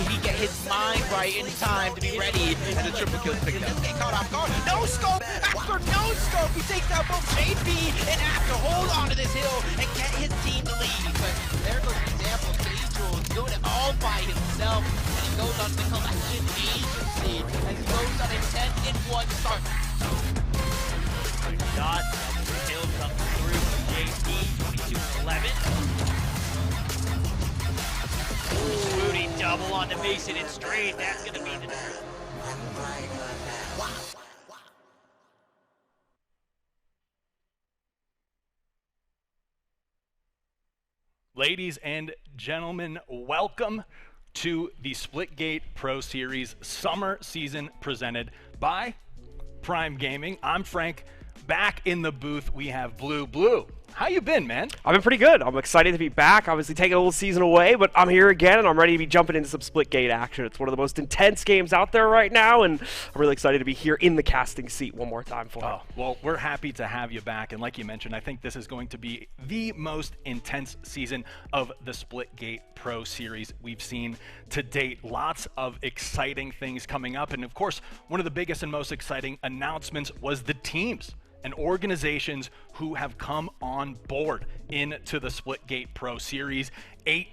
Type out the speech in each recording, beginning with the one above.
he get his mind right in time to be ready, and the triple kill picked up. Get caught off guard. No scope after no scope. He takes out both JP and After. Hold on to this hill and get his team to lead. But there goes the example. Angel is doing it all by himself, and he goes on to collection agency as he goes on a 10-1 start. Shot, kill comes through from JP, 22-11. Booty double on the Mason and straight. That's going to be the truth. Ladies and gentlemen, welcome to the Splitgate Pro Series Summer Season presented by Prime Gaming. I'm Frank. Back in the booth, we have Blue. How you been, man? I've been pretty good. I'm excited to be back. Obviously taking a little season away, but I'm here again, and I'm ready to be jumping into some Splitgate action. It's one of the most intense games out there right now, and I'm really excited to be here in the casting seat one more time for it. Well, we're happy to have you back, and like you mentioned, I think this is going to be the most intense season of the Splitgate Pro Series we've seen to date. Lots of exciting things coming up, and of course, one of the biggest and most exciting announcements was the teams and organizations who have come on board into the Splitgate Pro Series. 8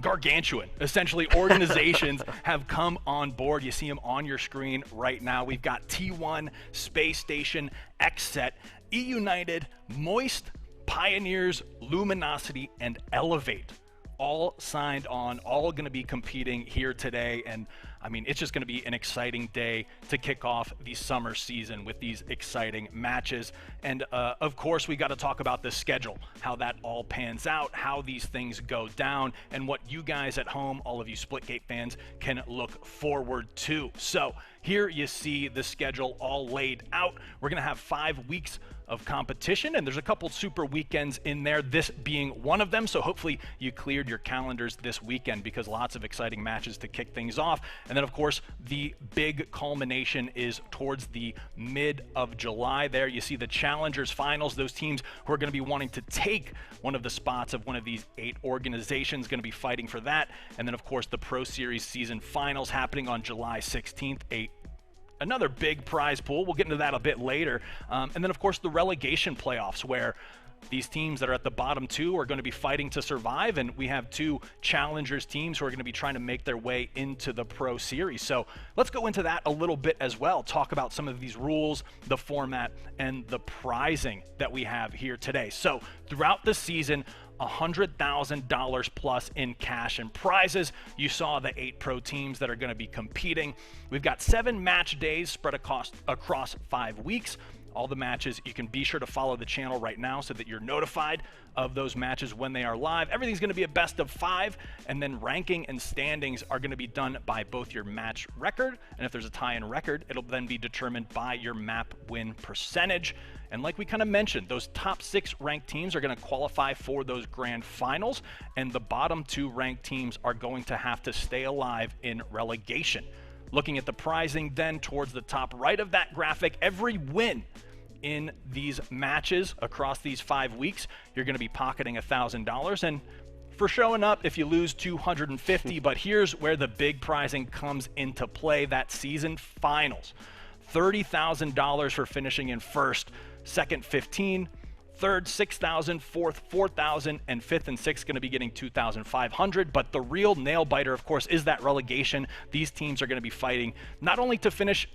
gargantuan, essentially, organizations have come on board. You see them on your screen right now. We've got T1, Space Station, XSET, E-United, Moist, Pioneers, Luminosity, and Elevate. All signed on, all going to be competing here today, and I mean, it's just going to be an exciting day to kick off the summer season with these exciting matches. And of course, we got to talk about the schedule, how that all pans out, how these things go down, and what you guys at home, all of you Splitgate fans, can look forward to. So here you see the schedule all laid out. We're going to have 5 weeks of competition, and there's a couple super weekends in there, this being one of them. So hopefully you cleared your calendars this weekend, because lots of exciting matches to kick things off. And then of course the big culmination is towards the mid of July. There you see the Challengers Finals, those teams who are going to be wanting to take one of the spots of one of these 8 organizations going to be fighting for that. And then of course the Pro Series season finals happening on July 16th, another big prize pool. We'll get into that a bit later. And then, of course, the relegation playoffs, where these teams that are at the bottom 2 are going to be fighting to survive, and we have 2 Challengers teams who are going to be trying to make their way into the Pro Series. So let's go into that a little bit as well, talk about some of these rules, the format, and the prizing that we have here today. So throughout the season, $100,000 plus in cash and prizes. You saw the 8 pro teams that are going to be competing. We've got 7 match days spread across 5 weeks. All the matches, you can be sure to follow the channel right now so that you're notified of those matches when they are live. Everything's going to be a best of 5, and then ranking and standings are going to be done by both your match record, and if there's a tie in record, it'll then be determined by your map win percentage. And like we kind of mentioned, those top 6 ranked teams are going to qualify for those grand finals, and the bottom 2 ranked teams are going to have to stay alive in relegation. Looking at the prizing then towards the top right of that graphic, every win in these matches across these 5 weeks, you're going to be pocketing $1,000. And for showing up, if you lose, $250. But here's where the big prizing comes into play, that season finals. $30,000 for finishing in first, second $15,000, third $6,000, fourth $4,000, and fifth and sixth going to be getting $2,500. But the real nail biter, of course, is that relegation. These teams are going to be fighting not only to finish,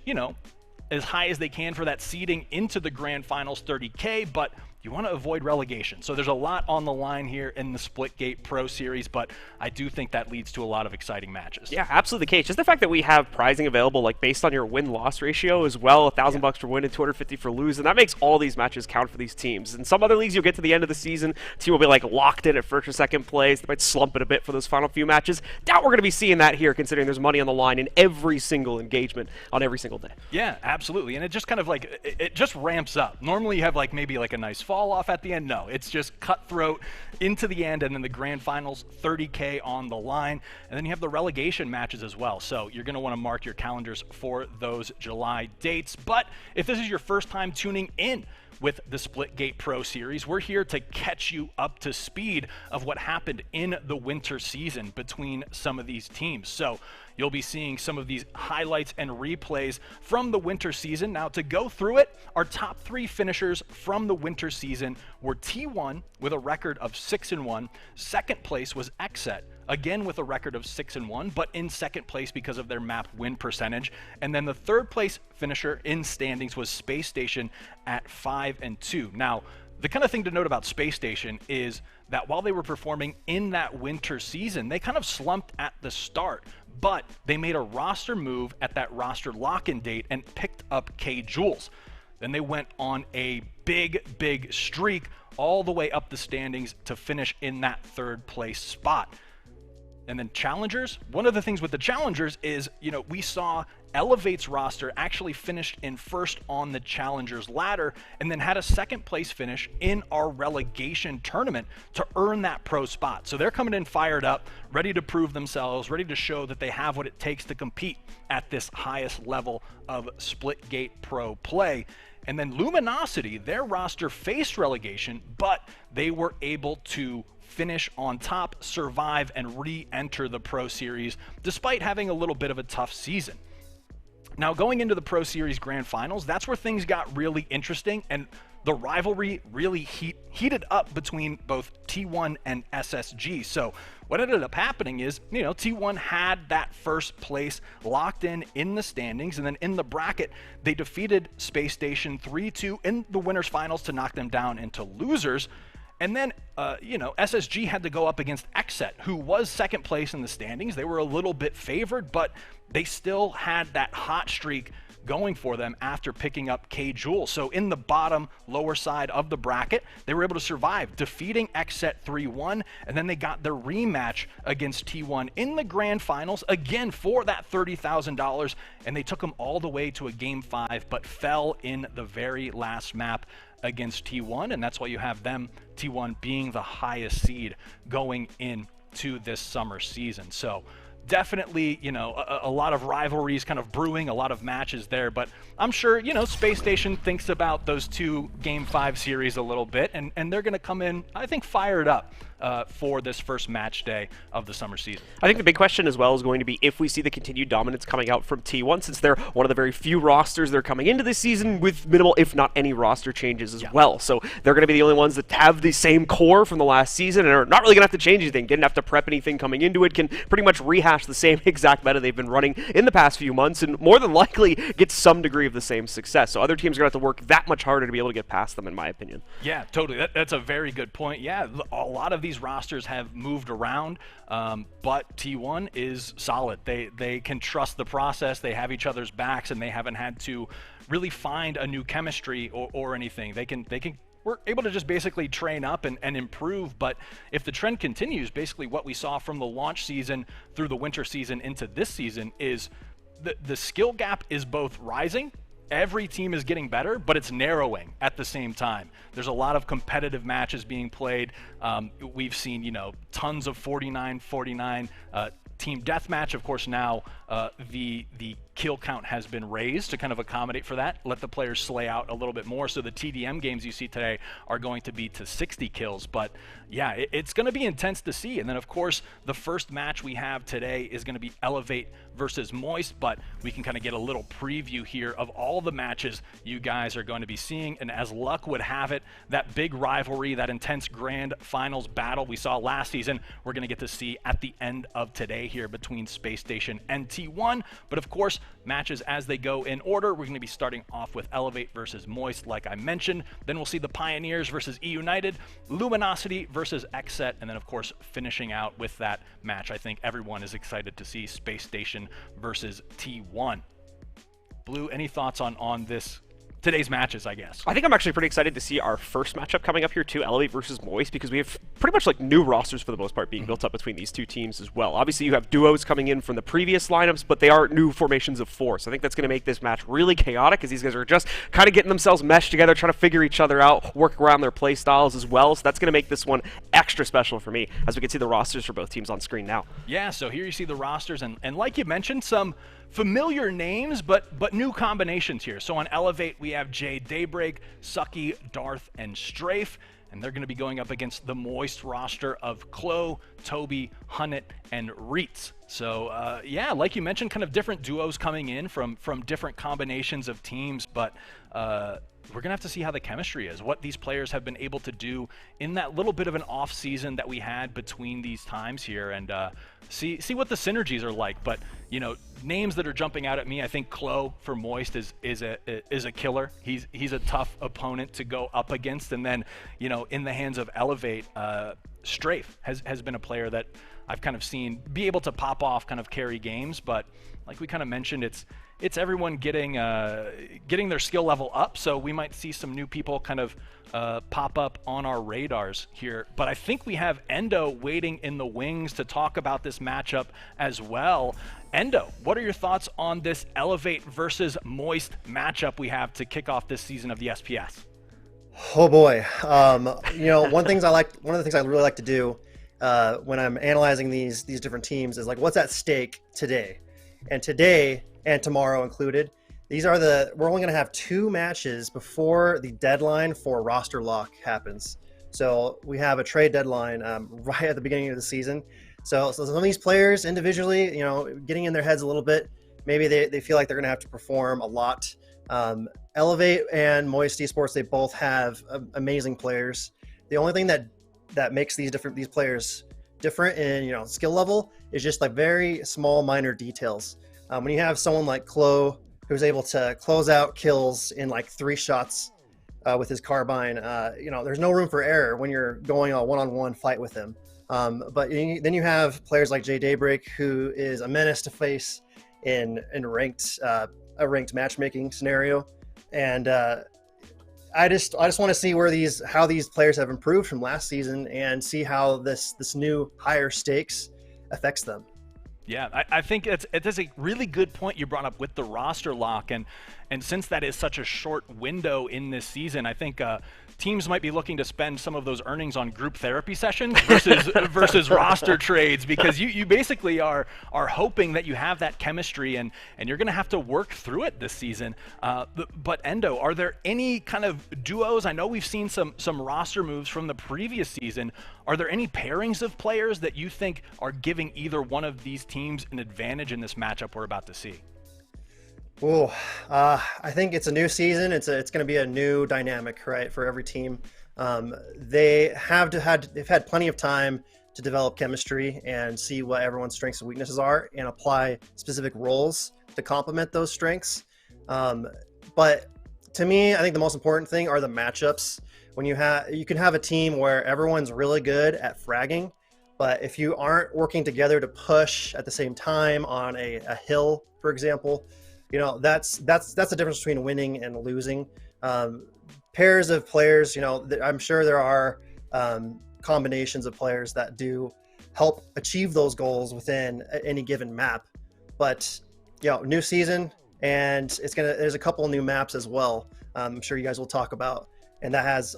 as high as they can for that seeding into the grand finals, $30K, but you want to avoid relegation. So there's a lot on the line here in the Splitgate Pro Series, but I do think that leads to a lot of exciting matches. Yeah, absolutely the case. Just the fact that we have prizing available, like based on your win-loss ratio as well, $1,000 for win and $250 for lose, and that makes all these matches count for these teams. In some other leagues, you'll get to the end of the season, team will be like locked in at first or second place. They might slump it a bit for those final few matches. Doubt we're going to be seeing that here, considering there's money on the line in every single engagement on every single day. Yeah, absolutely, and it just kind of like, it just ramps up. Normally you have like maybe like a nice fall off at the end. No, it's just cutthroat into the end, and then the grand finals, $30K on the line, and then you have the relegation matches as well. So you're going to want to mark your calendars for those July dates. But if this is your first time tuning in, with the Splitgate Pro Series. We're here to catch you up to speed of what happened in the winter season between some of these teams. So you'll be seeing some of these highlights and replays from the winter season. Now, to go through it, our top 3 finishers from the winter season were T1 with a record of 6-1. Second place was Xset, again with a record of 6-1, but in second place because of their map win percentage. And then the third place finisher in standings was Space Station at 5-2. Now, the kind of thing to note about Space Station is that while they were performing in that winter season, they kind of slumped at the start, but they made a roster move at that roster lock-in date and picked up K Jules. Then they went on a big streak all the way up the standings to finish in that third place spot. And then Challengers, one of the things with the Challengers is, we saw Elevate's roster actually finished in first on the Challengers ladder and then had a second place finish in our relegation tournament to earn that pro spot. So they're coming in fired up, ready to prove themselves, ready to show that they have what it takes to compete at this highest level of Splitgate Pro play. And then Luminosity, their roster faced relegation, but they were able to finish on top, survive, and re-enter the Pro Series despite having a little bit of a tough season. Now, going into the Pro Series Grand Finals, that's where things got really interesting, and the rivalry really heated up between both T1 and SSG. So what ended up happening is, T1 had that first place locked in the standings, and then in the bracket, they defeated Space Station 3-2 in the winners finals to knock them down into losers. And then, SSG had to go up against Xset, who was second place in the standings. They were a little bit favored, but they still had that hot streak going for them after picking up K Jules. So in the bottom lower side of the bracket, they were able to survive, defeating Xset 3-1, and then they got their rematch against T1 in the grand finals, again for that $30,000, and they took them all the way to a game 5, but fell in the very last map against T1, and that's why you have them, T1, being the highest seed going into this summer season. So definitely, a lot of rivalries kind of brewing, a lot of matches there, but I'm sure, Space Station thinks about those 2 Game 5 series a little bit, and they're going to come in, I think, fired up for this first match day of the summer season. I think the big question as well is going to be if we see the continued dominance coming out from T1, since they're one of the very few rosters that are coming into this season with minimal, if not any, roster changes as well. So they're going to be the only ones that have the same core from the last season and are not really going to have to change anything, didn't have to prep anything coming into it, can pretty much rehash the same exact meta they've been running in the past few months and more than likely get some degree of the same success. So other teams are going to have to work that much harder to be able to get past them, in my opinion. Yeah, totally. That's a very good point. Yeah, a lot of these rosters have moved around, but T1 is solid. They can trust the process. They have each other's backs, and they haven't had to really find a new chemistry or anything. We're able to just basically train up and improve, but if the trend continues, basically what we saw from the launch season through the winter season into this season is the skill gap is both rising. Every team is getting better, but it's narrowing at the same time. There's a lot of competitive matches being played. We've seen, tons of 49-49 team deathmatch. Of course, now the kill count has been raised to kind of accommodate for that, let the players slay out a little bit more. So the TDM games you see today are going to be to 60 kills. But yeah, it's going to be intense to see. And then, of course, the first match we have today is going to be Elevate versus Moist, but we can kind of get a little preview here of all the matches you guys are going to be seeing. And as luck would have it, that big rivalry, that intense grand finals battle we saw last season, we're going to get to see at the end of today here between Space Station and T1. But of course, matches as they go in order. We're going to be starting off with Elevate versus Moist, like I mentioned. Then we'll see the Pioneers versus E United, Luminosity versus Xset, and then of course finishing out with that match I think everyone is excited to see, Space Station versus T1. Blue, any thoughts on this today's matches, I guess? I think I'm actually pretty excited to see our first matchup coming up here too, Elevate versus Moist, because we have pretty much like new rosters for the most part being built up between these two teams as well. Obviously you have duos coming in from the previous lineups, but they are new formations of 4. So I think that's going to make this match really chaotic, as these guys are just kind of getting themselves meshed together, trying to figure each other out, work around their play styles as well. So that's going to make this one extra special for me, as we can see the rosters for both teams on screen now. Yeah, so here you see the rosters, and like you mentioned, some familiar names, but new combinations here. So on Elevate, we have Jay Daybreak, Sucky, Darth, and Strafe. And they're going to be going up against the Moist roster of Klo, Toby, Hunnit, and Reitz. So, yeah, like you mentioned, kind of different duos coming in from different combinations of teams, but we're going to have to see how the chemistry is, what these players have been able to do in that little bit of an off season that we had between these times here, and see what the synergies are like. But, you know, names that are jumping out at me, I think Klo for Moist is a killer. He's a tough opponent to go up against. And then, you know, in the hands of Elevate, Strafe has been a player that I've kind of seen be able to pop off, kind of carry games. But like we kind of mentioned, it's everyone getting their skill level up. So we might see some new people kind of pop up on our radars here. But I think we have Endo waiting in the wings to talk about this matchup as well. Endo, what are your thoughts on this Elevate versus Moist matchup we have to kick off this season of the SPS? Oh boy, you know, one of the things I really like to do when I'm analyzing these different teams is like, what's at stake today? And today and tomorrow included, we're only going to have 2 matches before the deadline for roster lock happens. So we have a trade deadline right at the beginning of the season. So some of these players individually, you know, getting in their heads a little bit, maybe they feel like they're going to have to perform a lot. Elevate and Moist Esports, they both have amazing players. The only thing that makes these players different in, you know, skill level is just like very small minor details. When you have someone like Klo, who's able to close out kills in like 3 shots with his carbine, you know, there's no room for error when you're going a one-on-one fight with him. But then you have players like Jay Daybreak, who is a menace to face in a ranked matchmaking scenario. And I just want to see how these players have improved from last season and see how this new higher stakes affects them. Yeah, I think it is a really good point you brought up with the roster lock, and since that is such a short window in this season, I think teams might be looking to spend some of those earnings on group therapy sessions versus roster trades, because you basically are hoping that you have that chemistry, and you're going to have to work through it this season. But Endo, are there any kind of duos? I know we've seen some roster moves from the previous season. Are there any pairings of players that you think are giving either one of these teams an advantage in this matchup we're about to see? Oh, I think it's a new season. It's going to be a new dynamic, right, for every team. They've had plenty of time to develop chemistry and see what everyone's strengths and weaknesses are, and apply specific roles to complement those strengths. But to me, I think the most important thing are the matchups. When you can have a team where everyone's really good at fragging, but if you aren't working together to push at the same time on a hill, for example, you know, that's the difference between winning and losing. Pairs of players, you know, I'm sure there are combinations of players that do help achieve those goals within any given map. But, you know, new season, and there's a couple new maps as well. I'm sure you guys will talk about, and that has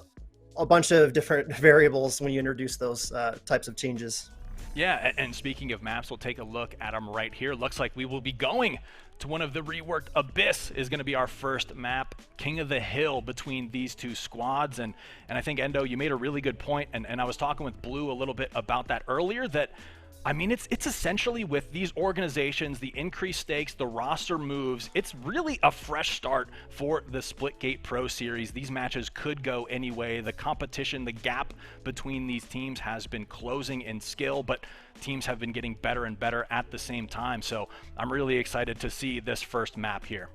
a bunch of different variables when you introduce those types of changes. Yeah, and speaking of maps, we'll take a look at them right here. Looks like we will be going to one of the reworked. Abyss is going to be our first map, King of the Hill, between these two squads. And I think, Endo, you made a really good point, and I was talking with Blue a little bit about that earlier, that I mean, it's essentially with these organizations, the increased stakes, the roster moves, it's really a fresh start for the Splitgate Pro Series. These matches could go any way. The competition, the gap between these teams has been closing in skill, but teams have been getting better and better at the same time. So I'm really excited to see this first map here.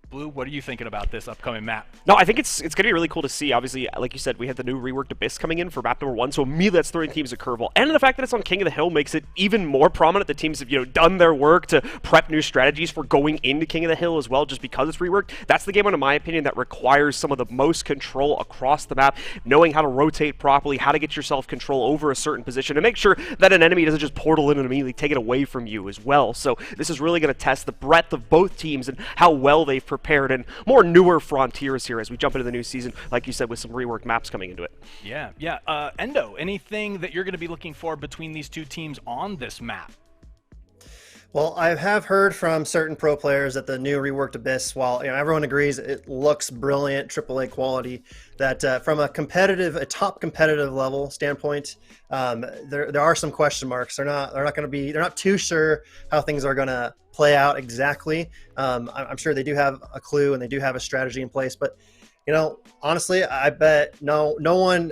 Blue, what are you thinking about this upcoming map? No, I think it's going to be really cool to see. Obviously, like you said, we had the new reworked Abyss coming in for map number 1, so immediately that's throwing teams a curveball. And the fact that it's on King of the Hill makes it even more prominent that teams have, you know, done their work to prep new strategies for going into King of the Hill as well, just because it's reworked. That's the game, in my opinion, that requires some of the most control across the map, knowing how to rotate properly, how to get yourself control over a certain position, and make sure that an enemy doesn't just portal in and immediately take it away from you as well. So this is really going to test the breadth of both teams and how well they've prepared, and more newer frontiers here as we jump into the new season, like you said, with some reworked maps coming into it. Yeah. Endo, anything that you're going to be looking for between these two teams on this map? Well, I have heard from certain pro players that the new reworked Abyss, while everyone agrees it looks brilliant, AAA quality, that from a top competitive level standpoint, there are some question marks. They're not too sure how things are going to play out exactly. I'm sure they do have a clue and they do have a strategy in place, but honestly, I bet no one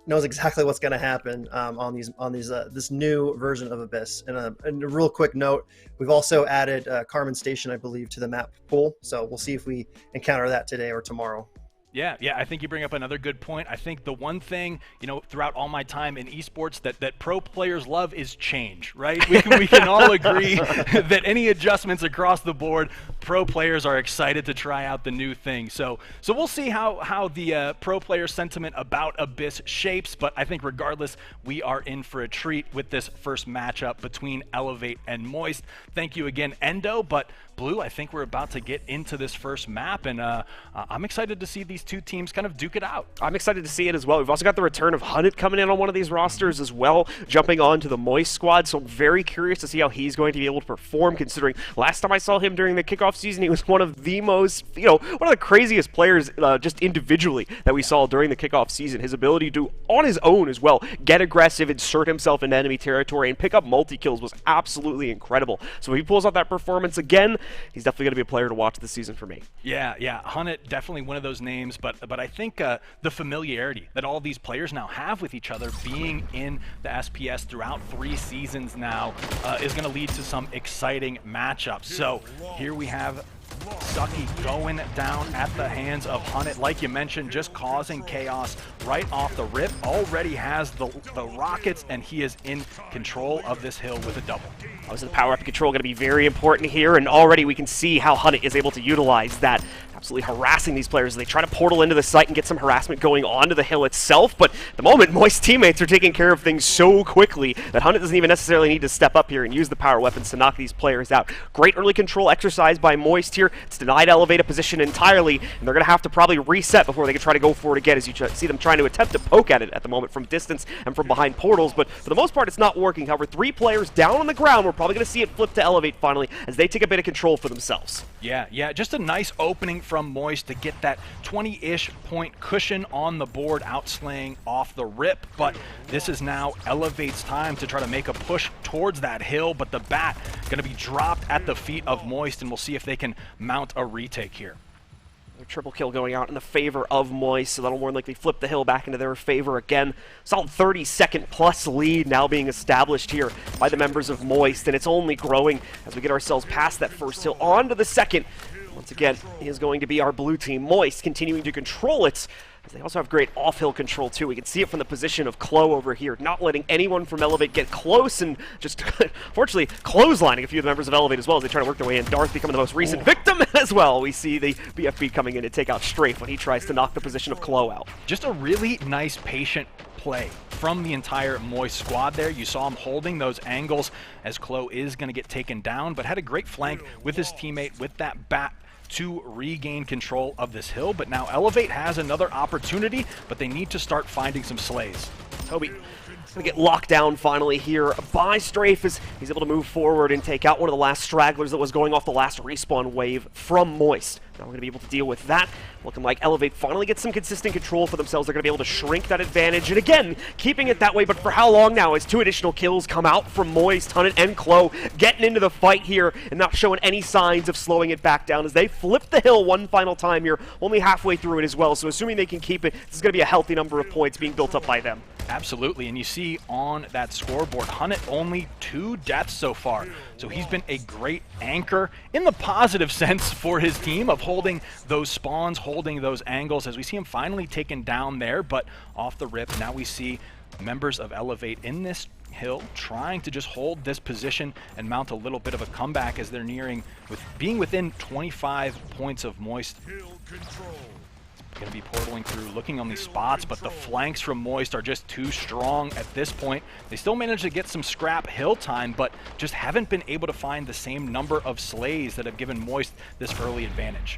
knows exactly what's going to happen on this new version of Abyss. And a real quick note, we've also added Carmen Station, I believe, to the map pool. So we'll see if we encounter that today or tomorrow. Yeah, I think you bring up another good point. I think the one thing, throughout all my time in esports that pro players love is change, right? We can all agree that any adjustments across the board, pro players are excited to try out the new thing. So we'll see how the pro player sentiment about Abyss shapes, but I think regardless, we are in for a treat with this first matchup between Elevate and Moist. Thank you again, Endo, but Blue, I think we're about to get into this first map, and I'm excited to see these two teams kind of duke it out. I'm excited to see it as well. We've also got the return of Hunnit coming in on one of these rosters as well, jumping on to the Moist squad, so I'm very curious to see how he's going to be able to perform, considering last time I saw him during the kickoff season, he was one of the most, one of the craziest players just individually that we saw during the kickoff season. His ability to, on his own as well, get aggressive, insert himself into enemy territory, and pick up multi-kills was absolutely incredible. So if he pulls out that performance again, he's definitely going to be a player to watch this season for me. Yeah, Hunnit, definitely one of those names, but I think the familiarity that all these players now have with each other, being in the SPS throughout 3 seasons now, is going to lead to some exciting matchups. So here we have Sucky going down at the hands of Hunnit, like you mentioned, just causing chaos right off the rip. Already has the rockets, and he is in control of this hill with a double. Obviously, the power up and control going to be very important here, and already we can see how Hunnit is able to utilize that, absolutely harassing these players as they try to portal into the site and get some harassment going onto the hill itself. But at the moment, Moist teammates are taking care of things so quickly that Hunnit doesn't even necessarily need to step up here and use the power weapons to knock these players out. Great early control exercise by Moist here. It's denied Elevate a position entirely, and they're going to have to probably reset before they can try to go for it again, as you see them trying to attempt to poke at it at the moment from distance and from behind portals. But for the most part, it's not working. However, 3 players down on the ground. We're probably going to see it flip to Elevate finally as they take a bit of control for themselves. Yeah, just a nice opening from Moist to get that 20-ish point cushion on the board, outslaying off the rip. But this is now Elevate's time to try to make a push towards that hill, but the bat going to be dropped at the feet of Moist, and we'll see if they can mount a retake here. Triple kill going out in the favor of Moist, so that'll more than likely flip the hill back into their favor again. Solid 30-second plus lead now being established here by the members of Moist, and it's only growing as we get ourselves past that first hill on to the second. Once again, is going to be our blue team. Moist continuing to control it. They also have great off-hill control too. We can see it from the position of Chloe over here, not letting anyone from Elevate get close, and just fortunately clotheslining a few of the members of Elevate as well as they try to work their way in. Darth becoming the most recent victim as well. We see the BFB coming in to take out Strafe when he tries to knock the position of Chloe out. Just a really nice patient play from the entire Moist squad there. You saw him holding those angles as Chloe is going to get taken down, but had a great flank with his teammate with that bat to regain control of this hill. But now Elevate has another opportunity, but they need to start finding some slays. Toby gonna get locked down finally here by Strafe as he's able to move forward and take out one of the last stragglers that was going off the last respawn wave from Moist. Now we're gonna be able to deal with that. Looking like Elevate finally gets some consistent control for themselves. They're gonna be able to shrink that advantage, and again, keeping it that way, but for how long now as 2 additional kills come out from Moist, Hunnit, and Chloe getting into the fight here and not showing any signs of slowing it back down as they flip the hill one final time here, only halfway through it as well. So assuming they can keep it, this is gonna be a healthy number of points being built up by them. Absolutely, and you see on that scoreboard, Hunnit only 2 deaths so far. So he's been a great anchor in the positive sense for his team of holding those spawns, holding those angles, as we see him finally taken down there. But off the rip, now we see members of Elevate in this hill trying to just hold this position and mount a little bit of a comeback as they're nearing being within 25 points of Moist. Going to be portaling through, looking on these spots, but the flanks from Moist are just too strong at this point. They still managed to get some scrap hill time, but just haven't been able to find the same number of slays that have given Moist this early advantage.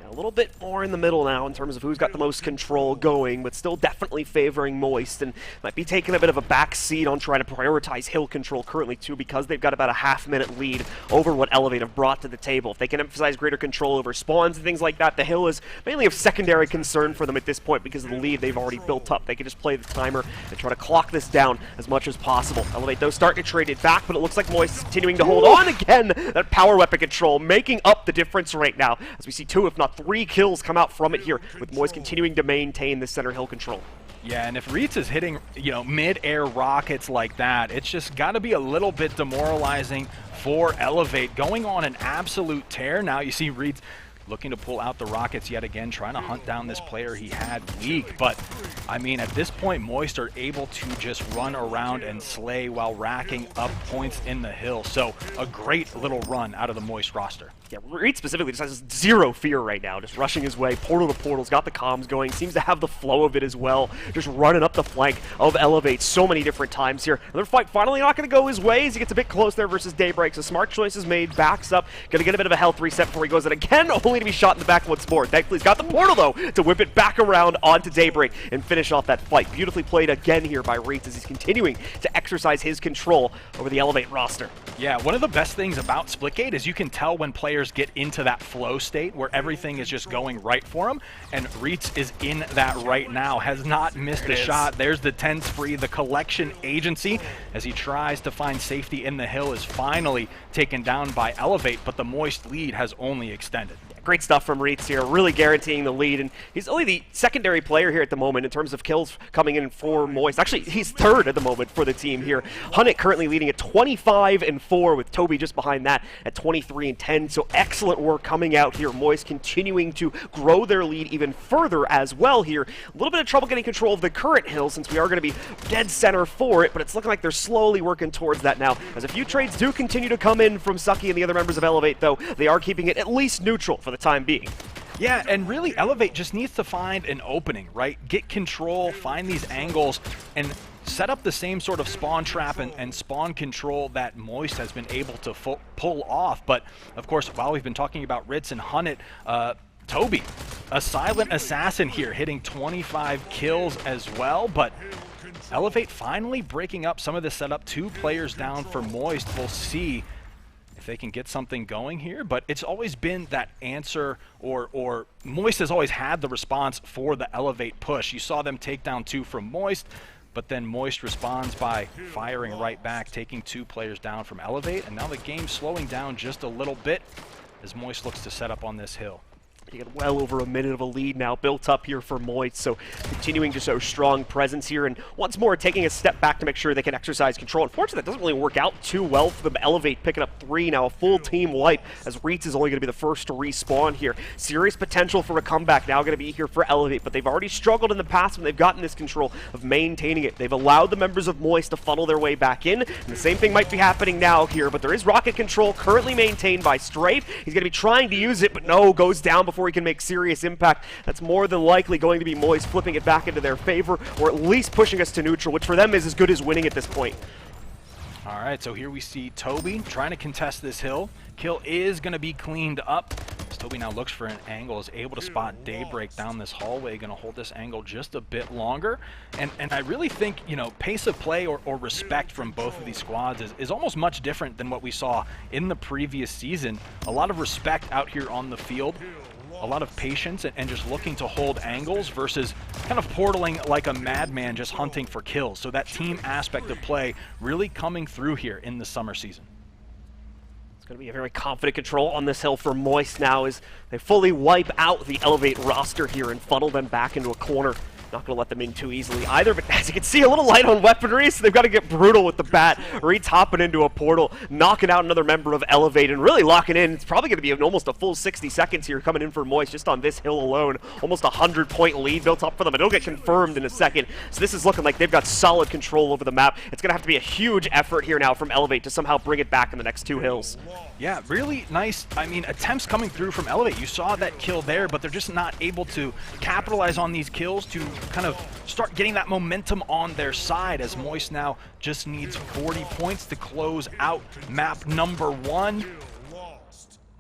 A little bit more in the middle now in terms of who's got the most control going, but still definitely favoring Moist, and might be taking a bit of a back seat on trying to prioritize hill control currently too, because they've got about a half-minute lead over what Elevate have brought to the table. If they can emphasize greater control over spawns and things like that, the hill is mainly of secondary concern for them at this point because of the lead they've already built up. They can just play the timer and try to clock this down as much as possible. Elevate, though, starting to trade it back, but it looks like Moist is continuing to hold on again. That power weapon control making up the difference right now as we see 2, if not 3 kills come out from it here, with Moist continuing to maintain the center hill control. Yeah, and if Reitz is hitting, mid-air rockets like that, it's just got to be a little bit demoralizing for Elevate. Going on an absolute tear. Now you see Reitz looking to pull out the rockets yet again, trying to hunt down this player he had weak. But, I mean, at this point, Moist are able to just run around and slay while racking up points in the hill. So, a great little run out of the Moist roster. Yeah, Reed specifically just has zero fear right now, just rushing his way, portal to portal's got the comms going, seems to have the flow of it as well, just running up the flank of Elevate so many different times here. Another fight finally not going to go his way as he gets a bit close there versus Daybreak, so smart choices made, backs up, going to get a bit of a health reset before he goes in again, only to be shot in the back once more. Thankfully he's got the portal though to whip it back around onto Daybreak and finish off that fight. Beautifully played again here by Reed as he's continuing to exercise his control over the Elevate roster. Yeah, one of the best things about Splitgate is you can tell when players get into that flow state where everything is just going right for them, and Reitz is in that right now, has not missed a shot. There's the 10s free. The collection agency, as he tries to find safety in the hill, is finally taken down by Elevate, but the Moist lead has only extended. Great stuff from Reitz here, really guaranteeing the lead, and he's only the secondary player here at the moment in terms of kills coming in for Moist. Actually, he's third at the moment for the team here. Hunnit currently leading at 25-4, with Toby just behind that at 23-10, so excellent work coming out here. Moist continuing to grow their lead even further as well here. A little bit of trouble getting control of the current hill since we are going to be dead center for it, but it's looking like they're slowly working towards that now, as a few trades do continue to come in from Sucky and the other members of Elevate, though they are keeping it at least neutral for the time being. Yeah, and really Elevate just needs to find an opening, right? Get control, find these angles, and set up the same sort of spawn trap and spawn control that Moist has been able to pull off. But, of course, while we've been talking about Ritz and Hunnit, Toby, a silent assassin here, hitting 25 kills as well, but Elevate finally breaking up some of the setup. 2 players down for Moist. We'll see if they can get something going here, but it's always been that answer, or Moist has always had the response for the Elevate push. You saw them take down 2 from Moist, but then Moist responds by firing right back, taking 2 players down from Elevate, and now the game's slowing down just a little bit as Moist looks to set up on this hill. You get well over a minute of a lead now built up here for Moist, so continuing to show strong presence here, and once more taking a step back to make sure they can exercise control. Unfortunately, that doesn't really work out too well for them. Elevate picking up 3, now a full team wipe, as Reitz is only going to be the first to respawn here. Serious potential for a comeback now going to be here for Elevate, but they've already struggled in the past when they've gotten this control of maintaining it. They've allowed the members of Moist to funnel their way back in, and the same thing might be happening now here, but there is rocket control currently maintained by Strafe. He's going to be trying to use it, but no, goes down before he can make serious impact. That's more than likely going to be Moist flipping it back into their favor, or at least pushing us to neutral, which for them is as good as winning at this point. All right, so here we see Toby trying to contest this hill. Kill is going to be cleaned up. As Toby now looks for an angle, is able to spot Daybreak down this hallway, going to hold this angle just a bit longer. And I really think, pace of play or respect from both of these squads is almost much different than what we saw in the previous season. A lot of respect out here on the field. A lot of patience and just looking to hold angles versus kind of portaling like a madman, just hunting for kills. So that team aspect of play really coming through here in the summer season. It's going to be a very confident control on this hill for Moist now as they fully wipe out the Elevate roster here and funnel them back into a corner. Not going to let them in too easily either, but as you can see, a little light on weaponry, so they've got to get brutal with the bat. Reed's hopping into a portal, knocking out another member of Elevate, and really locking in. It's probably going to be almost a full 60 seconds here coming in for Moist just on this hill alone. Almost a 100-point lead built up for them, and it'll get confirmed in a second. So this is looking like they've got solid control over the map. It's going to have to be a huge effort here now from Elevate to somehow bring it back in the next 2 hills. Yeah, really nice, attempts coming through from Elevate. You saw that kill there, but they're just not able to capitalize on these kills to kind of start getting that momentum on their side, as Moist now just needs 40 points to close out map number 1.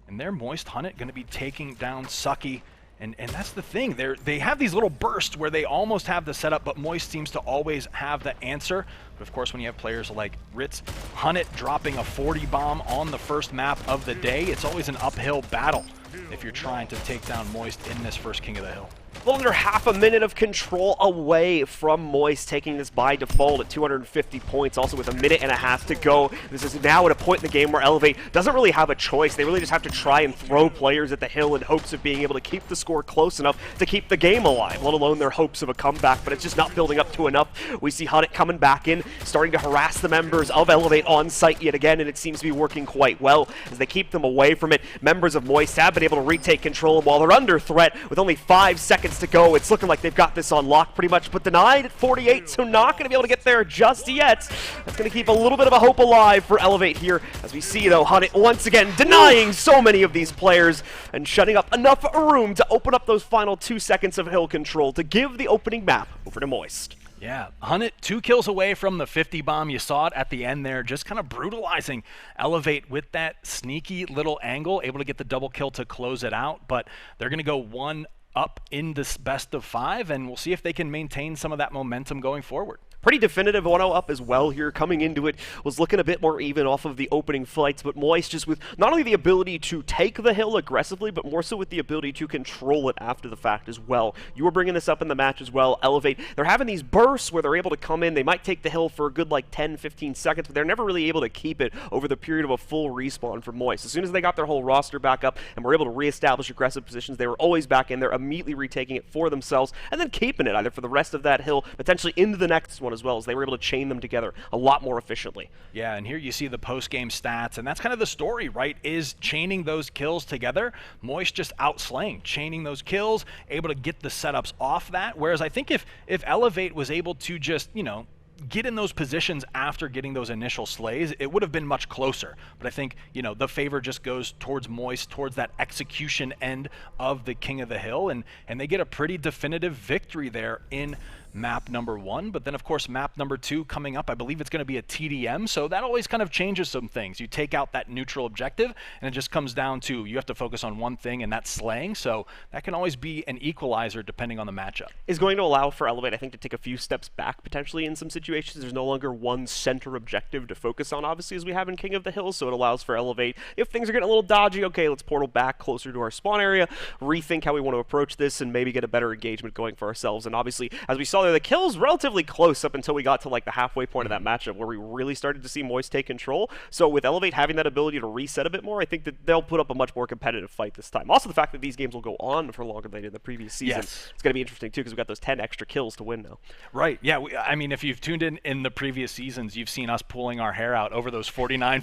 And there, Moist Hunnit going to be taking down Sucky And that's the thing. They have these little bursts where they almost have the setup, but Moist seems to always have the answer. But of course, when you have players like Ritz, Hunnit dropping a 40 bomb on the first map of the day, it's always an uphill battle if you're trying to take down Moist in this first King of the Hill. A little under half a minute of control away from Moist, taking this by default at 250 points, also with a minute and a half to go. This is now at a point in the game where Elevate doesn't really have a choice. They really just have to try and throw players at the hill in hopes of being able to keep the score close enough to keep the game alive, let alone their hopes of a comeback, but it's just not building up to enough. We see Hunnit coming back in, starting to harass the members of Elevate on site yet again, and it seems to be working quite well as they keep them away from it. Members of Moist have been able to retake control while they're under threat with only 5 seconds to go. It's looking like they've got this on lock pretty much, but denied at 48, so not going to be able to get there just yet. That's going to keep a little bit of a hope alive for Elevate here, as we see, though, Hunnit once again denying so many of these players and shutting up enough room to open up those final 2 seconds of hill control to give the opening map over to Moist. Yeah, Hunnit 2 kills away from the 50 bomb. You saw it at the end there, just kind of brutalizing Elevate with that sneaky little angle, able to get the double kill to close it out, but they're going to go 1 up in this best of 5, and we'll see if they can maintain some of that momentum going forward. Pretty definitive 1-0 up as well here. Coming into it was looking a bit more even off of the opening fights, but Moist just with not only the ability to take the hill aggressively, but more so with the ability to control it after the fact as well. You were bringing this up in the match as well. Elevate, they're having these bursts where they're able to come in. They might take the hill for a good like 10, 15 seconds, but they're never really able to keep it over the period of a full respawn for Moist. As soon as they got their whole roster back up and were able to reestablish aggressive positions, they were always back in there, immediately retaking it for themselves, and then keeping it either for the rest of that hill, potentially into the next one as well, as they were able to chain them together a lot more efficiently. Yeah, and here you see the post-game stats, and that's kind of the story, right, is chaining those kills together. Moist just outslaying, chaining those kills, able to get the setups off that, whereas I think if Elevate was able to just, you know, get in those positions after getting those initial slays, it would have been much closer. But I think, you know, the favor just goes towards Moist, towards that execution end of the King of the Hill, and they get a pretty definitive victory there in map number 1. But then of course map number 2 coming up, I believe it's going to be a TDM, so that always kind of changes some things. You take out that neutral objective and it just comes down to you have to focus on one thing, and that's slaying, so that can always be an equalizer depending on the matchup. Is going to allow for Elevate, I think, to take a few steps back potentially in some situations. There's no longer one center objective to focus on, obviously, as we have in King of the Hill, so it allows for Elevate, if things are getting a little dodgy, okay, let's portal back closer to our spawn area, rethink how we want to approach this, and maybe get a better engagement going for ourselves. And obviously, as we saw there, the kills relatively close up until we got to like the halfway point of that matchup where we really started to see Moist take control. So with Elevate having that ability to reset a bit more, I think that they'll put up a much more competitive fight this time. Also the fact that these games will go on for longer than they did in the previous season, yes, it's going to be interesting too, because we've got those 10 extra kills to win now. Right, yeah, I mean, if you've tuned in the previous seasons, you've seen us pulling our hair out over those 49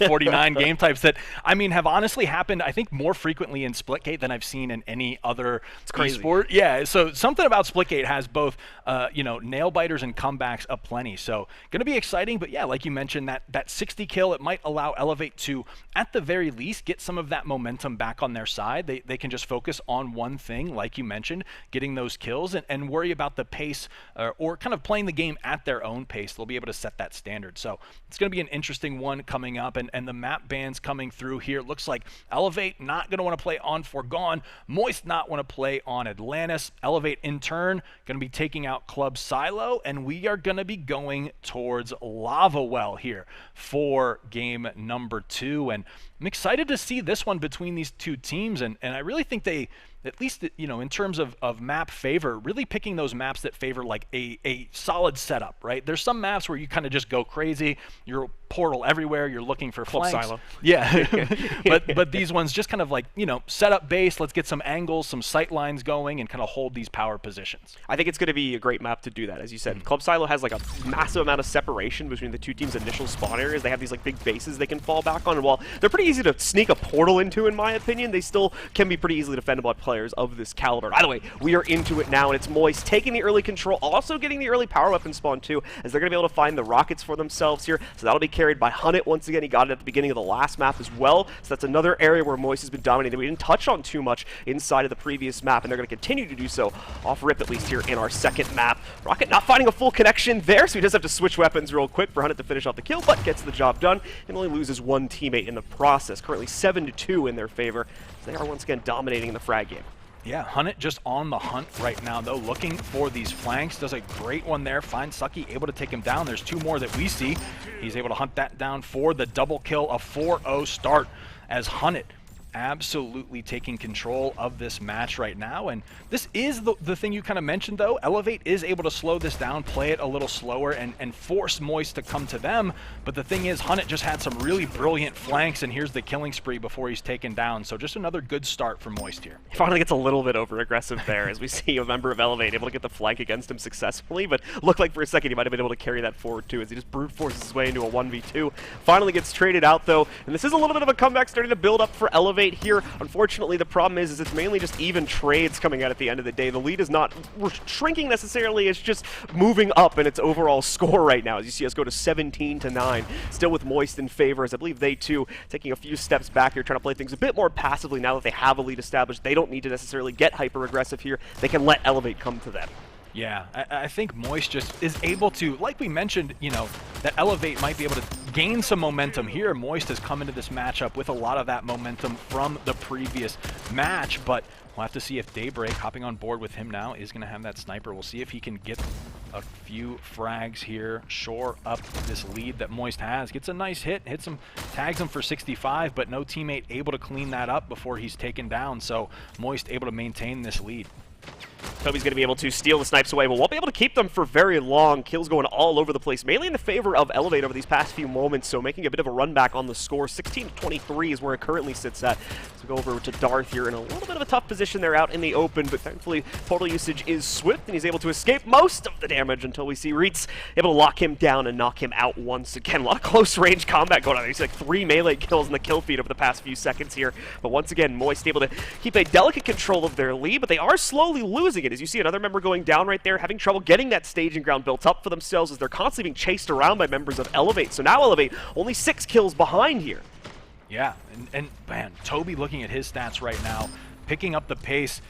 game types that, I mean, have honestly happened, I think, more frequently in Splitgate than I've seen in any other esport. Yeah, so something about Splitgate has both, you know, nail biters and comebacks aplenty. So going to be exciting, but yeah, like you mentioned, that 60 kill, it might allow Elevate to, at the very least, get some of that momentum back on their side. They can just focus on one thing, like you mentioned, getting those kills, and worry about the pace, or kind of playing the game at their own pace. They'll be able to set that standard. So it's going to be an interesting one coming up, and the map bans coming through here. It looks like Elevate not going to want to play on Forgone, Moist not want to play on Atlantis. Elevate in turn going to be taking out Club Silo, and we are going to be going towards Lava Well here for game number 2, and I'm excited to see this one between these two teams, and I really think they, at least, you know, in terms of map favor, really picking those maps that favor like a solid setup, right? There's some maps where you kind of just go crazy, you're portal everywhere, you're looking for Club flanks. Silo. Yeah, but these ones just kind of like, you know, setup based, let's get some angles, some sight lines going, and kind of hold these power positions. I think it's going to be a great map to do that, as you said. Club Silo has like a massive amount of separation between the two teams' initial spawn areas. They have these like big bases they can fall back on, and while they're pretty easy to sneak a portal into, in my opinion, they still can be pretty easily defendable by players of this caliber. By the way, we are into it now, and it's Moist taking the early control, also getting the early power weapon spawn too, as they're going to be able to find the rockets for themselves here. So that'll be carried by Hunnit. Once again, he got it at the beginning of the last map as well, so that's another area where Moist has been dominating. We didn't touch on too much inside of the previous map, and they're going to continue to do so off rip, at least here in our second map. Rocket not finding a full connection there, so he does have to switch weapons real quick for Hunnit to finish off the kill, but gets the job done and only loses one teammate in the process. Currently 7-2 in their favor, so they are once again dominating in the frag game. Yeah, Hunnit just on the hunt right now, though, looking for these flanks. Does a great one there. Finds Sucky, able to take him down. There's 2 more that we see. He's able to hunt that down for the double kill, a 4-0 start as Hunnit absolutely taking control of this match right now. And this is the thing you kind of mentioned, though. Elevate is able to slow this down, play it a little slower, and force Moist to come to them. But the thing is, Hunnit just had some really brilliant flanks, and here's the killing spree before he's taken down. So just another good start for Moist here. He finally gets a little bit over-aggressive there, as we see a member of Elevate able to get the flank against him successfully, but looked like for a second he might have been able to carry that forward too, as he just brute forces his way into a 1v2. Finally gets traded out, though, and this is a little bit of a comeback starting to build up for Elevate here. Unfortunately, the problem is it's mainly just even trades coming out at the end of the day. The lead is not shrinking necessarily, it's just moving up in its overall score right now, as you see us go to 17-9, still with Moist in favor, as I believe they too taking a few steps back here, trying to play things a bit more passively now that they have a lead established. They don't need to necessarily get hyper-aggressive here. They can let Elevate come to them. Yeah, I think Moist just is able to, like we mentioned, you know, that Elevate might be able to gain some momentum here. Moist has come into this matchup with a lot of that momentum from the previous match, but we'll have to see if Daybreak, hopping on board with him now, is going to have that sniper. We'll see if he can get a few frags here, shore up this lead that Moist has. Gets a nice hit, hits him, tags him for 65, but no teammate able to clean that up before he's taken down, so Moist able to maintain this lead. Toby's going to be able to steal the snipes away, but won't be able to keep them for very long. Kills going all over the place, mainly in the favor of Elevate over these past few moments, so making a bit of a run back on the score. 16-23 is where it currently sits at. So go over to Darth here in a little bit of a tough position there out in the open, but thankfully portal usage is swift, and he's able to escape most of the damage until we see Reitz able to lock him down and knock him out once again. A lot of close range combat going on. He's like 3 melee kills in the kill feed over the past few seconds here, but once again, Moist able to keep a delicate control of their lead, but they are slowly losing it. As you see another member going down right there, having trouble getting that staging ground built up for themselves as they're constantly being chased around by members of Elevate. So now Elevate only 6 kills behind here. Yeah, and man, Toby looking at his stats right now, picking up the pace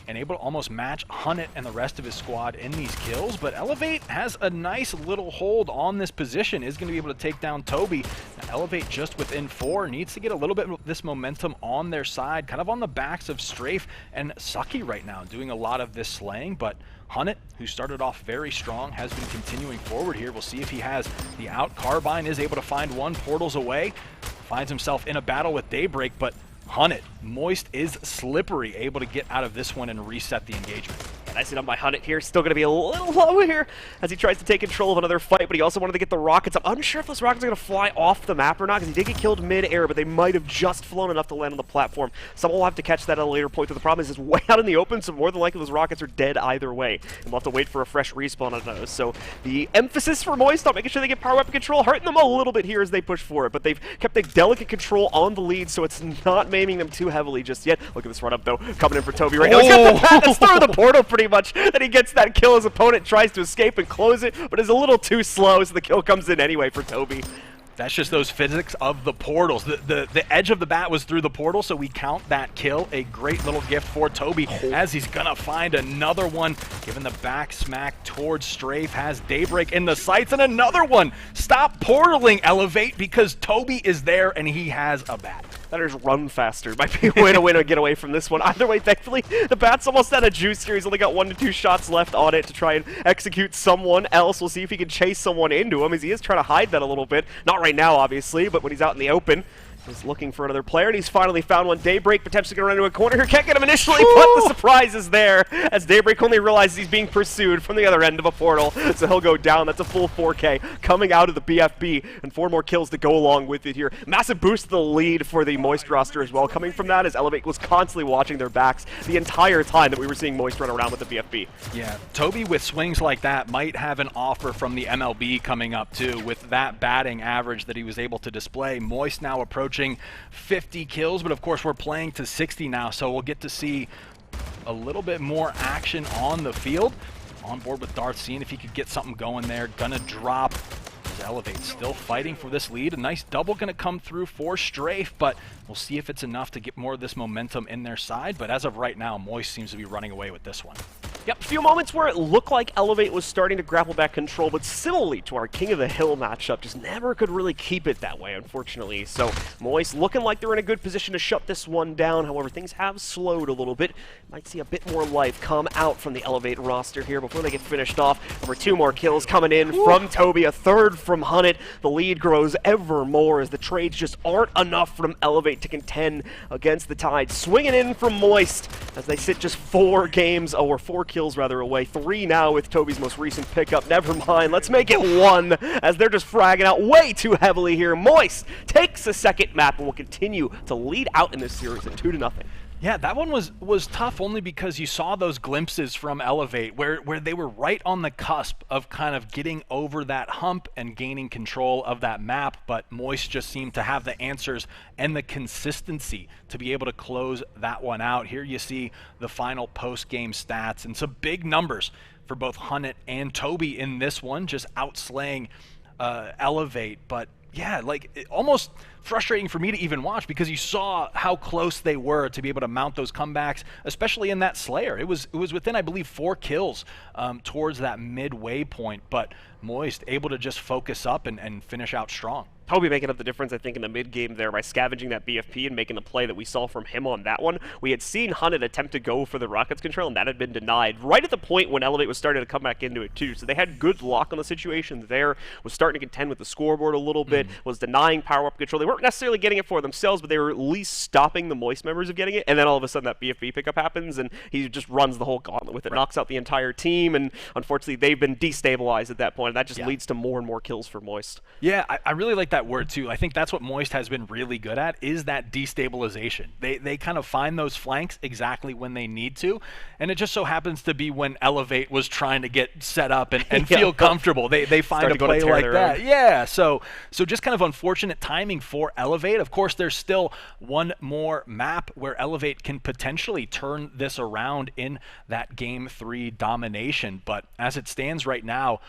and able to almost match Hunnit and the rest of his squad in these kills, but Elevate has a nice little hold on this position, is going to be able to take down Toby. Now, Elevate just within 4, needs to get a little bit of this momentum on their side, kind of on the backs of Strafe and Sucky right now, doing a lot of this slaying, but Hunnit, who started off very strong, has been continuing forward here. We'll see if he has the out. Carbine is able to find one, portals away, finds himself in a battle with Daybreak, but Hunnit, Moist is slippery, able to get out of this one and reset the engagement. Nicely done by Hunnit here. Still going to be a little low here as he tries to take control of another fight, but he also wanted to get the rockets up. Unsure if those rockets are going to fly off the map or not, because he did get killed mid-air, but they might have just flown enough to land on the platform. Someone will have to catch that at a later point, but the problem is it's way out in the open, so more than likely those rockets are dead either way. And we'll have to wait for a fresh respawn on those. So the emphasis for Moist on making sure they get power weapon control, hurting them a little bit here as they push forward, but they've kept a delicate control on the lead, so it's not maiming them too heavily just yet. Look at this run-up, though, coming in for Toby right now. He's got the madness through the portal pretty much, then he gets that kill. His opponent tries to escape and close it, but is a little too slow, so the kill comes in anyway for Toby. That's just those physics of the portals. The edge of the bat was through the portal, so we count that kill. A great little gift for Toby as he's gonna find another one. Giving the back smack towards Strafe, has Daybreak in the sights, and another one. Stop portaling, Elevate, because Toby is there and he has a bat. That is run faster. Might be a way to get away from this one. Either way, thankfully, the bat's almost out of juice here. He's only got 1 to 2 shots left on it to try and execute someone else. We'll see if he can chase someone into him, as he is trying to hide that a little bit. Not right now, obviously, but when he's out in the open, he's looking for another player, and he's finally found one. Daybreak potentially going to run into a corner here. Can't get him initially, but the surprise is there, as Daybreak only realizes he's being pursued from the other end of a portal, so he'll go down. That's a full 4K coming out of the BFB, and 4 more kills to go along with it here. Massive boost to the lead for the Moist roster as well. Coming from that, as Elevate was constantly watching their backs the entire time that we were seeing Moist run around with the BFB. Yeah, Toby with swings like that might have an offer from the MLB coming up too, with that batting average that he was able to display. Moist now approaching 50 kills, but of course we're playing to 60 now, so we'll get to see a little bit more action on the field. On board with Darth, seeing if he could get something going there. Gonna drop. Elevate still fighting for this lead. A nice double gonna come through for Strafe, but we'll see if it's enough to get more of this momentum in their side. But as of right now, Moist seems to be running away with this one. Yep, a few moments where it looked like Elevate was starting to grapple back control, but similarly to our King of the Hill matchup, just never could really keep it that way, unfortunately. So Moist looking like they're in a good position to shut this one down. However, things have slowed a little bit. Might see a bit more life come out from the Elevate roster here before they get finished off. Over 2 more kills coming in from Toby, a 3rd from Hunnit. The lead grows ever more as the trades just aren't enough from Elevate to contend against the Tide. Swinging in from Moist as they sit just 4 kills rather away. 3 now with Toby's most recent pickup. Never mind, let's make it 1 as they're just fragging out way too heavily here. Moist takes the second map and will continue to lead out in this series at 2-0. Yeah, that one was tough only because you saw those glimpses from Elevate where they were right on the cusp of kind of getting over that hump and gaining control of that map, but Moist just seemed to have the answers and the consistency to be able to close that one out. Here you see the final post-game stats and some big numbers for both Hunnit and Toby in this one, just outslaying Elevate, but yeah, like almost frustrating for me to even watch because you saw how close they were to be able to mount those comebacks, especially in that Slayer. It was within, I believe, 4 kills towards that midway point, but Moist able to just focus up and finish out strong. Toby making up the difference, I think, in the mid-game there by scavenging that BFP and making the play that we saw from him on that one. We had seen Hunnit attempt to go for the Rockets control, and that had been denied right at the point when Elevate was starting to come back into it, too. So they had good lock on the situation there, was starting to contend with the scoreboard a little bit, was denying power-up control. They weren't necessarily getting it for themselves, but they were at least stopping the Moist members of getting it, and then all of a sudden that BFP pickup happens, and he just runs the whole gauntlet with it, knocks out the entire team, and unfortunately they've been destabilized at that point, and that just leads to more and more kills for Moist. Yeah, I really like that word, too. I think that's what Moist has been really good at, is that destabilization. They kind of find those flanks exactly when they need to, and it just so happens to be when Elevate was trying to get set up and feel comfortable. They find a play like that. Yeah, so just kind of unfortunate timing for Elevate. Of course, there's still one more map where Elevate can potentially turn this around in that Game 3 domination, but as it stands right now,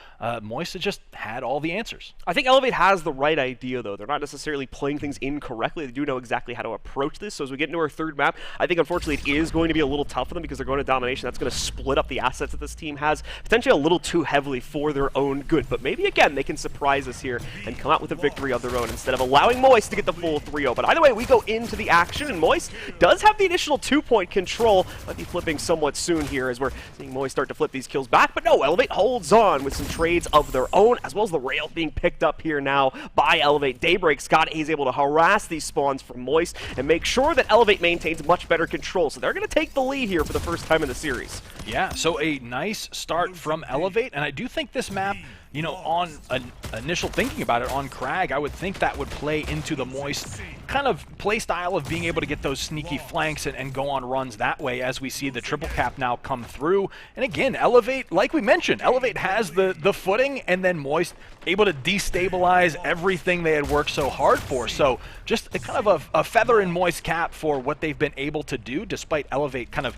Moist has just had all the answers. I think Elevate has the right idea, though. They're not necessarily playing things incorrectly. They do know exactly how to approach this. So as we get into our 3rd map, I think unfortunately it is going to be a little tough for them because they're going to domination. That's going to split up the assets that this team has, potentially a little too heavily for their own good. But maybe again they can surprise us here and come out with a victory of their own instead of allowing Moist to get the full 3-0. But either way, we go into the action, and Moist does have the initial 2-point control. Might be flipping somewhat soon here as we're seeing Moist start to flip these kills back. But no, Elevate holds on with some trades of their own, as well as the rail being picked up here now by Elevate. Daybreak Scott is able to harass these spawns from Moist and make sure that Elevate maintains much better control. So they're going to take the lead here for the first time in the series. Yeah, so a nice start from Elevate, and I do think this map, you know, on an initial thinking about it on Crag, I would think that would play into the Moist kind of play style of being able to get those sneaky flanks and go on runs that way as we see the triple cap now come through. And again, Elevate, like we mentioned, Elevate has the footing, and then Moist able to destabilize everything they had worked so hard for. So just a kind of a feather in Moist cap for what they've been able to do, despite Elevate kind of,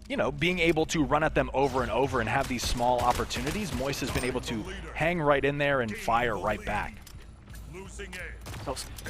you know, being able to run at them over and over and have these small opportunities. Moist has been able to hang right in there and fire right back.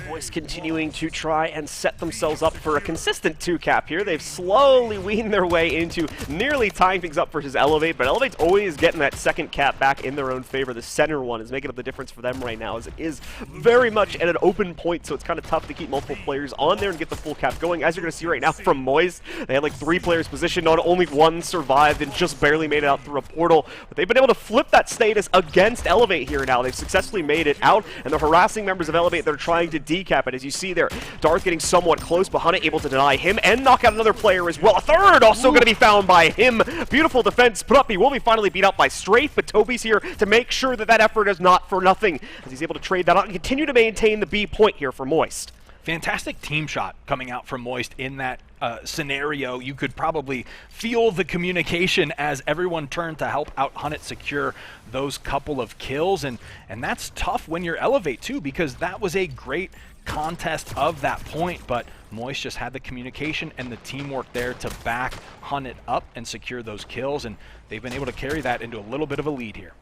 Moist continuing to try and set themselves up for a consistent 2-cap here. They've slowly weaned their way into nearly tying things up versus Elevate, but Elevate's always getting that second cap back in their own favor. The center one is making up the difference for them right now, as it is very much at an open point, so it's kind of tough to keep multiple players on there and get the full cap going. As you're going to see right now from Moist, they had like 3 players positioned on, only 1 survived and just barely made it out through a portal, but they've been able to flip that status against Elevate here now. They've successfully made it out, and they're harassing members of Elevate that are trying to decap it. As you see there, Darth getting somewhat close, but Hunnit able to deny him and knock out another player as well. A 3rd also going to be found by him. Beautiful defense put up. He will be finally beat out by Strafe, but Toby's here to make sure that that effort is not for nothing, as he's able to trade that out and continue to maintain the B point here for Moist. Fantastic team shot coming out from Moist in that scenario. You could probably feel the communication as everyone turned to help out Hunnit secure those couple of kills, and that's tough when you're Elevate too, because that was a great contest of that point, but Moist just had the communication and the teamwork there to back Hunnit up and secure those kills, and they've been able to carry that into a little bit of a lead here.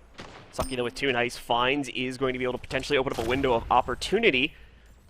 Sakina with 2 nice finds is going to be able to potentially open up a window of opportunity.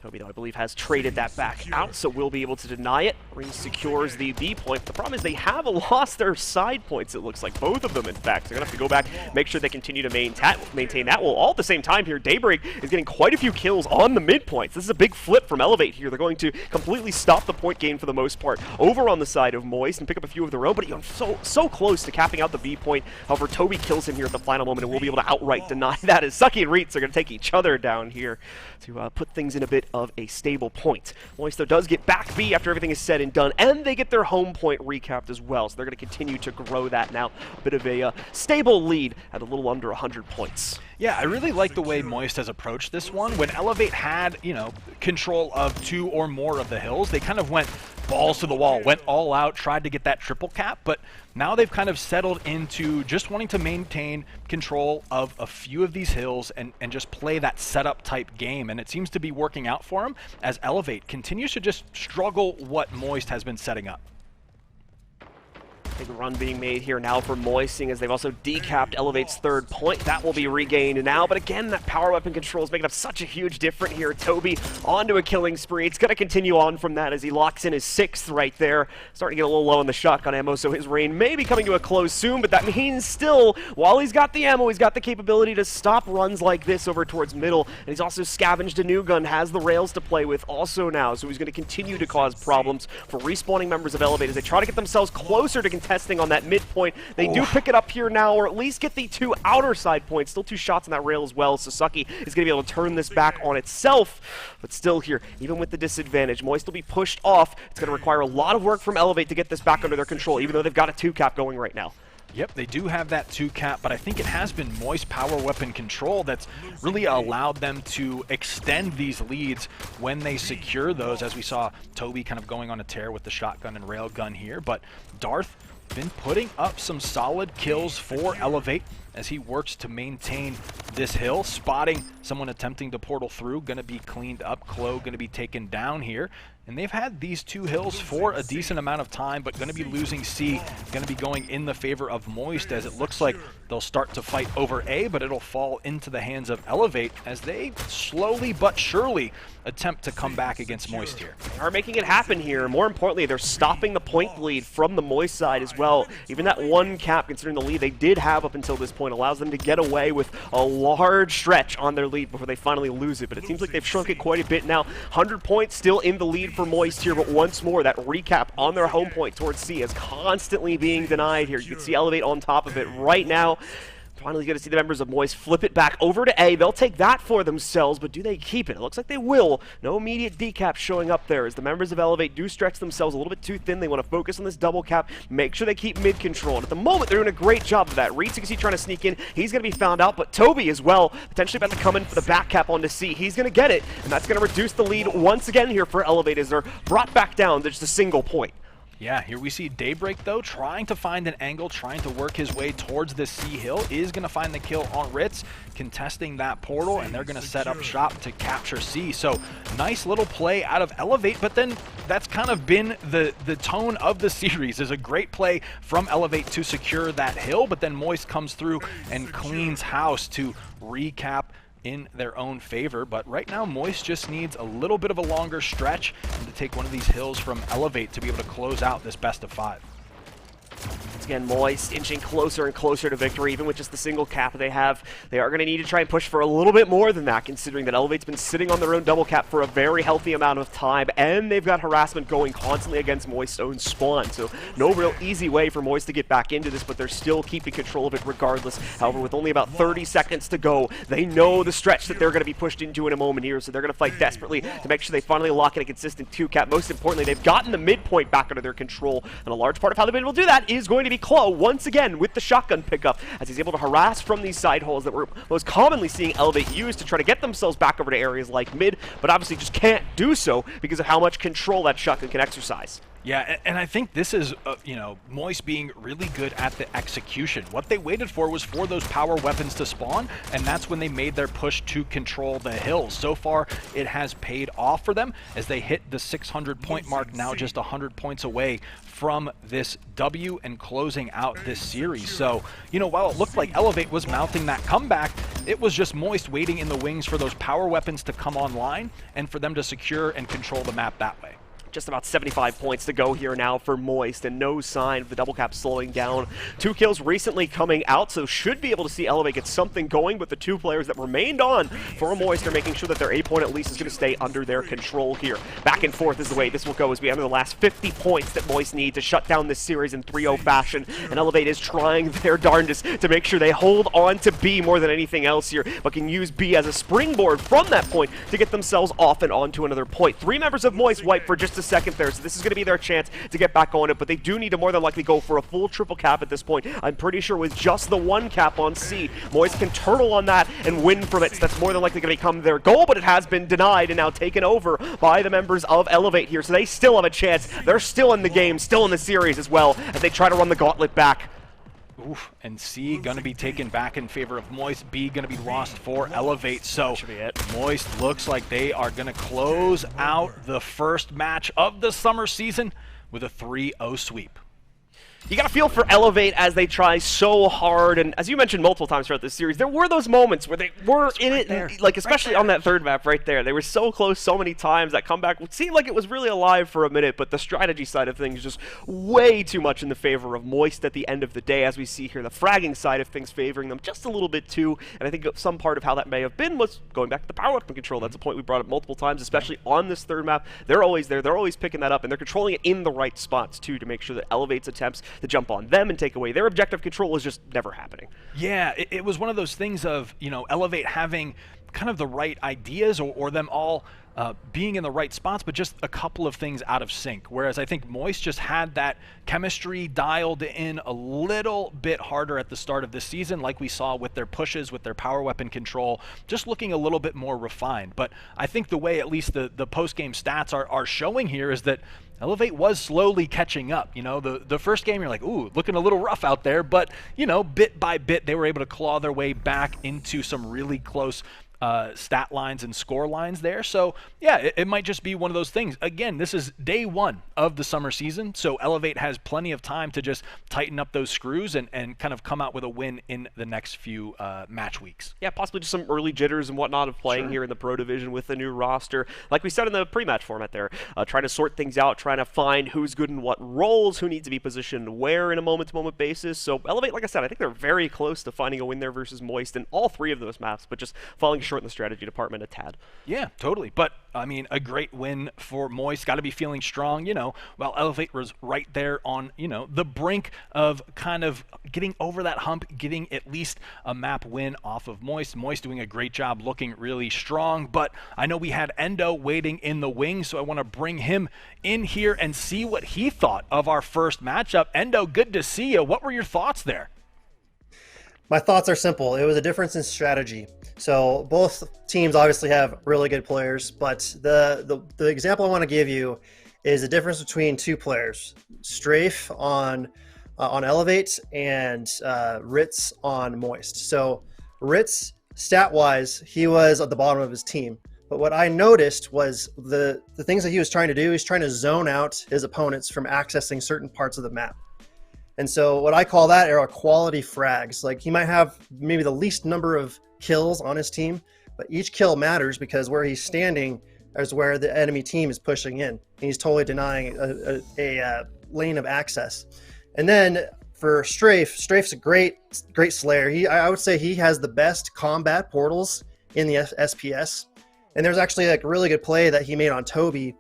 Toby, though, I believe, has traded that back out, so we'll be able to deny it. Reese secures the B point. But the problem is they have lost their side points, it looks like. Both of them, in fact. They're going to have to go back, make sure they continue to maintain that. Well, all at the same time here, Daybreak is getting quite a few kills on the mid points. This is a big flip from Elevate here. They're going to completely stop the point gain for the most part over on the side of Moist and pick up a few of their own, but so close to capping out the B point. However, Toby kills him here at the final moment, and we'll be able to outright deny that, as Sucky and Reetz are going to take each other down here to put things in a bit of a stable point. Moist, though, does get back B after everything is said and done, and they get their home point recapped as well, so they're going to continue to grow that now. A bit of a stable lead at a little under 100 points. Yeah, I really like the way Moist has approached this one. When Elevate had, control of 2 or more of the hills, they kind of went balls to the wall, went all out, tried to get that triple cap, but now they've kind of settled into just wanting to maintain control of a few of these hills and just play that setup type game, and it seems to be working out for them as Elevate continues to just struggle what Moist has been setting up. Big run being made here now for Moist, seeing as they've also decapped Elevate's third point. That will be regained now, but again, that power weapon control is making up such a huge difference here. Toby onto a killing spree. It's going to continue on from that as he locks in his 6th right there. Starting to get a little low on the shotgun ammo, so his reign may be coming to a close soon, but that means still, while he's got the ammo, he's got the capability to stop runs like this over towards middle, and he's also scavenged a new gun, has the rails to play with also now, so he's going to continue to cause problems for respawning members of Elevate as they try to get themselves closer to testing on that midpoint. They do pick it up here now, or at least get the 2 outer side points. Still 2 shots on that rail as well. Sasaki is going to be able to turn this back on itself. But still here, even with the disadvantage, Moist will be pushed off. It's going to require a lot of work from Elevate to get this back under their control, even though they've got a 2 cap going right now. Yep, they do have that 2 cap, but I think it has been Moist power weapon control that's really allowed them to extend these leads when they secure those, as we saw Toby kind of going on a tear with the shotgun and railgun here. But Darth been putting up some solid kills for Elevate as he works to maintain this hill, spotting someone attempting to portal through, going to be cleaned up. Klo going to be taken down here. And they've had these 2 hills for a decent amount of time, but going to be losing C, going to be going in the favor of Moist, as it looks like they'll start to fight over A, but it'll fall into the hands of Elevate as they slowly but surely attempt to come back against Moist here. They are making it happen here. More importantly, they're stopping the point lead from the Moist side as well. Even that 1 cap, considering the lead they did have up until this point, allows them to get away with a large stretch on their lead before they finally lose it. But it seems like they've shrunk it quite a bit now. 100 points still in the lead for Moist here, but once more, that recap on their home point towards C is constantly being denied here. You can see Elevate on top of it right now. Finally going to see the members of Moist flip it back over to A. They'll take that for themselves, but do they keep it? It looks like they will. No immediate decap showing up there as the members of Elevate do stretch themselves a little bit too thin. They want to focus on this double cap, make sure they keep mid control. And at the moment, they're doing a great job of that. Reetz, you can see trying to sneak in. He's going to be found out, but Toby as well, potentially about to come in for the back cap onto C. He's going to get it, and that's going to reduce the lead once again here for Elevate as they're brought back down to just a single point. Yeah, here we see Daybreak, though, trying to find an angle, trying to work his way towards the C hill. Is going to find the kill on Ritz, contesting that portal, and they're going to set up shop to capture C. So, nice little play out of Elevate, but then that's kind of been the tone of the series. There's a great play from Elevate to secure that hill, but then Moist comes through and cleans house to recap in their own favor. But right now, Moist just needs a little bit of a longer stretch and to take one of these hills from Elevate to be able to close out this best of 5. Once again, Moist inching closer and closer to victory, even with just the single cap they have. They are going to need to try and push for a little bit more than that, considering that Elevate's been sitting on their own double cap for a very healthy amount of time, and they've got harassment going constantly against Moist's own spawn. So no real easy way for Moist to get back into this, but they're still keeping control of it regardless. However, with only about 30 seconds to go, they know the stretch that they're going to be pushed into in a moment here, so they're going to fight desperately to make sure they finally lock in a consistent 2 cap. Most importantly, they've gotten the midpoint back under their control, and a large part of how they've been able to do that is going to be Klo once again with the shotgun pickup as he's able to harass from these side holes that we're most commonly seeing Elevate use to try to get themselves back over to areas like mid, but obviously just can't do so because of how much control that shotgun can exercise. Yeah, and I think this is, Moist being really good at the execution. What they waited for was for those power weapons to spawn, and that's when they made their push to control the hills. So far, it has paid off for them as they hit the 600-point mark, now just 100 points away from this W and closing out this series. So, while it looked like Elevate was mounting that comeback, it was just Moist waiting in the wings for those power weapons to come online and for them to secure and control the map that way. Just about 75 points to go here now for Moist, and no sign of the double cap slowing down. 2 kills recently coming out, so should be able to see Elevate get something going, but the 2 players that remained on for Moist are making sure that their A point at least is going to stay under their control here. Back and forth is the way this will go as we enter the last 50 points that Moist need to shut down this series in 3-0 fashion, and Elevate is trying their darndest to make sure they hold on to B more than anything else here, but can use B as a springboard from that point to get themselves off and onto another point. 3 members of Moist wipe for just a second there, so this is going to be their chance to get back on it, but they do need to more than likely go for a full triple cap at this point. I'm pretty sure with just the 1 cap on C, Moist can turtle on that and win from it, so that's more than likely going to become their goal, but it has been denied and now taken over by the members of Elevate here, so they still have a chance. They're still in the game, still in the series as well, as they try to run the gauntlet back. Oof, and C going to be taken back in favor of Moist. B going to be lost for Elevate. So Moist looks like they are going to close out the first match of the summer season with a 3-0 sweep. You got to feel for Elevate as they try so hard, and as you mentioned multiple times throughout this series, there were those moments where they were in it, and, like especially on that third map right there. They were so close so many times. That comeback seemed like it was really alive for a minute, but the strategy side of things just way too much in the favor of Moist at the end of the day, as we see here. The fragging side of things favoring them just a little bit too, and I think some part of how that may have been was going back to the power weapon control. That's a point we brought up multiple times, especially on this third map. They're always there. They're always picking that up, and they're controlling it in the right spots too to make sure that Elevate's attempts to jump on them and take away their objective control is just never happening. Yeah, it was one of those things of, you know, Elevate having kind of the right ideas or them all being in the right spots, but just a couple of things out of sync. Whereas I think Moist just had that chemistry dialed in a little bit harder at the start of this season, like we saw with their pushes, with their power weapon control, just looking a little bit more refined. But I think the way at least the post-game stats are showing here is that Elevate was slowly catching up. You know, the first game you're like, ooh, looking a little rough out there, but, you know, bit by bit they were able to claw their way back into some really close stat lines and score lines there. So yeah, it might just be one of those things. Again, this is day 1 of the summer season, so Elevate has plenty of time to just tighten up those screws and kind of come out with a win in the next few match weeks. Yeah, possibly just some early jitters and whatnot of playing here in the Pro Division with the new roster. Like we said in the pre-match format there, trying to sort things out, trying to find who's good in what roles, who needs to be positioned where in a moment-to-moment basis. So Elevate, like I said, I think they're very close to finding a win there versus Moist in all 3 of those maps, but just falling short in the strategy department a tad. Yeah, totally. But I mean, a great win for Moist. Got to be feeling strong, you know, while Elevate was right there on, you know, the brink of kind of getting over that hump, getting at least a map win off of Moist. Moist doing a great job, looking really strong. But I know we had Endo waiting in the wings, so I want to bring him in here and see what he thought of our first matchup. Endo, good to see you. What were your thoughts there? My thoughts are simple. It was a difference in strategy. So both teams obviously have really good players, but the example I want to give you is the difference between 2 players, Strafe on Elevate and Ritz on Moist. So Ritz, stat-wise, he was at the bottom of his team. But what I noticed was the things that he was trying to do, he's trying to zone out his opponents from accessing certain parts of the map. And so what I call that are quality frags. Like he might have maybe the least number of kills on his team, but each kill matters because where he's standing is where the enemy team is pushing in. And he's totally denying a lane of access. And then for Strafe's a great Slayer. I would say he has the best combat portals in the SPS. And there's actually like a really good play that he made on Toby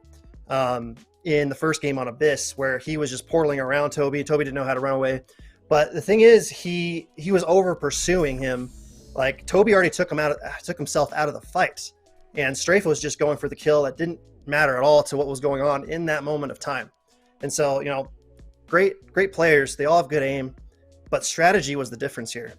in the first game on Abyss, where he was just portaling around Toby. Toby didn't know how to run away. But the thing is, he was over pursuing him. Like Toby already took himself out of the fight. And Strafe was just going for the kill that didn't matter at all to what was going on in that moment of time. And so, you know, great players. They all have good aim, but strategy was the difference here.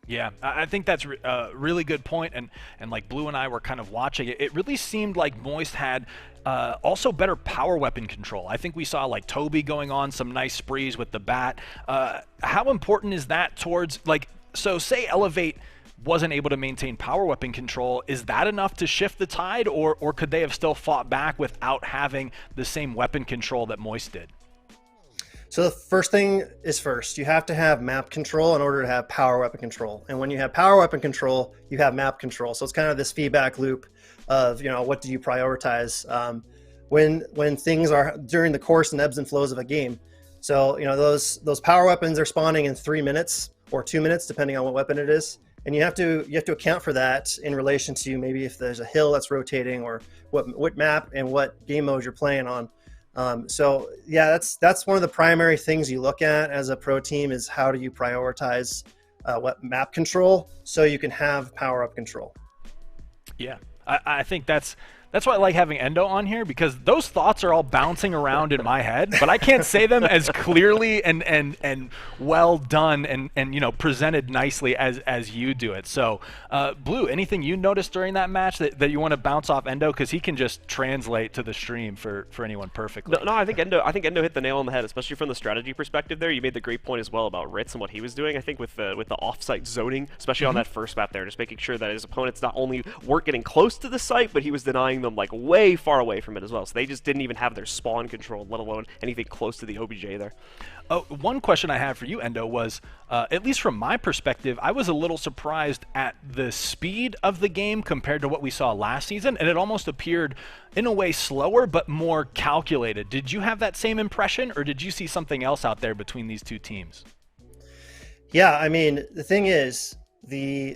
Yeah, I think that's a really good point, and like Blue and I were kind of watching it, it really seemed like Moist had also better power weapon control. I think we saw like Toby going on some nice sprees with the bat. How important is that towards, like, so say Elevate wasn't able to maintain power weapon control, is that enough to shift the tide, or could they have still fought back without having the same weapon control that Moist did? So the first thing is first, you have to have map control in order to have power weapon control. And when you have power weapon control, you have map control. So it's kind of this feedback loop of, what do you prioritize when things are during the course and ebbs and flows of a game. So, those power weapons are spawning in 3 minutes or 2 minutes, depending on what weapon it is. And you have to account for that in relation to maybe if there's a hill that's rotating or what map and what game mode you're playing on. So yeah, that's one of the primary things you look at as a pro team is how do you prioritize what map control so you can have power up control. Yeah, I think that's why I like having Endo on here, because those thoughts are all bouncing around in my head, but I can't say them as clearly and well done and presented nicely as you do it. So, Blue, anything you noticed during that match that you want to bounce off Endo, because he can just translate to the stream for anyone perfectly. No, I think Endo hit the nail on the head, especially from the strategy perspective. There, you made the great point as well about Ritz and what he was doing. I think with the off-site zoning, especially on that first map there, just making sure that his opponents not only weren't getting close to the site, but he was denying them like way far away from it as well. So they just didn't even have their spawn controlled, let alone anything close to the OBJ there. Oh, one question I had for you, Endo, was, at least from my perspective, I was a little surprised at the speed of the game compared to what we saw last season, and it almost appeared, in a way, slower but more calculated. Did you have that same impression, or did you see something else out there between these two teams? Yeah, I mean, the thing is, no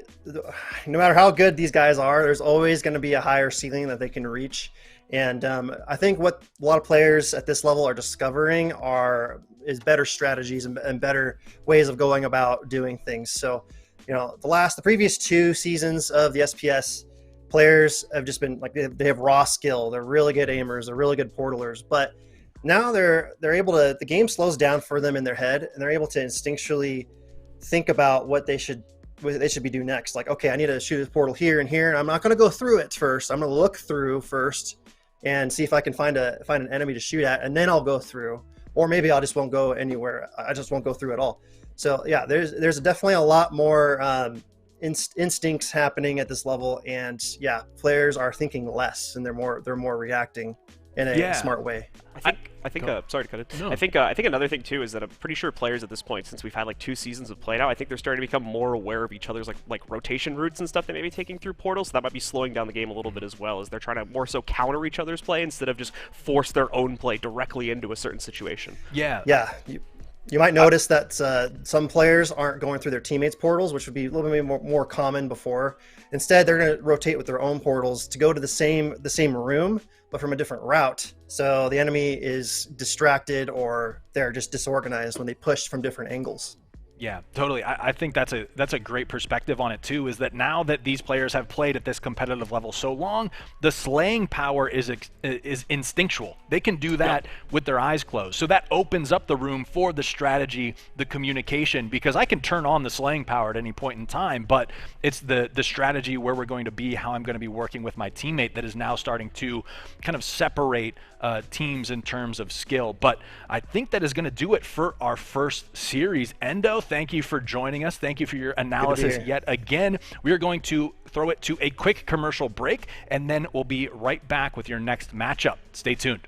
matter how good these guys are, there's always going to be a higher ceiling that they can reach. And I think what a lot of players at this level are discovering is better strategies and better ways of going about doing things. So, the previous 2 seasons of the SPS, players have just been like, they have raw skill. They're really good aimers. They're really good portalers. But now they're able to, the game slows down for them in their head, and they're able to instinctually think about what they should be doing next. Like, okay, I need to shoot a portal here and here, and I'm not going to go through it first. I'm going to look through first and see if I can find an enemy to shoot at, and then I'll go through. Or maybe I just won't go anywhere. I just won't go through at all. So yeah, there's definitely a lot more instincts happening at this level, and yeah, players are thinking less, and they're more reacting in a smart way. I think sorry to cut it. No. I think another thing too is that I'm pretty sure players at this point, since we've had like 2 seasons of play now, I think they're starting to become more aware of each other's like rotation routes and stuff they may be taking through portals. So that might be slowing down the game a little bit as well, as they're trying to more so counter each other's play instead of just force their own play directly into a certain situation. Yeah. Yeah. You might notice that some players aren't going through their teammates' portals, which would be a little bit more common before. Instead, they're going to rotate with their own portals to go to the same room, but from a different route. So the enemy is distracted, or they're just disorganized when they push from different angles. Yeah, totally. I think that's a great perspective on it too, is that now that these players have played at this competitive level so long, the slaying power is instinctual. They can do that with their eyes closed. So that opens up the room for the strategy, the communication, because I can turn on the slaying power at any point in time, but it's the strategy, where we're going to be, how I'm going to be working with my teammate, that is now starting to kind of separate teams in terms of skill. But I think that is going to do it for our first series. Endo, thank you for joining us. Thank you for your analysis yet again. We are going to throw it to a quick commercial break, and then we'll be right back with your next matchup. Stay tuned.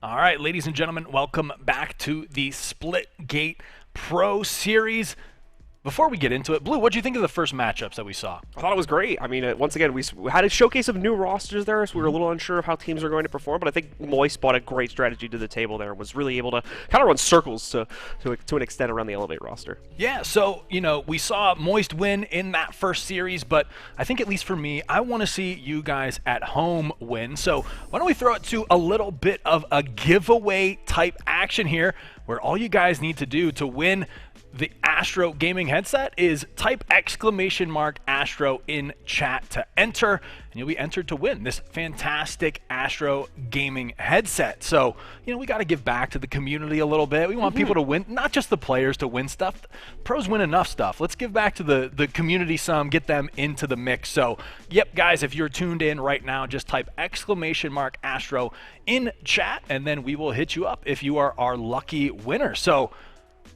All right, ladies and gentlemen, welcome back to the Splitgate Pro Series. Before we get into it, Blue, what do you think of the first matchups that we saw? I thought it was great. I mean, once again, we had a showcase of new rosters there, so we were a little unsure of how teams are going to perform, but I think Moist brought a great strategy to the table there and was really able to kind of run circles to an extent around the Elevate roster. Yeah, so, we saw Moist win in that first series, but I think at least for me, I want to see you guys at home win. So why don't we throw it to a little bit of a giveaway type action here, where all you guys need to do to win the Astro gaming headset is type !Astro in chat to enter, and you'll be entered to win this fantastic Astro gaming headset. So, we got to give back to the community a little bit. We want people to win, not just the players to win stuff. Pros win enough stuff. Let's give back to the community some, get them into the mix. So, yep, guys, if you're tuned in right now, just type !Astro in chat, and then we will hit you up if you are our lucky winner. So,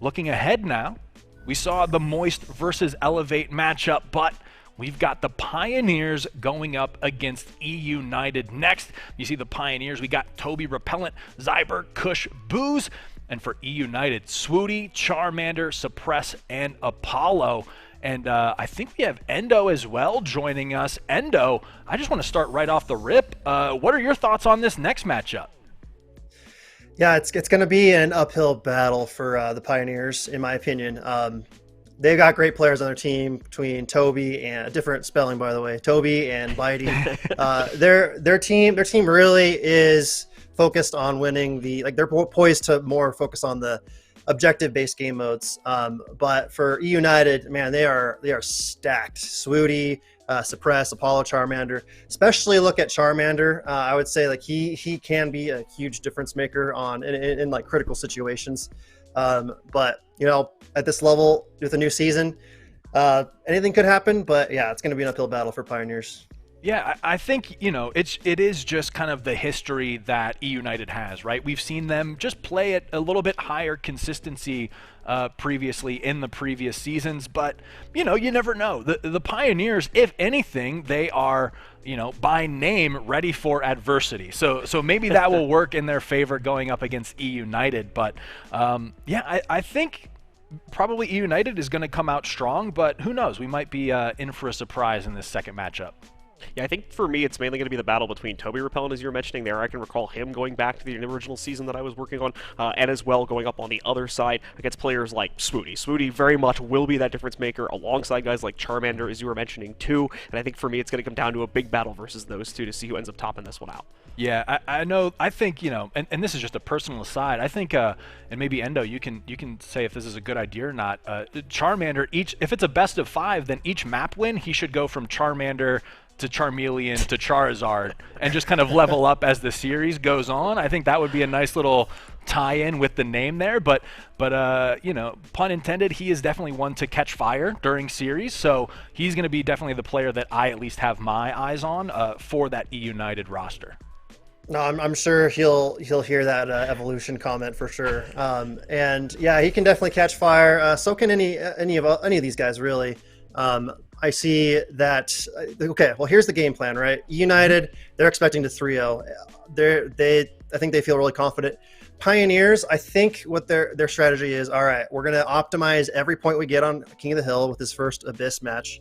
looking ahead now, we saw the Moist versus Elevate matchup, but we've got the Pioneers going up against E United next. You see the Pioneers, we got Toby Repellent, Zyber, Kush, Booze, and for E United, Swooty, Charmander, Suppress, and Apollo. And I think we have Endo as well joining us. Endo, I just want to start right off the rip. What are your thoughts on this next matchup? Yeah, it's going to be an uphill battle for the Pioneers, in my opinion. They've got great players on their team between Toby and different spelling, by the way, Toby and Bitey. Their team really is focused on winning they're poised to more focus on the objective-based game modes. But for E United, man, they are stacked. Swooty, Suppress, Apollo, Charmander. Especially look at Charmander. I would say he can be a huge difference maker in critical situations. But at this level with a new season, anything could happen. But yeah, it's going to be an uphill battle for Pioneers. Yeah, I think, it is just kind of the history that E United has, right? We've seen them just play at a little bit higher consistency previously in the previous seasons, but, you never know. The Pioneers, if anything, they are, by name, ready for adversity. So maybe that will work in their favor going up against E United, but, I think probably E United is going to come out strong, but who knows? We might be in for a surprise in this second matchup. Yeah, I think for me, it's mainly going to be the battle between Toby Repellent, as you were mentioning there. I can recall him going back to the original season that I was working on, and as well going up on the other side against players like Swooty. Swooty very much will be that difference maker alongside guys like Charmander, as you were mentioning, too. And I think for me, it's going to come down to a big battle versus those two to see who ends up topping this one out. Yeah, I know. I think, and this is just a personal aside. I think, and maybe Endo, you can say if this is a good idea or not. Charmander, if it's a best of 5, then each map win, he should go from Charmander to Charmeleon to Charizard and just kind of level up as the series goes on. I think that would be a nice little tie-in with the name there, but pun intended, he is definitely one to catch fire during series, so he's going to be definitely the player that I at least have my eyes on for that E United roster. No, I'm sure he'll hear that evolution comment for sure. And yeah, he can definitely catch fire. So can any of these guys really. I see that. Okay, well, here's the game plan, right? United, they're expecting to 3-0. I think they feel really confident. Pioneers, I think what their strategy is, all right, we're going to optimize every point we get on King of the Hill with this first Abyss match.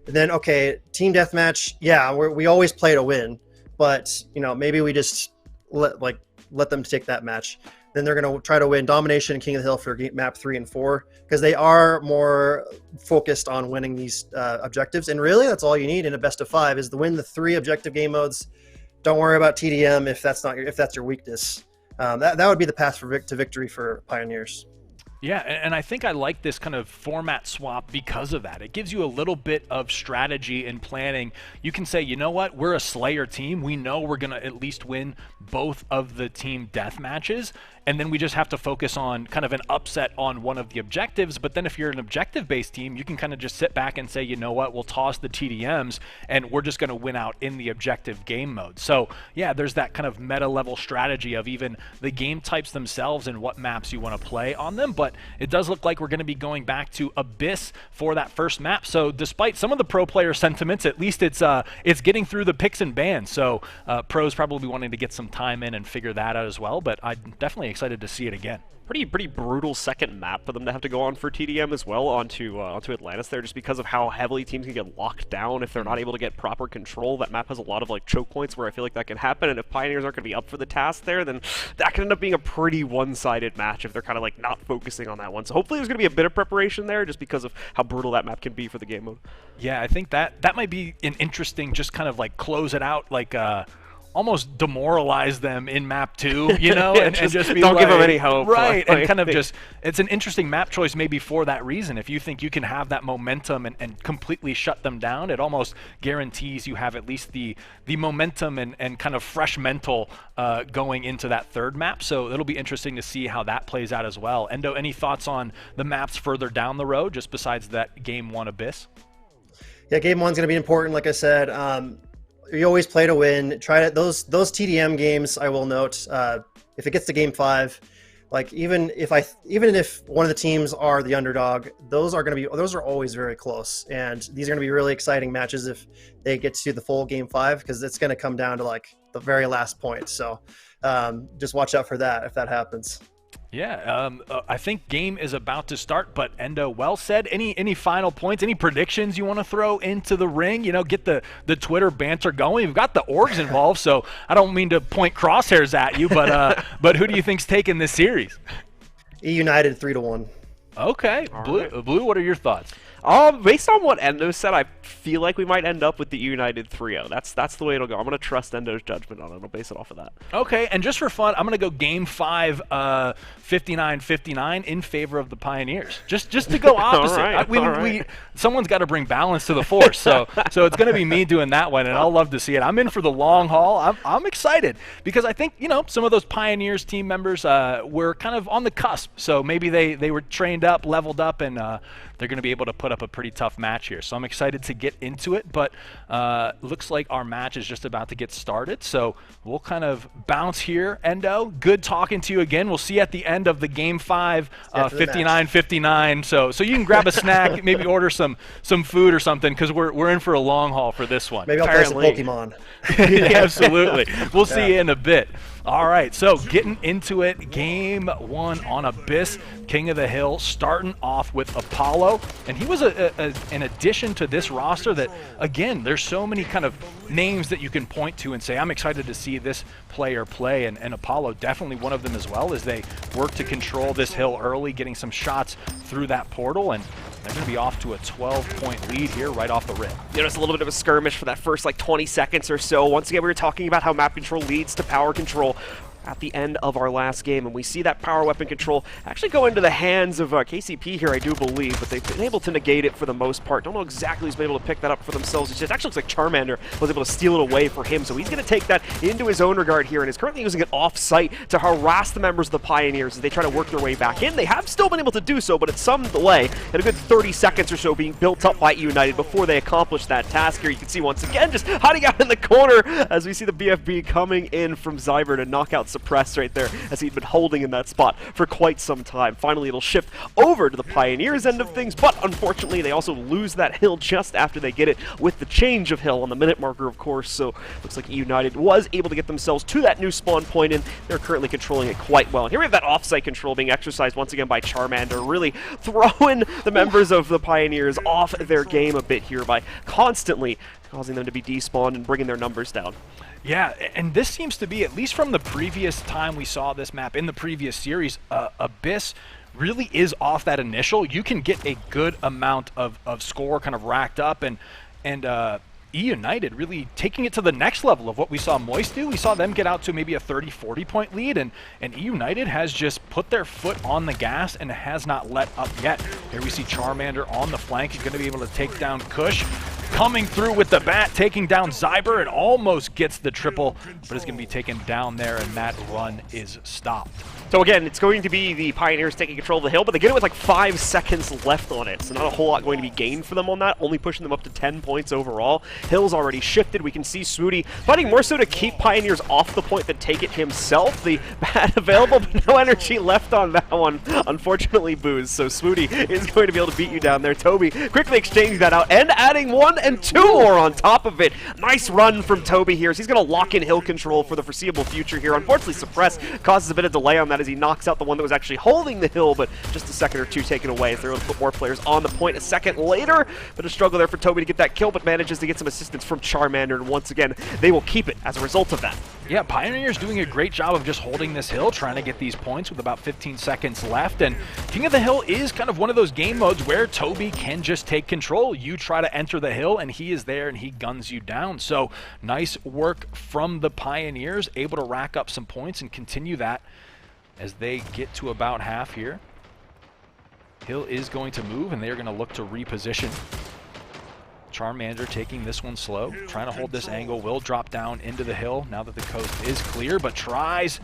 And then, okay, team deathmatch, yeah, we always play to win, but maybe we just let them take that match. Then they're going to try to win Domination and King of the Hill for map 3 and 4 because they are more focused on winning these objectives. And really, that's all you need in a best of 5 is to win the 3 objective game modes. Don't worry about TDM if that's your weakness. That would be the path to victory for Pioneers. Yeah, and I think I like this kind of format swap because of that. It gives you a little bit of strategy and planning. You can say, you know what, we're a Slayer team. We know we're going to at least win both of the team death matches. and then we just have to focus on kind of an upset on one of the objectives. But then if you're an objective-based team, you can kind of just sit back and say, you know what, we'll toss the TDMs, and we're just going to win out in the objective game mode. So yeah, there's that kind of meta-level strategy of even the game types themselves and what maps you want to play on them. But it does look like we're going to be going back to Abyss for that first map. So despite some of the pro player sentiments, at least it's getting through the picks and bans. So pros probably wanting to get some time in and figure that out as well. But I'm definitely excited to see it again. Pretty brutal second map for them to have to go on for TDM as well onto Atlantis there, just because of how heavily teams can get locked down if they're not able to get proper control. That map has a lot of like choke points where I feel like that can happen, and if Pioneers aren't going to be up for the task there, then that can end up being a pretty one-sided match if they're kind of like not focusing on that one. So hopefully there's going to be a bit of preparation there, just because of how brutal that map can be for the game mode. Yeah, I think that might be an interesting, just kind of like close it out, like almost demoralize them in map 2, you know, and just be don't like, give them any hope, right? And kind of just, it's an interesting map choice maybe for that reason. If you think you can have that momentum and completely shut them down, it almost guarantees you have at least the momentum and kind of fresh mental going into that third map. So it'll be interesting to see how that plays out as well. Endo, any thoughts on the maps further down the road, just besides that Game 1 Abyss? Yeah, Game 1's going to be important, like I said. You always play to win. Try to those TDM games. I will note, if it gets to Game 5, like even if one of the teams are the underdog, those are always very close, and these are going to be really exciting matches if they get to the full Game 5, because it's going to come down to like the very last point. So just watch out for that if that happens. Yeah, I think game is about to start, but Endo, well said. Any final points, any predictions you want to throw into the ring? You know, get the Twitter banter going. We've got the orgs involved, so I don't mean to point crosshairs at you, but but who do you think's taking this series? E United 3-1. Okay, Blue, what are your thoughts? Based on what Endo said, I feel like we might end up with the United 3-0. That's the way it'll go. I'm going to trust Endo's judgment on it. I'll base it off of that. Okay, and just for fun, I'm going to go Game 5, 59-59 in favor of the Pioneers. Just to go opposite. Someone's got to bring balance to the force, so it's going to be me doing that one, and I'll love to see it. I'm in for the long haul. I'm excited because I think, you know, some of those Pioneers team members were kind of on the cusp, so maybe they were trained up, leveled up, and they're going to be able to put up a pretty tough match here. So I'm excited to get into it, but looks like our match is just about to get started. So we'll kind of bounce here, Endo. Good talking to you again. We'll see you at the end of the Game 5, 59-59. So you can grab a snack, maybe order some food or something, because we're in for a long haul for this one. Maybe I'll play some Pokemon. Yeah, absolutely. We'll see you in a bit. All right, so getting into it, Game 1 on Abyss, King of the Hill, starting off with Apollo, and he was an addition to this roster that, again, there's so many kind of names that you can point to and say, I'm excited to see this player play, and Apollo definitely one of them as well, as they work to control this hill early, getting some shots through that portal, and they're going to be off to a 12-point lead here right off the rip. You know, it's a little bit of a skirmish for that first, like, 20 seconds or so. Once again, we were talking about how map control leads to power control at the end of our last game, and we see that power weapon control actually go into the hands of KCP here, I do believe, but they've been able to negate it for the most part. Don't know exactly who's been able to pick that up for themselves. It actually looks like Charmander was able to steal it away for him, so he's going to take that into his own regard here, and is currently using it off-site to harass the members of the Pioneers as they try to work their way back in. They have still been able to do so, but it's some delay, and a good 30 seconds or so being built up by United before they accomplish that task here. You can see once again just hiding out in the corner as we see the BFB coming in from Zyber to knock out Suppress right there, as he'd been holding in that spot for quite some time. Finally, it'll shift over to the Pioneers' end of things, but unfortunately, they also lose that hill just after they get it with the change of hill on the minute marker, of course, so looks like United was able to get themselves to that new spawn point, and they're currently controlling it quite well. And here we have that off-site control being exercised once again by Charmander, really throwing the members of the Pioneers off their game a bit here by constantly causing them to be despawned and bringing their numbers down. Yeah, and this seems to be, at least from the previous time we saw this map in the previous series, Abyss really is off that initial. You can get a good amount of score kind of racked up, and E United really taking it to the next level of what we saw Moist do. We saw them get out to maybe a 30-40 point lead, and E United has just put their foot on the gas and has not let up yet. Here we see Charmander on the flank. He's going to be able to take down Kush. Coming through with the bat, taking down Zyber, and almost gets the triple, but is going to be taken down there, and that run is stopped. So again, it's going to be the Pioneers taking control of the hill, but they get it with like 5 seconds left on it. So not a whole lot going to be gained for them on that, only pushing them up to 10 points overall. Hill's already shifted. We can see Swooty fighting more so to keep Pioneers off the point than take it himself. The bat available, but no energy left on that one. Unfortunately, Booze. So Swooty is going to be able to beat you down there. Toby quickly exchanging that out and adding 1 and 2 more on top of it. Nice run from Toby here. So he's going to lock in hill control for the foreseeable future here. Unfortunately, Suppress causes a bit of delay on that as he knocks out the one that was actually holding the hill, but just a second or two taken away. They're able to put more players on the point a second later. But a struggle there for Toby to get that kill, but manages to get some assistance from Charmander, and once again, they will keep it as a result of that. Yeah, Pioneer's doing a great job of just holding this hill, trying to get these points with about 15 seconds left, and King of the Hill is kind of one of those game modes where Toby can just take control. You try to enter the hill, and he is there, and he guns you down. So nice work from the Pioneers, able to rack up some points and continue that as they get to about half here. Hill is going to move, and they're going to look to reposition. Charmander taking this one slow, trying to hold this angle, will drop down into the hill now that the coast is clear, but tries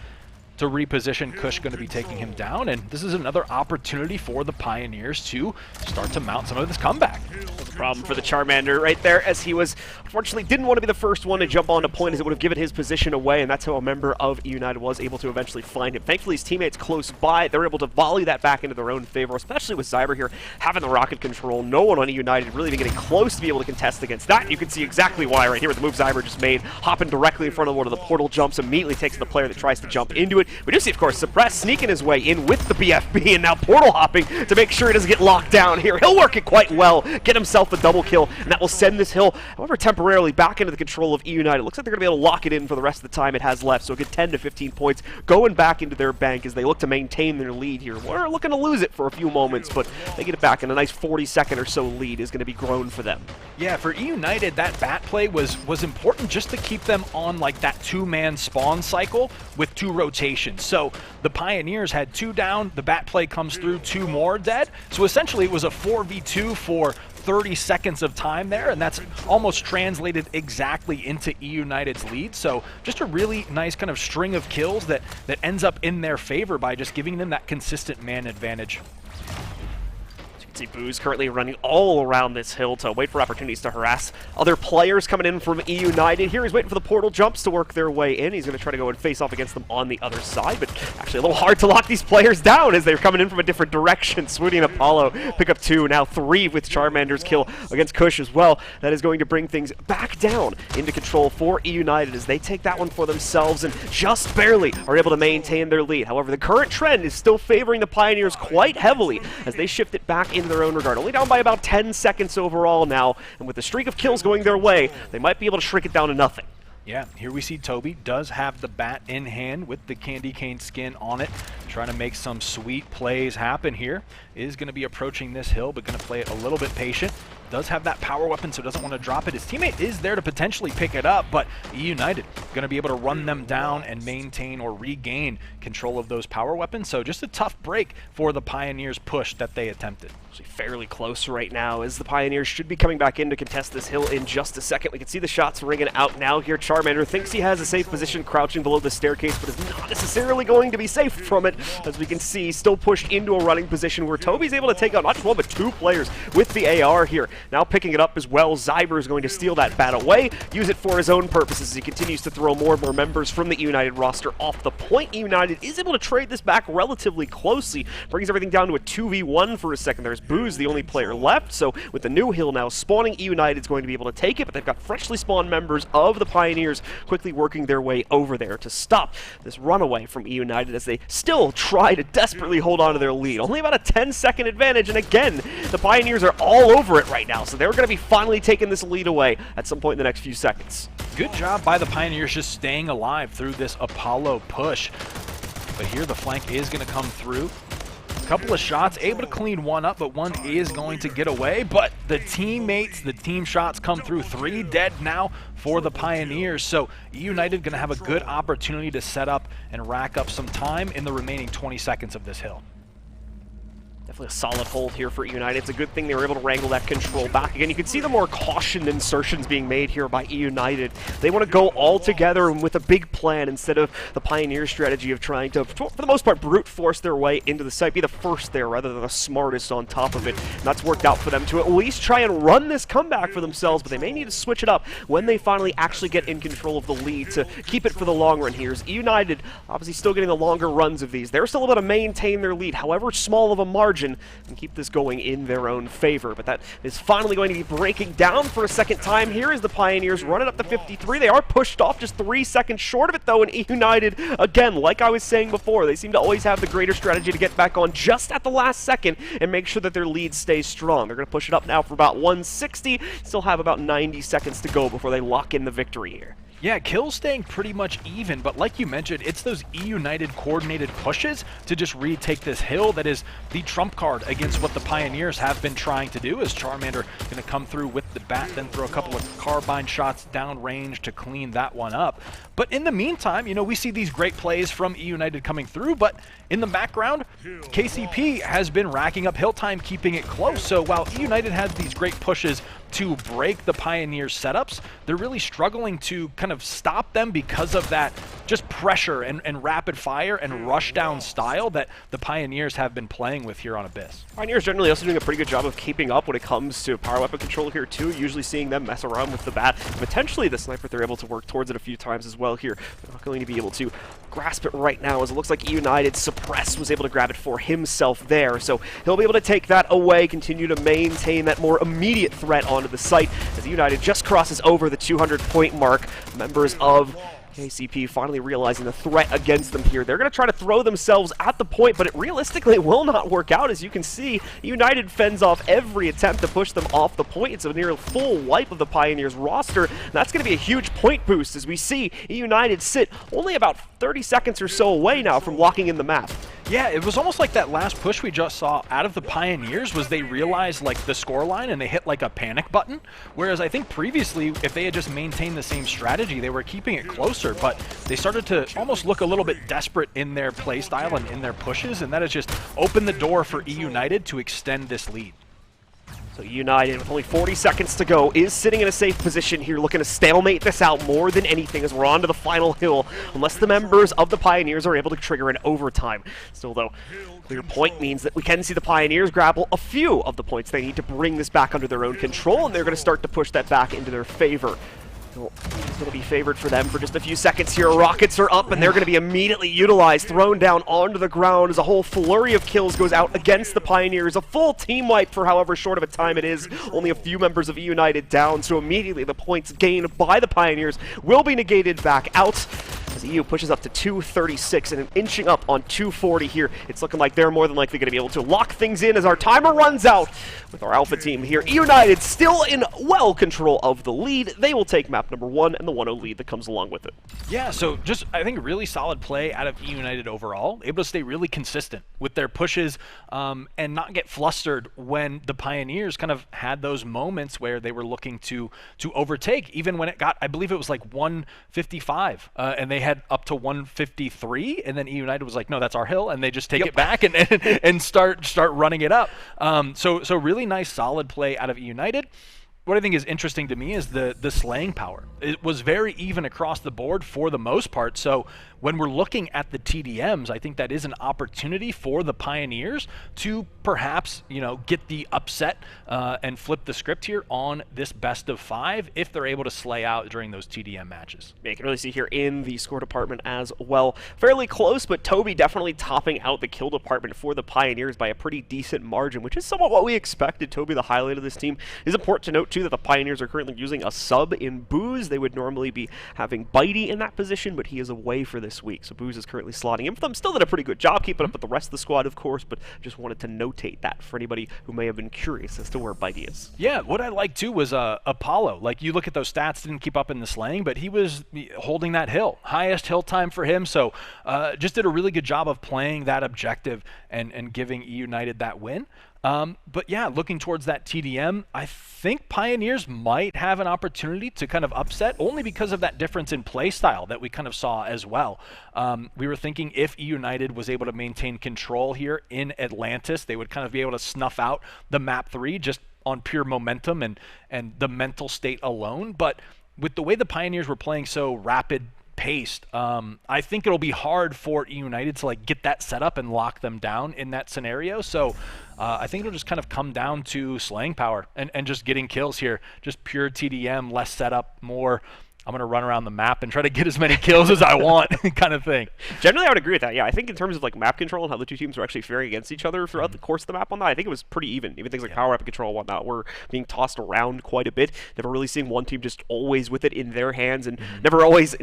to reposition. Kush going to be taking him down, and this is another opportunity for the Pioneers to start to mount some of this comeback. That's a problem for the Charmander right there, as he was, unfortunately, didn't want to be the first one to jump on a point, as it would have given his position away, and that's how a member of E United was able to eventually find him. Thankfully, his teammates close by, they're able to volley that back into their own favor, especially with Zyber here having the rocket control. No one on E United really even getting close to be able to contest against that. You can see exactly why right here with the move Zyber just made, hopping directly in front of one of the portal jumps, immediately takes the player that tries to jump into it. We do see, of course, Suppress sneaking his way in with the BFB, and now portal hopping to make sure he doesn't get locked down here. He'll work it quite well, get himself a double kill, and that will send this hill, however temporarily, back into the control of E United. Looks like they're going to be able to lock it in for the rest of the time it has left, so a good 10 to 15 points going back into their bank as they look to maintain their lead here. We're looking to lose it for a few moments, but they get it back, and a nice 40-second or so lead is going to be grown for them. Yeah, for E United, that bat play was important just to keep them on like that two-man spawn cycle with 2 rotations. So the Pioneers had 2 down, the bat play comes through, 2 more dead. So essentially it was a 4v2 for 30 seconds of time there, and that's almost translated exactly into E United's lead. So just a really nice kind of string of kills that ends up in their favor by just giving them that consistent man advantage. See Booze currently running all around this hill to wait for opportunities to harass other players coming in from E United. Here he's waiting for the portal jumps to work their way in. He's going to try to go and face off against them on the other side, but actually a little hard to lock these players down as they're coming in from a different direction. Swooty and Apollo pick up 2, now 3 with Charmander's kill against Kush as well. That is going to bring things back down into control for E United as they take that one for themselves and just barely are able to maintain their lead. However, the current trend is still favoring the Pioneers quite heavily as they shift it back into their own regard. Only down by about 10 seconds overall now, and with the streak of kills going their way, they might be able to shrink it down to nothing. Yeah, here we see Toby does have the bat in hand with the candy cane skin on it, trying to make some sweet plays happen here. Is going to be approaching this hill, but going to play it a little bit patient. Does have that power weapon, so doesn't want to drop it. His teammate is there to potentially pick it up, but E United going to be able to run them down and maintain or regain control of those power weapons. So just a tough break for the Pioneers' push that they attempted. Actually fairly close right now as the Pioneers should be coming back in to contest this hill in just a second. We can see the shots ringing out now here. Charmander thinks he has a safe position crouching below the staircase, but is not necessarily going to be safe from it. As we can see, still pushed into a running position where Toby's able to take out not just 1 but 2 players with the AR here. Now picking it up as well, Zyber is going to steal that bat away, use it for his own purposes as he continues to throw more and more members from the E United roster off the point. E United is able to trade this back relatively closely, brings everything down to a 2v1 for a second. There's Booze, the only player left, so with the new hill now spawning, E United is going to be able to take it, but they've got freshly spawned members of the Pioneers quickly working their way over there to stop this runaway from E United as they still try to desperately hold on to their lead. Only about a 10-second advantage, and again, the Pioneers are all over it right now, so they're going to be finally taking this lead away at some point in the next few seconds. Good job by the Pioneers just staying alive through this Apollo push. But here the flank is going to come through. A couple of shots, able to clean one up, but one is going to get away. But the teammates, the team shots come through. 3 dead now for the Pioneers. So E United going to have a good opportunity to set up and rack up some time in the remaining 20 seconds of this hill. Definitely a solid hold here for United. It's a good thing they were able to wrangle that control back. Again, you can see the more cautioned insertions being made here by United. They want to go all together and with a big plan instead of the Pioneer strategy of trying to, for the most part, brute force their way into the site, be the first there rather than the smartest on top of it. And that's worked out for them to at least try and run this comeback for themselves, but they may need to switch it up when they finally actually get in control of the lead to keep it for the long run here. As United obviously still getting the longer runs of these. They're still able to maintain their lead, however small of a margin, and keep this going in their own favor. But that is finally going to be breaking down for a second time here as the Pioneers run it up to 53. They are pushed off just 3 seconds short of it, though, and United, again, like I was saying before, they seem to always have the greater strategy to get back on just at the last second and make sure that their lead stays strong. They're going to push it up now for about 160, still have about 90 seconds to go before they lock in the victory here. Yeah, kills staying pretty much even, but like you mentioned, it's those E-United coordinated pushes to just retake this hill that is the trump card against what the Pioneers have been trying to do, as Charmander going to come through with the bat, then throw a couple of carbine shots down range to clean that one up. But in the meantime, you know, we see these great plays from E-United coming through, but in the background, KCP has been racking up hill time, keeping it close. So while E-United has these great pushes to break the Pioneers' setups, they're really struggling to kind of stop them because of that just pressure and rapid fire and rush down style that the Pioneers have been playing with here on Abyss. Pioneers generally also doing a pretty good job of keeping up when it comes to power weapon control here too, usually seeing them mess around with the bat. Potentially the sniper, they're able to work towards it a few times as well here. They're not going to be able to grasp it right now, as it looks like United Suppress was able to grab it for himself there. So he'll be able to take that away, continue to maintain that more immediate threat onto the site as United just crosses over the 200-point mark. Members of KCP finally realizing the threat against them here. They're going to try to throw themselves at the point, but it realistically will not work out. As you can see, United fends off every attempt to push them off the point. It's a near full wipe of the Pioneers roster. And that's going to be a huge point boost as we see United sit only about 30 seconds or so away now from locking in the map. Yeah, it was almost like that last push we just saw out of the Pioneers was they realized like the scoreline and they hit like a panic button. Whereas I think previously, if they had just maintained the same strategy, they were keeping it closer, but they started to almost look a little bit desperate in their play style and in their pushes, and that has just opened the door for E-United to extend this lead. So United, with only 40 seconds to go, is sitting in a safe position here, looking to stalemate this out more than anything as we're on to the final hill, unless the members of the Pioneers are able to trigger an overtime. Still, though, clear point means that we can see the Pioneers grapple a few of the points they need to bring this back under their own control, and they're going to start to push that back into their favor. It's going to be favored for them for just a few seconds here. Rockets are up, and they're going to be immediately utilized, thrown down onto the ground as a whole flurry of kills goes out against the Pioneers. A full team wipe for however short of a time it is. Only a few members of E-United down, so immediately the points gained by the Pioneers will be negated back out. As EU pushes up to 236 and inching up on 240 here. It's looking like they're more than likely going to be able to lock things in as our timer runs out with our Alpha team here. United still in well control of the lead. They will take map number 1 and the 1-0 lead that comes along with it. Yeah, so just, I think, really solid play out of E-United overall. Able to stay really consistent with their pushes and not get flustered when the Pioneers kind of had those moments where they were looking to overtake, even when it got, I believe it was like 155, and they had up to 153, and then E-United was like, no, that's our hill, and they just take it back and start running it up. So really nice, solid play out of E-United. What I think is interesting to me is the slaying power. It was very even across the board for the most part. So when we're looking at the TDMs, I think that is an opportunity for the Pioneers to perhaps, you know, get the upset and flip the script here on this best of 5 if they're able to slay out during those TDM matches. Yeah, you can really see here in the score department as well. Fairly close, but Toby definitely topping out the kill department for the Pioneers by a pretty decent margin, which is somewhat what we expected. Toby, the highlight of this team. It is important to note, too, that the Pioneers are currently using a sub in Booze. They would normally be having Bitey in that position, but he is away for this week. So Booze is currently slotting in for them. Still did a pretty good job keeping up with the rest of the squad, of course, but just wanted to notate that for anybody who may have been curious as to where Bitey is. Yeah, what I liked too was Apollo. Like, you look at those stats, didn't keep up in the slaying, but he was holding that hill. Highest hill time for him, so just did a really good job of playing that objective and giving E-United that win. But yeah, looking towards that TDM, I think Pioneers might have an opportunity to kind of upset, only because of that difference in play style that we kind of saw as well. We were thinking if E United was able to maintain control here in Atlantis, they would kind of be able to snuff out the map 3 just on pure momentum and the mental state alone. But with the way the Pioneers were playing so rapid paced, I think it'll be hard for E United to like get that set up and lock them down in that scenario. So I think it'll just kind of come down to slaying power and just getting kills here. Just pure TDM, less setup, more I'm going to run around the map and try to get as many kills as I want kind of thing. Generally, I would agree with that. Yeah, I think in terms of like map control and how the two teams were actually faring against each other throughout the course of the map on that, I think it was pretty even. Even things like power weapon control and whatnot were being tossed around quite a bit. Never really seeing one team just always with it in their hands, and never always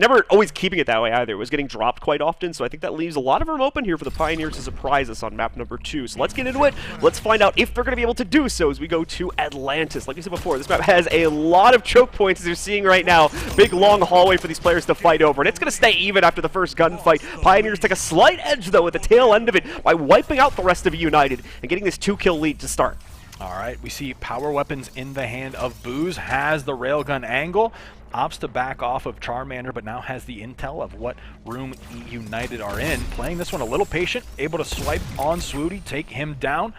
keeping it that way either. It was getting dropped quite often, so I think that leaves a lot of room open here for the Pioneers to surprise us on map number 2. So let's get into it. Let's find out if they're going to be able to do so as we go to Atlantis. Like we said before, this map has a lot of choke points, as you're seeing right now. Big long hallway for these players to fight over, and it's going to stay even after the first gunfight. Pioneers take a slight edge, though, at the tail end of it by wiping out the rest of United and getting this 2-kill lead to start. All right, we see power weapons in the hand of Booze, has the railgun angle, opts to back off of Charmander, but now has the intel of what room United are in. Playing this one a little patient, able to swipe on Swooty, take him down,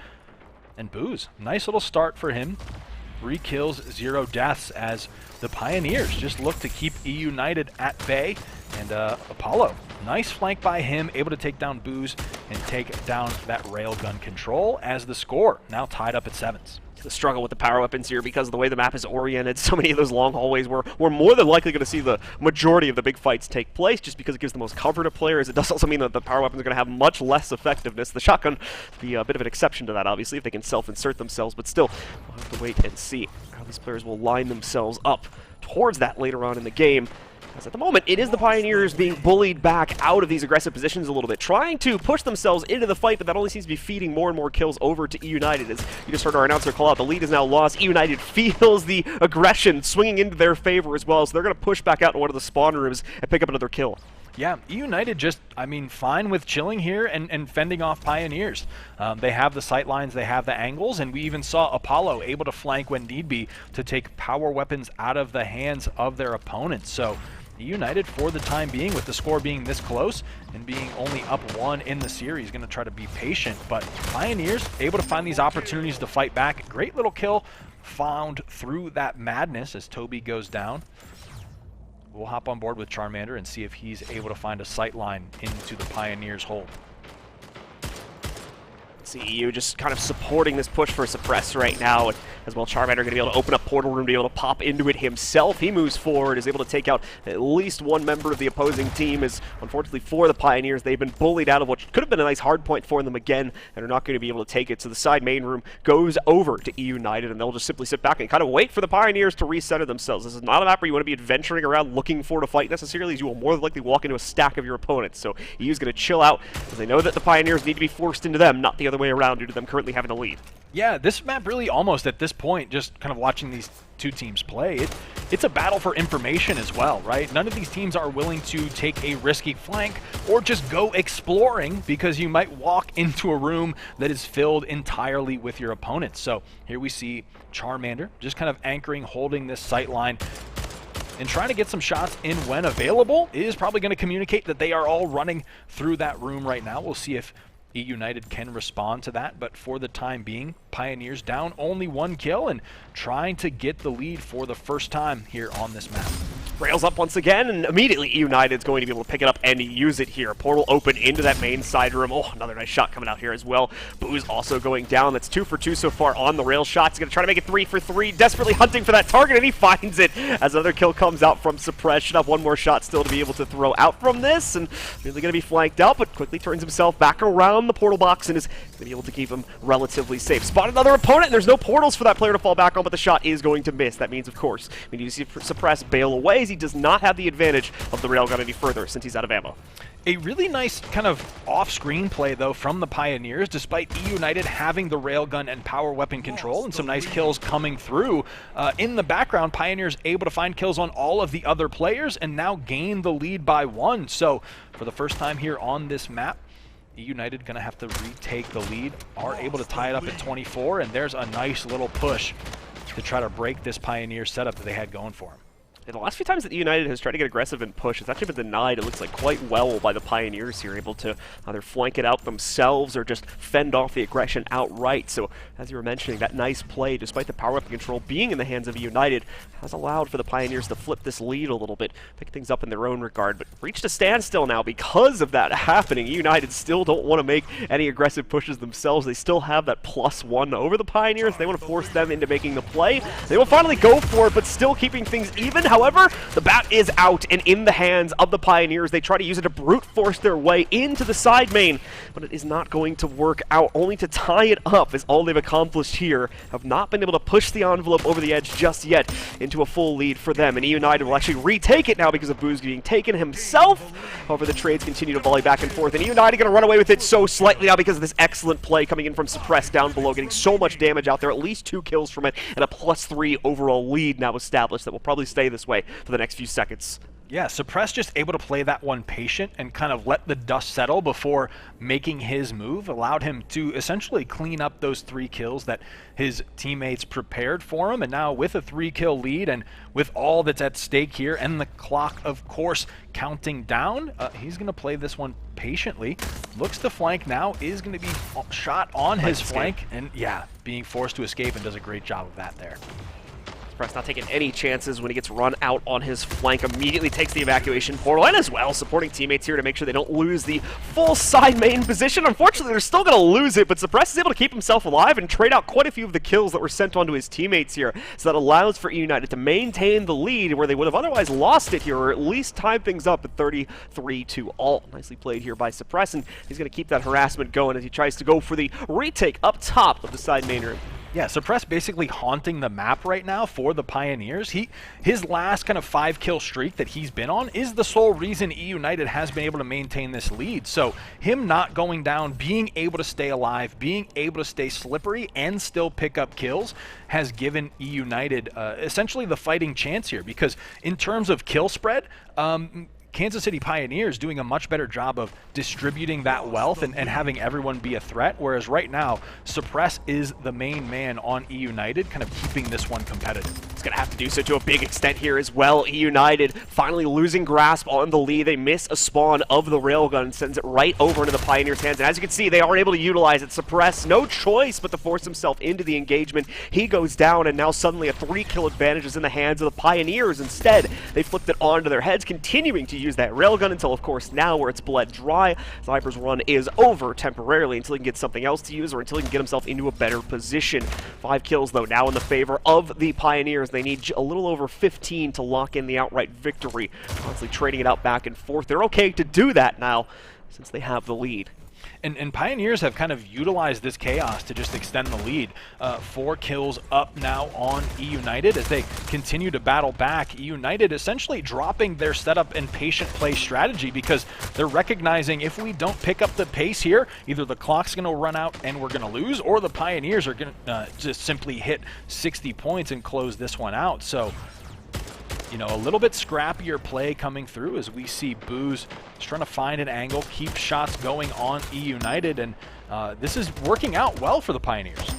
and Booze, nice little start for him. 3 kills, 0 deaths as the Pioneers just look to keep E United at bay. And Apollo, nice flank by him, able to take down Booze and take down that railgun control as the score now tied up at 7s. The struggle with the power weapons here because of the way the map is oriented. So many of those long hallways where we're more than likely going to see the majority of the big fights take place just because it gives the most cover to players. It does also mean that the power weapons are going to have much less effectiveness. The shotgun will be a bit of an exception to that, obviously, if they can self-insert themselves, but still, we'll have to wait and see how these players will line themselves up towards that later on in the game. As at the moment, it is the Pioneers being bullied back out of these aggressive positions a little bit, trying to push themselves into the fight, but that only seems to be feeding more and more kills over to E United. As you just heard our announcer call out, the lead is now lost. E United feels the aggression swinging into their favor as well, so they're going to push back out in one of the spawn rooms and pick up another kill. Yeah, E United just, I mean, fine with chilling here and fending off Pioneers. They have the sight lines, they have the angles, and we even saw Apollo able to flank when need be to take power weapons out of the hands of their opponents. So E United, for the time being, with the score being this close and being only up 1 in the series, going to try to be patient. But Pioneers able to find these opportunities to fight back. Great little kill found through that madness as Toby goes down. We'll hop on board with Charmander and see if he's able to find a sight line into the Pioneers' hold. CEU just kind of supporting this push for Suppress right now, and as well Charmander going to be able to open up Portal Room to be able to pop into it himself. He moves forward, is able to take out at least one member of the opposing team, as unfortunately for the Pioneers, they've been bullied out of what could have been a nice hard point for them again, and are not going to be able to take it. So the side main room goes over to E United, and they'll just simply sit back and kind of wait for the Pioneers to recenter themselves. This is not a map where you want to be adventuring around looking for a fight necessarily, as you will more than likely walk into a stack of your opponents. So EU's going to chill out, as they know that the Pioneers need to be forced into them, not the other way around, due to them currently having the lead. Yeah, this map really almost at this point, just kind of watching these two teams play, it's a battle for information as well, right? None of these teams are willing to take a risky flank or just go exploring, because you might walk into a room that is filled entirely with your opponents. So here we see Charmander just kind of anchoring, holding this sight line, and trying to get some shots in when available. Is probably going to communicate that they are all running through that room right now. We'll see if E United can respond to that, but for the time being, Pioneers down only 1 kill and trying to get the lead for the first time here on this map. Rails up once again, and immediately E United's going to be able to pick it up and use it here. Portal open into that main side room. Oh, another nice shot coming out here as well. Boo's also going down. That's 2 for 2 so far on the rail shots. He's going to try to make it 3 for 3, desperately hunting for that target, and he finds it as another kill comes out from Suppress. Should have one more shot still to be able to throw out from this, and really going to be flanked out, but quickly turns himself back around the portal box and is going to be able to keep him relatively safe. Spot another opponent, and there's no portals for that player to fall back on, but the shot is going to miss. That means, of course, we need to see Suppress bail away, as he does not have the advantage of the railgun any further since he's out of ammo. A really nice kind of off-screen play, though, from the Pioneers, despite E United having the railgun and power weapon control and some nice kills coming through. In the background, Pioneers able to find kills on all of the other players and now gain the lead by 1. So for the first time here on this map, United going to have to retake the lead, are able to tie it up at 24, and there's a nice little push to try to break this Pioneer setup that they had going for them. And the last few times that United has tried to get aggressive and push, it's actually been denied, it looks like, quite well by the Pioneers here, able to either flank it out themselves or just fend off the aggression outright. So, as you were mentioning, that nice play, despite the power weapon control being in the hands of United, has allowed for the Pioneers to flip this lead a little bit, pick things up in their own regard, but reached a standstill now because of that happening. United still don't want to make any aggressive pushes themselves. They still have that +1 over the Pioneers. They want to force them into making the play. They will finally go for it, but still keeping things even. However, the bat is out and in the hands of the Pioneers. They try to use it to brute force their way into the side main, but it is not going to work out. Only to tie it up is all they've accomplished here. Have not been able to push the envelope over the edge just yet into a full lead for them. And United will actually retake it now because of Booz being taken himself. However, the trades continue to volley back and forth, and United going to run away with it so slightly now because of this excellent play coming in from Suppress down below, getting so much damage out there, at least 2 kills from it, and a +3 overall lead now established that will probably stay this way for the next few seconds. Yeah, Suppress just able to play that one patient and kind of let the dust settle before making his move, allowed him to essentially clean up those 3 kills that his teammates prepared for him. And now with a 3-kill lead and with all that's at stake here and the clock, of course, counting down, he's going to play this one patiently. Looks to flank now, is going to be shot on his flank, and yeah, being forced to escape, and does a great job of that there. Suppress not taking any chances when he gets run out on his flank. Immediately takes the evacuation portal, and as well supporting teammates here to make sure they don't lose the full side main position. Unfortunately, they're still going to lose it, but Suppress is able to keep himself alive and trade out quite a few of the kills that were sent onto his teammates here. So that allows for United to maintain the lead where they would have otherwise lost it here, or at least tied things up at 33-all. Nicely played here by Suppress, and he's going to keep that harassment going as he tries to go for the retake up top of the side main room. Yeah, Suppress basically haunting the map right now for the Pioneers. His last kind of 5-kill streak that he's been on is the sole reason United has been able to maintain this lead. So him not going down, being able to stay alive, being able to stay slippery and still pick up kills has given United essentially the fighting chance here, because in terms of kill spread, Kansas City Pioneers doing a much better job of distributing that wealth and having everyone be a threat, whereas right now, Suppress is the main man on E-United, kind of keeping this one competitive. He's going to have to do so to a big extent here as well. E-United finally losing grasp on the lead. They miss a spawn of the railgun, sends it right over into the Pioneers' hands, and as you can see, they are able to utilize it. Suppress, no choice but to force himself into the engagement. He goes down, and now suddenly a 3-kill advantage is in the hands of the Pioneers. Instead, they flipped it onto their heads, continuing to use that railgun until, of course, now where it's bled dry, Sniper's run is over temporarily until he can get something else to use or until he can get himself into a better position. 5 kills, though, now in the favor of the Pioneers. They need a little over 15 to lock in the outright victory. Constantly trading it out back and forth. They're okay to do that now since they have the lead. And Pioneers have kind of utilized this chaos to just extend the lead. 4 kills up now on E-United as they continue to battle back. E-United essentially dropping their setup and patient play strategy because they're recognizing if we don't pick up the pace here, either the clock's going to run out and we're going to lose, or the Pioneers are going to just simply hit 60 points and close this one out. So, you know, a little bit scrappier play coming through as we see Booz just trying to find an angle, keep shots going on E-United, and this is working out well for the Pioneers.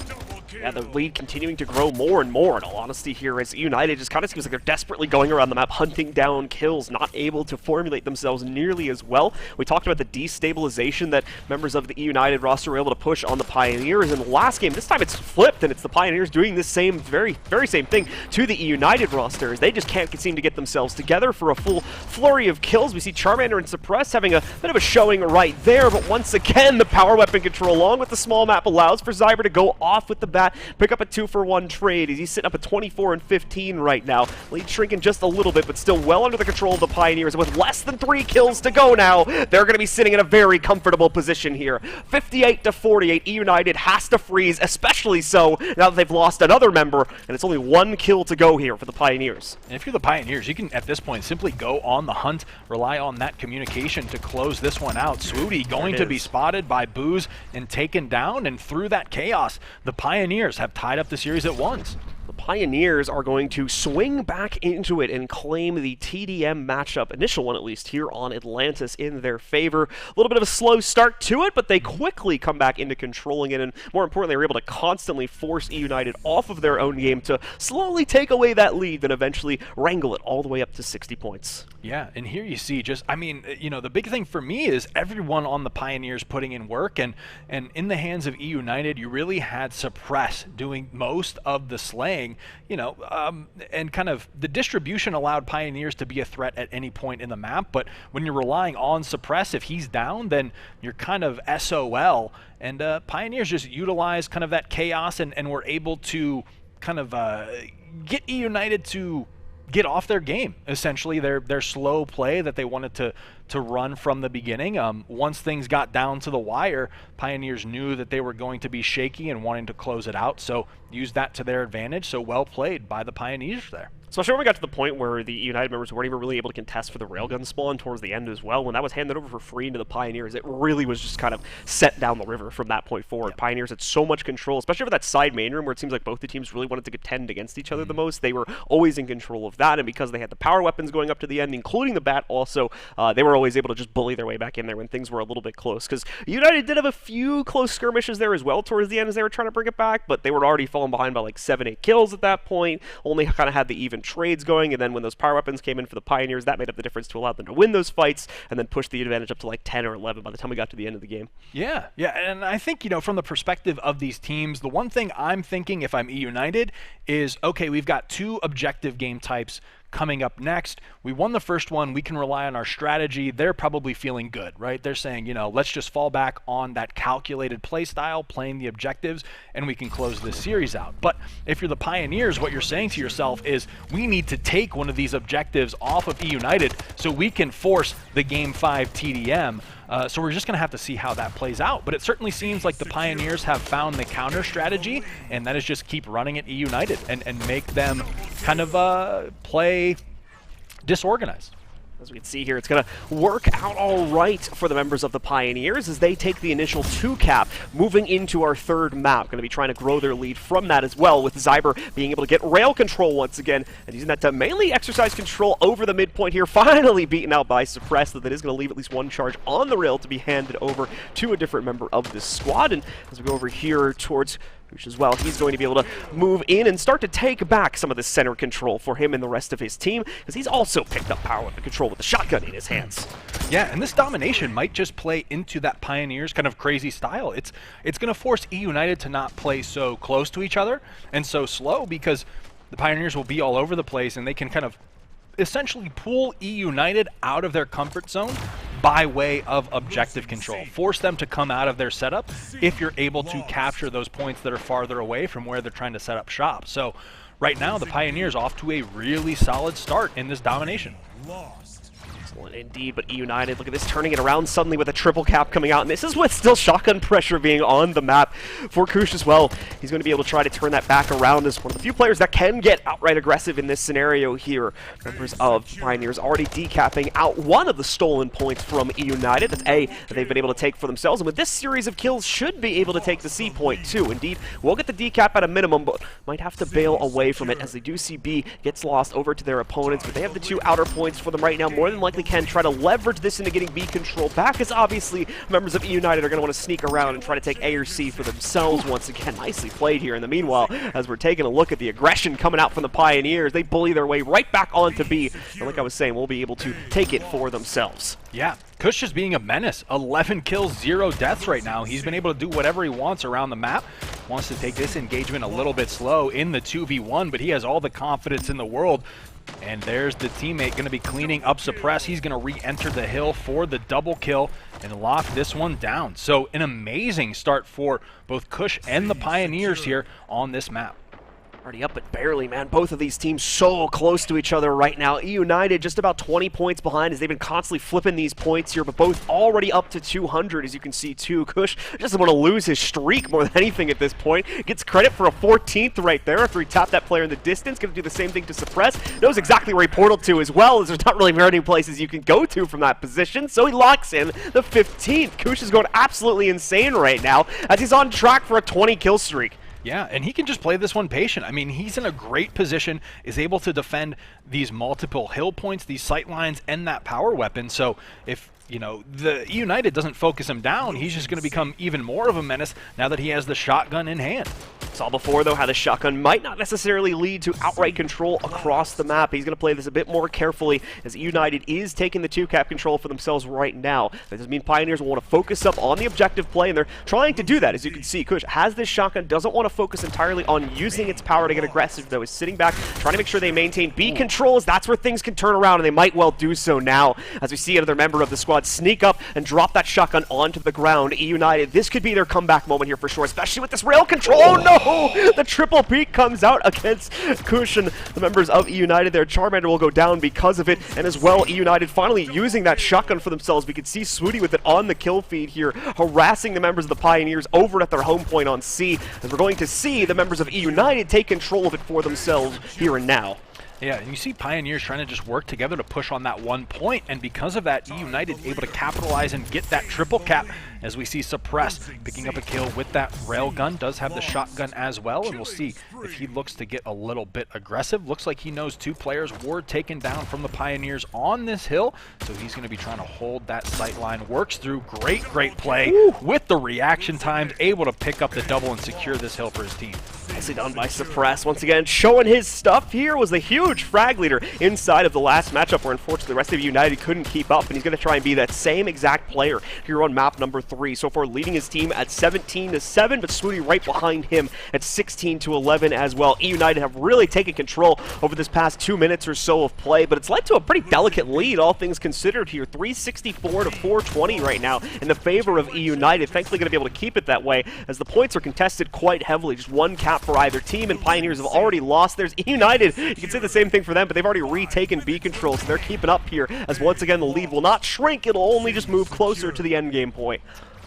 Yeah, the lead continuing to grow more and more, in all honesty, here as United just kind of seems like they're desperately going around the map, hunting down kills, not able to formulate themselves nearly as well. We talked about the destabilization that members of the United roster were able to push on the Pioneers in the last game. This time it's flipped, and it's the Pioneers doing this very same thing to the United roster, as they just can't seem to get themselves together for a full flurry of kills. We see Charmander and Suppress having a bit of a showing right there, but once again, the power weapon control, along with the small map, allows for Zyber to go off with the bat, pick up a 2-for-1 trade. He's sitting up at 24 and 15 right now. Lead shrinking just a little bit, but still well under the control of the Pioneers. With less than 3 kills to go now, they're going to be sitting in a very comfortable position here. 58-48. E-United has to freeze, especially so now that they've lost another member, and it's only 1 kill to go here for the Pioneers. And if you're the Pioneers, you can, at this point, simply go on the hunt, rely on that communication to close this one out. Swooty going to be spotted by Booz and taken down, and through that chaos, the Pioneers have tied up the series at once. The Pioneers are going to swing back into it and claim the TDM matchup, initial one at least, here on Atlantis in their favor. A little bit of a slow start to it, but they quickly come back into controlling it, and more importantly, are able to constantly force E-United off of their own game to slowly take away that lead, then eventually wrangle it all the way up to 60 points. Yeah, and here you see just, I mean, you know, the big thing for me is everyone on the Pioneers putting in work, and in the hands of E-United, you really had Suppress doing most of the slaying, you know, and kind of the distribution allowed Pioneers to be a threat at any point in the map, but when you're relying on Suppress, if he's down, then you're kind of SOL, and Pioneers just utilize kind of that chaos and were able to kind of get E-United to get off their game, essentially their slow play that they wanted to run from the beginning. Once things got down to the wire, Pioneers knew that they were going to be shaky and wanting to close it out, so used that to their advantage. So well played by the Pioneers there. Especially when we got to the point where the United members weren't even really able to contest for the railgun spawn towards the end as well. When that was handed over for free into the Pioneers, it really was just kind of set down the river from that point forward. Yep. Pioneers had so much control, especially over that side main room where it seems like both the teams really wanted to contend against each other the most. They were always in control of that, and because they had the power weapons going up to the end, including the Bat also, they were always able to just bully their way back in there when things were a little bit close. Because United did have a few close skirmishes there as well towards the end as they were trying to bring it back, but they were already falling behind by like 7-8 kills at that point, only kind of had the even trades going, and then when those power weapons came in for the Pioneers, that made up the difference to allow them to win those fights and then push the advantage up to like 10 or 11 by the time we got to the end of the game. Yeah, and I think, you know, from the perspective of these teams, the one thing I'm thinking if I'm E-United is, okay, we've got two objective game types coming up next. We won the first one. We can rely on our strategy. They're probably feeling good, right? They're saying, you know, let's just fall back on that calculated play style, playing the objectives, and we can close this series out. But if you're the Pioneers, what you're saying to yourself is, we need to take one of these objectives off of E-United so we can force the Game 5 TDM. So we're just going to have to see how that plays out. But it certainly seems like the Pioneers have found the counter strategy, and that is just keep running at E-United and make them kind of play disorganized. As we can see here, it's going to work out all right for the members of the Pioneers as they take the initial 2 cap, moving into our third map. Going to be trying to grow their lead from that as well, with Zyber being able to get rail control once again, and using that to mainly exercise control over the midpoint here, finally beaten out by Suppress, that is going to leave at least one charge on the rail to be handed over to a different member of this squad. And as we go over here towards Kush as well, he's going to be able to move in and start to take back some of the center control for him and the rest of his team, because he's also picked up power weapon control with the shotgun in his hands. Yeah, and this domination might just play into that Pioneers kind of crazy style. It's going to force E-United to not play so close to each other and so slow, because the Pioneers will be all over the place and they can kind of essentially pull E-United out of their comfort zone by way of objective control. Force them to come out of their setup if you're able to capture those points that are farther away from where they're trying to set up shop. So right now, the Pioneers off to a really solid start in this domination. Excellent indeed, but E-United, look at this, turning it around suddenly with a triple cap coming out, and this is with still shotgun pressure being on the map for Kush as well. He's going to be able to try to turn that back around as one of the few players that can get outright aggressive in this scenario here. Members of Pioneers already decapping out one of the stolen points from E-United. That's A, that they've been able to take for themselves, and with this series of kills, should be able to take the C point too. Indeed, we'll get the decap at a minimum, but might have to bail away from it as they do see B gets lost over to their opponents, but they have the 2 outer points for them right now. More than likely can try to leverage this into getting B control back, as obviously members of E-United are going to want to sneak around and try to take A or C for themselves once again. Nicely played here in the meanwhile, as we're taking a look at the aggression coming out from the Pioneers. They bully their way right back onto B, and like I was saying, we'll be able to take it for themselves. Yeah, Kush is being a menace. 11 kills, 0 deaths right now. He's been able to do whatever he wants around the map. Wants to take this engagement a little bit slow in the 2v1, but he has all the confidence in the world. And there's the teammate going to be cleaning up Suppress. He's going to re-enter the hill for the double kill and lock this one down. So an amazing start for both Kush and the Pioneers here on this map. Already up, but barely, man. Both of these teams so close to each other right now. E-United just about 20 points behind as they've been constantly flipping these points here, but both already up to 200, as you can see, too. Kush doesn't want to lose his streak more than anything at this point. Gets credit for a 14th right there after he tapped that player in the distance. Going to do the same thing to Suppress. Knows exactly where he portaled to as well, as there's not really very many places you can go to from that position, so he locks in the 15th. Kush is going absolutely insane right now as he's on track for a 20 kill streak. Yeah, and he can just play this one patient. I mean, he's in a great position, is able to defend these multiple hill points, these sight lines, and that power weapon. So if, you know, the United doesn't focus him down, he's just going to become even more of a menace now that he has the shotgun in hand. Saw before, though, how the shotgun might not necessarily lead to outright control across the map. He's going to play this a bit more carefully, as United is taking the 2-cap control for themselves right now. That doesn't mean Pioneers will want to focus up on the objective play, and they're trying to do that. As you can see, Kush has this shotgun, doesn't want to focus entirely on using its power to get aggressive, though. Is sitting back, trying to make sure they maintain B controls. That's where things can turn around, and they might well do so now, as we see another member of the squad sneak up and drop that shotgun onto the ground. United, this could be their comeback moment here for sure, especially with this rail control. Oh no! The triple peak comes out against Kush and the members of United there. Charmander will go down because of it, and as well, United finally using that shotgun for themselves. We can see Swooty with it on the kill feed here, harassing the members of the Pioneers over at their home point on C, as we're going to see the members of United take control of it for themselves here and now. Yeah, and you see Pioneers trying to just work together to push on that 1 point, and because of that, United able to capitalize and get that triple cap, as we see Suppress picking up a kill with that railgun, does have the shotgun as well, and we'll see if he looks to get a little bit aggressive. Looks like he knows 2 players were taken down from the Pioneers on this hill, so he's going to be trying to hold that sight line. Works through, great play with the reaction times, able to pick up the double and secure this hill for his team. Nicely done by Suppress. Once again, showing his stuff here, was the huge frag leader inside of the last matchup where unfortunately the rest of United couldn't keep up, and he's going to try and be that same exact player here on map number 3. So far leading his team at 17-7, but Swooty right behind him at 16-11 as well. United have really taken control over this past 2 minutes or so of play, but it's led to a pretty delicate lead, all things considered here. 364 to 420 right now in the favor of United. Thankfully going to be able to keep it that way, as the points are contested quite heavily. Just 1 cap for either team, and Pioneers have already lost. There's United. You can say the same thing for them, but they've already retaken B control, so they're keeping up here, as once again the lead will not shrink, it'll only just move closer to the end game point.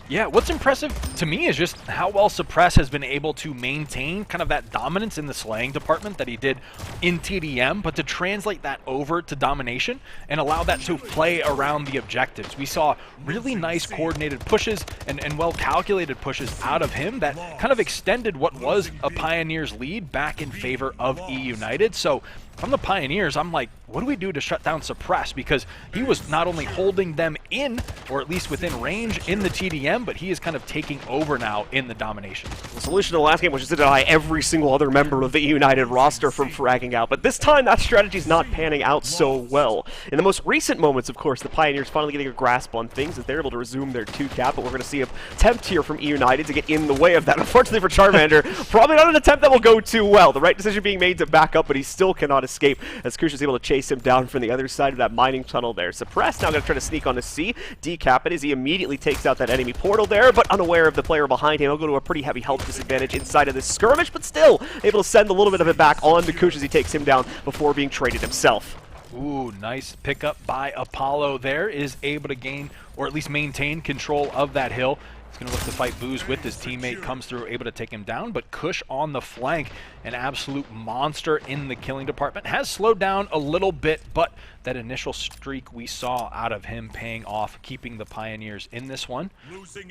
Yeah, what's impressive to me is just how well Suppress has been able to maintain kind of that dominance in the slaying department that he did in TDM, but to translate that over to domination and allow that to play around the objectives. We saw really nice coordinated pushes and well-calculated pushes out of him that kind of extended what was a Pioneers lead back in favor of E United. So from the Pioneers, I'm like, what do we do to shut down Suppress? Because he was not only holding them in, or at least within range in the TDM, but he is kind of taking over now in the domination. The solution to the last game was just to deny every single other member of the United roster from fragging out, but this time that strategy's not panning out so well. In the most recent moments, of course, the Pioneers finally getting a grasp on things as they're able to resume their 2-cap, but we're going to see an attempt here from E United to get in the way of that. Unfortunately for Charmander, probably not an attempt that will go too well. The right decision being made to back up, but he still cannot escape, as Kush is able to chase him down from the other side of that mining tunnel there. Suppress now going to try to sneak on the C, decap it as he immediately takes out that enemy portal there, but unaware of the player behind him. He'll go to a pretty heavy health disadvantage inside of this skirmish, but still able to send a little bit of it back on to Kush as he takes him down before being traded himself. Ooh, nice pickup by Apollo there. Is able to gain, or at least maintain, control of that hill. He's going to look to fight Booze with his teammate, comes through, able to take him down, but Kush on the flank, an absolute monster in the killing department. Has slowed down a little bit, but that initial streak we saw out of him paying off, keeping the Pioneers in this one.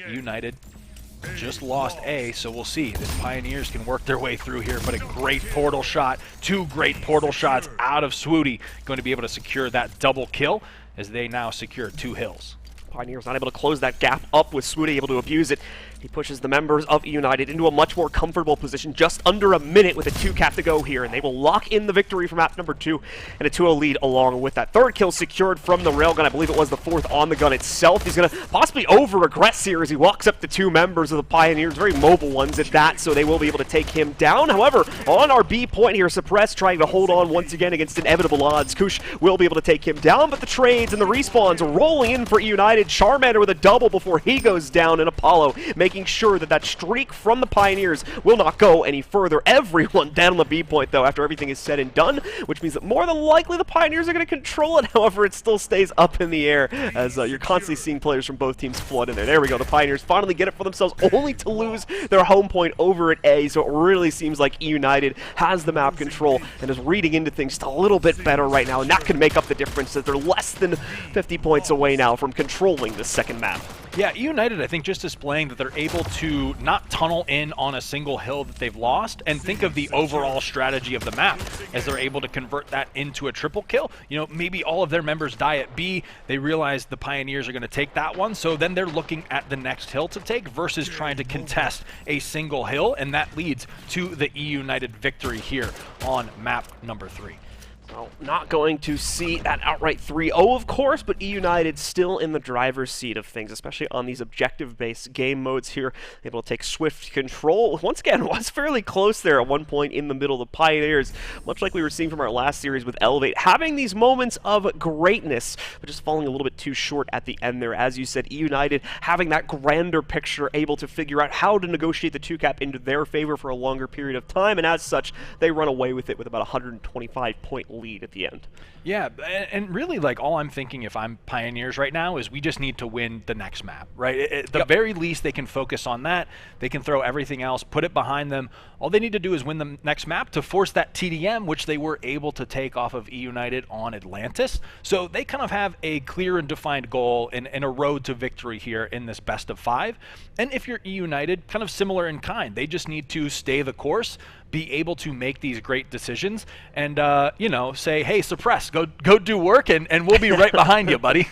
United just lost A, so we'll see. The Pioneers can work their way through here, but a great portal shot, 2 great portal shots out of Swooty, going to be able to secure that double kill as they now secure 2 hills. Pioneers not able to close that gap up with Swooty able to abuse it. He pushes the members of United into a much more comfortable position, just under a minute with a 2-cap to go here, and they will lock in the victory for map number 2 and a 2-0 lead along with that 3rd kill secured from the railgun. I believe it was the 4th on the gun itself. He's going to possibly over-aggress here as he walks up to 2 members of the Pioneers, very mobile ones at that, so they will be able to take him down. However, on our B point here, Suppress trying to hold on once again against inevitable odds. Kush will be able to take him down, but the trades and the respawns are rolling in for United. Charmander with a double before he goes down, and Apollo making sure that that streak from the Pioneers will not go any further. Everyone down on the B point, though, after everything is said and done, which means that more than likely the Pioneers are going to control it. However, it still stays up in the air as you're constantly seeing players from both teams flood in there. There we go. The Pioneers finally get it for themselves, only to lose their home point over at A, so it really seems like E United has the map control and is reading into things just a little bit better right now, and that could make up the difference as they're less than 50 points away now from controlling the second map. Yeah, United, I think, just displaying that they're able to not tunnel in on a single hill that they've lost and think of the overall strategy of the map as they're able to convert that into a triple kill. You know, maybe all of their members die at B. They realize the Pioneers are going to take that one, so then they're looking at the next hill to take versus trying to contest a single hill, and that leads to the E United victory here on map number 3. Well, not going to see that outright 3-0, of course, but E United still in the driver's seat of things, especially on these objective-based game modes here. Able to take swift control. Once again, was fairly close there at one point in the middle of the Pioneers, much like we were seeing from our last series with Elevate, having these moments of greatness, but just falling a little bit too short at the end there. As you said, E United having that grander picture, able to figure out how to negotiate the 2-cap into their favor for a longer period of time, and as such, they run away with it with about a 125-point lead at the end. Yeah, and really, like, all I'm thinking if I'm Pioneers right now is we just need to win the next map, right? At the very least, they can focus on that. They can throw everything else, put it behind them. All they need to do is win the next map to force that TDM, which they were able to take off of E United on Atlantis. So they kind of have a clear and defined goal and a road to victory here in this best of 5. And if you're E United, kind of similar in kind. They just need to stay the course, be able to make these great decisions, and, you know, say, hey, Suppress, go do work, and we'll be right behind you, buddy.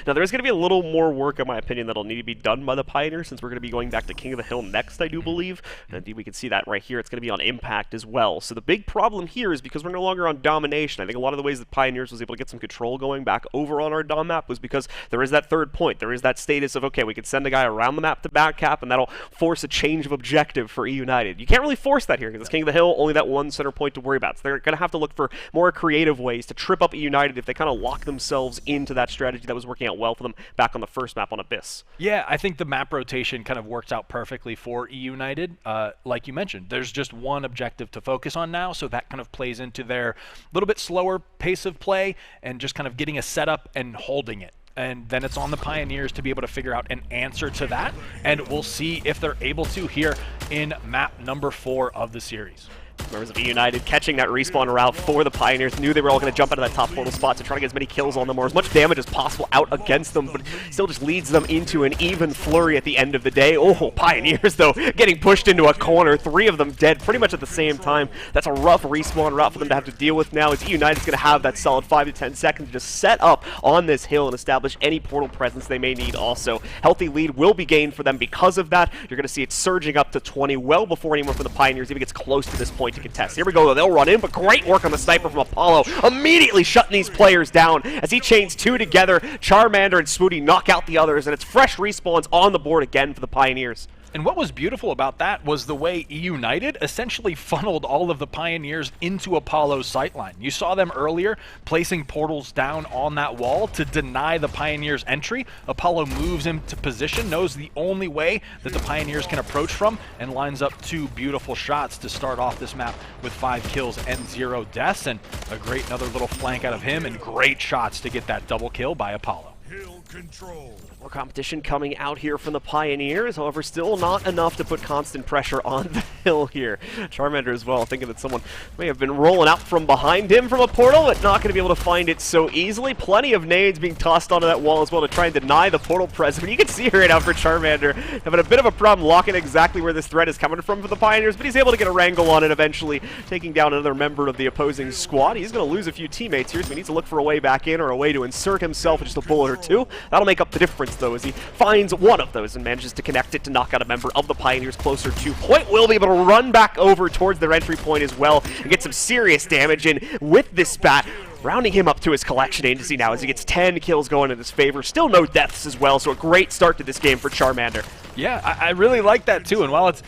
Now, there's going to be a little more work, in my opinion, that'll need to be done by the Pioneers, since we're going to be going back to King of the Hill next, I do believe. And indeed, we can see that right here. It's going to be on Impact as well. So the big problem here is because we're no longer on Domination. I think a lot of the ways that Pioneers was able to get some control going back over on our Dom map was because there is that third point. There is that status of, okay, we can send a guy around the map to back cap, and that'll force a change of objective for E United. You can't really force that here, because it's King of the Hill, only that one center point to worry about. So they're going to have to look for more creative ways to trip up E United if they kind of lock themselves into that strategy that was working out well for them back on the first map on Abyss. Yeah, I think the map rotation kind of works out perfectly for E United. Like you mentioned, there's just one objective to focus on now, so that kind of plays into their little bit slower pace of play and just kind of getting a setup and holding it. And then it's on the Pioneers to be able to figure out an answer to that, and we'll see if they're able to here in map number 4 of the series. Members of E United catching that respawn route for the Pioneers, knew they were all going to jump out of that top portal spot to try to get as many kills on them or as much damage as possible out against them, but still just leads them into an even flurry at the end of the day. Oh, Pioneers, though, getting pushed into a corner, 3 of them dead pretty much at the same time. That's a rough respawn route for them to have to deal with now, as E United's going to have that solid 5 to 10 seconds to just set up on this hill and establish any portal presence they may need also. Healthy lead will be gained for them because of that. You're going to see it surging up to 20 well before anyone from the Pioneers even gets close to this point to contest. Here we go, though. They'll run in, but great work on the sniper from Apollo, immediately shutting these players down as he chains 2 together. Charmander and Smooty knock out the others, and it's fresh respawns on the board again for the Pioneers. And what was beautiful about that was the way E United essentially funneled all of the Pioneers into Apollo's sightline. You saw them earlier placing portals down on that wall to deny the Pioneers' entry. Apollo moves into position, knows the only way that the Pioneers can approach from, and lines up 2 beautiful shots to start off this map with 5 kills and 0 deaths, and a great another little flank out of him, and great shots to get that double kill by Apollo. Hill control. More competition coming out here from the Pioneers, however, still not enough to put constant pressure on the hill here. Charmander as well, thinking that someone may have been rolling out from behind him from a portal, but not going to be able to find it so easily. Plenty of nades being tossed onto that wall as well to try and deny the portal presence. But you can see right now for Charmander having a bit of a problem locking exactly where this threat is coming from for the Pioneers, but he's able to get a wrangle on it eventually, taking down another member of the opposing squad. He's going to lose a few teammates here, so he needs to look for a way back in or a way to insert himself with just a bullet or 2. That'll make up the difference, though, as he finds one of those and manages to connect it to knock out a member of the Pioneers closer to point. Will be able to run back over towards their entry point as well and get some serious damage in with this spat, rounding him up to his collection agency now as he gets 10 kills going in his favor. Still no deaths as well, so a great start to this game for Charmander. Yeah, I really like that too, and while it's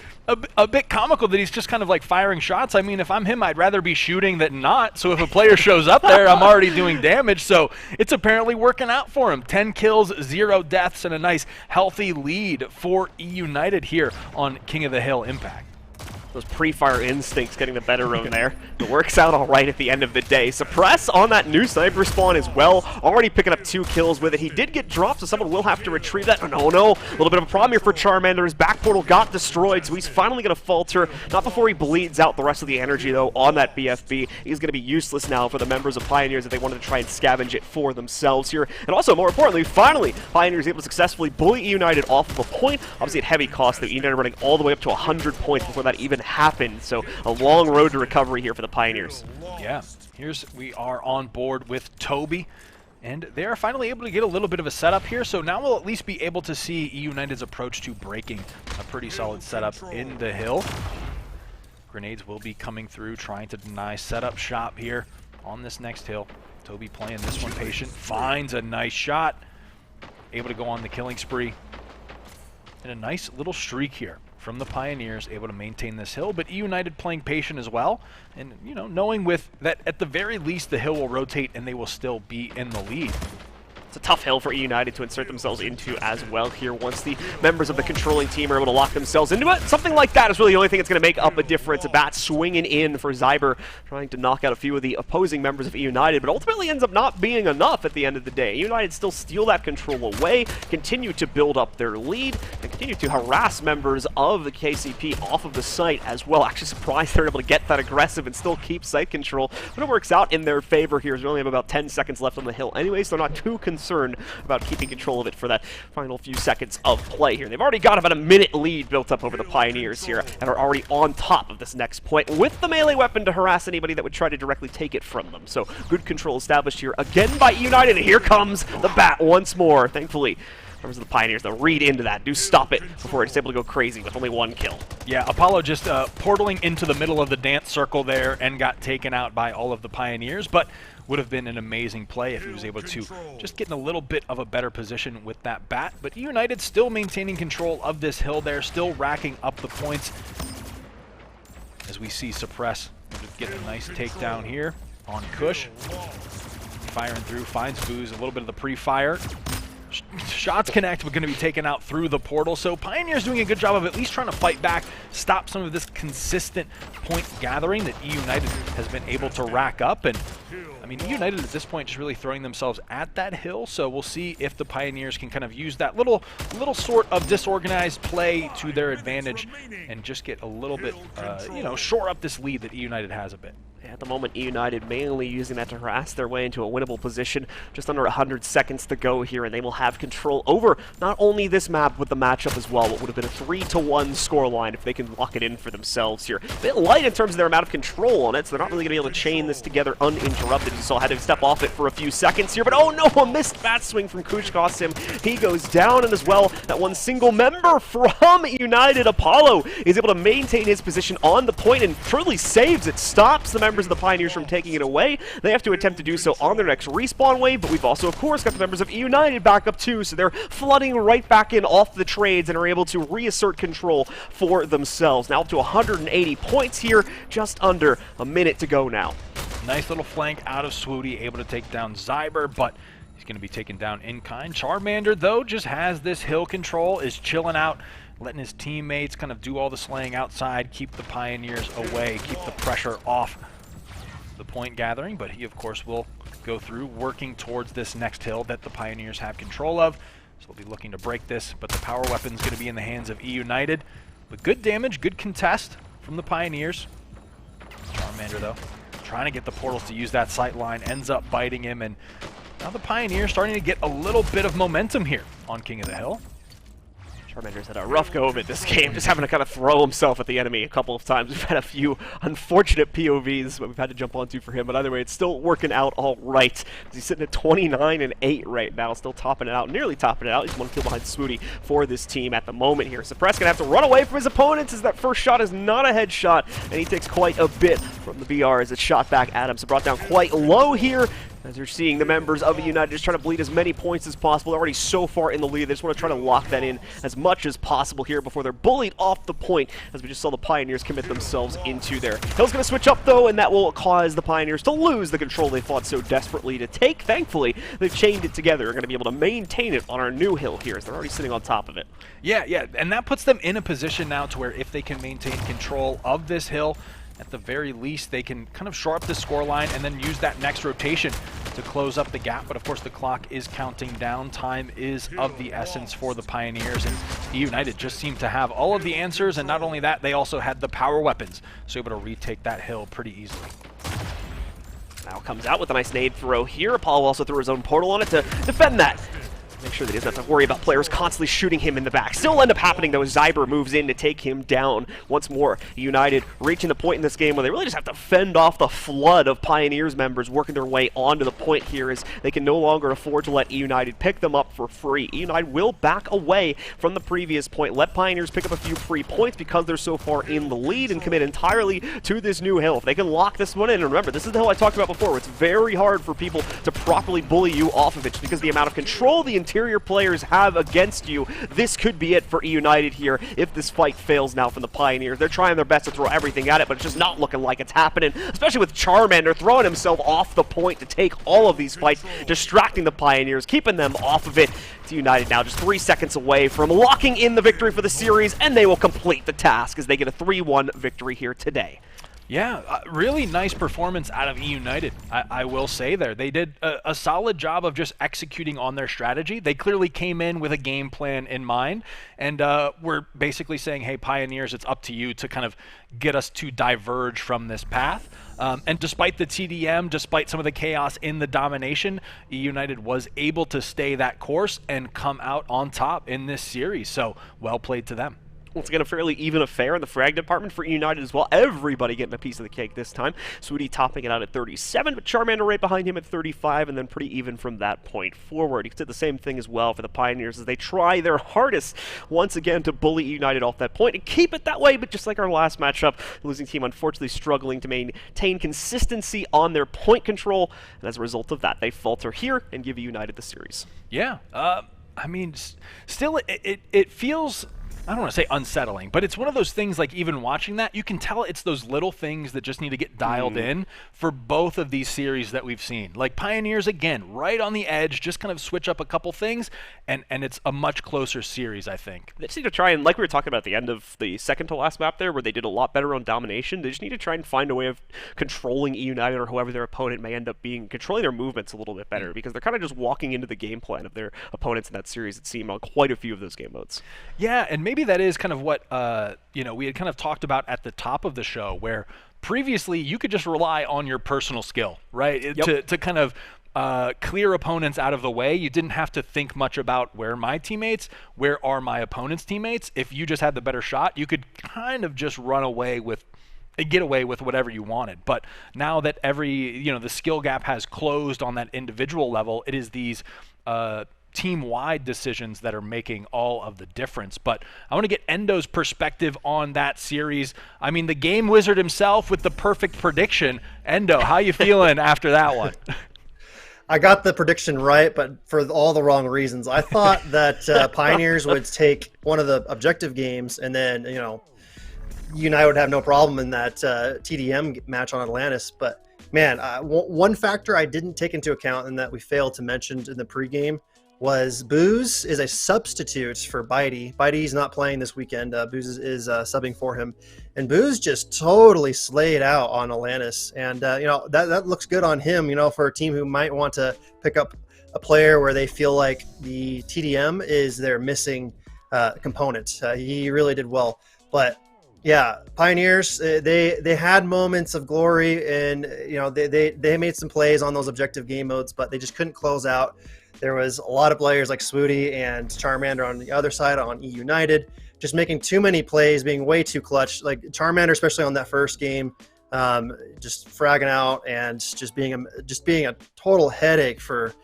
a bit comical that he's just kind of like firing shots, I mean, if I'm him, I'd rather be shooting than not, so if a player shows up there, I'm already doing damage, so it's apparently working out for him. 10 kills, 0 deaths, and a nice healthy lead for E United here on King of the Hill Impact. Those pre-fire instincts getting the better of him there. It works out all right at the end of the day. Suppress on that new sniper spawn as well. Already picking up 2 kills with it. He did get dropped, so someone will have to retrieve that. Oh, no. A little bit of a problem here for Charmander. His back portal got destroyed, so he's finally going to falter. Not before he bleeds out the rest of the energy, though, on that BFB. He's going to be useless now for the members of Pioneers if they wanted to try and scavenge it for themselves here. And also, more importantly, finally, Pioneers able to successfully bully United off of a point. Obviously, at heavy cost, though. United running all the way up to 100 points before that even happened. So a long road to recovery here for the Pioneers. Yeah, we are on board with Toby, and they are finally able to get a little bit of a setup here, so now we'll at least be able to see United's approach to breaking a pretty solid setup in the hill. Grenades will be coming through, trying to deny setup shop here on this next hill. Toby playing this one patient, finds a nice shot, able to go on the killing spree. And a nice little streak here from the Pioneers, able to maintain this hill, but United playing patient as well, and knowing with that at the very least the hill will rotate and they will still be in the lead. It's a tough hill for United to insert themselves into as well here once the members of the controlling team are able to lock themselves into it. Something like that is really the only thing that's going to make up a difference. A bat swinging in for Zyber, trying to knock out a few of the opposing members of United, but ultimately ends up not being enough at the end of the day. United still steal that control away, continue to build up their lead, and continue to harass members of the KCP off of the site as well. Actually surprised they're able to get that aggressive and still keep site control, but it works out in their favor here as we only have about 10 seconds left on the hill anyway, so they're not too concerned about keeping control of it for that final few seconds of play here. They've already got about a minute lead built up over the Pioneers here and are already on top of this next point with the melee weapon to harass anybody that would try to directly take it from them. So good control established here again by United, and here comes the bat once more. Thankfully, members of the Pioneers, they'll read into that, do stop it before it's able to go crazy with only 1 kill. Yeah, Apollo just portaling into the middle of the dance circle there and got taken out by all of the Pioneers, but would have been an amazing play if he was able to just get in a little bit of a better position with that bat. But United still maintaining control of this hill there, still racking up the points. As we see Suppress get a nice takedown here on Kush. Firing through, finds Booze, a little bit of the pre-fire. Shots connect, but going to be taken out through the portal. So Pioneer's doing a good job of at least trying to fight back, stop some of this consistent point gathering that United has been able to rack up. And I mean, United at this point just really throwing themselves at that hill. So we'll see if the Pioneers can kind of use that little sort of disorganized play to their advantage and just get a little bit, shore up this lead that United has a bit. At the moment, United mainly using that to harass their way into a winnable position. Just under 100 seconds to go here, and they will have control over not only this map, but the matchup as well. What would have been a 3-1 scoreline if they can lock it in for themselves here. A bit light in terms of their amount of control on it, so they're not really going to be able to chain this together uninterrupted. You saw had to step off it for a few seconds here, but oh no, a missed bat swing from Kush costs him. He goes down, and as well, that one single member from United, Apollo, is able to maintain his position on the point and truly saves it, stops the members of the Pioneers from taking it away. They have to attempt to do so on their next respawn wave, but we've also, of course, got the members of United back up too, so they're flooding right back in off the trades and are able to reassert control for themselves. Now up to 180 points here, just under a minute to go now. Nice little flank out of Swooty, able to take down Zyber, but he's going to be taken down in kind. Charmander, though, just has this hill control, is chilling out, letting his teammates kind of do all the slaying outside, keep the Pioneers away, keep the pressure off the point gathering, but he of course will go through working towards this next hill that the Pioneers have control of. So they'll be looking to break this, but the power weapon's going to be in the hands of United. But good damage, good contest from the Pioneers. Charmander though, trying to get the portals to use that sight line, ends up biting him, and now the Pioneers starting to get a little bit of momentum here on King of the Hill. Charmander's had a rough go of it this game, just having to kind of throw himself at the enemy a couple of times. We've had a few unfortunate POVs that we've had to jump onto for him, but either way, it's still working out all right. He's sitting at 29-8 right now, still topping it out, nearly topping it out. He's 1 kill behind Swooty for this team at the moment here. Suppress gonna have to run away from his opponents as that first shot is not a headshot, and he takes quite a bit from the BR as it's shot back at him. So brought down quite low here. As you're seeing the members of United just trying to bleed as many points as possible. They're already so far in the lead. They just want to try to lock that in as much as possible here before they're bullied off the point, as we just saw the Pioneers commit themselves into there. Hill's going to switch up, though, and that will cause the Pioneers to lose the control they fought so desperately to take. Thankfully, they've chained it together. They're going to be able to maintain it on our new hill here, as they're already sitting on top of it. Yeah, and that puts them in a position now to where if they can maintain control of this hill, at the very least, they can kind of shore up the scoreline and then use that next rotation to close up the gap. But of course, the clock is counting down. Time is of the essence for the Pioneers, and United just seem to have all of the answers. And not only that, they also had the power weapons, so able to retake that hill pretty easily. Now comes out with a nice nade throw here. Apollo also threw his own portal on it to defend that. Make sure that he doesn't have to worry about players constantly shooting him in the back. Still end up happening, though. Zyber moves in to take him down once more. United reaching the point in this game where they really just have to fend off the flood of Pioneers members working their way onto the point here, as they can no longer afford to let United pick them up for free. United will back away from the previous point, let Pioneers pick up a few free points because they're so far in the lead, and commit entirely to this new hill. If they can lock this one in, and remember, this is the hill I talked about before, where it's very hard for people to properly bully you off of it, just because the amount of control the interior players have against you. This could be it for United here if this fight fails now from the Pioneers. They're trying their best to throw everything at it, but it's just not looking like it's happening, especially with Charmander throwing himself off the point to take all of these fights, distracting the Pioneers, keeping them off of it. It's United now just 3 seconds away from locking in the victory for the series, and they will complete the task as they get a 3-1 victory here today. Yeah, really nice performance out of United, I will say there. They did a solid job of just executing on their strategy. They clearly came in with a game plan in mind, and we're basically saying, hey, Pioneers, it's up to you to kind of get us to diverge from this path. And despite the TDM, despite some of the chaos in the domination, United was able to stay that course and come out on top in this series. So well played to them. Once again, a fairly even affair in the frag department for United as well. Everybody getting a piece of the cake this time. Swooty topping it out at 37, but Charmander right behind him at 35, and then pretty even from that point forward. You can say the same thing as well for the Pioneers as they try their hardest once again to bully United off that point and keep it that way, but just like our last matchup, the losing team unfortunately struggling to maintain consistency on their point control, and as a result of that, they falter here and give United the series. Yeah, I mean, still it feels, I don't want to say unsettling, but it's one of those things, like even watching that, you can tell it's those little things that just need to get dialed in for both of these series that we've seen. Like Pioneers, again, right on the edge, just kind of switch up a couple things, and it's a much closer series, I think. They just need to try and, like we were talking about at the end of the second to last map there, where they did a lot better on domination, they just need to try and find a way of controlling United or whoever their opponent may end up being, controlling their movements a little bit better, because they're kind of just walking into the game plan of their opponents in that series, it seemed, on quite a few of those game modes. Yeah, and maybe that is kind of what we had kind of talked about at the top of the show, where previously you could just rely on your personal skill, right? Yep. To kind of clear opponents out of the way. You didn't have to think much about where are my teammates, where are my opponent's teammates. If you just had the better shot, you could kind of just run away with, get away with whatever you wanted. But now that the skill gap has closed on that individual level, it is these team-wide decisions that are making all of the difference. But I want to get Endo's perspective on that series. I mean, the game wizard himself with the perfect prediction. Endo, how you feeling after that one? I got the prediction right, but for all the wrong reasons. I thought that Pioneers would take one of the objective games, and then, United would have no problem in that TDM match on Atlantis. But, man, one factor I didn't take into account and that we failed to mention in the pregame was Booze is a substitute for Bitey. Bitey's not playing this weekend. Booze is subbing for him. And Booze just totally slayed out on Atlantis. And, that looks good on him, for a team who might want to pick up a player where they feel like the TDM is their missing component. He really did well. But, yeah, Pioneers, they had moments of glory, and, they made some plays on those objective game modes, but they just couldn't close out. There was a lot of players like Swooty and Charmander on the other side on E United, just making too many plays, being way too clutch. Like Charmander, especially on that first game, just fragging out and just being a total headache for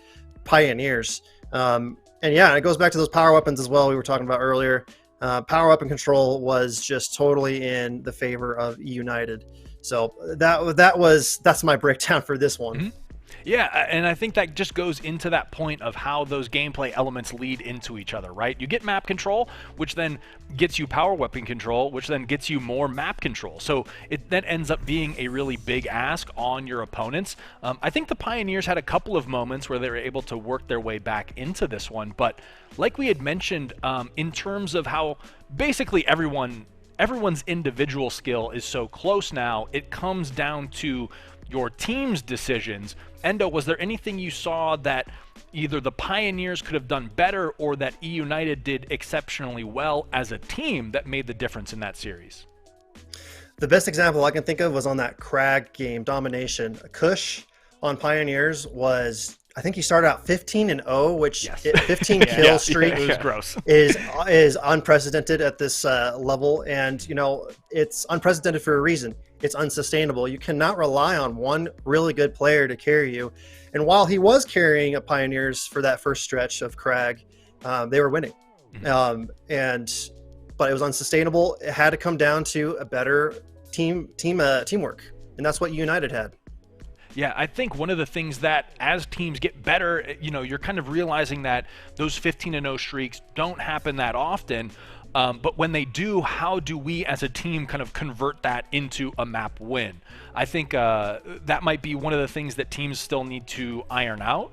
Pioneers. And yeah, it goes back to those power weapons as well we were talking about earlier. Power weapon control was just totally in the favor of E United. So that's my breakdown for this one. Mm-hmm. Yeah, and I think that just goes into that point of how those gameplay elements lead into each other, right? You get map control, which then gets you power weapon control, which then gets you more map control. So it then ends up being a really big ask on your opponents. I think the Pioneers had a couple of moments where they were able to work their way back into this one, but like we had mentioned, in terms of how basically everyone's individual skill is so close now, it comes down to your team's decisions. Endo, was there anything you saw that either the Pioneers could have done better or that E United did exceptionally well as a team that made the difference in that series? The best example I can think of was on that Crag game, Domination. Kush on Pioneers was, I think he started out 15-0, which Yes. 15 kill streak It was gross. is unprecedented at this level, and it's unprecedented for a reason. It's unsustainable. You cannot rely on one really good player to carry you. And while he was carrying a Pioneers for that first stretch of Crag, they were winning. But it was unsustainable. It had to come down to a better teamwork, and that's what United had. Yeah, I think one of the things that as teams get better, you're kind of realizing that those 15-0 streaks don't happen that often. But when they do, how do we as a team kind of convert that into a map win? I think that might be one of the things that teams still need to iron out.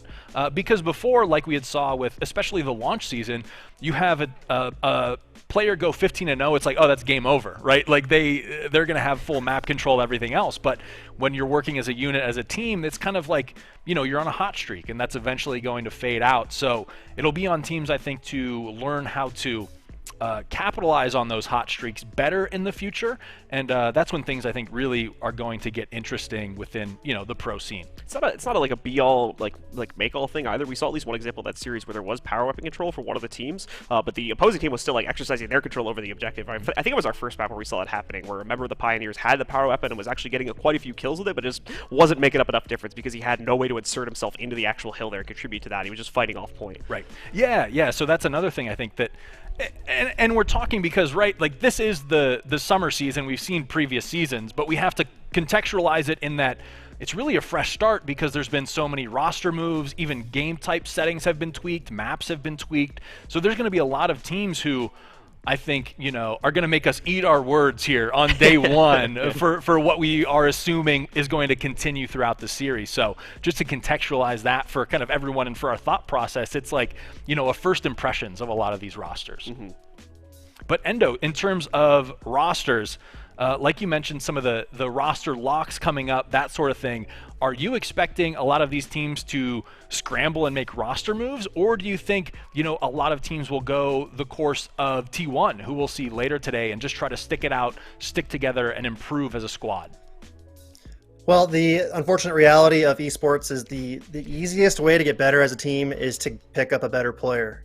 Because before, like we had saw with especially the launch season, you have a player go 15-0, it's like, oh, that's game over, right? Like they're going to have full map control, everything else. But when you're working as a unit, as a team, it's kind of like, you're on a hot streak, and that's eventually going to fade out. So it'll be on teams, I think, to learn how to capitalize on those hot streaks better in the future, and that's when things I think really are going to get interesting within the pro scene. It's not like a be all like make all thing either. We saw at least one example of that series where there was power weapon control for one of the teams, but the opposing team was still like exercising their control over the objective. I think it was our first map where we saw it happening, where remember the Pioneers had the power weapon and was actually getting quite a few kills with it, but just wasn't making up enough difference because he had no way to insert himself into the actual hill there and contribute to that. He was just fighting off point. Right. Yeah. So that's another thing I think that. And we're talking because, right, like this is the summer season. We've seen previous seasons, but we have to contextualize it in that it's really a fresh start because there's been so many roster moves, even game type settings have been tweaked, maps have been tweaked. So there's going to be a lot of teams who I think, are going to make us eat our words here on day one for what we are assuming is going to continue throughout the series. So just to contextualize that for kind of everyone and for our thought process, it's like, a first impressions of a lot of these rosters. But Endo, in terms of rosters, like you mentioned, some of the roster locks coming up, that sort of thing. Are you expecting a lot of these teams to scramble and make roster moves, or do you think, a lot of teams will go the course of T1, who we'll see later today, and just try to stick it out, stick together, and improve as a squad? Well, the unfortunate reality of esports is the easiest way to get better as a team is to pick up a better player.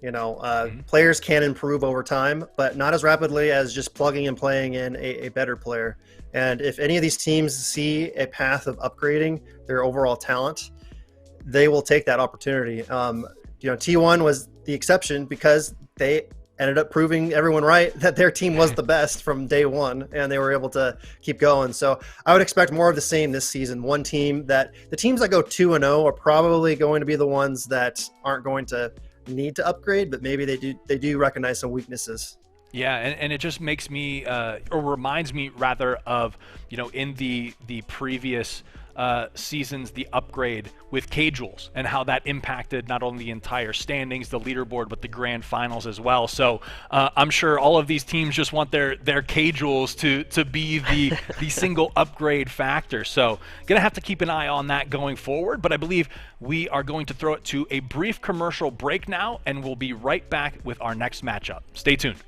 Players can improve over time, but not as rapidly as just plugging and playing in a better player. And if any of these teams see a path of upgrading their overall talent, they will take that opportunity. T1 was the exception because they ended up proving everyone right that their team was the best from day one, and they were able to keep going. So I would expect more of the same this season. The teams that go 2-0 are probably going to be the ones that aren't going to need to upgrade, but maybe they do recognize some weaknesses. Yeah, and it just makes me, or reminds me rather of, in the previous seasons, the upgrade with K-Jules and how that impacted not only the entire standings, the leaderboard, but the grand finals as well. So I'm sure all of these teams just want their K-Jules to be the single upgrade factor. So gonna have to keep an eye on that going forward, but I believe we are going to throw it to a brief commercial break now, and we'll be right back with our next matchup. Stay tuned.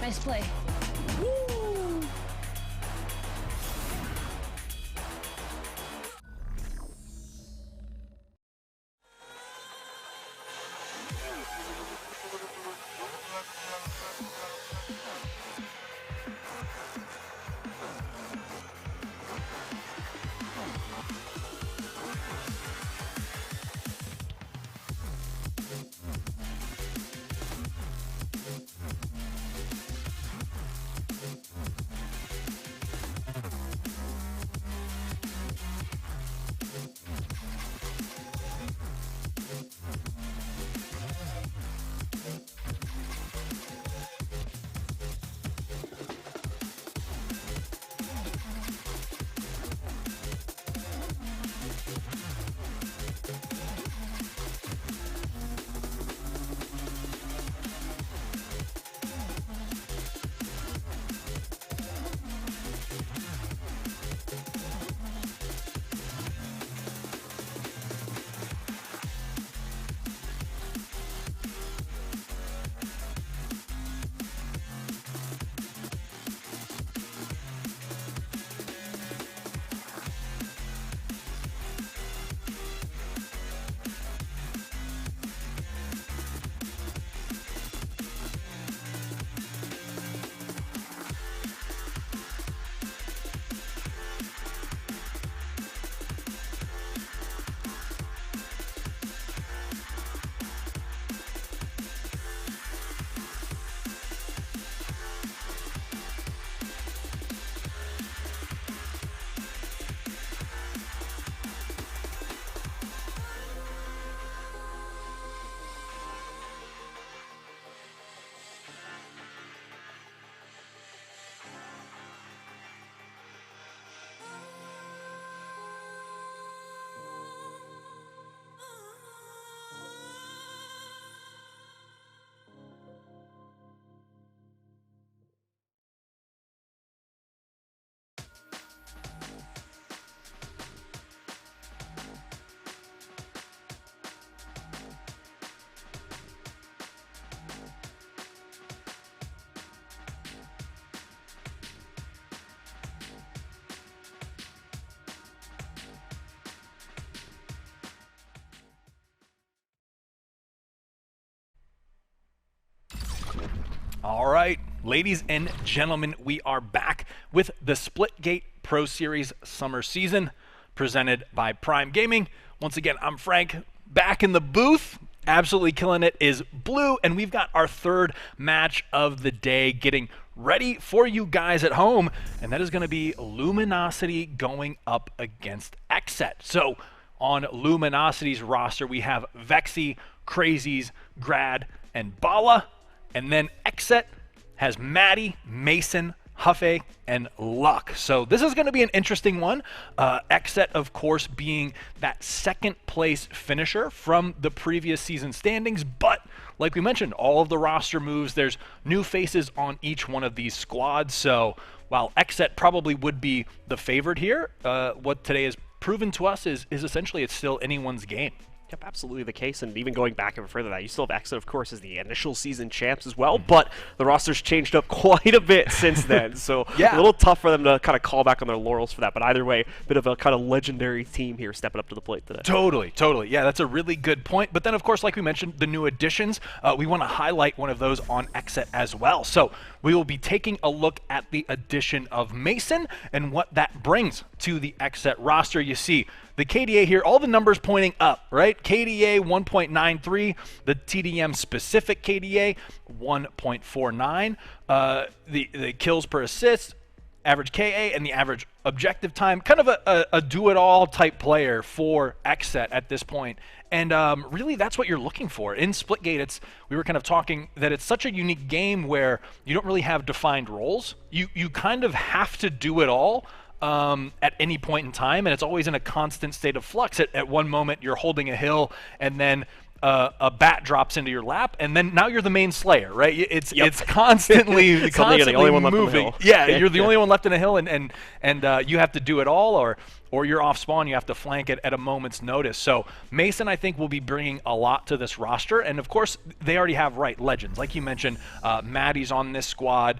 Nice play. All right, ladies and gentlemen, we are back with the Splitgate Pro Series Summer Season presented by Prime Gaming. Once again, I'm Frank, back in the booth. Absolutely killing it is Blue, and we've got our third match of the day getting ready for you guys at home, and that is going to be Luminosity going up against Xset. So on Luminosity's roster, we have Vexy, Crazies, Grad, and Bala. And then Xset has Maddie, Mason, Huffe, and Luck. So this is going to be an interesting one. Xset, of course, being that second place finisher from the previous season standings. But like we mentioned, all of the roster moves, there's new faces on each one of these squads. So while Xset probably would be the favorite here, what today has proven to us is essentially it's still anyone's game. Yep, absolutely the case, and even going back even further than that, you still have Xset, of course, as the initial season champs as well, but the roster's changed up quite a bit since then, so Yeah. a little tough for them to kind of call back on their laurels for that, but either way, bit of a kind of legendary team here stepping up to the plate today. Totally. Yeah, that's a really good point. But then, of course, like we mentioned, the new additions, we want to highlight one of those on Xset as well. So we will be taking a look at the addition of Mason and what that brings to the Xset roster. You see the KDA here, all the numbers pointing up, right? KDA 1.93, the TDM specific KDA 1.49, the kills per assist, average KA, and the average objective time. Kind of a do-it-all type player for Xset at this point. And really, that's what you're looking for. In Splitgate, we were kind of talking that it's such a unique game where you don't really have defined roles. You kind of have to do it all at any point in time, and it's always in a constant state of flux. At one moment, you're holding a hill, and then a bat drops into your lap, and then now you're the main slayer, right? It's constantly Suddenly you're the only one left in the moving. hill. Yeah, you're the only one left in the hill, and you have to do it all, or you're off spawn. You have to flank it at a moment's notice. So Mason, I think, will be bringing a lot to this roster, and of course they already have legends, like you mentioned. Maddie's on this squad.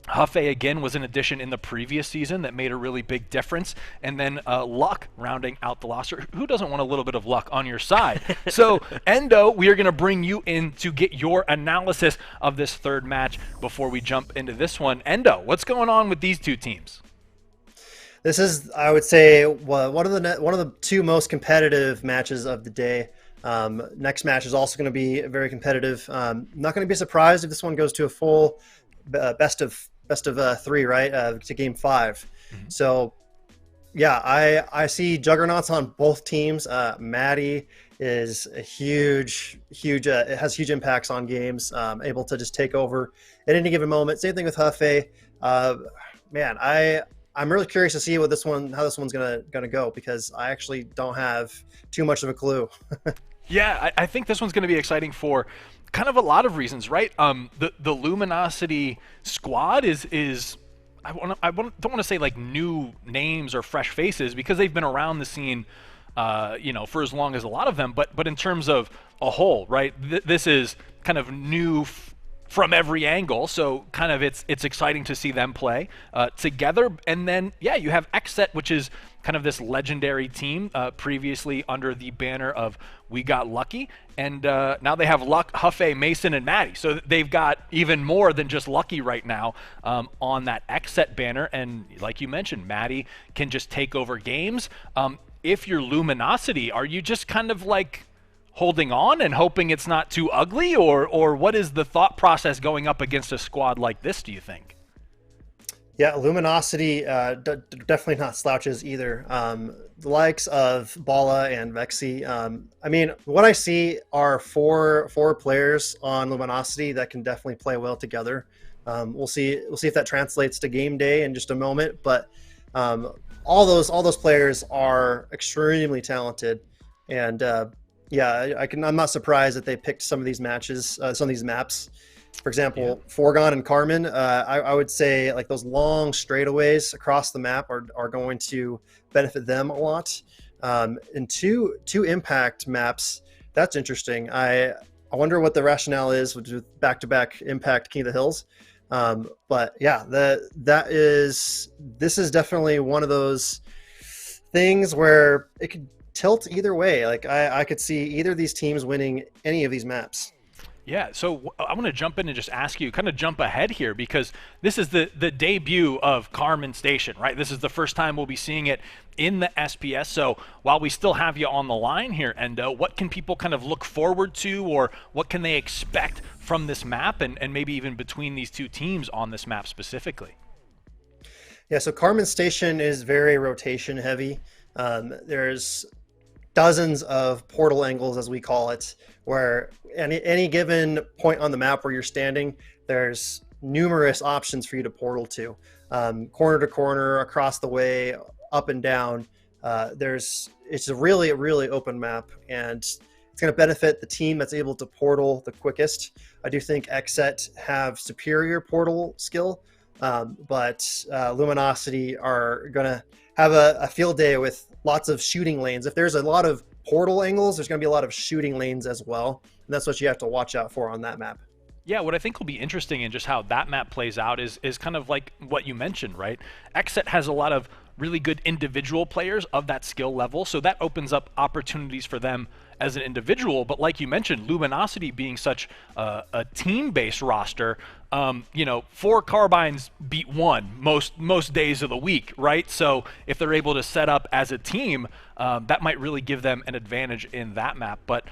Huffei again was an addition in the previous season that made a really big difference, and then Luck rounding out the roster. Who doesn't want a little bit of luck on your side? So Endo, we are going to bring you in to get your analysis of this third match before we jump into this one. Endo, what's going on with these two teams? This is, I would say, one of the two most competitive matches of the day. Next match is also going to be very competitive. Not going to be surprised if this one goes to a full best of 3, right? To game 5. Mm-hmm. So, yeah, I see juggernauts on both teams. Maddie is a huge, it has huge impacts on games. Able to just take over at any given moment. Same thing with Huffei. Man, I'm really curious to see how this one's gonna go, because I actually don't have too much of a clue. Yeah, I think this one's going to be exciting for kind of a lot of reasons, right? The Luminosity squad is don't want to say like new names or fresh faces, because they've been around the scene, for as long as a lot of them. But in terms of a whole, right? This is kind of new from every angle, so kind of it's exciting to see them play together. And then you have XSET, which is kind of this legendary team previously under the banner of We Got Lucky, and now they have Luck, Huffei, Mason, and Maddie. So they've got even more than just Lucky right now on that XSET banner. And like you mentioned, Maddie can just take over games. If you're Luminosity, are you just kind of like holding on and hoping it's not too ugly, or what is the thought process going up against a squad like this, do you think? Yeah, Luminosity definitely not slouches either. The likes of Bala and Vexy. I mean, what I see are four players on Luminosity that can definitely play well together. We'll see if that translates to game day in just a moment. But all those players are extremely talented, and I'm not surprised that they picked some of these matches, some of these maps. For example, Forgon and Carmen, I would say like those long straightaways across the map are going to benefit them a lot. And two impact maps, that's interesting. I wonder what the rationale is with back-to-back impact King of the Hills. But yeah, this is definitely one of those things where it could tilt either way. Like I could see either of these teams winning any of these maps. Yeah, so I want to jump in and just ask you, kind of jump ahead here, because this is the debut of Carmen Station, right? This is the first time we'll be seeing it in the SPS. So while we still have you on the line here, Endo, what can people kind of look forward to, or what can they expect from this map, and maybe even between these two teams on this map specifically? Yeah, so Carmen Station is very rotation heavy. There's dozens of portal angles, as we call it, where any given point on the map where you're standing, there's numerous options for you to portal to. Corner to corner, across the way, up and down. It's a really open map, and it's going to benefit the team that's able to portal the quickest. I do think XSET have superior portal skill, but Luminosity are going to have a field day with lots of shooting lanes. If there's a lot of portal angles, there's going to be a lot of shooting lanes as well. And that's what you have to watch out for on that map. Yeah, what I think will be interesting in just how that map plays out is kind of like what you mentioned, right? XSET has a lot of really good individual players of that skill level, so that opens up opportunities for them as an individual. But like you mentioned, Luminosity being such a team-based roster, 4 carbines beat 1 most days of the week, right? So if they're able to set up as a team, that might really give them an advantage in that map. But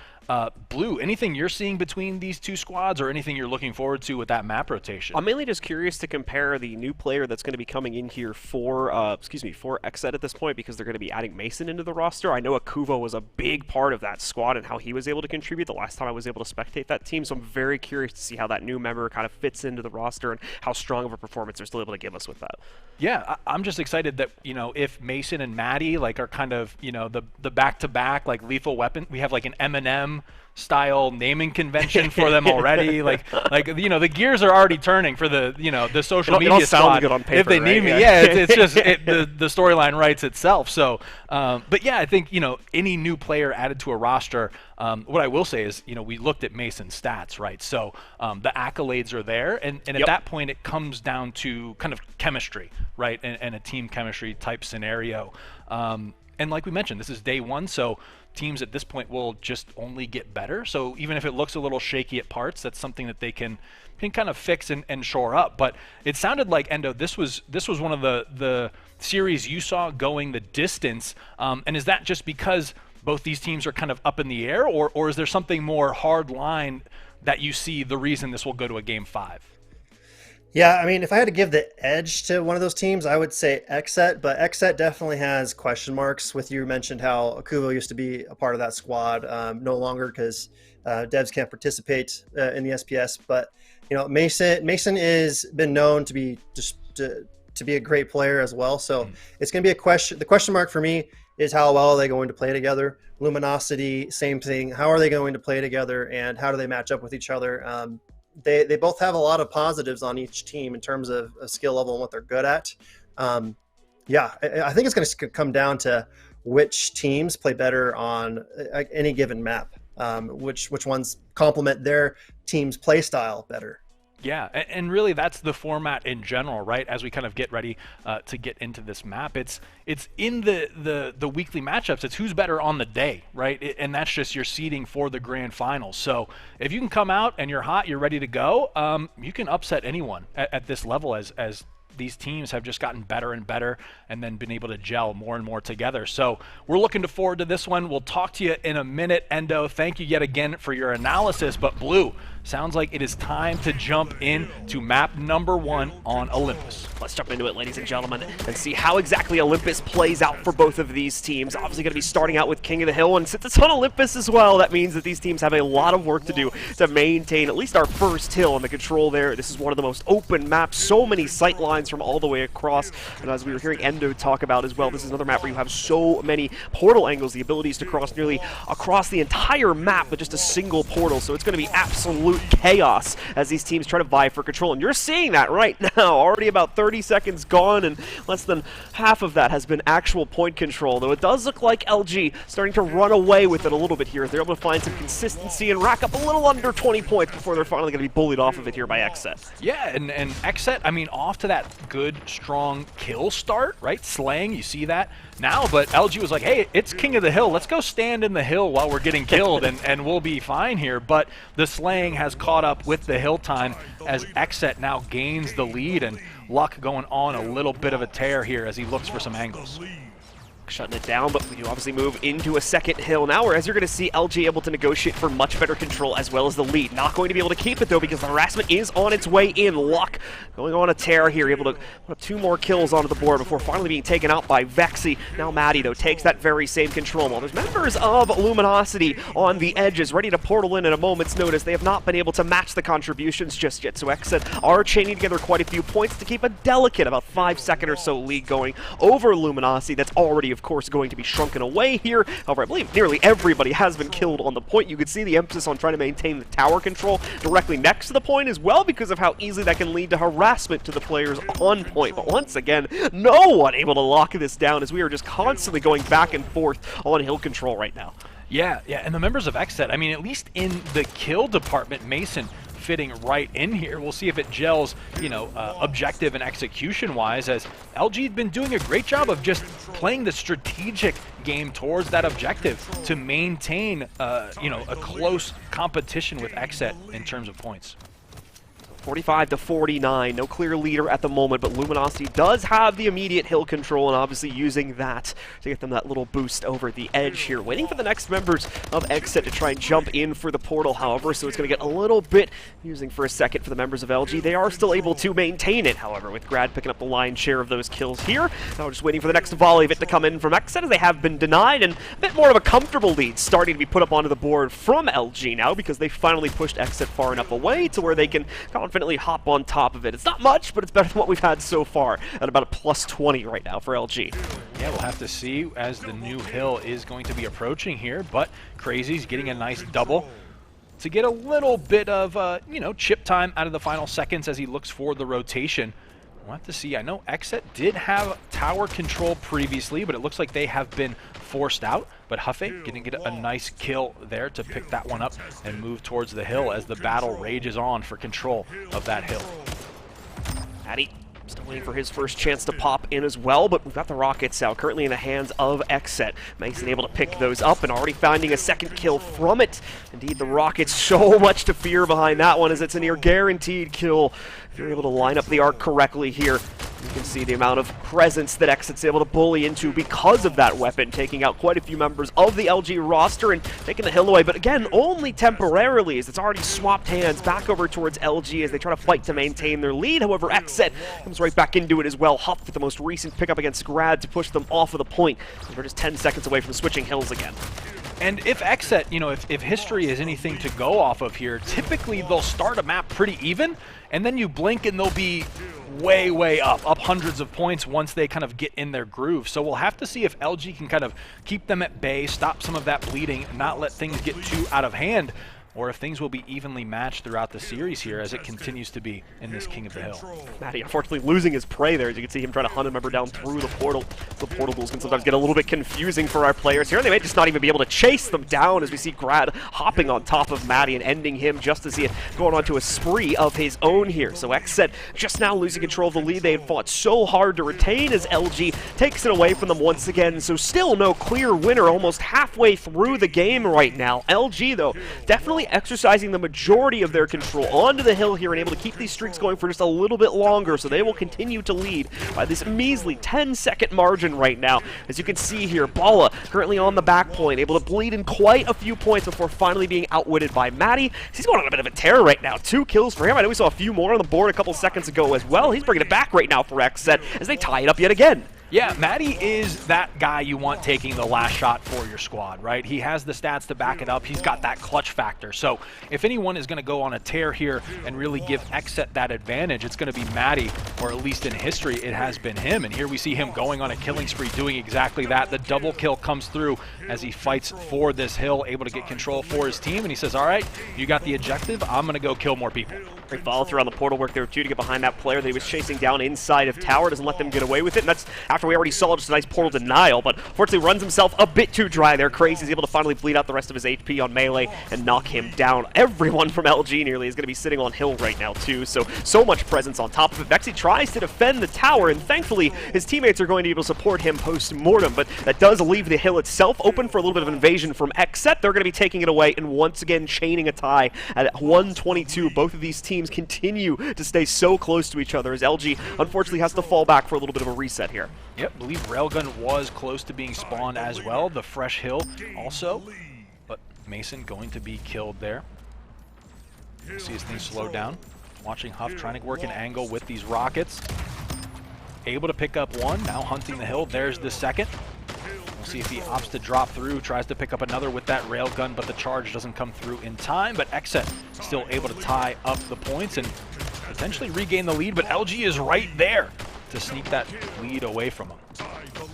Blue, anything you're seeing between these two squads, or anything you're looking forward to with that map rotation? I'm mainly just curious to compare the new player that's going to be coming in here for XSET at this point, because they're going to be adding Mason into the roster. I know Akuvo was a big part of that squad and how he was able to contribute the last time I was able to spectate that team. So I'm very curious to see how that new member kind of fits into the roster and how strong of a performance they're still able to give us with that. Yeah, I'm just excited that, if Mason and Maddie are kind of, the back-to-back lethal weapon, we have an Eminem style naming convention for them already. The gears are already turning for the social media squad. Good on paper, if they right? need me, it's just the storyline writes itself. So, but yeah, I think any new player added to a roster. What I will say is we looked at Mason's stats, right? So the accolades are there, and at that point it comes down to kind of chemistry, right, and a team chemistry type scenario. And like we mentioned, this is day one, so teams at this point will just only get better. So even if it looks a little shaky at parts, that's something that they can kind of fix and shore up. But it sounded like, Endo, this was one of the series you saw going the distance. And is that just because both these teams are kind of up in the air, or is there something more hard line that you see the reason this will go to a game 5? Yeah, I mean, if I had to give the edge to one of those teams, I would say Xset, but Xset definitely has question marks. With you mentioned how Akuvo used to be a part of that squad, no longer because devs can't participate in the SPS. But Mason is been known to be to be a great player as well. So it's going to be a question. The question mark for me is how well are they going to play together? Luminosity, same thing. How are they going to play together, and how do they match up with each other? They both have a lot of positives on each team in terms of a skill level and what they're good at. I think it's going to come down to which teams play better on any given map, which ones complement their team's play style better. Yeah, and really that's the format in general, right? As we kind of get ready to get into this map, it's in the weekly matchups. It's who's better on the day, right? And that's just your seeding for the grand finals. So if you can come out and you're hot, you're ready to go, you can upset anyone at this level as these teams have just gotten better and better and then been able to gel more and more together. So we're looking forward to this one. We'll talk to you in a minute, Endo. Thank you yet again for your analysis. But Blue, sounds like it is time to jump in to map number 1 on Olympus. Let's jump into it, ladies and gentlemen, and see how exactly Olympus plays out for both of these teams. Obviously going to be starting out with King of the Hill, and since it's on Olympus as well, that means that these teams have a lot of work to do to maintain at least our first hill and the control there. This is one of the most open maps, so many sight lines from all the way across, and as we were hearing Endo talk about as well, this is another map where you have so many portal angles, the abilities to cross nearly across the entire map with just a single portal, so it's going to be absolute chaos as these teams try to vie for control, and you're seeing that right now. Already about 30 seconds gone, and less than half of that has been actual point control, though it does look like LG starting to run away with it a little bit here. They're able to find some consistency and rack up a little under 20 points before they're finally going to be bullied off of it here by Xset. Yeah, and Xset, I mean, off to that good, strong kill start, right? Slaying, you see that now, but LG was like, hey, it's King of the Hill. Let's go stand in the hill while we're getting killed, and we'll be fine here. But the slaying has caught up with the hill time as Xset now gains the lead, and Luck going on a little bit of a tear here as he looks for some angles. Shutting it down, but we do obviously move into a second hill now, whereas you're going to see LG able to negotiate for much better control as well as the lead. Not going to be able to keep it, though, because the harassment is on its way in. Luck going on a tear here, able to put 2 more kills onto the board before finally being taken out by Vexy. Now Maddie, though, takes that very same control. While there's members of Luminosity on the edges, ready to portal in at a moment's notice, they have not been able to match the contributions just yet, so Xset are chaining together quite a few points to keep a delicate, about 5-second or so lead going over Luminosity. That's already, of course, going to be shrunken away here. However, I believe nearly everybody has been killed on the point. You could see the emphasis on trying to maintain the tower control directly next to the point as well, because of how easily that can lead to harassment to the players on point. But once again, no one able to lock this down as we are just constantly going back and forth on hill control right now. Yeah, and the members of Xset, I mean, at least in the kill department, Mason fitting right in here. We'll see if it gels, objective and execution-wise, as LG had been doing a great job of just playing the strategic game towards that objective to maintain, a close competition with Xset in terms of points. 45-49, no clear leader at the moment, but Luminosity does have the immediate hill control, and obviously using that to get them that little boost over the edge here. Waiting for the next members of Exit to try and jump in for the portal, however, so it's going to get a little bit confusing for a second for the members of LG. They are still able to maintain it, however, with Grad picking up the lion's share of those kills here. Now we're just waiting for the next volley of it to come in from Exit, as they have been denied, and a bit more of a comfortable lead starting to be put up onto the board from LG now, because they finally pushed Exit far enough away to where they can confidently hop on top of it. It's not much, but it's better than what we've had so far at about a plus 20 right now for LG. Yeah, we'll have to see as the new hill is going to be approaching here, but Crazy's getting a nice double to get a little bit of, chip time out of the final seconds as he looks for the rotation. We'll have to see. I know Exit did have tower control previously, but it looks like they have been forced out. But Huffy going to get a nice kill there to pick that one up and move towards the hill as the battle rages on for control of that hill. Addy still waiting for his first chance to pop in as well, but we've got the rockets out currently in the hands of Exet. Mason able to pick those up and already finding a second kill from it. Indeed, the rockets, so much to fear behind that one, as it's a near guaranteed kill. If you're able to line up the arc correctly here, you can see the amount of presence that Exit's able to bully into because of that weapon, taking out quite a few members of the LG roster and taking the hill away, but again, only temporarily, as it's already swapped hands back over towards LG as they try to fight to maintain their lead. However, Exit comes right back into it as well. Huff with the most recent pickup against Grad to push them off of the point. We're just 10 seconds away from switching hills again. And if Exet, if history is anything to go off of here, typically they'll start a map pretty even, and then you blink and they'll be way up hundreds of points once they kind of get in their groove. So we'll have to see if LG can kind of keep them at bay, stop some of that bleeding, not let things get too out of hand, or if things will be evenly matched throughout the series here as it continues to be in this King of the Hill. Matty unfortunately losing his prey there, as you can see him trying to hunt a member down through the portal. The portal duels can sometimes get a little bit confusing for our players here. They may just not even be able to chase them down, as we see Grad hopping on top of Matty and ending him just as he had going on to a spree of his own here. So Exet just now losing control of the lead they had fought so hard to retain, as LG takes it away from them once again. So still no clear winner almost halfway through the game right now. LG, though, definitely exercising the majority of their control onto the hill here and able to keep these streaks going for just a little bit longer, so they will continue to lead by this measly 10-second margin right now. As you can see here, Bala currently on the back point, able to bleed in quite a few points before finally being outwitted by Matty. He's going on a bit of a tear right now. 2 kills for him. I know we saw a few more on the board a couple seconds ago as well. He's bringing it back right now for Exet as they tie it up yet again. Yeah, Matty is that guy you want taking the last shot for your squad, right? He has the stats to back it up. He's got that clutch factor. So if anyone is going to go on a tear here and really give Exet that advantage, it's going to be Matty, or at least in history, it has been him. And here we see him going on a killing spree, doing exactly that. The double kill comes through as he fights for this hill, able to get control for his team. And he says, all right, you got the objective. I'm going to go kill more people. Great follow through on the portal work there, too, to get behind that player that he was chasing down inside of tower. Doesn't let them get away with it. And that's after we already saw just a nice portal denial, but fortunately runs himself a bit too dry there. Crazy is able to finally bleed out the rest of his HP on melee and knock him down. Everyone from LG nearly is going to be sitting on hill right now, too. So much presence on top of it. Vexy tries to defend the tower, and thankfully his teammates are going to be able to support him post-mortem, but that does leave the hill itself open for a little bit of invasion from Exet. They're going to be taking it away and once again chaining a tie at 122. Both of these teams continue to stay so close to each other, as LG unfortunately has to fall back for a little bit of a reset here. Yep, I believe Railgun was close to being spawned as well. The fresh hill also, but Mason going to be killed there. See his thing slow down. Watching Huff trying to work an angle with these rockets. Able to pick up one, now hunting the hill. There's the second. We'll see if he opts to drop through, tries to pick up another with that railgun, but the charge doesn't come through in time. But Exet still able to tie up the points and potentially regain the lead, but LG is right there to sneak that lead away from him.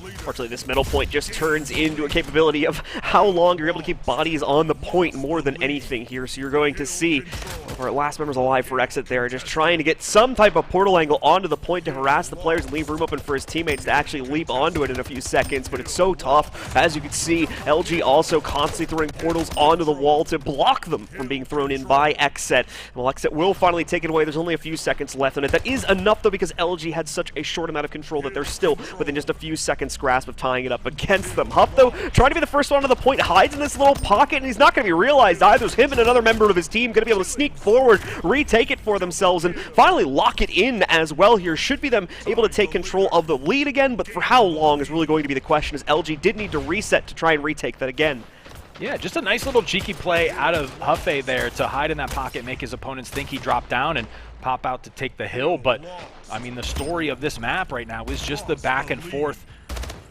Unfortunately, this middle point just turns into a capability of how long you're able to keep bodies on the point more than anything here. So you're going to see one of our last members alive for Exit there, just trying to get some type of portal angle onto the point to harass the players and leave room open for his teammates to actually leap onto it in a few seconds. But it's so tough. As you can see, LG also constantly throwing portals onto the wall to block them from being thrown in by Exet. Well, Exet will finally take it away. There's only a few seconds left on it. That is enough, though, because LG had such a short amount of control that they're still within just a few seconds grasp of tying it up against them. Huff, though, trying to be the first one to the point, hides in this little pocket, and he's not going to be realized either. It's him and another member of his team going to be able to sneak forward forward, retake it for themselves, and finally lock it in as well here. Should be them able to take control of the lead again, but for how long is really going to be the question, as LG did need to reset to try and retake that again. Yeah, just a nice little cheeky play out of Huffei there to hide in that pocket, make his opponents think he dropped down and pop out to take the hill. But, I mean, the story of this map right now is just the back and forth,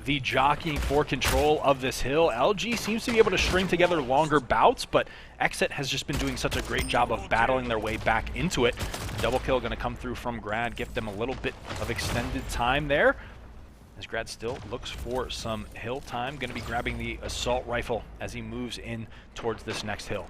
the jockeying for control of this hill. LG seems to be able to string together longer bouts, but Exit has just been doing such a great job of battling their way back into it. Double kill going to come through from Grad, give them a little bit of extended time there, as Grad still looks for some hill time. Going to be grabbing the assault rifle as he moves in towards this next hill.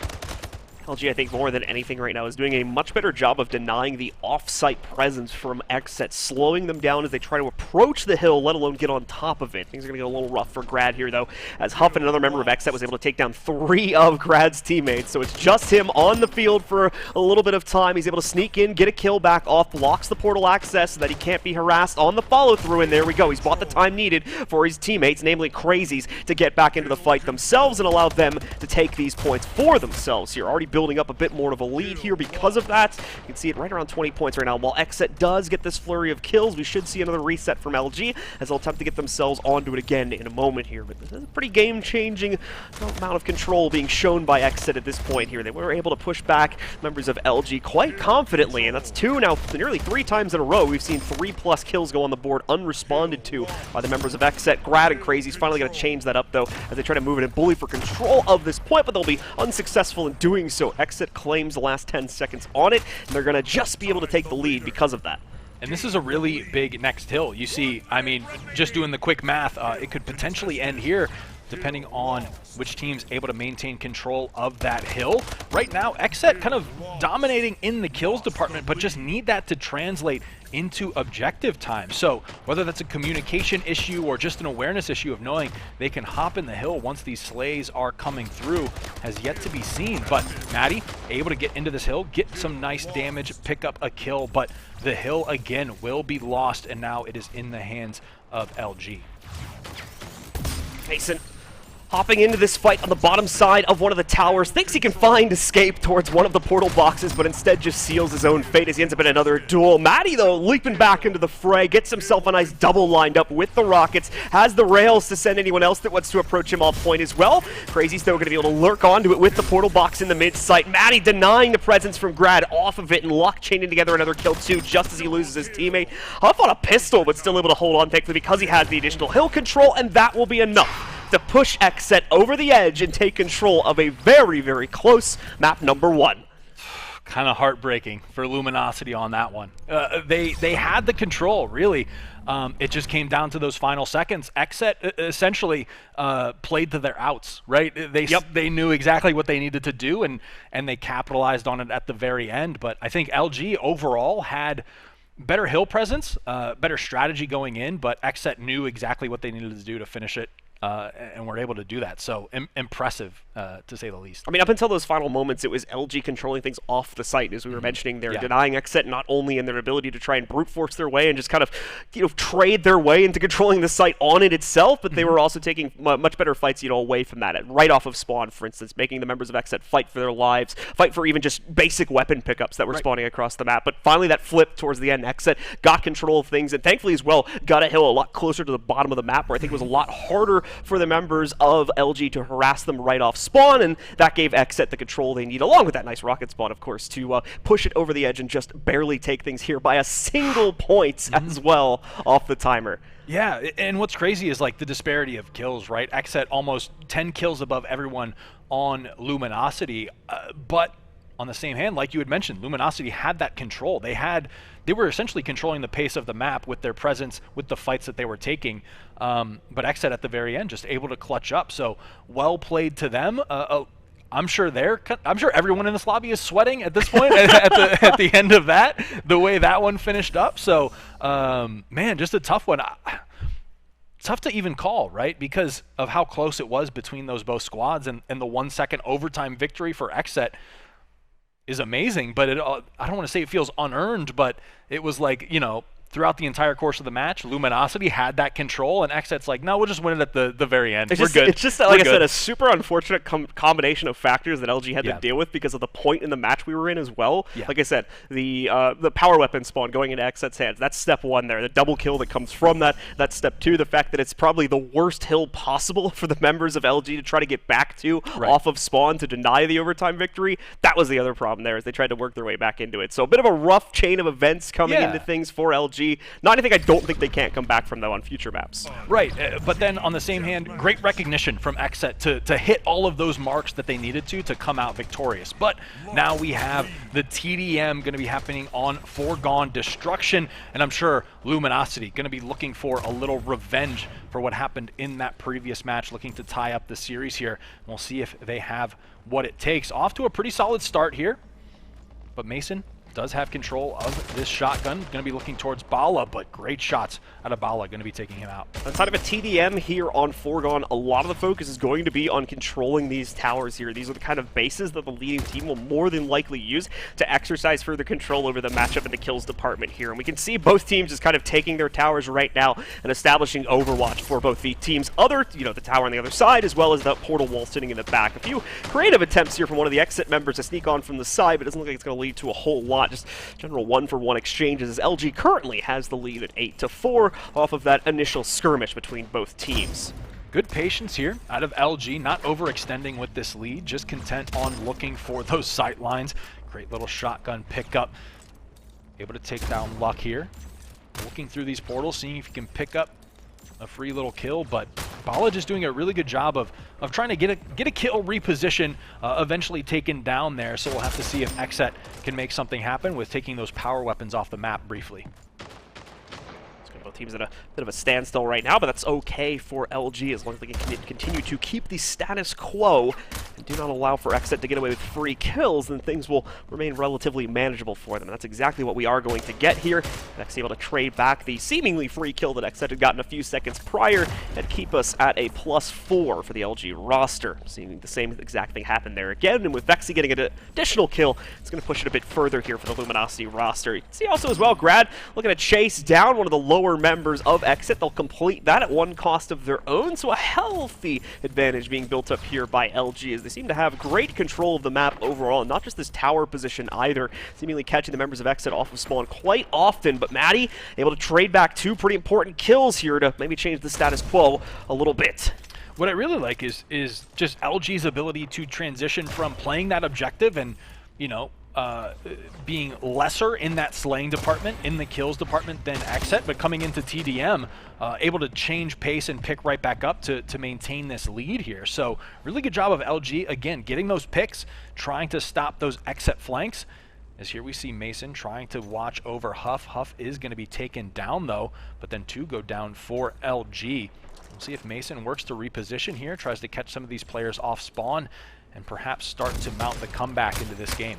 LG, I think more than anything right now, is doing a much better job of denying the off-site presence from Xset, slowing them down as they try to approach the hill, let alone get on top of it. Things are going to get a little rough for Grad here, though, as Huff and another member of Xset was able to take down 3 of Grad's teammates. So it's just him on the field for a little bit of time. He's able to sneak in, get a kill back off, blocks the portal access so that he can't be harassed on the follow-through, and there we go. He's bought the time needed for his teammates, namely Crazies, to get back into the fight themselves and allow them to take these points for themselves here. Already building up a bit more of a lead here because of that. You can see it right around 20 points right now. While Xset does get this flurry of kills, we should see another reset from LG as they'll attempt to get themselves onto it again in a moment here. But this is a pretty game-changing amount of control being shown by Xset at this point here. They were able to push back members of LG quite confidently, and that's 2 now, nearly 3 times in a row. We've seen 3+ kills go on the board unresponded to by the members of Xset. Grad and Crazy's finally going to change that up, though, as they try to move it and bully for control of this point, but they'll be unsuccessful in doing so. Xset claims the last 10 seconds on it, and they're going to just be able to take the lead because of that. And this is a really big next hill. You see, I mean, just doing the quick math, it could potentially end here depending on which team's able to maintain control of that hill. Right now, Xset kind of dominating in the kills department, but just need that to translate into objective time. So whether that's a communication issue or just an awareness issue of knowing they can hop in the hill once these slays are coming through has yet to be seen. But Maddie able to get into this hill, get some nice damage, pick up a kill, but the hill again will be lost, and now it is in the hands of LG. Mason hopping into this fight on the bottom side of one of the towers, thinks he can find escape towards one of the portal boxes, but instead just seals his own fate as he ends up in another duel. Maddie, though, leaping back into the fray, gets himself a nice double lined up with the rockets, has the rails to send anyone else that wants to approach him off point as well. Crazy's, though, going to be able to lurk onto it with the portal box in the mid-site. Maddie denying the presence from Grad off of it, and Luck chaining together another kill, too, just as he loses his teammate. Huff on a pistol, but still able to hold on, thankfully, because he has the additional hill control, and that will be enough to push Xset over the edge and take control of a very, very close map number 1. Kind of heartbreaking for Luminosity on that one. They had the control, really. It just came down to those final seconds. Xset essentially played to their outs, right? They knew exactly what they needed to do, and they capitalized on it at the very end. But I think LG overall had better hill presence, better strategy going in, but Xset knew exactly what they needed to do to finish it. And we're able to do that. So impressive, to say the least. I mean, up until those final moments, it was LG controlling things off the site, as we were mentioning. They're denying Xset not only in their ability to try and brute force their way and just kind of, trade their way into controlling the site on it itself, but they were also taking much better fights, away from that. Right off of spawn, for instance, making the members of Xset fight for their lives, fight for even just basic weapon pickups that were spawning across the map. But finally, that flip towards the end, Xset got control of things, and thankfully as well, got a hill a lot closer to the bottom of the map, where I think it was a lot harder for the members of LG to harass them right off spawn, and that gave Xset the control they need, along with that nice rocket spawn, of course, to push it over the edge and just barely take things here by a single point as well off the timer. Yeah, and what's crazy is like the disparity of kills, right? Xset almost 10 kills above everyone on Luminosity, but on the same hand, like you had mentioned, Luminosity had that control. They were essentially controlling the pace of the map with their presence, with the fights that they were taking. But Xset at the very end just able to clutch up. So well played to them. I'm sure everyone in this lobby is sweating at this point at the end of that, the way that one finished up. So man, just a tough one. Tough to even call, right? Because of how close it was between those both squads, and the 1 second overtime victory for Xset is amazing, but I don't want to say it feels unearned, but it was like, throughout the entire course of the match, Luminosity had that control, and Xset's like, no, we'll just win it at the very end. We're good. It's just, like I said, a super unfortunate combination of factors that LG had to deal with because of the point in the match we were in as well. Yeah. Like I said, the power weapon spawn going into Xset's hands, that's step one there. The double kill that comes from that, that's step two. The fact that it's probably the worst hill possible for the members of LG to try to get back to off of spawn to deny the overtime victory, that was the other problem there, as they tried to work their way back into it. So a bit of a rough chain of events coming into things for LG. Not anything I don't think they can't come back from, though, on future maps. Right, but then on the same hand, great recognition from Xset to hit all of those marks that they needed to come out victorious. But now we have the TDM going to be happening on Foregone Destruction, and I'm sure Luminosity going to be looking for a little revenge for what happened in that previous match, looking to tie up the series here. We'll see if they have what it takes. Off to a pretty solid start here, but Mason does have control of this shotgun. Going to be looking towards Bala, but great shots out of Bala going to be taking him out. Outside of a TDM here on Foregone, a lot of the focus is going to be on controlling these towers here. These are the kind of bases that the leading team will more than likely use to exercise further control over the matchup in the kills department here. And we can see both teams just kind of taking their towers right now and establishing overwatch for both the teams' other, the tower on the other side, as well as the portal wall sitting in the back. A few creative attempts here from one of the Xset members to sneak on from the side, but it doesn't look like it's going to lead to a whole lot. Just general one-for-one exchanges as LG currently has the lead at 8-4 off of that initial skirmish between both teams. Good patience here out of LG, not overextending with this lead, just content on looking for those sight lines. Great little shotgun pickup. Able to take down Luck here. Looking through these portals, seeing if he can pick up a free little kill, but Bala just doing a really good job of trying to get a kill, reposition, eventually taken down there. So we'll have to see if Xset can make something happen with taking those power weapons off the map briefly. Both teams at a bit of a standstill right now, but that's okay for LG as long as they can continue to keep the status quo and do not allow for Xset to get away with free kills, then things will remain relatively manageable for them. And that's exactly what we are going to get here. X able to trade back the seemingly free kill that Xset had gotten a few seconds prior and keep us at a +4 for the LG roster. Seeing the same exact thing happen there again, and with Vexy getting an additional kill, it's going to push it a bit further here for the Luminosity roster. You can see also as well, Grad looking to chase down one of the lower members of Xset. They'll complete that at one cost of their own, so a healthy advantage being built up here by LG as they seem to have great control of the map overall, and not just this tower position either, seemingly catching the members of Xset off of spawn quite often. But Maddie able to trade back two pretty important kills here to maybe change the status quo a little bit. What I really like is just LG's ability to transition from playing that objective and, being lesser in that slaying department, in the kills department than Xset, but coming into TDM, able to change pace and pick right back up to maintain this lead here. So really good job of LG, again, getting those picks, trying to stop those Xset flanks. As here we see Mason trying to watch over Huff. Huff is going to be taken down though, but then two go down for LG. We'll see if Mason works to reposition here, tries to catch some of these players off spawn, and perhaps start to mount the comeback into this game.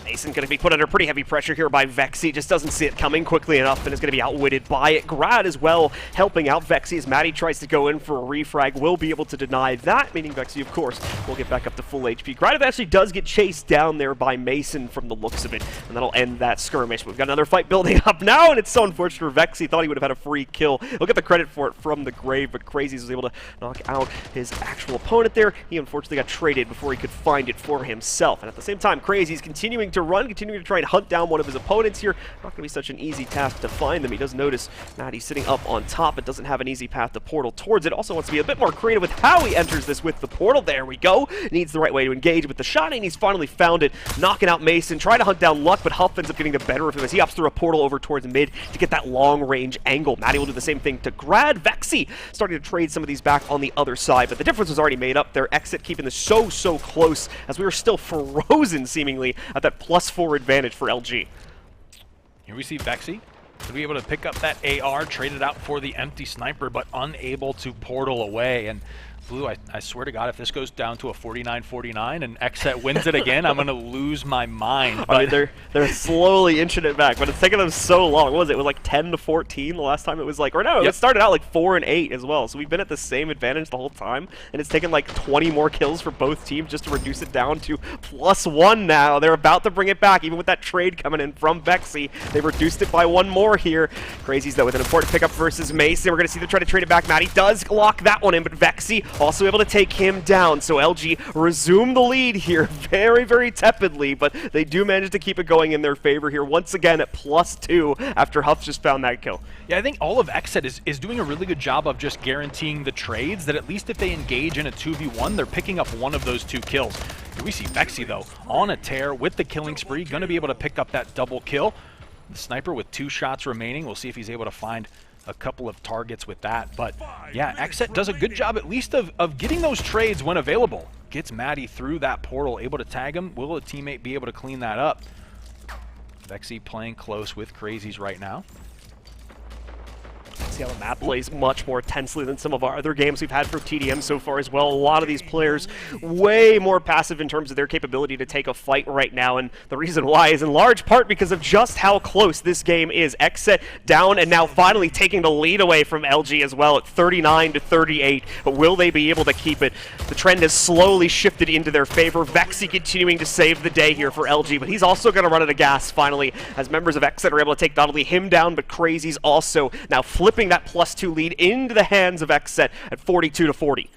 Mason going to be put under pretty heavy pressure here by Vexy. Just doesn't see it coming quickly enough and is going to be outwitted by it. Grad as well helping out Vexy as Maddie tries to go in for a refrag. Will be able to deny that, meaning Vexy, of course, will get back up to full HP. Grad actually does get chased down there by Mason from the looks of it, and that'll end that skirmish. We've got another fight building up now, and it's so unfortunate for Vexy. Thought he would have had a free kill. He'll get the credit for it from the grave, but Crazies was able to knock out his actual opponent there. He unfortunately got traded before he could find it for himself. And at the same time, Crazies continuing to run, continuing to try and hunt down one of his opponents here. Not going to be such an easy task to find them. He does notice Maddie sitting up on top, but doesn't have an easy path to portal towards it. Also wants to be a bit more creative with how he enters this with the portal. There we go. Needs the right way to engage with the shot, and he's finally found it. Knocking out Mason, trying to hunt down Luck, but Huff ends up getting the better of him as he opts through a portal over towards mid to get that long-range angle. Maddie will do the same thing to Grad. Vexy starting to trade some of these back on the other side, but the difference was already made up there. Xset keeping this so close as we were still frozen seemingly at that +4 advantage for LG. Here we see Vexy to be able to pick up that AR, traded out for the empty sniper, but unable to portal away. And Blue, I swear to God, if this goes down to a 49-49 and Xset wins it again, I'm going to lose my mind. I mean, they're slowly inching it back, but it's taken them so long. What was it? It was like 10-14 the last time it was like, or no, It started out like 4-8 as well. So we've been at the same advantage the whole time, and it's taken like 20 more kills for both teams just to reduce it down to +1 now. They're about to bring it back, even with that trade coming in from Vexy. They reduced it by one more. more here. Crazies, though, with an important pickup versus Mason. We're going to see them try to trade it back. Matty does lock that one in, but Vexy also able to take him down. So LG resume the lead here very, very tepidly, but they do manage to keep it going in their favor here once again at +2 after Huff just found that kill. Yeah, I think all of XSET is doing a really good job of just guaranteeing the trades that at least if they engage in a 2v1, they're picking up one of those 2 kills. Here we see Vexy, though, on a tear with the killing spree, going to be able to pick up that double kill. The sniper with 2 shots remaining. We'll see if he's able to find a couple of targets with that. But yeah, XSET does a good job at least of getting those trades when available. Gets Maddie through that portal, able to tag him. Will a teammate be able to clean that up? Vexy playing close with Crazies right now. See how the map plays much more tensely than some of our other games we've had for TDM so far as well. A lot of these players way more passive in terms of their capability to take a fight right now, and the reason why is in large part because of just how close this game is. XSET down and now finally taking the lead away from LG as well at 39-38, but will they be able to keep it? The trend has slowly shifted into their favor. Vexy continuing to save the day here for LG, but he's also going to run out of gas finally as members of XSET are able to take not only him down, but Crazies also now flipping that +2 lead into the hands of XSET at 42-40.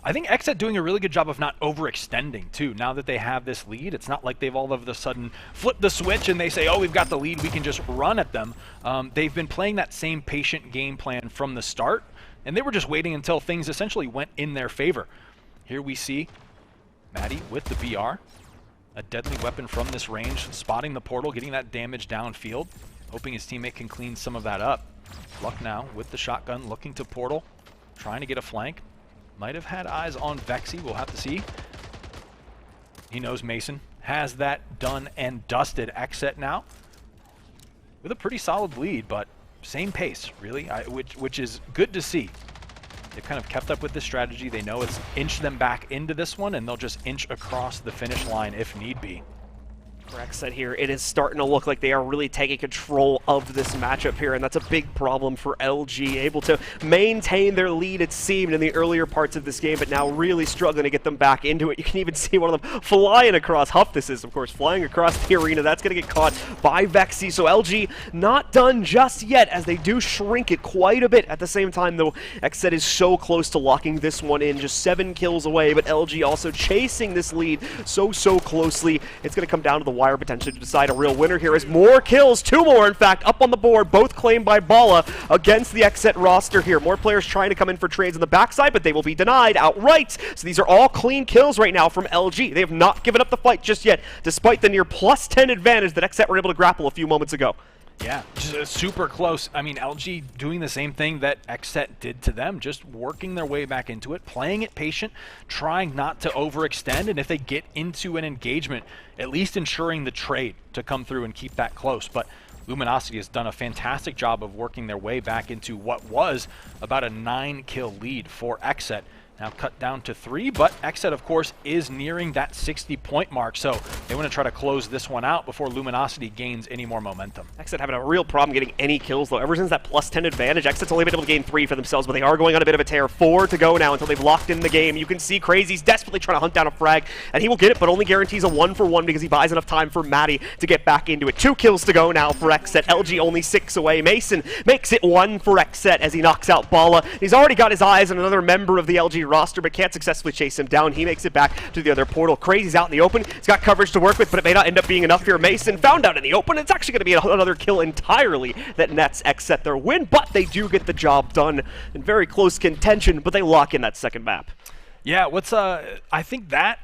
I think XSET doing a really good job of not overextending, too. Now that they have this lead, it's not like they've all of a sudden flipped the switch and they say, oh, we've got the lead, we can just run at them. They've been playing that same patient game plan from the start, and they were just waiting until things essentially went in their favor. Here we see Maddie with the BR, a deadly weapon from this range, spotting the portal, getting that damage downfield, hoping his teammate can clean some of that up. Luck now with the shotgun, looking to portal, trying to get a flank. Might have had eyes on Vexy, we'll have to see. He knows Mason has that done and dusted. XSET now with a pretty solid lead, but same pace, really, which is good to see. They've kind of kept up with this strategy. They know it's inched them back into this one, and they'll just inch across the finish line if need be. For XSET here, it is starting to look like they are really taking control of this matchup here, and that's a big problem for LG, able to maintain their lead, it seemed, in the earlier parts of this game, but now really struggling to get them back into it. You can even see one of them flying across. Huff, this is, of course, flying across the arena. That's going to get caught by Vexy, so LG not done just yet, as they do shrink it quite a bit. At the same time, though, XSET is so close to locking this one in, just 7 kills away, but LG also chasing this lead so closely. It's going to come down to the wire potentially to decide a real winner here as more kills, 2 more in fact, up on the board, both claimed by Bala against the XSET roster here. More players trying to come in for trades on the backside, but they will be denied outright. So these are all clean kills right now from LG. They have not given up the fight just yet, despite the near +10 advantage that XSET were able to grapple a few moments ago. Yeah, just super close. I mean, LG doing the same thing that XSET did to them, just working their way back into it, playing it patient, trying not to overextend, and if they get into an engagement, at least ensuring the trade to come through and keep that close. But Luminosity has done a fantastic job of working their way back into what was about a 9-kill lead for XSET. Now cut down to 3, but XSET, of course, is nearing that 60-point mark, so they want to try to close this one out before Luminosity gains any more momentum. XSET having a real problem getting any kills, though. Ever since that +10 advantage, XSET's only been able to gain 3 for themselves, but they are going on a bit of a tear. 4 to go now until they've locked in the game. You can see Crazy's desperately trying to hunt down a frag, and he will get it, but only guarantees a 1-for-1 because he buys enough time for Maddie to get back into it. 2 kills to go now for XSET. LG only 6 away. Mason makes it 1 for XSET as he knocks out Bala. He's already got his eyes on another member of the LG roster, but can't successfully chase him down. He makes it back to the other portal. Crazy's out in the open. He's got coverage to work with, but it may not end up being enough here. Mason found out in the open. It's actually going to be another kill entirely that nets XSET their win, but they do get the job done in very close contention, but they lock in that second map. Yeah, I think that,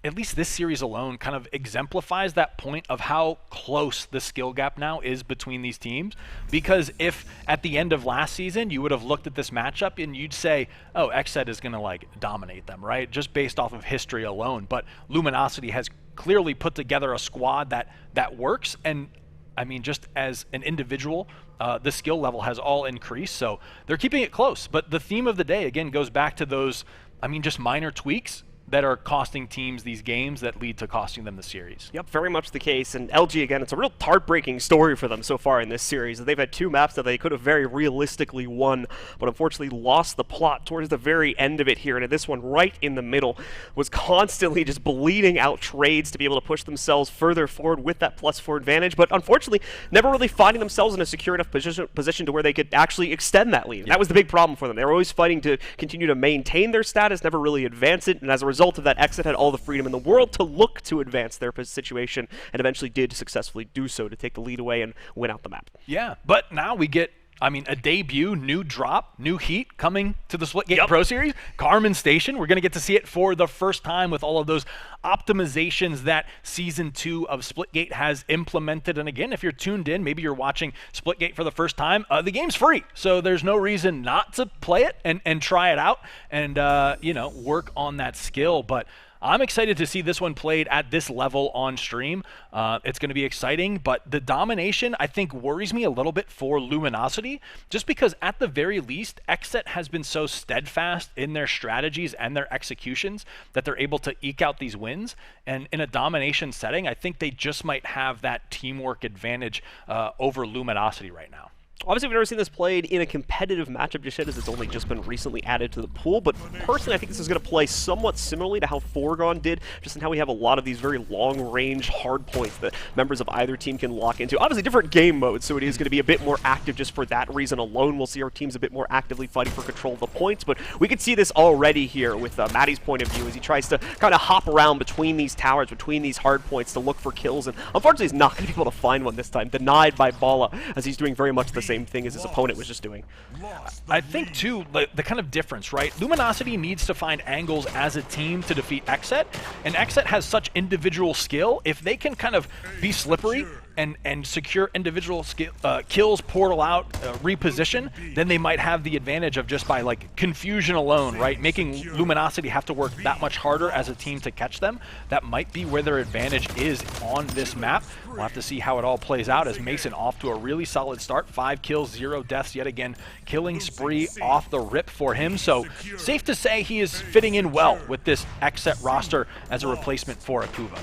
at least this series alone, kind of exemplifies that point of how close the skill gap now is between these teams. Because if at the end of last season you would have looked at this matchup and you'd say, oh, XSET is going to like dominate them, right? Just based off of history alone. But Luminosity has clearly put together a squad that works, and I mean, just as an individual, the skill level has all increased, so they're keeping it close. But the theme of the day, again, goes back to those, I mean, just minor tweaks that are costing teams these games that lead to costing them the series. Yep, very much the case. And LG, again, it's a real heartbreaking story for them so far in this series. They've had 2 maps that they could have very realistically won, but unfortunately lost the plot towards the very end of it here. And in this one, right in the middle, was constantly just bleeding out trades to be able to push themselves further forward with that +4 advantage, but unfortunately never really finding themselves in a secure enough position to where they could actually extend that lead. And that was the big problem for them. They were always fighting to continue to maintain their status, never really advance it, and as a result of that, Exit had all the freedom in the world to look to advance their situation, and eventually did successfully do so to take the lead away and win out the map. Yeah, but now we get, I mean, a debut, new drop, new heat coming to the Splitgate Pro Series. Carmen Station, we're going to get to see it for the first time with all of those optimizations that Season 2 of Splitgate has implemented. And again, if you're tuned in, maybe you're watching Splitgate for the first time, the game's free. So there's no reason not to play it and try it out and, you know, work on that skill. But I'm excited to see this one played at this level on stream. It's going to be exciting, but the domination, I think, worries me a little bit for Luminosity, just because at the very least, Xset has been so steadfast in their strategies and their executions that they're able to eke out these wins. And in a domination setting, I think they just might have that teamwork advantage over Luminosity right now. Obviously, we've never seen this played in a competitive matchup just yet, as it's only just been recently added to the pool, but personally, I think this is going to play somewhat similarly to how Foregone did, just in how we have a lot of these very long-range hard points that members of either team can lock into. Obviously, different game modes, so it is going to be a bit more active just for that reason alone. We'll see our teams a bit more actively fighting for control of the points, but we can see this already here with Maddie's point of view as he tries to kind of hop around between these towers, between these hard points to look for kills, and unfortunately, he's not going to be able to find one this time, denied by Bala, as he's doing very much the same thing as his opponent was just doing. I think, too, the kind of difference, right? Luminosity needs to find angles as a team to defeat Xset, and Xset has such individual skill. If they can kind of be slippery and secure individual kills, portal out, reposition, then they might have the advantage of just by like confusion alone, right? Making Luminosity have to work that much harder as a team to catch them. That might be where their advantage is on this map. We'll have to see how it all plays out as Mason off to a really solid start. 5 kills, 0 deaths yet again. Killing spree off the rip for him. So safe to say he is fitting in well with this Xset roster as a replacement for Akuva.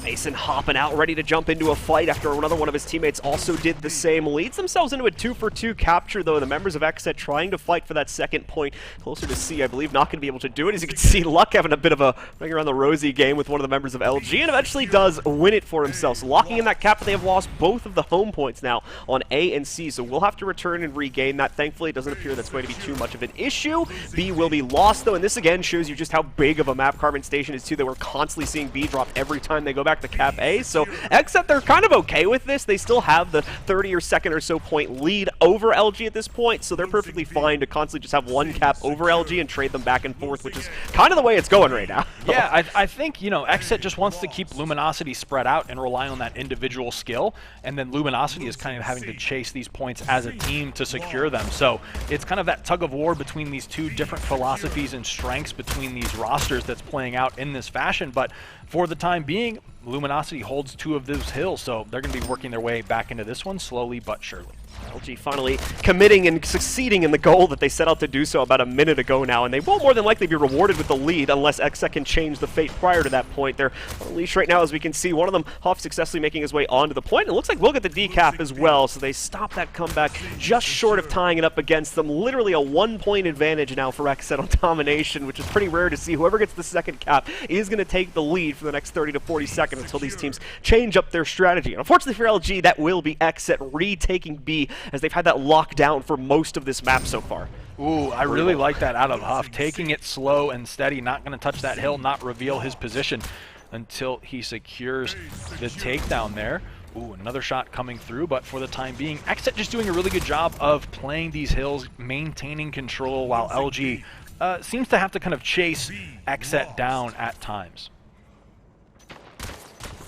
Mason hopping out, ready to jump into a fight after another one of his teammates also did the same. Leads themselves into a 2-for-2 capture, though. The members of Xset trying to fight for that second point. Closer to C, I believe, not going to be able to do it. As you can see, Luck having a bit of a ring around the rosy game with one of the members of LG, and eventually does win it for himself. So locking in that cap, but they have lost both of the home points now on A and C, so we'll have to return and regain that. Thankfully, it doesn't appear that's going to be too much of an issue. B will be lost, though, and this again shows you just how big of a map Carmen Station is, too, that we're constantly seeing B drop every time they go back to cap A. So except they're kind of okay with this. They still have the 30 or second or so point lead over LG at this point, so they're perfectly fine to constantly just have one cap over LG and trade them back and forth, which is kind of the way it's going right now. Yeah, I think, you know, Xset just wants to keep Luminosity spread out and rely on that individual skill, and then Luminosity is kind of having to chase these points as a team to secure them. So it's kind of that tug of war between these two different philosophies and strengths between these rosters that's playing out in this fashion, but for the time being, Luminosity holds 2 of those hills, so they're going to be working their way back into this one slowly but surely. LG finally committing and succeeding in the goal that they set out to do so about a minute ago now, and they will more than likely be rewarded with the lead unless Xset can change the fate prior to that point. They're on leash right now, as we can see. One of them, Huff, successfully making his way onto the point. It looks like we'll get the decap as well, so they stop that comeback just short of tying it up against them. Literally a 1-point advantage now for Xset on domination, which is pretty rare to see. Whoever gets the second cap is going to take the lead for the next 30 to 40 seconds until these teams change up their strategy. And unfortunately for LG, that will be Xset retaking B, as they've had that lockdown for most of this map so far. Ooh, I really like that out of Huff. Taking it slow and steady, not going to touch that hill, not reveal his position until he secures the takedown there. Ooh, another shot coming through, but for the time being, Xset just doing a really good job of playing these hills, maintaining control, while LG seems to have to kind of chase Xset down at times.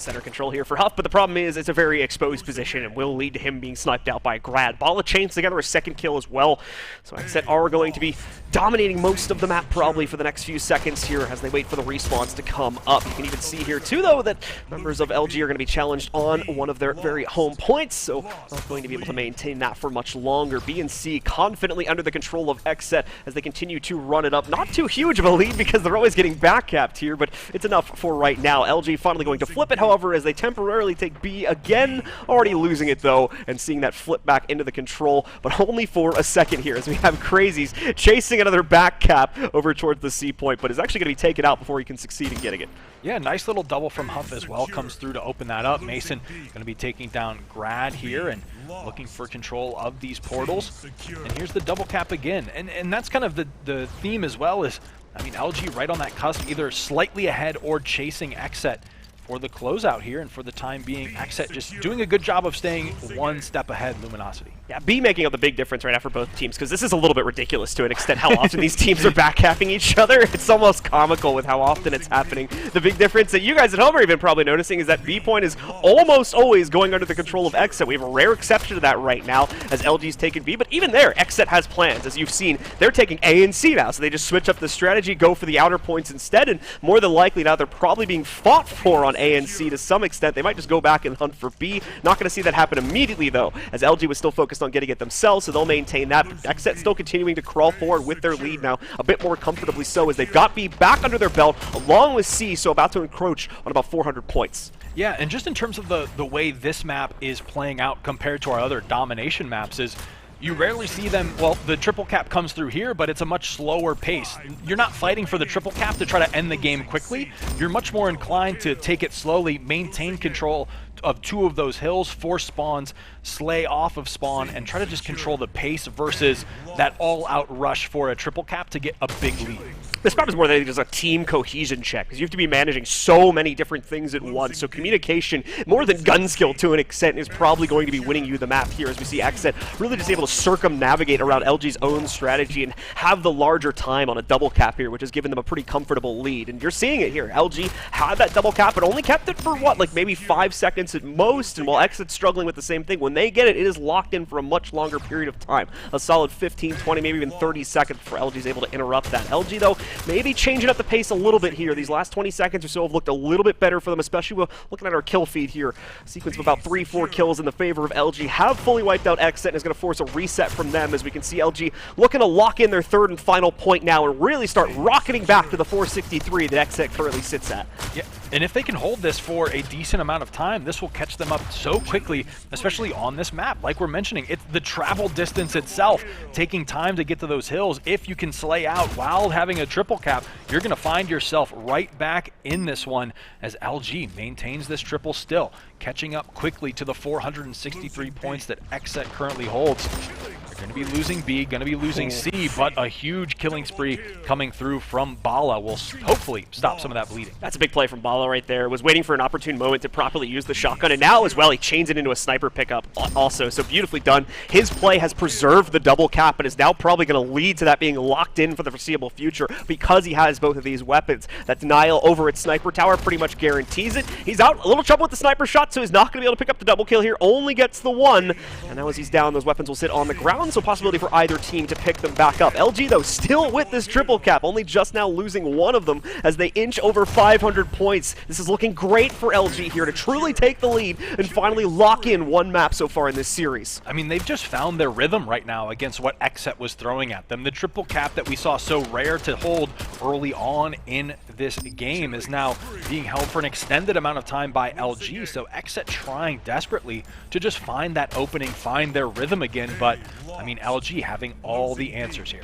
center control here for Huff, but the problem is it's a very exposed position and will lead to him being sniped out by Grad. Bala chains together a second kill as well, so Xset are going to be dominating most of the map probably for the next few seconds here as they wait for the respawns to come up. You can even see here too though that members of LG are going to be challenged on one of their very home points, so not going to be able to maintain that for much longer. B and C confidently under the control of Xset as they continue to run it up. Not too huge of a lead because they're always getting backcapped here, but it's enough for right now. LG finally going to flip it, however, as they temporarily take B again, already losing it though, and seeing that flip back into the control, but only for a second here as we have Crazies chasing another back cap over towards the C point, but is actually going to be taken out before he can succeed in getting it. Yeah, nice little double from Huff as well comes through to open that up. Mason going to be taking down Grad here and looking for control of these portals. And here's the double cap again. And that's kind of the theme as well is, I mean, LG right on that cusp, either slightly ahead or chasing Xset for the closeout here, and for the time being, Xset just doing a good job of staying one step ahead, Luminosity. Yeah, B making up the big difference right now for both teams, because this is a little bit ridiculous to an extent how often these teams are backcapping each other. It's almost comical with how often it's happening. The big difference that you guys at home are even probably noticing is that B point is almost always going under the control of Xset. We have a rare exception to that right now as LG's taken B, but even there, Xset has plans. As you've seen, they're taking A and C now, so they just switch up the strategy, go for the outer points instead, and more than likely now they're probably being fought for on A and C to some extent. They might just go back and hunt for B. Not going to see that happen immediately though, as LG was still focused on getting it themselves, so they'll maintain that. Xset still continuing to crawl forward with their lead now, a bit more comfortably so, as they've got B back under their belt along with C, so about to encroach on about 400 points. Yeah, and just in terms of the way this map is playing out compared to our other domination maps is, you rarely see them, well, the triple cap comes through here, but it's a much slower pace. You're not fighting for the triple cap to try to end the game quickly. You're much more inclined to take it slowly, maintain control of two of those hills, force spawns, slay off of spawn, and try to just control the pace versus that all-out rush for a triple cap to get a big lead. This map is more than just a team cohesion check, because you have to be managing so many different things at once. So communication, more than gun skill to an extent, is probably going to be winning you the map here, as we see Xset really just able to circumnavigate around LG's own strategy and have the larger time on a double cap here, which has given them a pretty comfortable lead. And you're seeing it here. LG had that double cap, but only kept it for what, like maybe 5 seconds at most, and while Xset's struggling with the same thing, when they get it, it is locked in for a much longer period of time. A solid 15, 20, maybe even 30 seconds before LG's able to interrupt that. LG, though, maybe changing up the pace a little bit here. These last 20 seconds or so have looked a little bit better for them, especially looking at our kill feed here. A sequence of about 3-4 kills in the favor of LG have fully wiped out Xset and is going to force a reset from them, as we can see LG looking to lock in their third and final point now and really start rocketing back to the 463 that Xset currently sits at. Yeah, and if they can hold this for a decent amount of time, this will catch them up so quickly, especially on this map. Like we're mentioning, it's the travel distance itself, taking time to get to those hills. If you can slay out while having a triple cap, you're going to find yourself right back in this one as LG maintains this triple still, catching up quickly to the 463 points that Xset currently holds. They're going to be losing B, going to be losing C, but a huge killing spree coming through from Bala will hopefully stop some of that bleeding. That's a big play from Bala right there. Was waiting for an opportune moment to properly use the shotgun, and now as well he chains it into a sniper pickup also, so beautifully done. His play has preserved the double cap and is now probably going to lead to that being locked in for the foreseeable future because he has both of these weapons. That denial over at sniper tower pretty much guarantees it. He's out a little trouble with the sniper shot, so he's not going to be able to pick up the double kill here. Only gets the one, and now as he's down, those weapons will sit on the ground, so possibility for either team to pick them back up. LG, though, still with this triple cap, only just now losing one of them as they inch over 500 points. This is looking great for LG here to truly take the lead and finally lock in one map so far in this series. I mean, they've just found their rhythm right now against what Xset was throwing at them. The triple cap that we saw so rare to hold early on in this game is now being held for an extended amount of time by LG, so Xset trying desperately to just find that opening, find their rhythm again, but I mean, LG having all the answers here.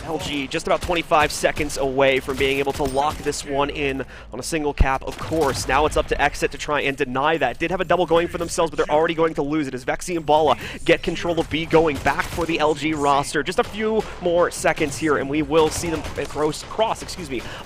LG just about 25 seconds away from being able to lock this one in on a single cap, of course. Now it's up to Xset to try and deny that. Did have a double going for themselves, but they're already going to lose it as Vexy and Bala get control of B, going back for the LG roster. Just a few more seconds here, and we will see them cross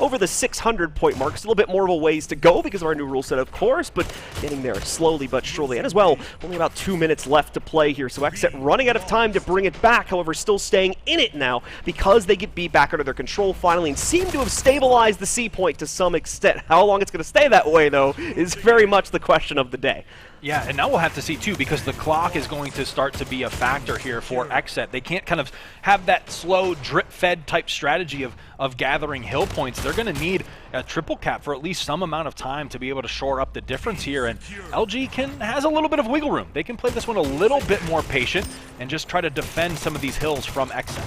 over the 600 point mark. Still a bit more of a ways to go because of our new rule set, of course, but getting there slowly but surely. And as well, only about 2 minutes left to play here, so Xset running out of time to bring it back, however, still staying in it now because they they get B back under their control finally and seem to have stabilized the C point to some extent. How long it's going to stay that way, though, is very much the question of the day. Yeah, and now we'll have to see, too, because the clock is going to start to be a factor here for XSET. They can't kind of have that slow, drip-fed type strategy of gathering hill points. They're going to need a triple cap for at least some amount of time to be able to shore up the difference here, and LG has a little bit of wiggle room. They can play this one a little bit more patient and just try to defend some of these hills from XSET.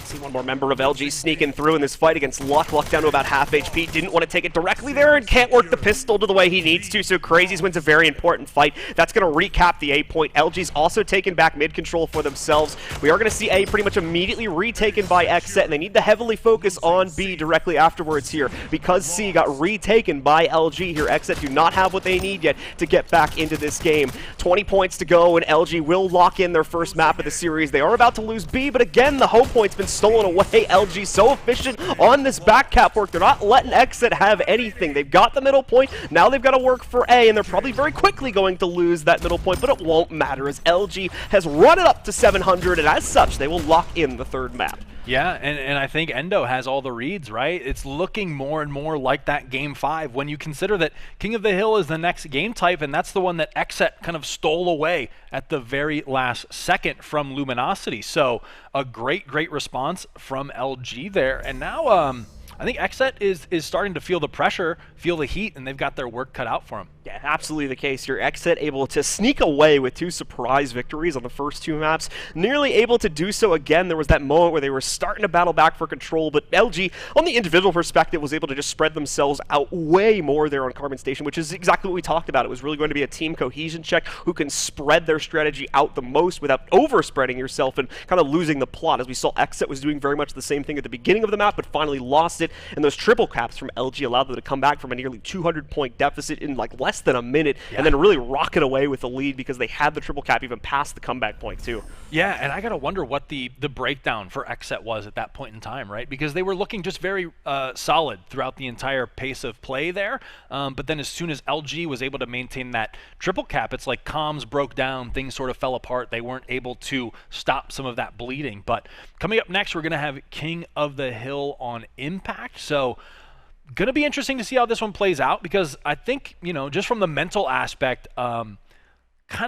See one more member of LG sneaking through in this fight against Luck. Luck down to about half HP. Didn't want to take it directly there and can't work the pistol to the way he needs to, so Crazies wins a very important fight. That's going to recap the A point. LG's also taken back mid control for themselves. We are going to see A pretty much immediately retaken by XSET, and they need to heavily focus on B directly afterwards here because C got retaken by LG here. XSET do not have what they need yet to get back into this game. 20 points to go, and LG will lock in their first map of the series. They are about to lose B, but again, the Ho point's been stolen away. LG so efficient on this back cap work. They're not letting XSET have anything. They've got the middle point. Now they've got to work for A, and they're probably very quickly going to lose that middle point, but it won't matter as LG has run it up to 700, and as such, they will lock in the third map. Yeah, and I think Endo has all the reads, right? It's looking more and more like that Game 5 when you consider that King of the Hill is the next game type, and that's the one that XSET kind of stole away at the very last second from Luminosity. So a great response from LG there. And now I think XSET is starting to feel the pressure, feel the heat, and they've got their work cut out for them. Yeah, absolutely the case here. XSET able to sneak away with 2 surprise victories on the first 2 maps. Nearly able to do so again. There was that moment where they were starting to battle back for control, but LG, on the individual perspective, was able to just spread themselves out way more there on Carbon Station, which is exactly what we talked about. It was really going to be a team cohesion check who can spread their strategy out the most without overspreading yourself and kind of losing the plot. As we saw, XSET was doing very much the same thing at the beginning of the map, but finally lost it, and those triple caps from LG allowed them to come back from a nearly 200-point deficit in like less than a minute, and then really rocket away with the lead because they had the triple cap even past the comeback point too. Yeah, and I gotta wonder what the breakdown for XSET was at that point in time, right? Because they were looking just very solid throughout the entire pace of play there, but then as soon as LG was able to maintain that triple cap, it's like comms broke down, things sort of fell apart. They weren't able to stop some of that bleeding. But coming up next, we're gonna have King of the Hill on Impact. So going to be interesting to see how this one plays out, because I think, you know, just from the mental aspect, kind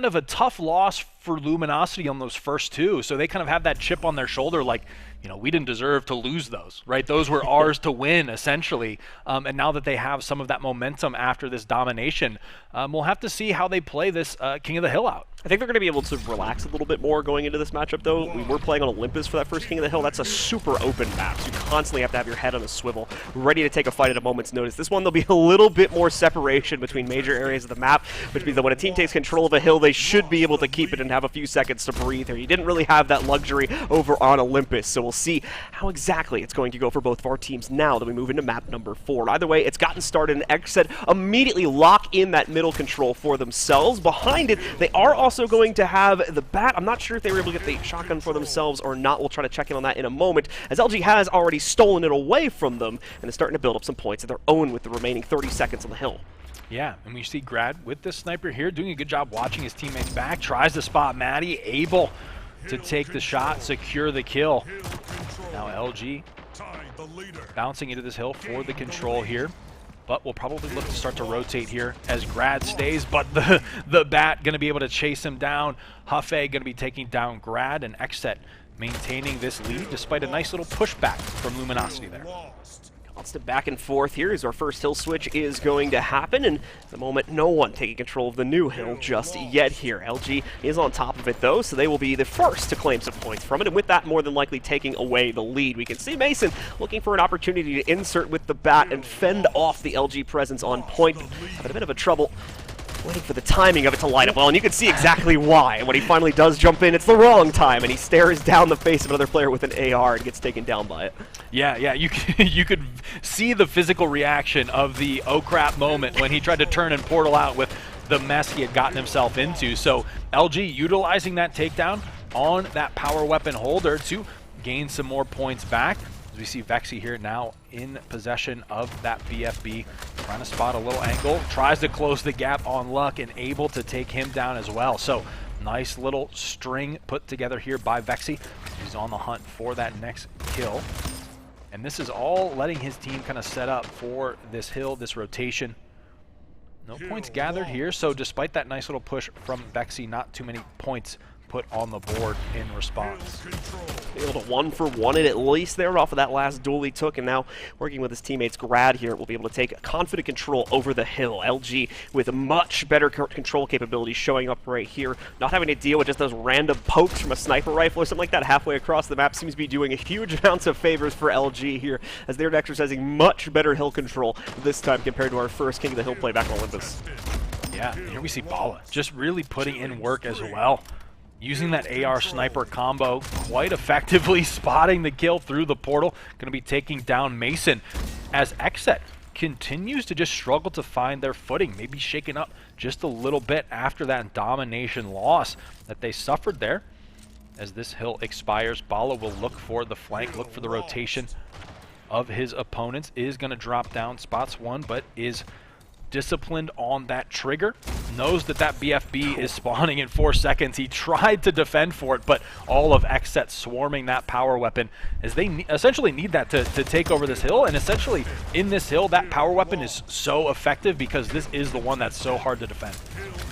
of a tough loss for Luminosity on those first 2. So they kind of have that chip on their shoulder like, you know, we didn't deserve to lose those, right? Those were ours to win, essentially. And now that they have some of that momentum after this domination, we'll have to see how they play this King of the Hill out. I think they're going to be able to relax a little bit more going into this matchup, though. We were playing on Olympus for that first King of the Hill. That's a super open map, so you constantly have to have your head on a swivel, ready to take a fight at a moment's notice. This one, there'll be a little bit more separation between major areas of the map, which means that when a team takes control of a hill, they should be able to keep it and have a few seconds to breathe here. You didn't really have that luxury over on Olympus, so we'll see how exactly it's going to go for both of our teams now that we move into map number 4. Either way, it's gotten started, and XSET immediately lock in that middle control for themselves. Behind it, they are also going to have the bat. I'm not sure if they were able to get the shotgun for themselves or not. We'll try to check in on that in a moment, as LG has already stolen it away from them and is starting to build up some points of their own with the remaining 30 seconds on the hill. Yeah, and we see Grad with this sniper here doing a good job watching his teammates back, tries to spot Maddie, able to take the shot, secure the kill. Now LG bouncing into this hill for the control here, but we'll probably look to start to rotate here as Grad stays, but the bat going to be able to chase him down. Huffé going to be taking down Grad, and XSET maintaining this lead despite a nice little pushback from Luminosity there. Constant back and forth here as our first hill switch is going to happen, and at the moment no one taking control of the new hill just yet here. LG is on top of it though, so they will be the first to claim some points from it, and with that more than likely taking away the lead. We can see Mason looking for an opportunity to insert with the bat and fend off the LG presence on point. Having a bit of a trouble waiting for the timing of it to light up well, and you can see exactly why. When he finally does jump in, it's the wrong time, and he stares down the face of another player with an AR and gets taken down by it. Yeah, you could see the physical reaction of the oh crap moment when he tried to turn and portal out with the mess he had gotten himself into. So LG utilizing that takedown on that power weapon holder to gain some more points back. As we see Vexy here now in possession of that BFB, trying to spot a little angle, tries to close the gap on Luck and able to take him down as well. So nice little string put together here by Vexy. He's on the hunt for that next kill. And this is all letting his team kind of set up for this hill, this rotation. No points gathered here, so despite that nice little push from Bexy, not too many points put on the board in response. Able to 1-for-1 it at least there off of that last duel he took, and now working with his teammates Grad here will be able to take confident control over the hill. LG with much better control capabilities showing up right here, not having to deal with just those random pokes from a sniper rifle or something like that halfway across the map. Seems to be doing a huge amounts of favors for LG here, as they're exercising much better hill control this time compared to our first King of the Hill play back on Olympus. Yeah, here we see Bala just really putting in work as well. Using that AR sniper combo quite effectively, spotting the kill through the portal. Going to be taking down Mason as Xset continues to just struggle to find their footing. Maybe shaken up just a little bit after that domination loss that they suffered there. As this hill expires, Bala will look for the flank, look for the rotation of his opponents. Is going to drop down, spots one, but is disciplined on that trigger. Knows that that BFB is spawning in 4 seconds. He tried to defend for it, but all of Xset swarming that power weapon, as they essentially need that to take over this hill. And essentially in this hill, that power weapon is so effective because this is the one that's so hard to defend.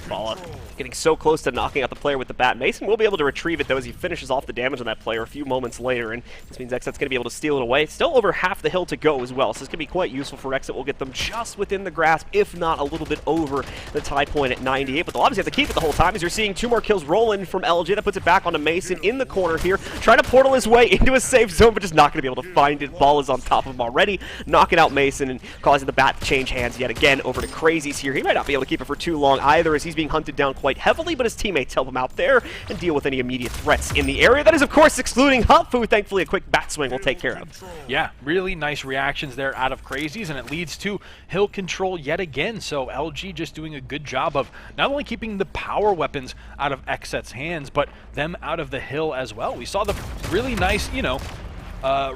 Bala getting so close to knocking out the player with the bat. Mason will be able to retrieve it though as he finishes off the damage on that player a few moments later, and this means Xset's going to be able to steal it away. Still over half the hill to go as well, so this can be quite useful for Xset. We'll get them just within the grasp, if not a little bit over the tie point at 98, but they'll obviously have to keep it the whole time as you're seeing 2 more kills roll in from LG. That puts it back onto Mason in the corner here, trying to portal his way into a safe zone, but just not going to be able to find it. Ball is on top of him already, knocking out Mason and causing the bat to change hands yet again over to Crazies here. He might not be able to keep it for too long either, as he's being hunted down quite heavily, but his teammates help him out there and deal with any immediate threats in the area. That is, of course, excluding Huff, who thankfully a quick bat swing will take care of. Yeah, really nice reactions there out of Crazies, and it leads to hill control yet again. So LG just doing a good job of not only keeping the power weapons out of Xset's hands, but them out of the hill as well. We saw the really nice,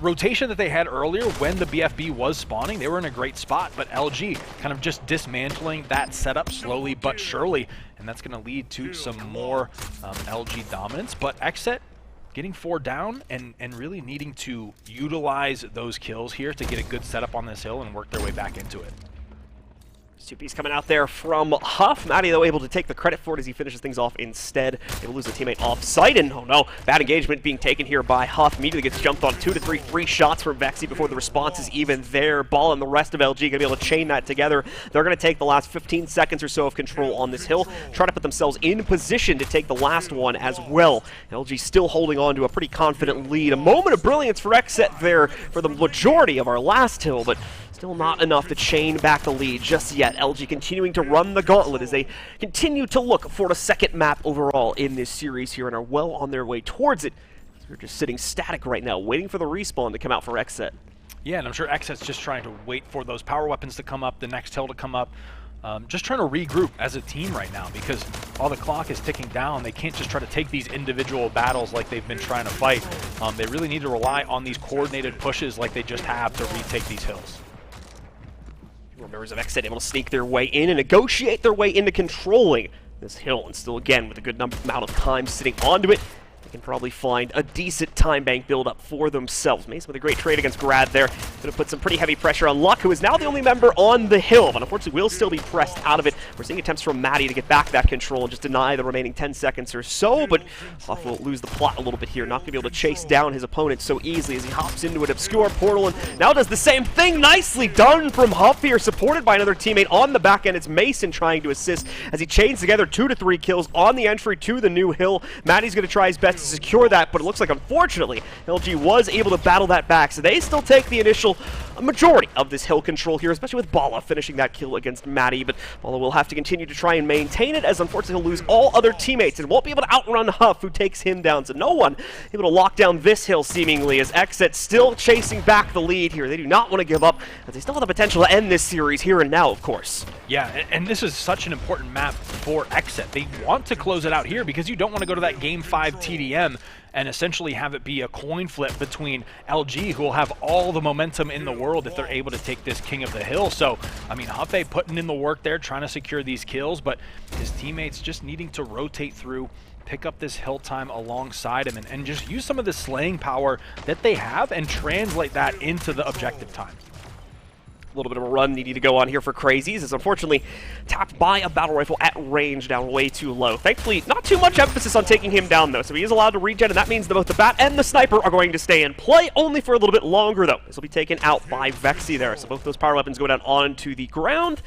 rotation that they had earlier when the BFB was spawning. They were in a great spot, but LG kind of just dismantling that setup slowly but surely, and that's going to lead to some more LG dominance. But Xset getting 4 down and really needing to utilize those kills here to get a good setup on this hill and work their way back into it. 2P's coming out there from Huff. Matty, though, able to take the credit for it as he finishes things off instead. Able to lose a teammate off site, and oh no, bad engagement being taken here by Huff. Immediately gets jumped on 2 to 3 free shots from Vexy before the response is even there. Ball and the rest of LG going to be able to chain that together. They're going to take the last 15 seconds or so of control on this hill, try to put themselves in position to take the last one as well. LG still holding on to a pretty confident lead. A moment of brilliance for Xset there for the majority of our last hill, but still not enough to chain back the lead just yet. LG continuing to run the gauntlet as they continue to look for the second map overall in this series here and are well on their way towards it. They're just sitting static right now, waiting for the respawn to come out for Xset. Yeah, and I'm sure Xset's just trying to wait for those power weapons to come up, the next hill to come up. Just trying to regroup as a team right now, because while the clock is ticking down, they can't just try to take these individual battles like they've been trying to fight. They really need to rely on these coordinated pushes like they just have to retake these hills. Members of Xset able to sneak their way in and negotiate their way into controlling this hill, and still again with a good amount of time sitting onto it. They can probably find a decent time bank build-up for themselves. Mason with a great trade against Grad there. Going to put some pretty heavy pressure on Luck, who is now the only member on the hill, but unfortunately will still be pressed out of it. We're seeing attempts from Matty to get back that control and just deny the remaining 10 seconds or so, but Huff will lose the plot a little bit here. Not going to be able to chase down his opponent so easily as he hops into an obscure portal and now does the same thing. Nicely done from Huff here, supported by another teammate on the back end. It's Mason trying to assist as he chains together 2 to 3 kills on the entry to the new hill. Matty's going to try his best to secure that, but it looks like, unfortunately, LG was able to battle that back, so they still take the initial majority of this hill control here, especially with Bala finishing that kill against Matty, but Bala will have to continue to try and maintain it, as unfortunately he'll lose all other teammates and won't be able to outrun Huff, who takes him down, so no one able to lock down this hill, seemingly, as Xset still chasing back the lead here. They do not want to give up, as they still have the potential to end this series here and now, of course. Yeah, and this is such an important map for Xset. They want to close it out here because you don't want to go to that Game 5 TDM and essentially have it be a coin flip between LG, who will have all the momentum in the world if they're able to take this King of the Hill. So, I mean, Huffei putting in the work there, trying to secure these kills, but his teammates just needing to rotate through, pick up this hill time alongside him and just use some of the slaying power that they have and translate that into the objective time. A little bit of a run needing to go on here for Crazies. It's unfortunately tapped by a battle rifle at range down way too low. Thankfully, not too much emphasis on taking him down, though, so he is allowed to regen, and that means that both the bat and the sniper are going to stay in play, only for a little bit longer, though. This will be taken out by Vexy there, so both those power weapons go down onto the ground.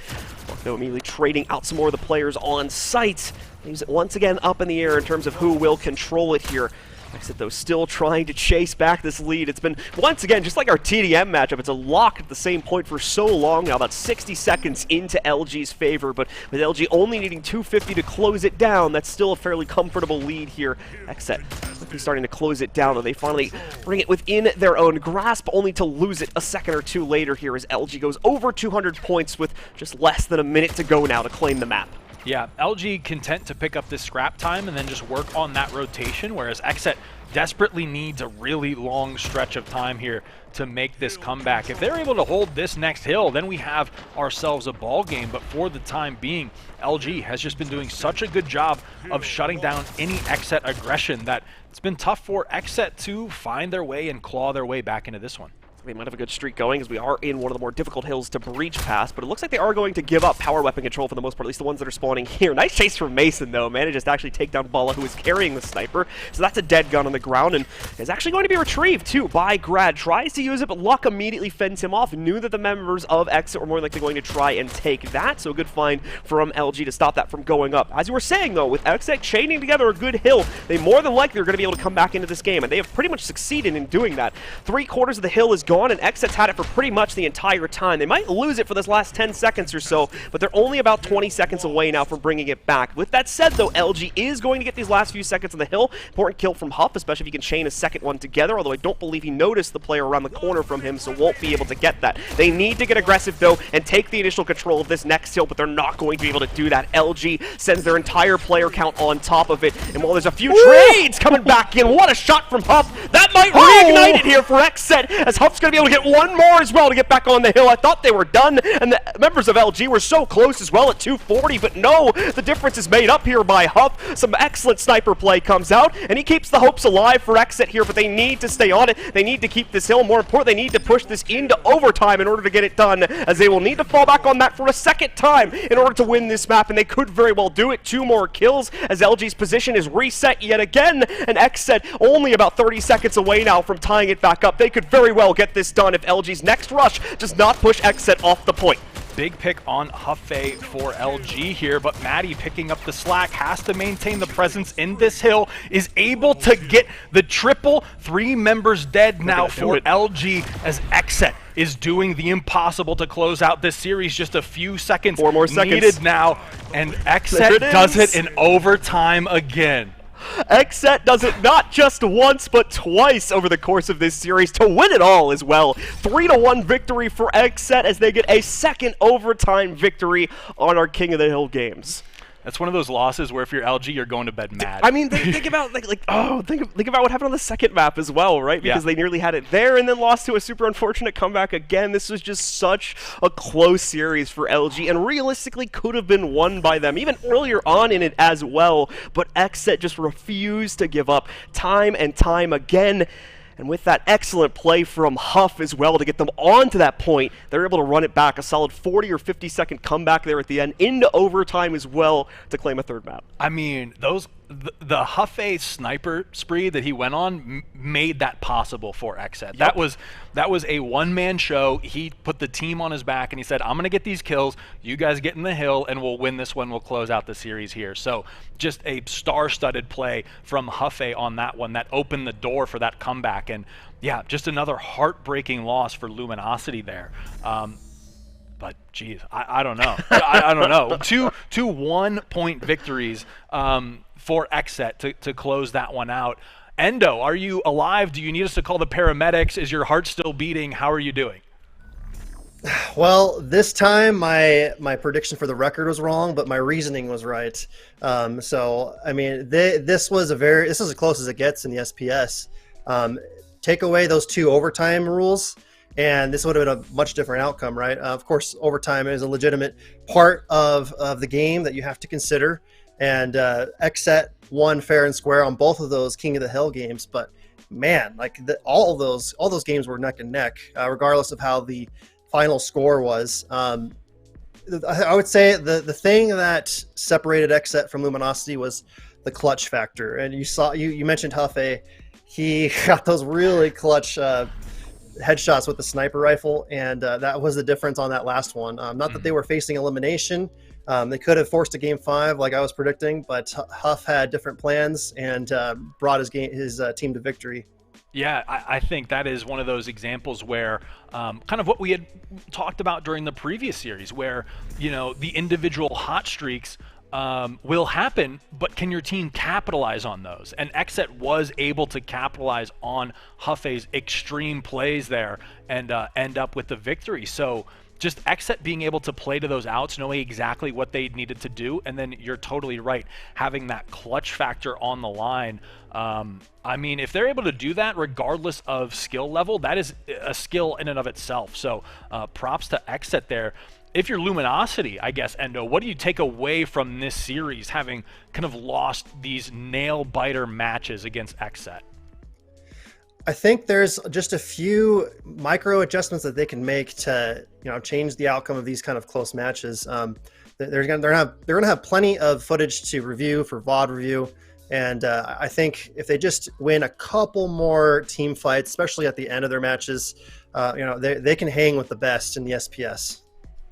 Though immediately trading out some more of the players on site. Leaves it once again up in the air in terms of who will control it here. Exit, though, still trying to chase back this lead. It's been, once again, just like our TDM matchup, it's a lock at the same point for so long now, about 60 seconds into LG's favor, but with LG only needing 250 to close it down, that's still a fairly comfortable lead here. Exit quickly starting to close it down, though they finally bring it within their own grasp, only to lose it a second or two later here as LG goes over 200 points with just less than a minute to go now to claim the map. Yeah, LG content to pick up this scrap time and then just work on that rotation, whereas Exet desperately needs a really long stretch of time here to make this comeback. If they're able to hold this next hill, then we have ourselves a ball game, but for the time being, LG has just been doing such a good job of shutting down any Exet aggression that it's been tough for Exet to find their way and claw their way back into this one. They might have a good streak going as we are in one of the more difficult hills to breach past, but it looks like they are going to give up power weapon control for the most part, at least the ones that are spawning here. Nice chase from Mason, though. Manages to actually take down Bala, who is carrying the sniper. So that's a dead gun on the ground, and is actually going to be retrieved, too, by Grad. Tries to use it, but Luck immediately fends him off. Knew that the members of Exit were more likely going to try and take that, so a good find from LG to stop that from going up. As you were saying, though, with Exit chaining together a good hill, they more than likely are going to be able to come back into this game, and they have pretty much succeeded in doing that. 3/4 of the hill is gone, and Exit's had it for pretty much the entire time. They might lose it for this last 10 seconds or so, but they're only about 20 seconds away now from bringing it back. With that said, though, LG is going to get these last few seconds on the hill. Important kill from Huff, especially if he can chain a second one together, although I don't believe he noticed the player around the corner from him, so won't be able to get that. They need to get aggressive, though, and take the initial control of this next hill, but they're not going to be able to do that. LG sends their entire player count on top of it, and while there's a few trades coming back in, what a shot from Huff! That might reignite it here for Exet, as Huff's going to be able to get one more as well to get back on the hill. I thought they were done, and the members of LG were so close as well at 240, but no, the difference is made up here by Huff. Some excellent sniper play comes out, and he keeps the hopes alive for Exit here, but they need to stay on it. They need to keep this hill. More important, they need to push this into overtime in order to get it done, as they will need to fall back on that for a second time in order to win this map, and they could very well do it. 2 more kills as LG's position is reset yet again, and Exet only about 30 seconds away now from tying it back up. They could very well get this done if LG's next rush does not push Exet off the point. Big pick on Huffei for LG here, but Maddie picking up the slack, has to maintain the presence in this hill, is able to get the triple. 3 members dead now for LG as Exet is doing the impossible to close out this series. Just a few seconds 4 more seconds needed now, and Exet does it in overtime again. Exet does it not just once, but twice over the course of this series to win it all as well. 3-1 victory for Exet as they get a second overtime victory on our King of the Hill games. That's one of those losses where if you're LG, you're going to bed mad. I mean, think about think about what happened on the second map as well, right? Because they nearly had it there and then lost to a super unfortunate comeback again. This was just such a close series for LG, and realistically could have been won by them even earlier on in it as well. But Exet just refused to give up time and time again. And with that excellent play from Huff as well to get them on to that point, they're able to run it back. A solid 40 or 50 second comeback there at the end into overtime as well to claim a third map. I mean, the Huffei sniper spree that he went on made that possible for Exet. Yep. That was a one-man show. He put the team on his back and he said, I'm going to get these kills. You guys get in the hill and we'll win this one. We'll close out the series here. So just a star-studded play from Huffei on that one that opened the door for that comeback. And yeah, just another heartbreaking loss for Luminosity there. But geez, I don't know. I don't know. Two 1-point victories for Exet to close that one out. Endo, are you alive? Do you need us to call the paramedics? Is your heart still beating? How are you doing? Well, this time my prediction for the record was wrong, but my reasoning was right. So I mean, this is as close as it gets in the SPS. Take away those 2 overtime rules, and this would have been a much different outcome, right? Of course, overtime is a legitimate part of the game that you have to consider. and Xset won fair and square on both of those King of the Hill games. But man, like all those games were neck and neck, regardless of how the final score was. I would say the thing that separated Xset from Luminosity was the clutch factor. And you mentioned Huffei. He got those really clutch headshots with the sniper rifle, and that was the difference on that last one. Not that they were facing elimination. They could have forced a game 5 like I was predicting, but Huff had different plans and brought his team to victory. Yeah, I think that is one of those examples where kind of what we had talked about during the previous series, where, you know, the individual hot streaks will happen, but can your team capitalize on those? And Xset was able to capitalize on Huffei's extreme plays there and end up with the victory. So just Xset being able to play to those outs, knowing exactly what they needed to do, and then you're totally right, having that clutch factor on the line. I mean, if they're able to do that regardless of skill level, that is a skill in and of itself. So props to Xset there. If you're Luminosity, I guess, Endo, what do you take away from this series, having kind of lost these nail-biter matches against Xset? I think there's just a few micro adjustments that they can make to, you know, change the outcome of these kind of close matches. They're gonna have plenty of footage to review for VOD review, and I think if they just win a couple more team fights, especially at the end of their matches, you know, they can hang with the best in the SPS.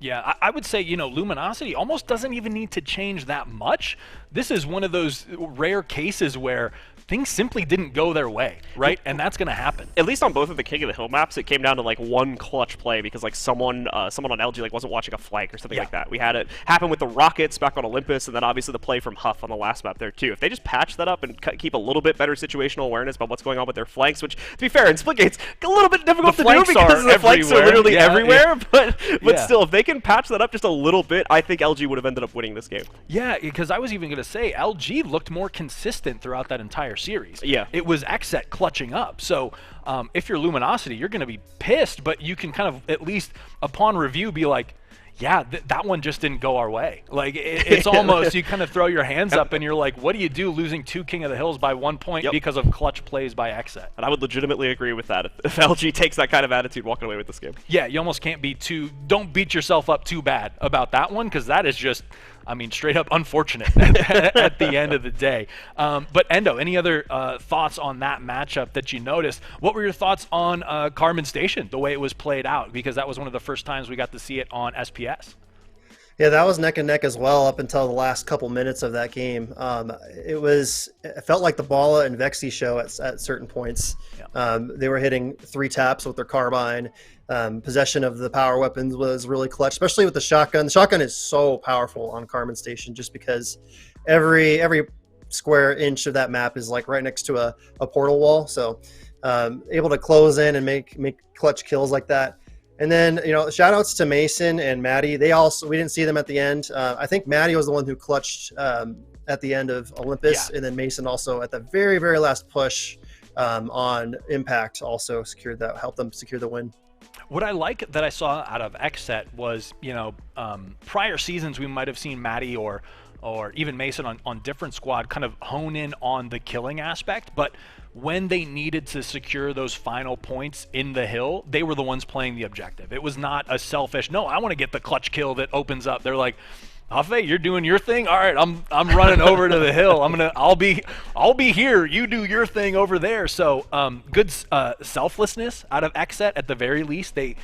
Yeah, I would say, you know, Luminosity almost doesn't even need to change that much. This is one of those rare cases where things simply didn't go their way, right? And that's going to happen. At least on both of the King of the Hill maps, it came down to like one clutch play because like someone on LG like wasn't watching a flank or something like that. We had it happen with the Rockets back on Olympus, and then obviously the play from Huff on the last map there too. If they just patch that up and keep a little bit better situational awareness about what's going on with their flanks, which to be fair, in Splitgate's a little bit difficult to do because the flanks are literally everywhere. But still, if they can patch that up just a little bit, I think LG would have ended up winning this game. Yeah, because I was even going to say LG looked more consistent throughout that entire series. Yeah. It was Xset clutching up. So if you're Luminosity, you're going to be pissed, but you can kind of at least upon review be like, yeah, that one just didn't go our way. Like, it's almost, you kind of throw your hands up and you're like, what do you do losing 2 King of the Hills by 1 point because of clutch plays by Xset? And I would legitimately agree with that if LG takes that kind of attitude walking away with this game. Yeah, you almost can't be don't beat yourself up too bad about that one, because that is just, I mean, straight up unfortunate at the end of the day. But Endo, any other thoughts on that matchup that you noticed? What were your thoughts on Carmen Station, the way it was played out? Because that was one of the first times we got to see it on SPS. Yeah, that was neck and neck as well up until the last couple minutes of that game. It felt like the Bala and Vexy show at certain points. Yeah. They were hitting 3 taps with their carbine. Possession of the power weapons was really clutch, especially with the shotgun. The shotgun is so powerful on Carmen Station just because every square inch of that map is like right next to a portal wall. So able to close in and make clutch kills like that. And then, you know, shout outs to Mason and Maddie. We didn't see them at the end. I think Maddie was the one who clutched at the end of Olympus, and then Mason also at the very, very last push on Impact also helped them secure the win. What I like that I saw out of Xset was, you know, prior seasons we might have seen Maddie or even Mason on different squad kind of hone in on the killing aspect, but when they needed to secure those final points in the hill, they were the ones playing the objective. It was not a selfish, no, I want to get the clutch kill that opens up. They're like, Huffei, you're doing your thing. All right, I'm running over to the hill. I'll be here. You do your thing over there. So good selflessness out of Xset at the very least. They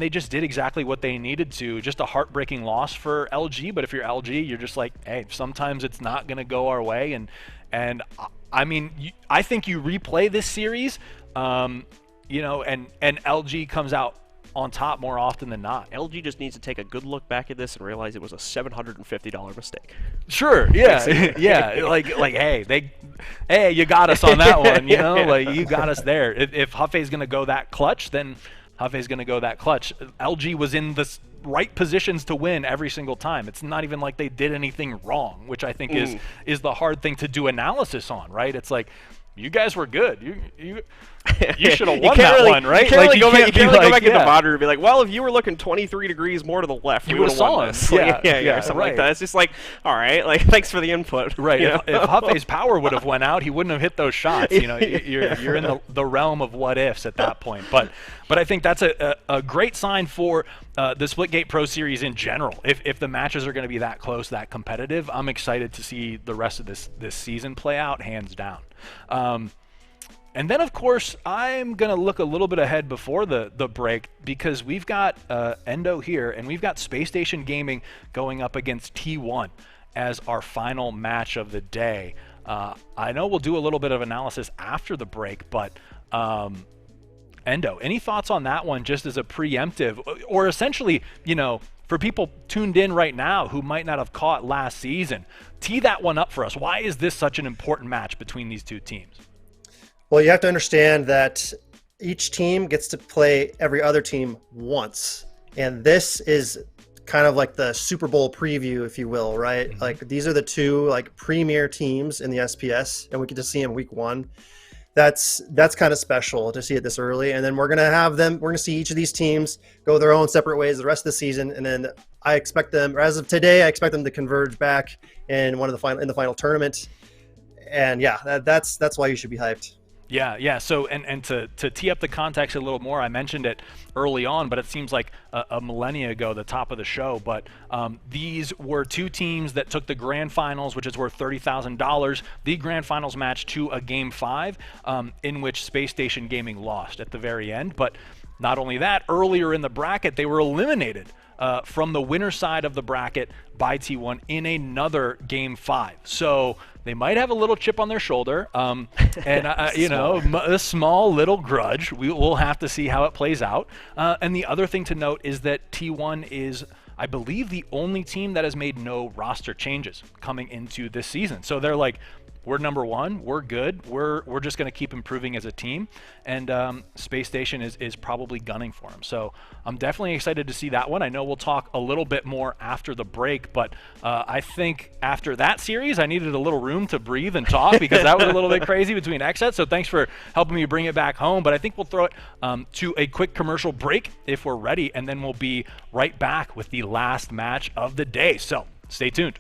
just did exactly what they needed to. Just a heartbreaking loss for LG, but if you're LG, you're just like, hey, sometimes it's not going to go our way. And I mean, I think you replay this series, you know, and LG comes out on top more often than not. LG just needs to take a good look back at this and realize it was a $750 mistake. Sure, yeah, yeah. Like, hey, you got us on that one, you know, like you got us there. If Huffei's gonna go that clutch, then Huffei's gonna go that clutch. LG was in the right positions to win every single time. It's not even like they did anything wrong, which I think is the hard thing to do analysis on, right? It's like, you guys were good. You should have won can't that really, one, right? You can't really go back, be go back in the yeah. monitor and be like, well, if you were looking 23 degrees more to the left, You we would have would've won saw this. him. Like, Yeah, or something right. like that. It's just like, all right, like thanks for the input. Right. You know? If Huffe's power would have went out, he wouldn't have hit those shots. You know, you're in the realm of what ifs at that point. But I think that's a great sign for the Splitgate Pro Series in general. If the matches are going to be that close, that competitive, I'm excited to see the rest of this season play out, hands down. And then, of course, I'm going to look a little bit ahead before the break, because we've got Endo here, and we've got Space Station Gaming going up against T1 as our final match of the day. I know we'll do a little bit of analysis after the break, but Endo, any thoughts on that one just as a preemptive, or essentially, you know, for people tuned in right now who might not have caught last season, tee that one up for us. Why is this such an important match between these two teams? Well, you have to understand that each team gets to play every other team once. And this is kind of like the Super Bowl preview, if you will, right? Mm-hmm. Like these are the two like premier teams in the SPS, and we get to see them week one. That's kind of special to see it this early. And then we're going to see each of these teams go their own separate ways the rest of the season. And then I expect them, or as of today, I expect them to converge back in the final tournament. And yeah, that's why you should be hyped. Yeah. So, and to tee up the context a little more, I mentioned it early on, but it seems like a millennia ago, the top of the show. But these were two teams that took the grand finals, which is worth $30,000, the grand finals match to a game 5, in which Space Station Gaming lost at the very end. But not only that, earlier in the bracket, they were eliminated from the winner side of the bracket by T1 in another game 5. So they might have a little chip on their shoulder, and you know, a small little grudge. We'll have to see how it plays out. And the other thing to note is that T1 is, I believe, the only team that has made no roster changes coming into this season. So they're like, we're number one, we're good, we're just going to keep improving as a team, and Space Station is probably gunning for him. So I'm definitely excited to see that one. I know we'll talk a little bit more after the break, but I think after that series, I needed a little room to breathe and talk, because that was a little bit crazy between X sets. So thanks for helping me bring it back home. But I think we'll throw it to a quick commercial break if we're ready, and then we'll be right back with the last match of the day. So stay tuned.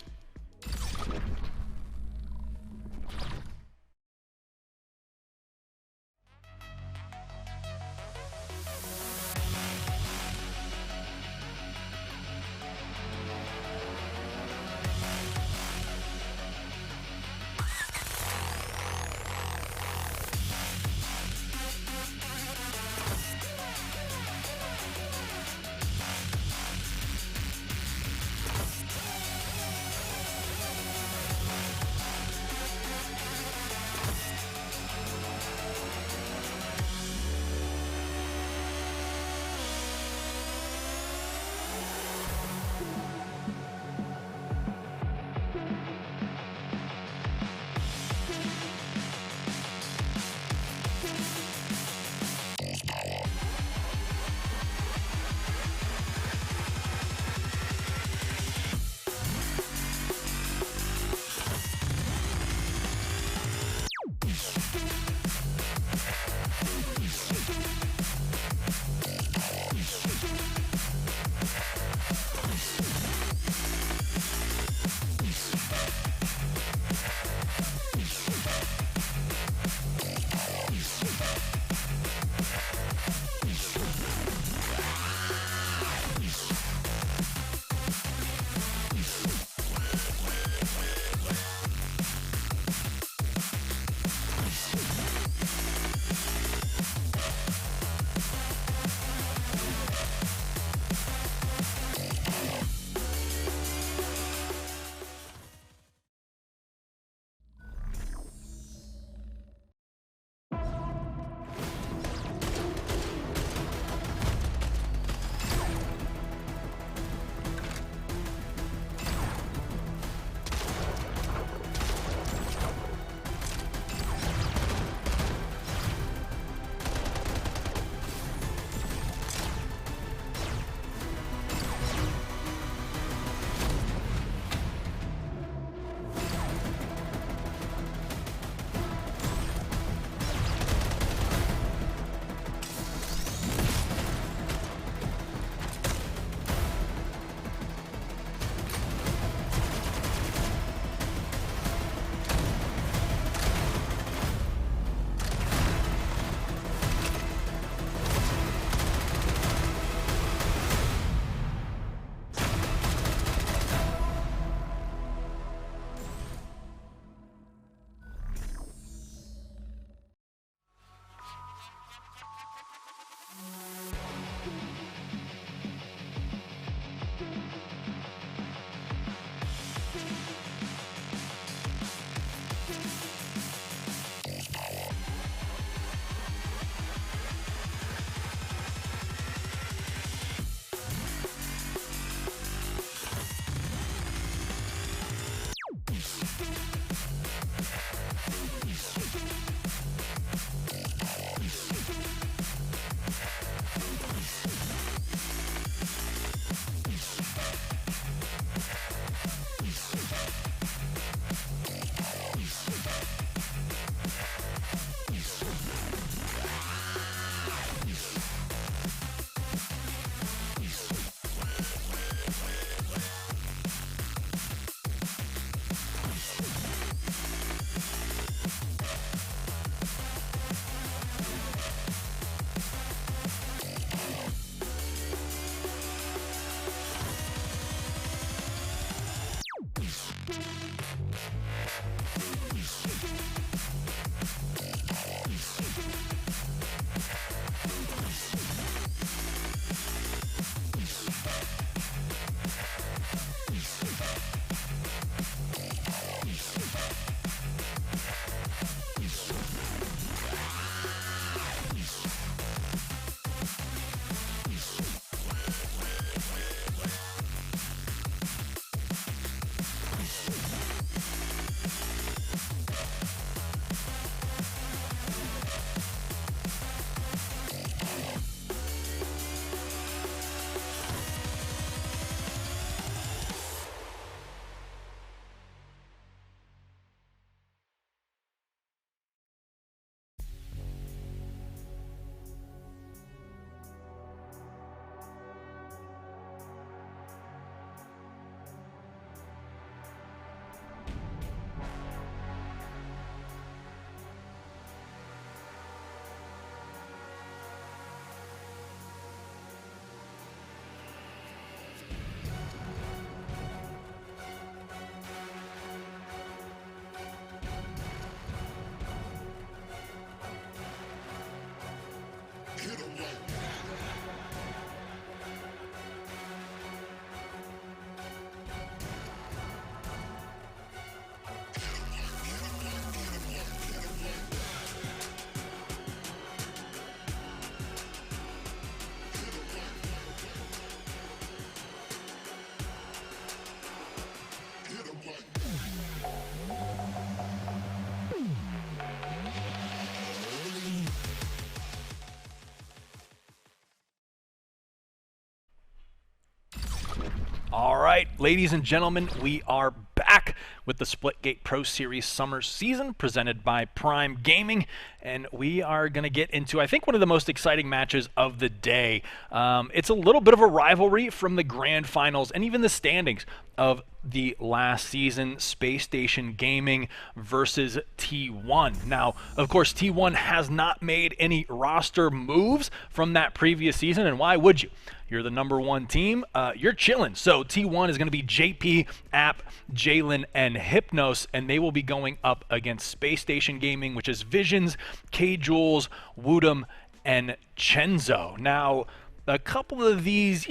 All right, ladies and gentlemen, we are back with the Splitgate Pro Series Summer Season presented by Prime Gaming, and we are going to get into, I think, one of the most exciting matches of the day. It's a little bit of a rivalry from the grand finals and even the standings of the last season, Space Station Gaming versus T1. Now, of course, T1 has not made any roster moves from that previous season, and why would you? You're the number one team. You're chilling. So T1 is going to be JP, App, Jalen, and Hypnos, and they will be going up against Space Station Gaming, which is Visions, K-Jules, Woodham, and Chenzo. Now, a couple of these,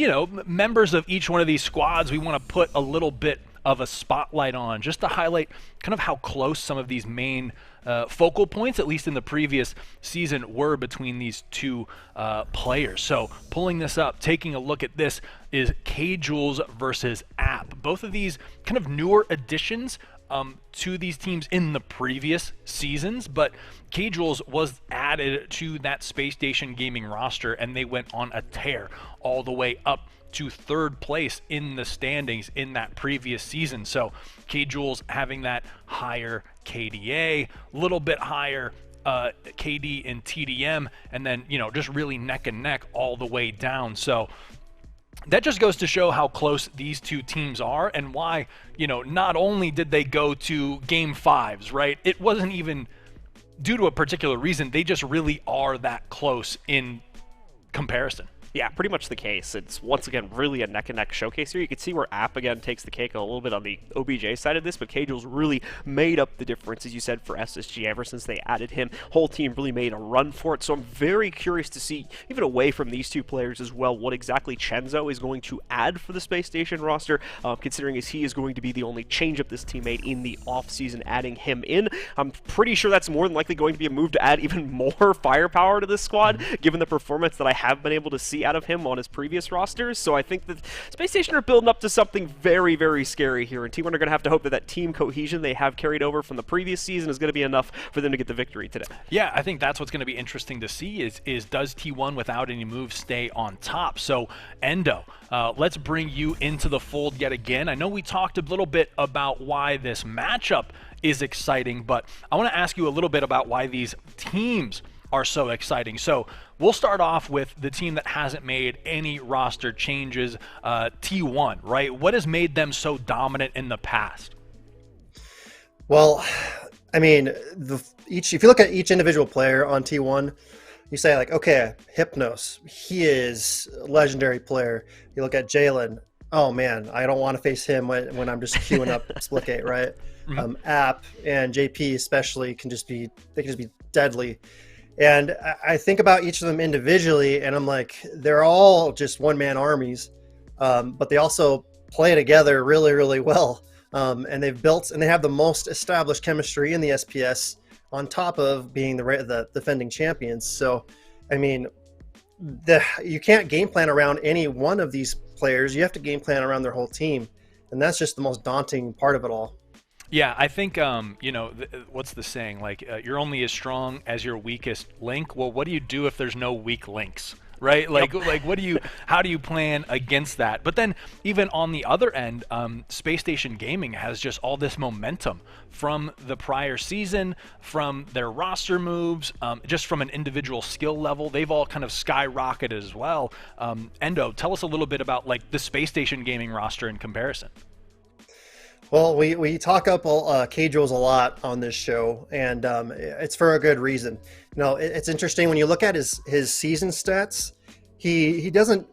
members of each one of these squads we want to put a little bit of a spotlight on, just to highlight kind of how close some of these main focal points, at least in the previous season, were between these two players. So pulling this up, taking a look at this, is K-Jules versus App. Both of these kind of newer additions to these teams in the previous seasons, but K-Jules was added to that Space Station Gaming roster, and they went on a tear all the way up to third place in the standings in that previous season. So K-Jules having that higher KDA, a little bit higher KD in TDM, and then, just really neck and neck all the way down. So that just goes to show how close these two teams are, and why, not only did they go to game fives, right? It wasn't even due to a particular reason. They just really are that close in comparison. Yeah, pretty much the case. It's, once again, really a neck-and-neck showcase here. You can see where App, again, takes the cake a little bit on the OBJ side of this, but K-Jules really made up the difference, as you said, for SSG ever since they added him. Whole team really made a run for it, so I'm very curious to see, even away from these two players as well, what exactly Chenzo is going to add for the Space Station roster, considering as he is going to be the only change-up this team made in the offseason, adding him in. I'm pretty sure that's more than likely going to be a move to add even more firepower to this squad, given the performance that I have been able to see out of him on his previous rosters. So I think that Space Station are building up to something very, very scary here, and T1 are going to have to hope that that team cohesion they have carried over from the previous season is going to be enough for them to get the victory today. Yeah, I think that's what's going to be interesting to see is does T1 without any moves stay on top? So Endo, let's bring you into the fold yet again. I know we talked a little bit about why this matchup is exciting, but I want to ask you a little bit about why these teams are so exciting. So we'll start off with the team that hasn't made any roster changes, T1, right? What has made them so dominant in the past? Well, I mean, if you look at each individual player on T1, you say like, okay, Hypnos, he is a legendary player. You look at Jalen, oh man, I don't want to face him when I'm just queuing up Splitgate, right? App and JP especially can just be deadly. And I think about each of them individually, and I'm like, they're all just one-man armies, but they also play together really, really well. And they've built, and they have the most established chemistry in the SPS, on top of being the defending champions. So, I mean, you can't game plan around any one of these players. You have to game plan around their whole team, and that's just the most daunting part of it all. Yeah, I think, what's the saying? Like, you're only as strong as your weakest link. Well, what do you do if there's no weak links, right? Like, how do you plan against that? But then, even on the other end, Space Station Gaming has just all this momentum from the prior season, from their roster moves, just from an individual skill level. They've all kind of skyrocketed as well. Endo, tell us a little bit about, like, the Space Station Gaming roster in comparison. Well, we talk up K-Jules a lot on this show, and it's for a good reason. It's interesting when you look at his season stats. He doesn't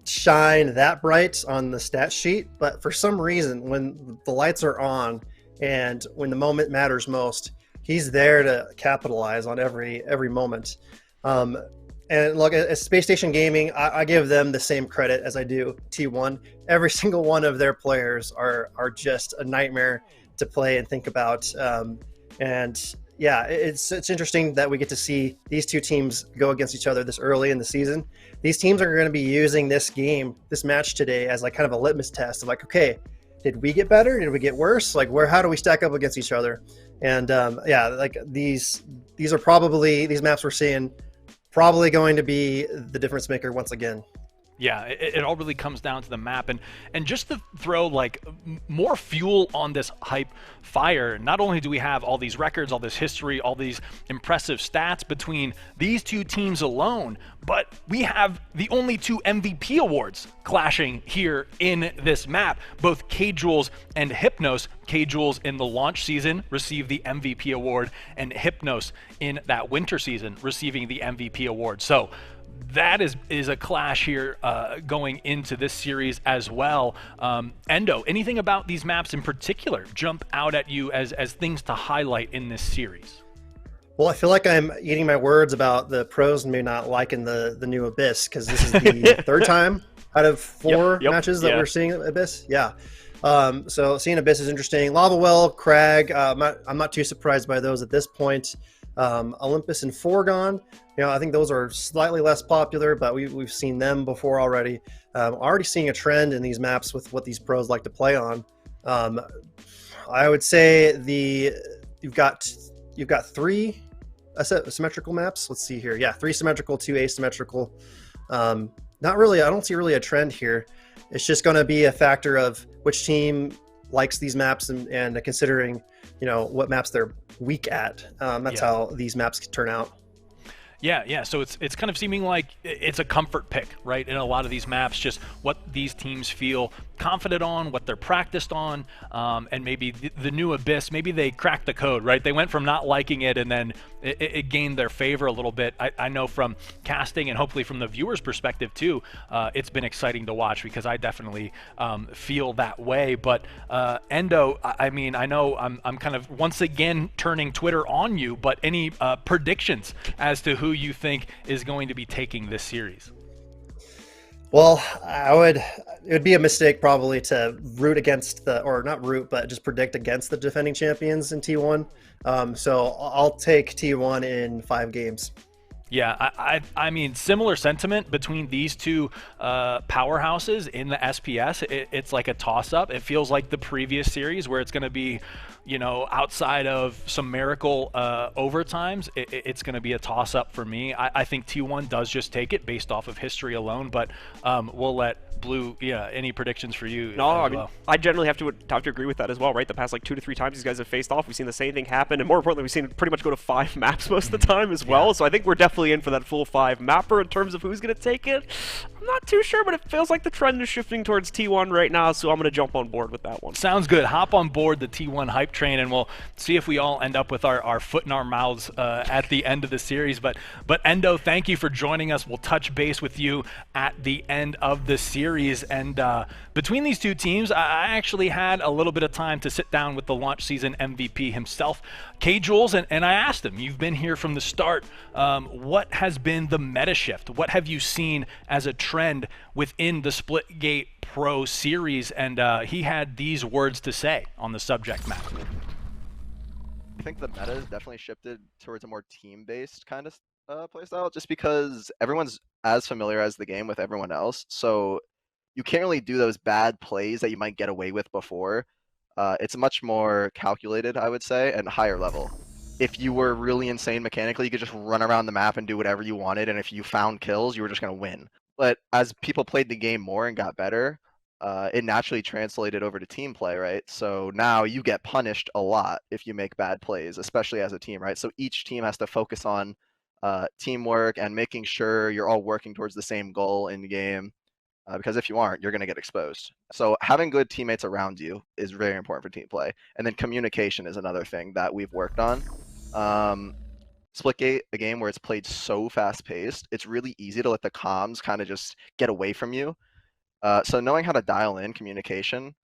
shine that bright on the stat sheet, but for some reason, when the lights are on and when the moment matters most, he's there to capitalize on every moment. And look, at Space Station Gaming, I give them the same credit as I do T1. Every single one of their players are just a nightmare to play and think about. And yeah, it's interesting that we get to see these two teams go against each other this early in the season. These teams are going to be using this match today, as like kind of a litmus test of like, okay, did we get better? Did we get worse? Like, how do we stack up against each other? And yeah, like these maps we're seeing, probably going to be the difference maker once again. Yeah, it all really comes down to the map, and just to throw like more fuel on this hype fire. Not only do we have all these records, all this history, all these impressive stats between these two teams alone, but we have the only two MVP awards clashing here in this map. Both K-Jules and Hypnos. K-Jules in the launch season received the MVP award, and Hypnos in that winter season receiving the MVP award. So that is a clash here going into this series as well. Endo, anything about these maps in particular jump out at you as things to highlight in this series? Well, I feel like I'm eating my words about the pros and maybe not liking the new Abyss, because this is the third time out of four matches that we're seeing Abyss. Yeah. So seeing Abyss is interesting. Lava Well, Crag, I'm not too surprised by those at this point. Olympus and Foregone, I think those are slightly less popular, but we've seen them before already. Already seeing a trend in these maps with what these pros like to play on. I would say you've got three symmetrical maps. Let's see here. Yeah, 3 symmetrical, 2 asymmetrical. Not really. I don't see really a trend here. It's just going to be a factor of which team likes these maps and considering what maps they're weak at. That's how these maps can turn out. Yeah. So it's kind of seeming like it's a comfort pick, right? In a lot of these maps, just what these teams feel confident on, what they're practiced on, and maybe the new Abyss, maybe they cracked the code, right? They went from not liking it and then it gained their favor a little bit. I know from casting and hopefully from the viewer's perspective too, it's been exciting to watch because I definitely feel that way. But Endo, I mean, I know I'm kind of once again turning Twitter on you, but any predictions as to who you think is going to be taking this series? Well, it would be a mistake probably to root against but just predict against the defending champions in T1. So I'll take T1 in 5 games. Yeah, I mean, similar sentiment between these two powerhouses in the SPS. It's like a toss-up. It feels like the previous series where it's going to be, outside of some miracle overtimes, it's going to be a toss-up for me. I think T1 does just take it based off of history alone, but we'll let Blue, any predictions for you? No, I mean, I generally have to agree with that as well, right? The past 2 to 3 times these guys have faced off, we've seen the same thing happen, and more importantly, we've seen it pretty much go to 5 maps most of the time as well. So I think we're definitely in for that full 5 mapper in terms of who's going to take it. I'm not too sure, but it feels like the trend is shifting towards T1 right now, so I'm going to jump on board with that one. Sounds good. Hop on board the T1 hype train, and we'll see if we all end up with our foot in our mouths at the end of the series. But Endo, thank you for joining us. We'll touch base with you at the end of the series. And between these two teams, I actually had a little bit of time to sit down with the launch season MVP himself, K-Jules, and I asked him, you've been here from the start. What has been the meta shift? What have you seen as a trend within the Splitgate Pro series? And he had these words to say on the subject matter. I think the meta has definitely shifted towards a more team-based kind of playstyle, just because everyone's as familiar as the game with everyone else. So you can't really do those bad plays that you might get away with before. It's much more calculated, I would say, and higher level. If you were really insane mechanically, you could just run around the map and do whatever you wanted, and if you found kills, you were just going to win. But as people played the game more and got better, it naturally translated over to team play, right? So now you get punished a lot if you make bad plays, especially as a team, right? So each team has to focus on teamwork and making sure you're all working towards the same goal in the game. Because if you aren't, you're going to get exposed. So having good teammates around you is very important for team play. And then communication is another thing that we've worked on. Splitgate, a game where it's played so fast-paced, it's really easy to let the comms kind of just get away from you. So knowing how to dial in communication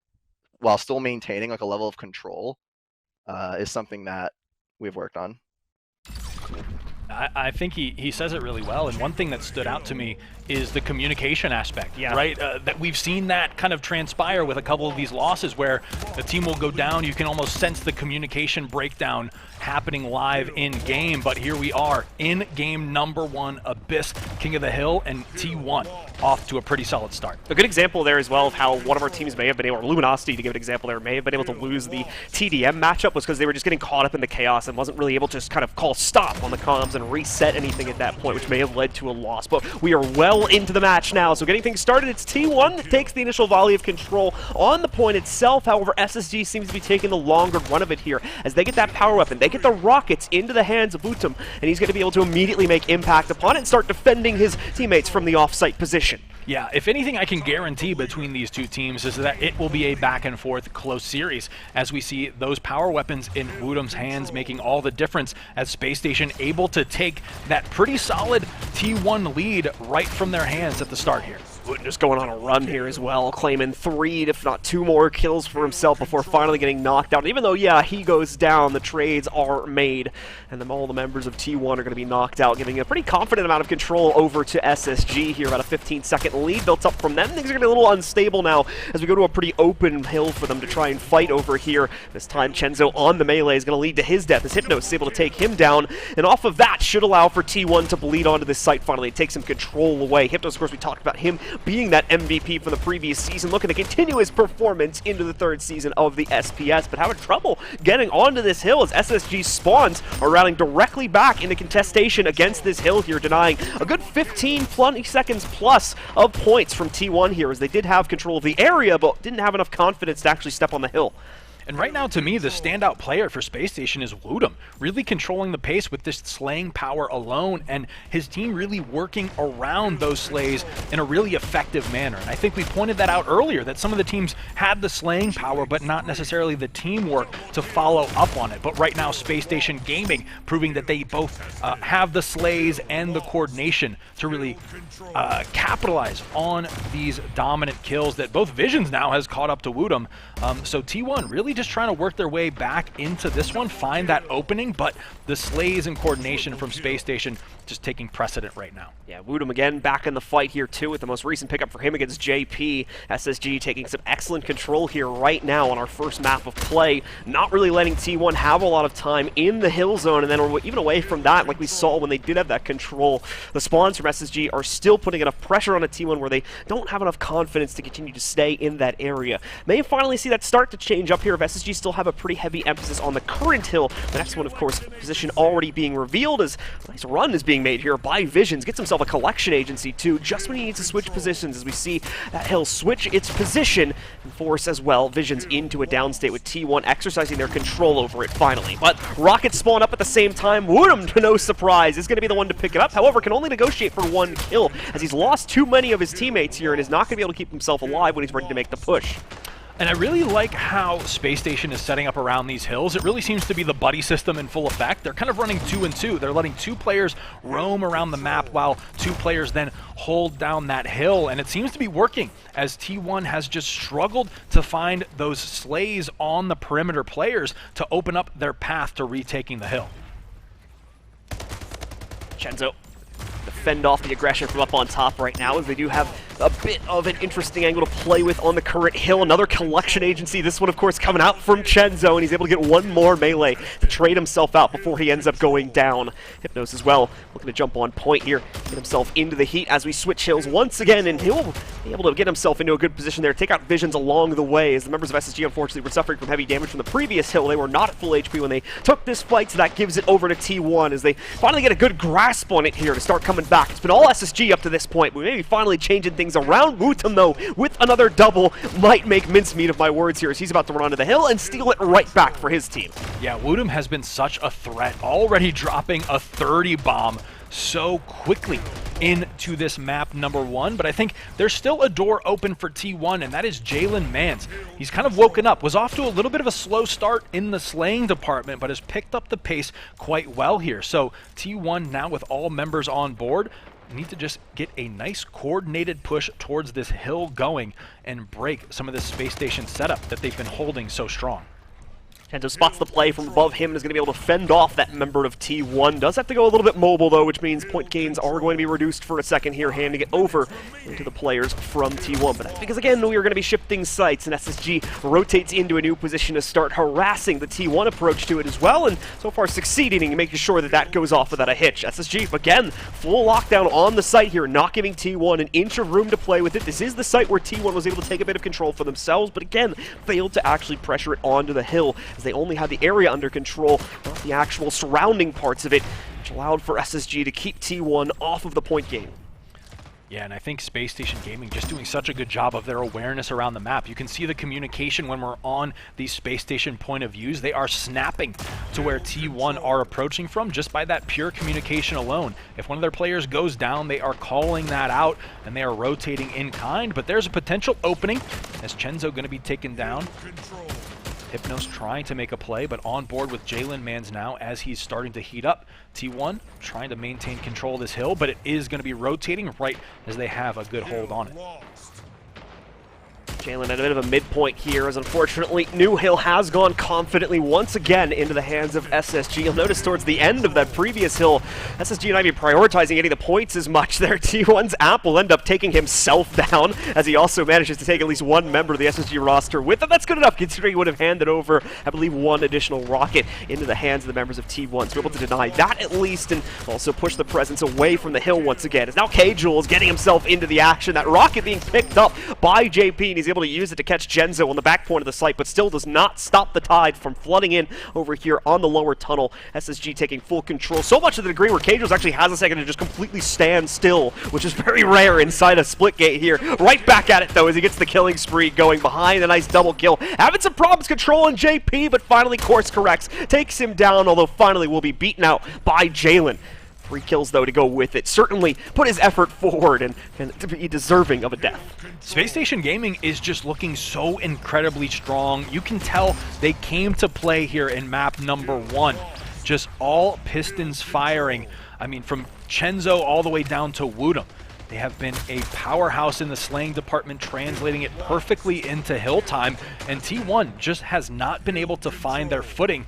while still maintaining a level of control is something that we've worked on. I think he says it really well, and one thing that stood out to me is the communication aspect, right? That we've seen that kind of transpire with a couple of these losses where the team will go down. You can almost sense the communication breakdown happening live in-game, but here we are in game number 1, Abyss, King of the Hill, and T1 off to a pretty solid start. A good example there as well of how one of our teams may have been able, or Luminosity to give an example there, may have been able to lose the TDM matchup was because they were just getting caught up in the chaos and wasn't really able to just kind of call stop on the comms and reset anything at that point, which may have led to a loss. But we are well into the match now, so getting things started, it's T1 that takes the initial volley of control on the point itself. However, SSG seems to be taking the longer run of it here as they get that power weapon. They get the rockets into the hands of Wutum, and he's going to be able to immediately make impact upon it and start defending his teammates from the off-site position. Yeah, if anything I can guarantee between these two teams is that it will be a back-and-forth close series as we see those power weapons in Wutum's hands making all the difference as Space Station able to take that pretty solid T1 lead right from their hands at the start here. Wutum just going on a run here as well, claiming 3, if not 2 more kills for himself before finally getting knocked out. And even though, yeah, he goes down, the trades are made, and then all the members of T1 are going to be knocked out, giving a pretty confident amount of control over to SSG here. About a 15-second lead built up from them. Things are going to be a little unstable now as we go to a pretty open hill for them to try and fight over here. This time, Chenzo on the melee is going to lead to his death as Hypnos is able to take him down, and off of that should allow for T1 to bleed onto this site finally. It takes some control away. Hypnos, of course, we talked about him being that MVP from the previous season, looking to continue his performance into the 3rd season of the SPS, but having trouble getting onto this hill as SSG spawns are routing directly back into contestation against this hill here, denying a good 15-20 seconds plus of points from T1 here, as they did have control of the area, but didn't have enough confidence to actually step on the hill. And right now, to me, the standout player for Space Station is Wutum, really controlling the pace with this slaying power alone, and his team really working around those slays in a really effective manner. And I think we pointed that out earlier, that some of the teams had the slaying power, but not necessarily the teamwork to follow up on it. But right now, Space Station Gaming proving that they both have the slays and the coordination to really capitalize on these dominant kills that both Visions now has caught up to Wutum. So T1 really just trying to work their way back into this one, find that opening, but the slays and coordination from Space Station just taking precedent right now. Yeah, Wutum again back in the fight here too with the most recent pickup for him against JP. SSG taking some excellent control here right now on our first map of play, not really letting T1 have a lot of time in the hill zone, and then even away from that, like we saw when they did have that control, the spawns from SSG are still putting enough pressure on a T1 where they don't have enough confidence to continue to stay in that area. May finally see that start to change up here if SSG still have a pretty heavy emphasis on the current hill. The next one, of course, position already being revealed as a nice run is being made here by Visions. Gets himself a collection agency too, just when he needs to switch positions, as we see that hill switch its position and force as well Visions into a downstate with T1 exercising their control over it finally. But rockets spawn up at the same time. Wutum, to no surprise, is going to be the one to pick it up. However, can only negotiate for 1 kill as he's lost too many of his teammates here and is not going to be able to keep himself alive when he's ready to make the push. And I really like how Space Station is setting up around these hills. It really seems to be the buddy system in full effect. They're kind of running 2 and 2. They're letting 2 players roam around the map while 2 players then hold down that hill. And it seems to be working as T1 has just struggled to find those slays on the perimeter players to open up their path to retaking the hill. Chenzo to fend off the aggression from up on top right now, as they do have a bit of an interesting angle to play with on the current hill. Another collection agency, this one of course coming out from Chenzo, and he's able to get 1 more melee to trade himself out before he ends up going down. Hypnos as well, looking to jump on point here, get himself into the heat as we switch hills once again, and he'll be able to get himself into a good position there, take out Visions along the way, as the members of SSG unfortunately were suffering from heavy damage from the previous hill. They were not at full HP when they took this fight, so that gives it over to T1 as they finally get a good grasp on it here to start coming back. It's been all SSG up to this point, but maybe finally changing things around. Wutum, though, with another double, might make mincemeat of my words here as he's about to run onto the hill and steal it right back for his team. Yeah, Wutum has been such a threat, already dropping a 30 bomb so quickly into this map number 1, but I think there's still a door open for T1, and that is Jalen Mans. He's kind of woken up, was off to a little bit of a slow start in the slaying department, but has picked up the pace quite well here. So T1 now with all members on board, need to just get a nice coordinated push towards this hill going and break some of this Space Station setup that they've been holding so strong. Chenzo spots the play from above him and is going to be able to fend off that member of T1. Does have to go a little bit mobile, though, which means point gains are going to be reduced for a second here, handing it over into the players from T1. But that's because, again, we are going to be shifting sites, and SSG rotates into a new position to start harassing the T1 approach to it as well, and so far succeeding in making sure that that goes off without a hitch. SSG, again, full lockdown on the site here, not giving T1 an inch of room to play with it. This is the site where T1 was able to take a bit of control for themselves, but again, failed to actually pressure it onto the hill, as they only had the area under control, not the actual surrounding parts of it. which allowed for SSG to keep T1 off of the point game. Yeah, and I think Space Station Gaming just doing such a good job of their awareness around the map. You can see the communication when we're on these Space Station point of views. They are snapping to where T1 are approaching from just by that pure communication alone. If one of their players goes down, they are calling that out and they are rotating in kind, but there's a potential opening as Chenzo going to be taken down. Hypnos trying to make a play, but on board with Jalen Mans now as he's starting to heat up. T1 trying to maintain control of this hill, but it is going to be rotating right as they have a good hold on it. Jalen at a bit of a midpoint here, as unfortunately New Hill has gone confidently once again into the hands of SSG. You'll notice towards the end of that previous hill, SSG not even prioritizing getting the points as much there. T1's app will end up taking himself down, as he also manages to take at least one member of the SSG roster with him. That's good enough, considering he would have handed over, I believe, one additional rocket into the hands of the members of T1. So able to deny that at least, and also push the presence away from the hill once again. As now K-Jules getting himself into the action. That rocket being picked up by JP, and he's able to use it to catch Genzo on the back point of the site, but still does not stop the tide from flooding in over here on the lower tunnel. SSG taking full control, so much to the degree where K-Jules actually has a second to just completely stand still, which is very rare inside a split gate here. Right back at it though as he gets the killing spree going behind a nice double kill. Having some problems controlling JP, but finally course corrects, takes him down, although finally will be beaten out by Jalen. 3 kills, though, to go with it. Certainly put his effort forward and to be deserving of a death. Space Station Gaming is just looking so incredibly strong. You can tell they came to play here in map number 1. Just all pistons firing. I mean, from Chenzo all the way down to Woodham. They have been a powerhouse in the slaying department, translating it perfectly into hill time, and T1 just has not been able to find their footing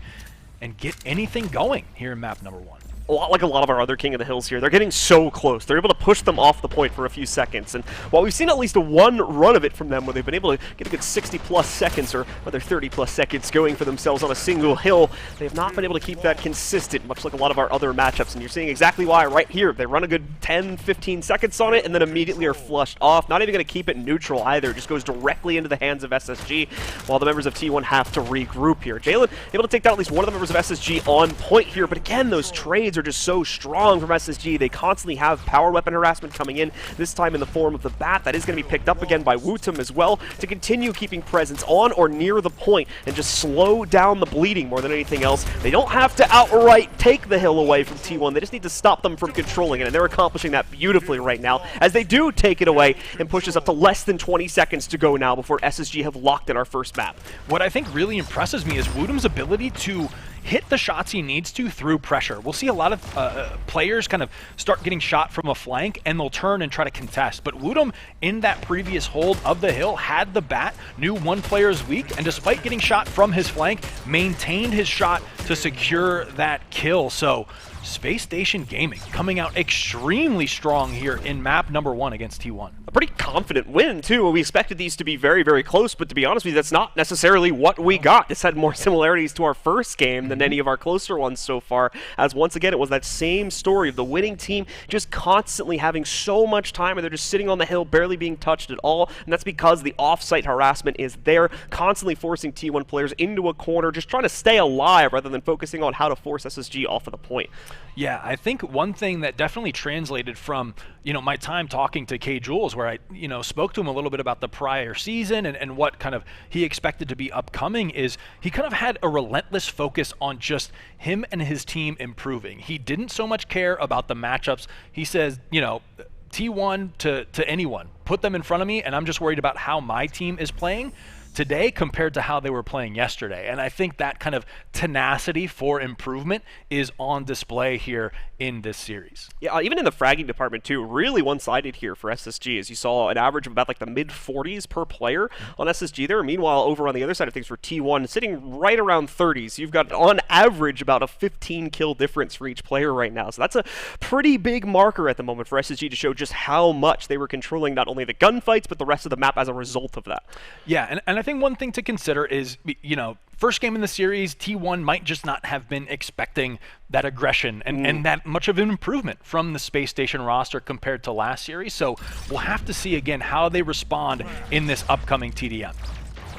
and get anything going here in map number 1. A lot like a lot of our other King of the Hills here. They're getting so close. They're able to push them off the point for a few seconds. And while we've seen at least one run of it from them where they've been able to get a good 60-plus seconds or whether 30-plus seconds going for themselves on a single hill, they have not been able to keep that consistent, much like a lot of our other matchups. And you're seeing exactly why right here. They run a good 10, 15 seconds on it and then immediately are flushed off. Not even going to keep it neutral either. It just goes directly into the hands of SSG while the members of T1 have to regroup here. Jalen able to take down at least one of the members of SSG on point here. But again, those trades are just so strong from SSG. They constantly have power weapon harassment coming in, this time in the form of the bat. That is going to be picked up again by Wootum as well to continue keeping presence on or near the point and just slow down the bleeding more than anything else. They don't have to outright take the hill away from T1. They just need to stop them from controlling it, and they're accomplishing that beautifully right now as they do take it away and push us up to less than 20 seconds to go now before SSG have locked in our first map. What I think really impresses me is Wootum's ability to hit the shots he needs to through pressure. We'll see a lot of players kind of start getting shot from a flank and they'll turn and try to contest. But Wootum, in that previous hold of the hill, had the bat, knew one player is weak, and despite getting shot from his flank, maintained his shot to secure that kill. So Space Station Gaming coming out extremely strong here in map number 1 against T1. A pretty confident win, too. We expected these to be very, very close, but to be honest with you, that's not necessarily what we got. This had more similarities to our first game than any of our closer ones so far, as once again, it was that same story of the winning team just constantly having so much time and they're just sitting on the hill, barely being touched at all, and that's because the off-site harassment is there, constantly forcing T1 players into a corner, just trying to stay alive rather than focusing on how to force SSG off of the point. Yeah, I think one thing that definitely translated from, my time talking to K-Jules, where I, spoke to him a little bit about the prior season and what kind of he expected to be upcoming, is he kind of had a relentless focus on just him and his team improving. He didn't so much care about the matchups. He says, T1 to anyone, put them in front of me, and I'm just worried about how my team is playing today compared to how they were playing yesterday. And I think that kind of tenacity for improvement is on display here in this series. Yeah, even in the fragging department too, really one-sided here for SSG, as you saw an average of about like the mid-40s per player on SSG there. Meanwhile, over on the other side of things for T1, sitting right around 30s. You've got on average about a 15 kill difference for each player right now. So that's a pretty big marker at the moment for SSG to show just how much they were controlling not only the gunfights, but the rest of the map as a result of that. Yeah, and I think one thing to consider is, first game in the series, T1 might just not have been expecting that aggression and that much of an improvement from the Space Station roster compared to last series. So we'll have to see again how they respond in this upcoming TDM.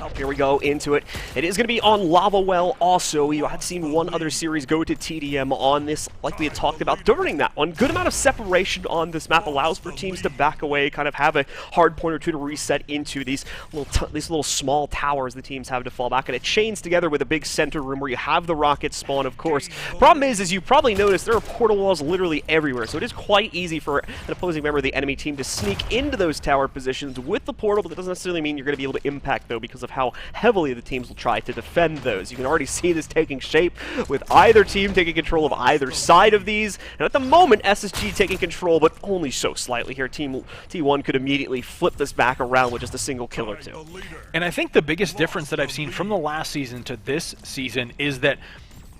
Well, here we go into it. It is going to be on Lava Well also. You had seen one other series go to TDM on this, like we had talked about during that one. Good amount of separation on this map allows for teams to back away, kind of have a hard point or two to reset into these little small towers the teams have to fall back, and it chains together with a big center room where you have the rockets spawn, of course. Problem is, as you probably noticed, there are portal walls literally everywhere, so it is quite easy for an opposing member of the enemy team to sneak into those tower positions with the portal, but that doesn't necessarily mean you're going to be able to impact, though, because of how heavily the teams will try to defend those. You can already see this taking shape with either team taking control of either side of these, and at the moment, SSG taking control, but only so slightly here. Team T1 could immediately flip this back around with just a single kill or two. And I think the biggest difference that I've seen from the last season to this season is that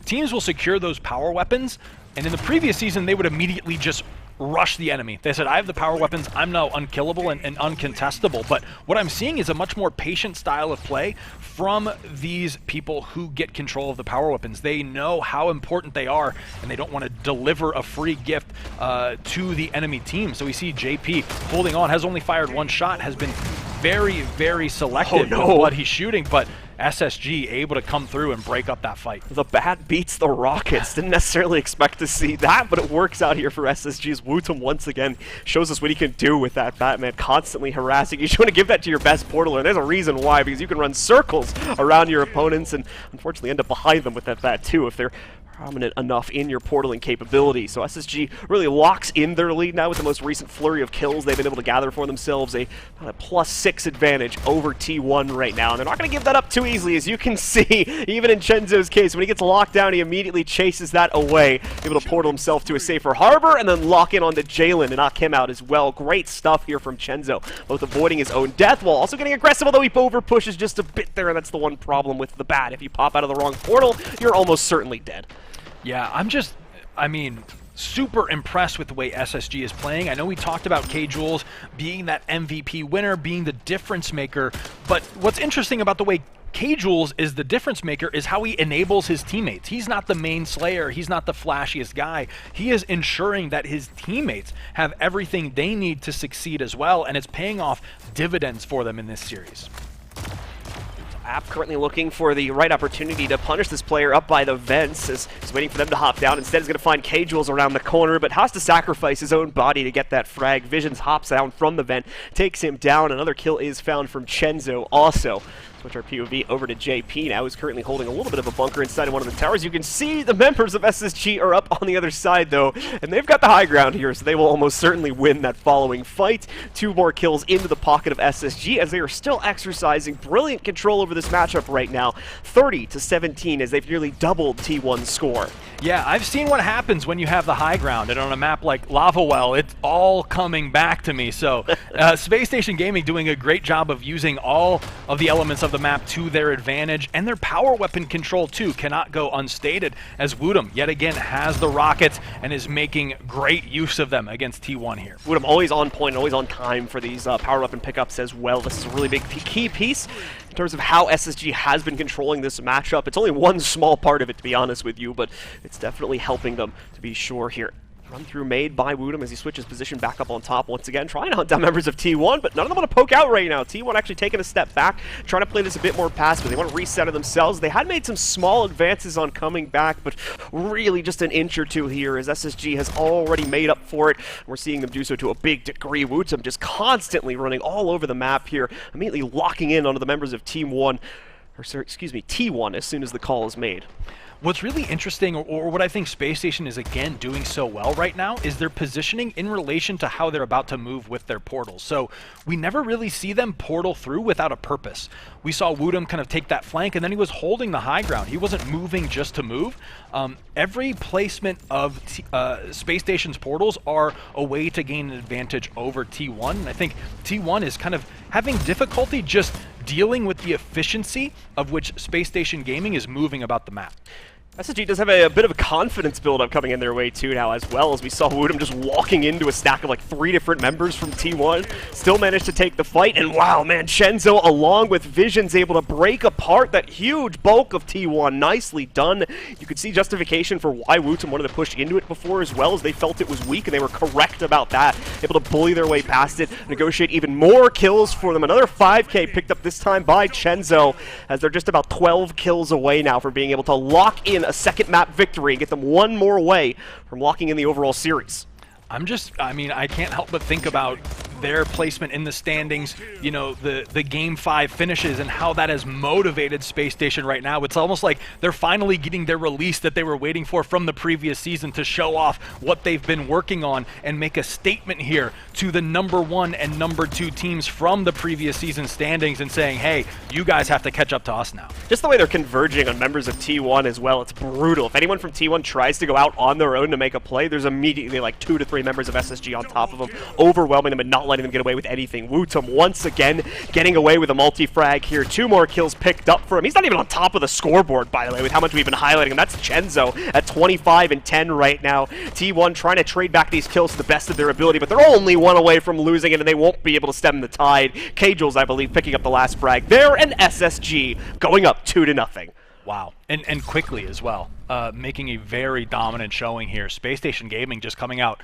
teams will secure those power weapons, and in the previous season, they would immediately just rush the enemy. They said, I have the power weapons, I'm now unkillable and uncontestable. But what I'm seeing is a much more patient style of play from these people who get control of the power weapons. They know how important they are, and they don't want to deliver a free gift to the enemy team. So we see JP holding on, has only fired one shot, has been very, very selective with what he's shooting, but SSG able to come through and break up that fight. The bat beats the rockets. Didn't necessarily expect to see that, but it works out here for SSG's Wootum once again shows us what he can do with that Batman, constantly harassing. You just want to give that to your best portaler, and there's a reason why, because you can run circles around your opponents and unfortunately end up behind them with that bat too if they're prominent enough in your portaling capability. So SSG really locks in their lead now with the most recent flurry of kills they've been able to gather for themselves, a +6 advantage over T1 right now. And they're not going to give that up too easily, as you can see, even in Chenzo's case. When he gets locked down, he immediately chases that away, able to portal himself to a safer harbor, and then lock in onto Jalen and knock him out as well. Great stuff here from Chenzo, both avoiding his own death while also getting aggressive, although he over pushes just a bit there, and that's the one problem with the bat. If you pop out of the wrong portal, you're almost certainly dead. Yeah, I mean, super impressed with the way SSG is playing. I know we talked about K-Jules being that MVP winner, being the difference maker, but what's interesting about the way K-Jules is the difference maker is how he enables his teammates. He's not the main slayer, he's not the flashiest guy. He is ensuring that his teammates have everything they need to succeed as well, and it's paying off dividends for them in this series. App currently looking for the right opportunity to punish this player up by the vents, as he's waiting for them to hop down. Instead, he's going to find K-Jules around the corner, but has to sacrifice his own body to get that frag. Visions hops down from the vent, takes him down. Another kill is found from Chenzo also. Switch our POV over to JP now, who's currently holding a little bit of a bunker inside of one of the towers. You can see the members of SSG are up on the other side, though, and they've got the high ground here, so they will almost certainly win that following fight. 2 more kills into the pocket of SSG, as they are still exercising brilliant control over this matchup right now. 30-17, as they've nearly doubled T1's score. Yeah, I've seen what happens when you have the high ground, and on a map like Lava Well, it's all coming back to me. So Space Station Gaming doing a great job of using all of the elements of the map to their advantage, and their power weapon control too cannot go unstated, as Wootum yet again has the rockets and is making great use of them against T1 here. Wootum always on point, always on time for these power weapon pickups as well. This is a really big key piece in terms of how SSG has been controlling this matchup. It's only one small part of it, to be honest with you, but it's definitely helping them to be sure here. Run through made by Wootum as he switches position back up on top once again, trying to hunt down members of T1, but none of them want to poke out right now. T1 actually taking a step back, trying to play this a bit more passive. They want to reset themselves. They had made some small advances on coming back, but really just an inch or two here, as SSG has already made up for it. We're seeing them do so to a big degree. Wootum just constantly running all over the map here, immediately locking in onto the members of T1 as soon as the call is made. What's really interesting, or what I think Space Station is again doing so well right now, is their positioning in relation to how they're about to move with their portals. So we never really see them portal through without a purpose. We saw Wootum kind of take that flank, and then he was holding the high ground. He wasn't moving just to move. Every placement of Space Station's portals are a way to gain an advantage over T1. And I think T1 is kind of having difficulty just dealing with the efficiency of which Space Station Gaming is moving about the map. SSG does have a bit of a confidence build-up coming in their way too now, as well, as we saw Woodham just walking into a stack of like 3 different members from T1, still managed to take the fight, and wow, man, Chenzo along with Vision's able to break apart that huge bulk of T1. Nicely done. You could see justification for why Woodham wanted to push into it before, as well, as they felt it was weak, and they were correct about that. Able to bully their way past it, negotiate even more kills for them. Another 5K picked up this time by Chenzo, as they're just about 12 kills away now from being able to lock in a second map victory and get them one more away from locking in the overall series. I mean, I can't help but think about their placement in the standings, you know, the Game 5 finishes and how that has motivated Space Station right now. It's almost like they're finally getting their release that they were waiting for from the previous season to show off what they've been working on and make a statement here to the #1 and #2 teams from the previous season standings and saying, hey, you guys have to catch up to us now. Just the way they're converging on members of T1 as well, it's brutal. If anyone from T1 tries to go out on their own to make a play, there's immediately like 2 to 3 members of SSG on top of them, overwhelming them and not letting them get away with anything. Woodham once again getting away with a multi-frag here. 2 more kills picked up for him. He's not even on top of the scoreboard, by the way, with how much we've been highlighting him. That's Chenzo at 25 and 10 right now. T1 trying to trade back these kills to the best of their ability, but they're only 1 away from losing it, and they won't be able to stem the tide. K-Jules, I believe, picking up the last frag there, and SSG going up 2-0. Wow, and quickly as well, making a very dominant showing here. Space Station Gaming just coming out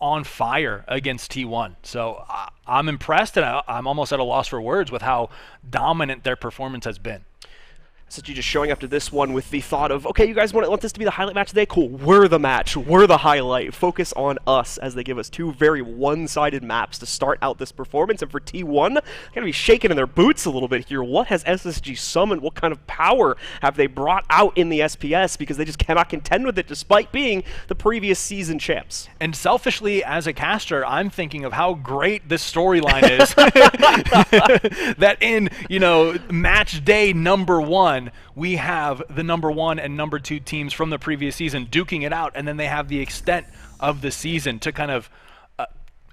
on fire against T1. So I'm impressed, and I'm almost at a loss for words with how dominant their performance has been. SSG just showing up to this one with the thought of, okay, you guys want this to be the highlight match today? Cool, we're the match, we're the highlight. Focus on us, as they give us 2 very one-sided maps to start out this performance. And for T1, they're going to be shaking in their boots a little bit here. What has SSG summoned? What kind of power have they brought out in the SPS? Because they just cannot contend with it despite being the previous season champs. And selfishly, as a caster, I'm thinking of how great this storyline is. That in, you know, match day #1, we have the #1 and #2 teams from the previous season duking it out, and then they have the extent of the season to kind of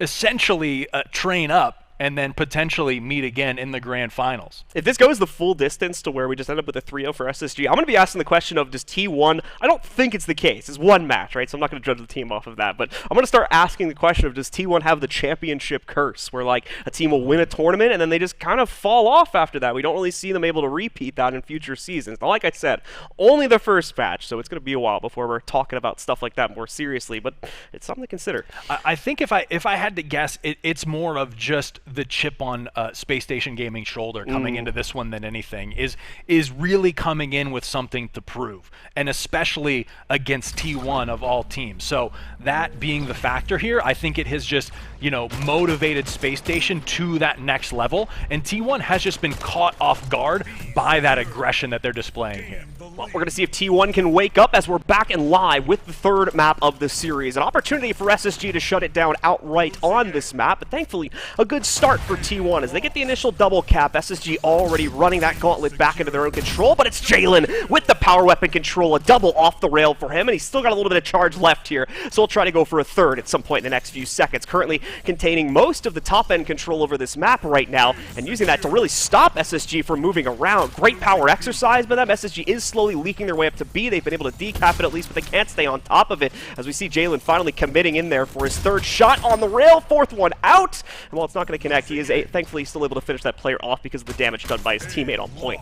essentially train up and then potentially meet again in the grand finals. If this goes the full distance to where we just end up with a 3-0 for SSG, I'm going to be asking the question of, does T1, I don't think it's the case, it's 1 match, right, so I'm not going to judge the team off of that, but I'm going to start asking the question of, does T1 have the championship curse, where like a team will win a tournament and then they just kind of fall off after that? We don't really see them able to repeat that in future seasons. Now, like I said, only the first match, so it's going to be a while before we're talking about stuff like that more seriously, but it's something to consider. I think if I had to guess, it's more of just the chip on Space Station Gaming's shoulder coming into this one than anything, is really coming in with something to prove, and especially against T1 of all teams. So that being the factor here, I think it has just, you know, motivated Space Station to that next level, and T1 has just been caught off guard by that aggression that they're displaying here. Well, we're going to see if T1 can wake up as we're back and live with the 3rd map of the series. An opportunity for SSG to shut it down outright on this map, but thankfully a good start for T1 as they get the initial double cap. SSG already running that gauntlet back into their own control, but it's Jalen with the power weapon control, a double off the rail for him, and he's still got a little bit of charge left here, so he'll try to go for a 3rd at some point in the next few seconds. Currently containing most of the top end control over this map right now, and using that to really stop SSG from moving around. Great power exercise by them. SSG is slowly leaking their way up to B. They've been able to decap it at least, but they can't stay on top of it, as we see Jalen finally committing in there for his 3rd shot on the rail. 4th one out, and while it's not going to connect, he is thankfully still able to finish that player off because of the damage done by his teammate on point.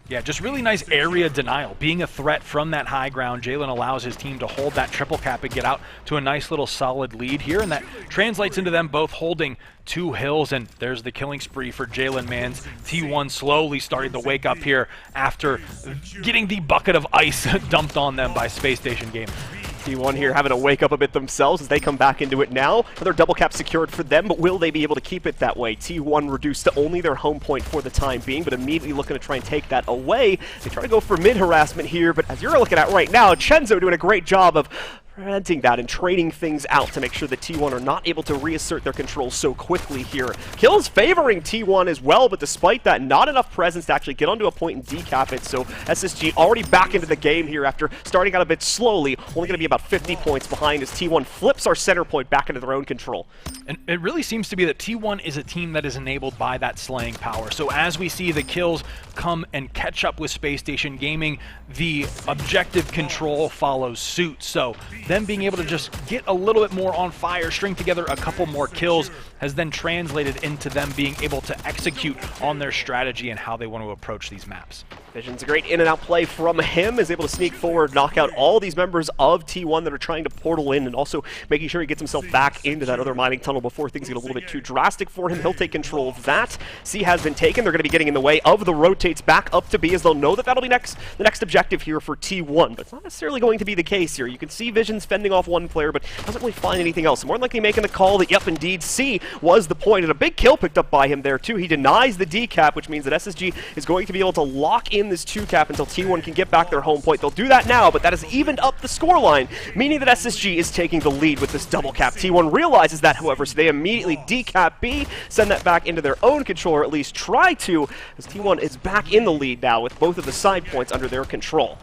Yeah, just really nice area denial. Being a threat from that high ground, Jalen allows his team to hold that triple cap and get out to a nice little solid lead here, and that translates into them both holding 2 hills, and there's the killing spree for Jalen Mans. T1 slowly starting to wake up here after getting the bucket of ice dumped on them by Space Station Gaming. T1 here having to wake up a bit themselves as they come back into it now. Another double cap secured for them, but will they be able to keep it that way? T1 reduced to only their home point for the time being, but immediately looking to try and take that away. They try to go for mid harassment here, but as you're looking at right now, Chenzo doing a great job of preventing that and trading things out to make sure that T1 are not able to reassert their control so quickly here. Kills favoring T1 as well, but despite that, not enough presence to actually get onto a point and decap it, so SSG already back into the game here after starting out a bit slowly, only going to be about 50 points behind as T1 flips our center point back into their own control. And it really seems to be that T1 is a team that is enabled by that slaying power. So as we see the kills come and catch up with Space Station Gaming, the objective control follows suit. So them being able to just get a little bit more on fire, string together a couple more kills, has then translated into them being able to execute on their strategy and how they want to approach these maps. Vision's a great in and out play from him, is able to sneak forward, knock out all these members of T1 that are trying to portal in, and also making sure he gets himself back into that other mining tunnel before things get a little bit too drastic for him. He'll take control of that. C has been taken. They're going to be getting in the way of the rotates back up to B, as they'll know that that'll be the next objective here for T1, but it's not necessarily going to be the case here. You can see Vision's fending off one player, but doesn't really find anything else. More than likely making the call that, yep, indeed, C was the point, and a big kill picked up by him there, too. He denies the decap, which means that SSG is going to be able to lock in this 2-cap until T1 can get back their home point. They'll do that now, but that has evened up the scoreline, meaning that SSG is taking the lead with this double cap. T1 realizes that, however, so they immediately decap B, send that back into their own control, or at least try to, as T1 is back in the lead now with both of the side points under their control.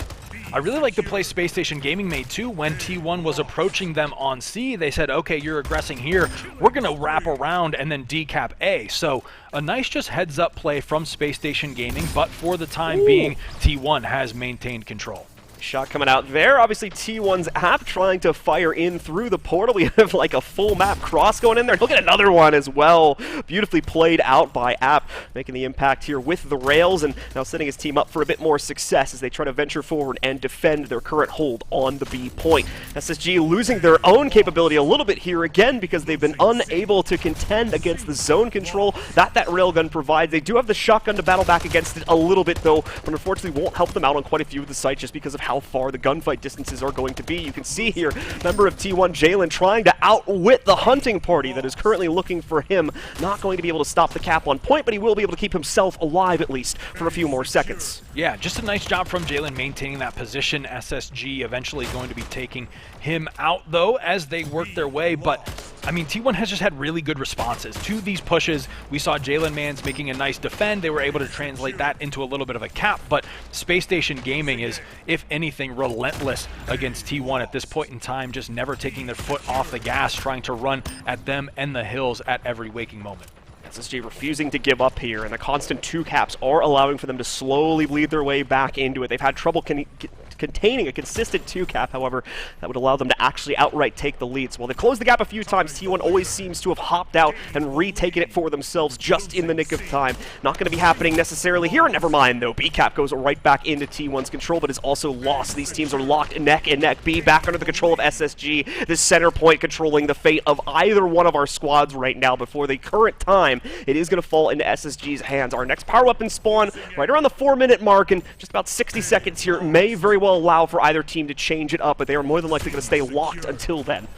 I really like the play Space Station Gaming made too. When T1 was approaching them on C, they said, okay, you're aggressing here. We're going to wrap around and then decap A. So a nice just heads up play from Space Station Gaming, but for the time being, T1 has maintained control. Shot coming out there. Obviously, T1's app trying to fire in through the portal. We have like a full map cross going in there. Look at another one as well. Beautifully played out by app, making the impact here with the rails, and now setting his team up for a bit more success as they try to venture forward and defend their current hold on the B point. SSG losing their own capability a little bit here again because they've been unable to contend against the zone control that railgun provides. They do have the shotgun to battle back against it a little bit though, but unfortunately won't help them out on quite a few of the sites just because of how far the gunfight distances are going to be. You can see here, member of T1, Jalen, trying to outwit the hunting party that is currently looking for him. Not going to be able to stop the cap on point, but he will be able to keep himself alive at least for a few more seconds. Yeah, just a nice job from Jalen maintaining that position. SSG eventually going to be taking him out though as they work their way, but I mean, T1 has just had really good responses to these pushes. We saw Jalen Mans making a nice defend. They were able to translate that into a little bit of a cap, but Space Station Gaming is, if anything, relentless against T1 at this point in time, just never taking their foot off the gas, trying to run at them and the hills at every waking moment. SSG refusing to give up here, and the constant 2 caps are allowing for them to slowly bleed their way back into it. They've had trouble containing a consistent 2 cap, however, that would allow them to actually outright take the lead. So while they've closed the gap a few times, T1 always seems to have hopped out and retaken it for themselves just in the nick of time. Not going to be happening necessarily here. Never mind, though. B cap goes right back into T1's control, but is also lost. These teams are locked neck and neck. B back under the control of SSG. The center point controlling the fate of either one of our squads right now. Before the current time, it is going to fall into SSG's hands. Our next power weapon spawn right around the 4-minute mark, and just about 60 seconds here may very well allow for either team to change it up, but they are more than likely going to stay locked until then.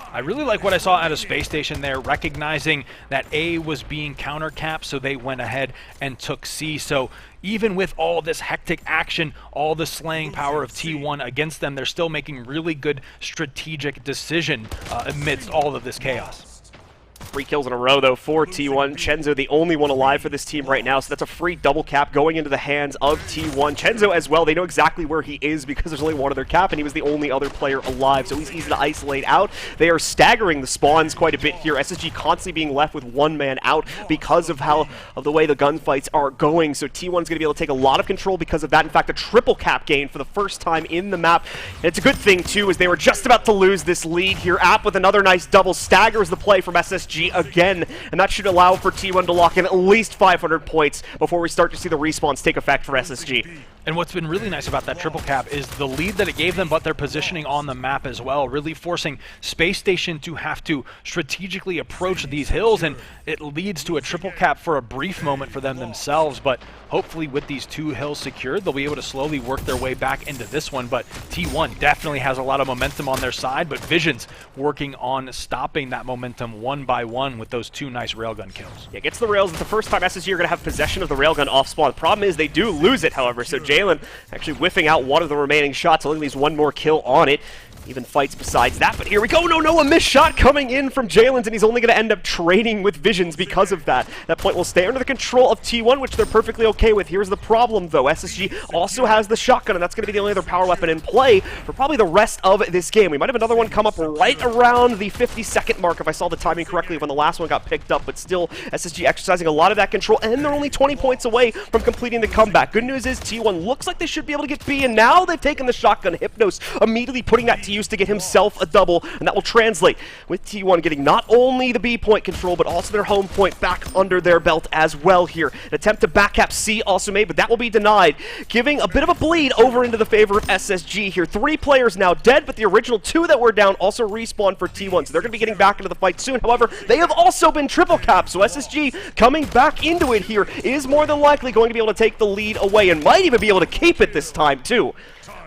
I really like what I saw out of Space Station there, recognizing that A was being counter-capped, so they went ahead and took C. So even with all this hectic action, all the slaying power of T1 against them, they're still making really good strategic decision amidst all of this chaos. 3 kills in a row, though, for T1. Chenzo, the only one alive for this team right now, so that's a free double cap going into the hands of T1. Chenzo as well, they know exactly where he is because there's only one other cap, and he was the only other player alive, so he's easy to isolate out. They are staggering the spawns quite a bit here. SSG constantly being left with 1 man out because of the way the gunfights are going, so T1's going to be able to take a lot of control because of that. In fact, a triple cap gain for the first time in the map. And it's a good thing, too, as they were just about to lose this lead here. App with another nice double staggers the play from SSG again, and that should allow for T1 to lock in at least 500 points before we start to see the respawns take effect for SSG. And what's been really nice about that triple cap is the lead that it gave them, but their positioning on the map as well, really forcing Space Station to have to strategically approach these hills, and it leads to a triple cap for a brief moment for them themselves, but hopefully with these 2 hills secured, they'll be able to slowly work their way back into this one. But T1 definitely has a lot of momentum on their side, but Vision's working on stopping that momentum one by one with those 2 nice railgun kills. Yeah, gets the rails. It's the first time SSG are going to have possession of the railgun off spawn. The problem is they do lose it, however, so Jalen actually whiffing out one of the remaining shots. At least 1 more kill on it. even fights besides that. But here we go. No, a missed shot coming in from Jalen, and he's only going to end up trading with Visions because of that. That point will stay under the control of T1, which they're perfectly okay with. Here's the problem, though. SSG also has the shotgun, and that's going to be the only other power weapon in play for probably the rest of this game. We might have another one come up right around the 50-second mark, if I saw the timing correctly, when the last one got picked up. But still, SSG exercising a lot of that control, and they're only 20 points away from completing the comeback. Good news is T1 looks like they should be able to get B, and now they've taken the shotgun. Hypnos immediately putting that to use to get himself a double, and that will translate with T1 getting not only the B point control, but also their home point back under their belt as well here. An attempt to backcap C also made, but that will be denied, giving a bit of a bleed over into the favor of SSG here. 3 players now dead, but the original 2 that were down also respawned for T1, so they're going to be getting back into the fight soon. However, they have also been triple capped, so SSG coming back into it here is more than likely going to be able to take the lead away, and might even be able to keep it this time too.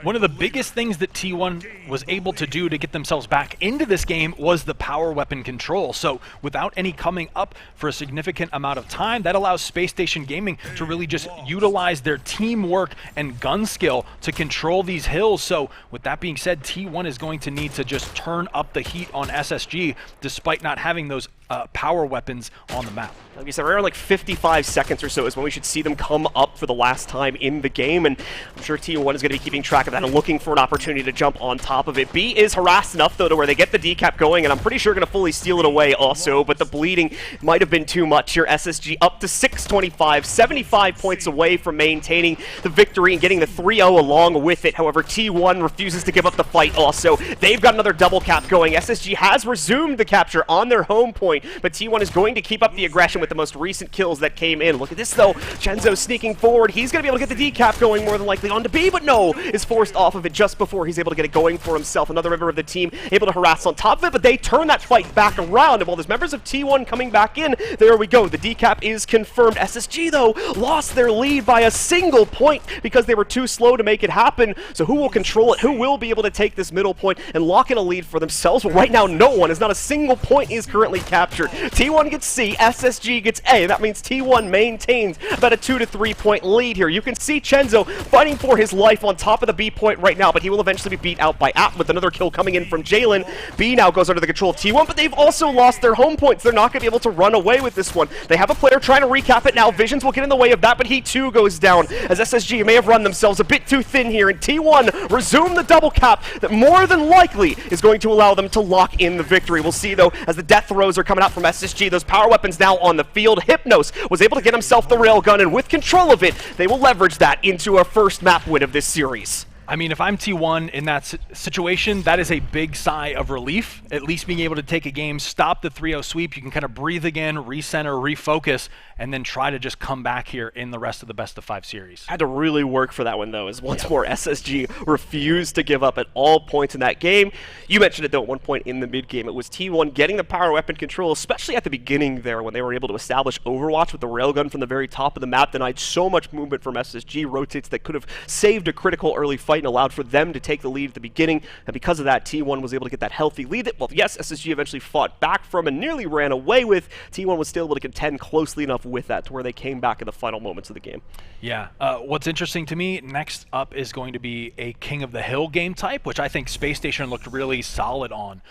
One of the biggest things that T1 was able to do to get themselves back into this game was the power weapon control. So without any coming up for a significant amount of time, that allows Space Station Gaming to really just utilize their teamwork and gun skill to control these hills. So with that being said, T1 is going to need to just turn up the heat on SSG despite not having those power weapons on the map. Like you said, around like 55 seconds or so is when we should see them come up for the last time in the game, and I'm sure T1 is going to be keeping track of that and looking for an opportunity to jump on top of it. B is harassed enough, though, to where they get the decap going, and I'm pretty sure going to fully steal it away also, but the bleeding might have been too much here. SSG up to 625, 75 points away from maintaining the victory and getting the 3-0 along with it. However, T1 refuses to give up the fight also. They've got another double cap going. SSG has resumed the capture on their home point, but T1 is going to keep up the aggression with the most recent kills that came in. Look at this, though. Chenzo sneaking forward. He's going to be able to get the decap going more than likely onto B, but no, is forced off of it just before he's able to get it going for himself. Another member of the team able to harass on top of it, but they turn that fight back around. And while there's members of T1 coming back in, there we go. The decap is confirmed. SSG, though, lost their lead by a single point because they were too slow to make it happen. So who will control it? Who will be able to take this middle point and lock in a lead for themselves? Well, right now, no one. As not a single point is currently captured. T1 gets C, SSG gets A, and that means T1 maintains about a 2 to 3 point lead here. You can see Chenzo fighting for his life on top of the B point right now, but he will eventually be beat out by App with another kill coming in from Jalen. B now goes under the control of T1, but they've also lost their home points. They're not going to be able to run away with this one. They have a player trying to recap it now. Visions will get in the way of that, but he too goes down, as SSG may have run themselves a bit too thin here, and T1 resume the double cap that more than likely is going to allow them to lock in the victory. We'll see, though, as the death throws are coming out from SSG. Those power weapons now on the field. Hypnos was able to get himself the railgun, and with control of it, they will leverage that into a first map win of this series. I mean, if I'm T1 in that situation, that is a big sigh of relief. At least being able to take a game, stop the 3-0 sweep, you can kind of breathe again, recenter, refocus, and then try to just come back here in the rest of the best-of-5 series. Had to really work for that one, though, as once more SSG refused to give up at all points in that game. You mentioned it, though, at one point in the mid-game. It was T1 getting the power weapon control, especially at the beginning there when they were able to establish Overwatch with the railgun from the very top of the map, denied so much movement from SSG, rotates that could have saved a critical early fight and allowed for them to take the lead at the beginning, and because of that, T1 was able to get that healthy lead that, well, yes, SSG eventually fought back from and nearly ran away with. T1 was still able to contend closely enough with that to where they came back in the final moments of the game. Yeah, what's interesting to me, next up is going to be a King of the Hill game type, which I think Space Station looked really solid on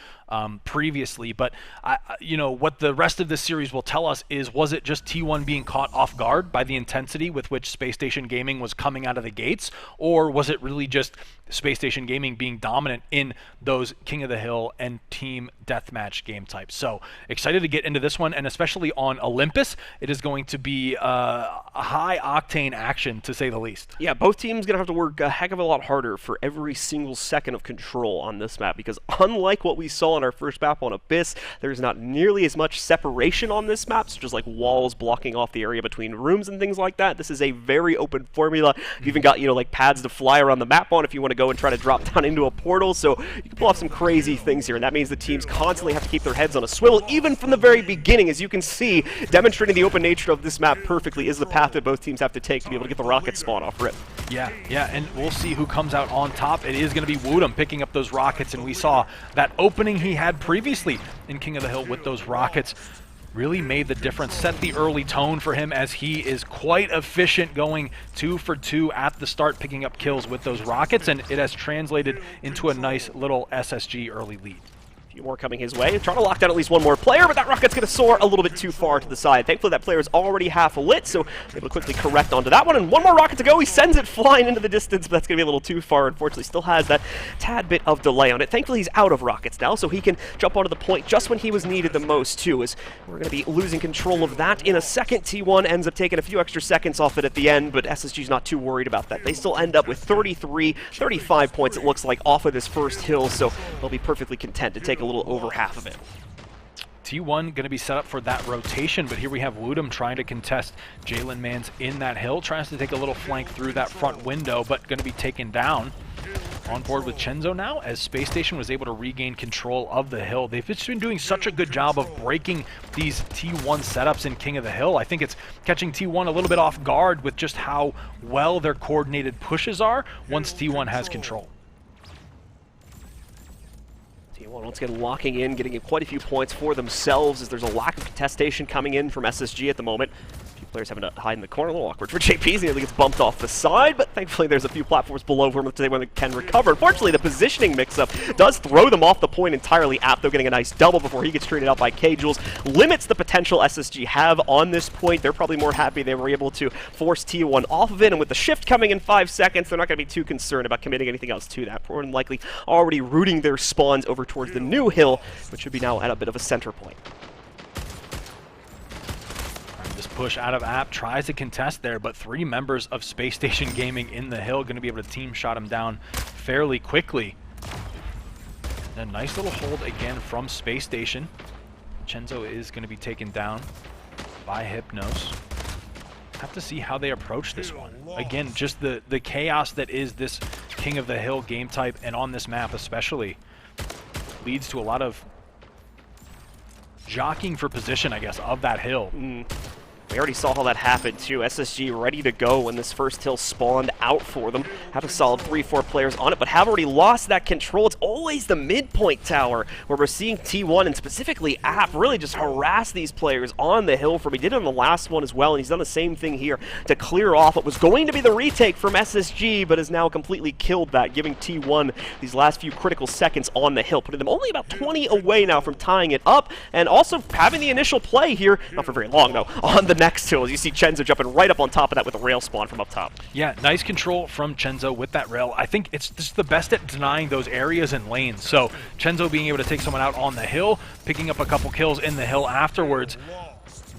previously, but you know what the rest of this series will tell us is, was it just T1 being caught off guard by the intensity with which Space Station Gaming was coming out of the gates, or was it really just Space Station Gaming being dominant in those King of the Hill and team deathmatch game types? So excited to get into this one, and especially on Olympus, it is going to be a high octane action, to say the least. Yeah, both teams gonna have to work a heck of a lot harder for every single second of control on this map, because unlike what we saw on our first map on Abyss, there's not nearly as much separation on this map, such as like walls blocking off the area between rooms and things like that. This is a very open formula. You've even got, you know, like pads to fly around the map on if you want to go and try to drop down into a portal, so you can pull off some crazy things here, and that means the teams constantly have to keep their heads on a swivel, even from the very beginning. As you can see, demonstrating the open nature of this map perfectly is the path that both teams have to take to be able to get the rocket spawn off rip. Yeah, and we'll see who comes out on top. It is going to be Woodham picking up those rockets, and we saw that opening he had previously in King of the Hill with those rockets. really made the difference, set the early tone for him as he is quite efficient, going 2 for 2 at the start, picking up kills with those rockets, and it has translated into a nice little SSG early lead. More coming his way, trying to lock down at least one more player, but that rocket's going to soar a little bit too far to the side. Thankfully, that player is already half lit, so able to quickly correct onto that one, and one more rocket to go. He sends it flying into the distance, but that's going to be a little too far. Unfortunately, still has that tad bit of delay on it. Thankfully, he's out of rockets now, so he can jump onto the point just when he was needed the most, too, as we're going to be losing control of that in a second. T1 ends up taking a few extra seconds off it at the end, but SSG's not too worried about that. They still end up with 33, 35 points, it looks like, off of this first hill, so they'll be perfectly content to take a little over half of it. T1 going to be set up for that rotation, but here we have Woodham trying to contest Jalen Mans in that hill, tries to take a little flank through that front window, but going to be taken down. On board with Chenzo now, as Space Station was able to regain control of the hill. They've just been doing such a good job of breaking these T1 setups in King of the Hill. I think it's catching T1 a little bit off guard with just how well their coordinated pushes are once T1 has control. Once again locking in, getting quite a few points for themselves as there's a lack of contestation coming in from SSG at the moment. A few players having to hide in the corner, a little awkward for JP. He nearly gets bumped off the side, but thankfully there's a few platforms below where they can recover. Unfortunately, the positioning mix-up does throw them off the point entirely. App, though, getting a nice double before he gets traded out by K-Jules, limits the potential SSG have on this point. They're probably more happy they were able to force T1 off of it, and with the shift coming in 5 seconds, they're not going to be too concerned about committing anything else to that. More than likely already routing their spawns over towards the new hill, which should be now at a bit of a center point. This push out of App tries to contest there, but 3 members of Space Station Gaming in the hill going to be able to team shot him down fairly quickly. And a nice little hold again from Space Station. Chenzo is going to be taken down by Hypnos. Have to see how they approach this one. Again, just the chaos that is this King of the Hill game type, and on this map especially, leads to a lot of jockeying for position, I guess, of that hill. We already saw how that happened too. SSG ready to go when this first hill spawned out for them. Have a solid 3-4 players on it, but have already lost that control. It's always the midpoint tower where we're seeing T1 and specifically App really just harass these players on the hill from. He did it on the last one as well, and he's done the same thing here to clear off what was going to be the retake from SSG, but has now completely killed that, giving T1 these last few critical seconds on the hill, putting them only about 20 away now from tying it up, and also having the initial play here, not for very long though, on the next hill. As you see Chenzo jumping right up on top of that with a rail spawn from up top. Yeah, nice control from Chenzo with that rail. I think it's just the best at denying those areas and lanes. So Chenzo being able to take someone out on the hill, picking up a couple kills in the hill afterwards.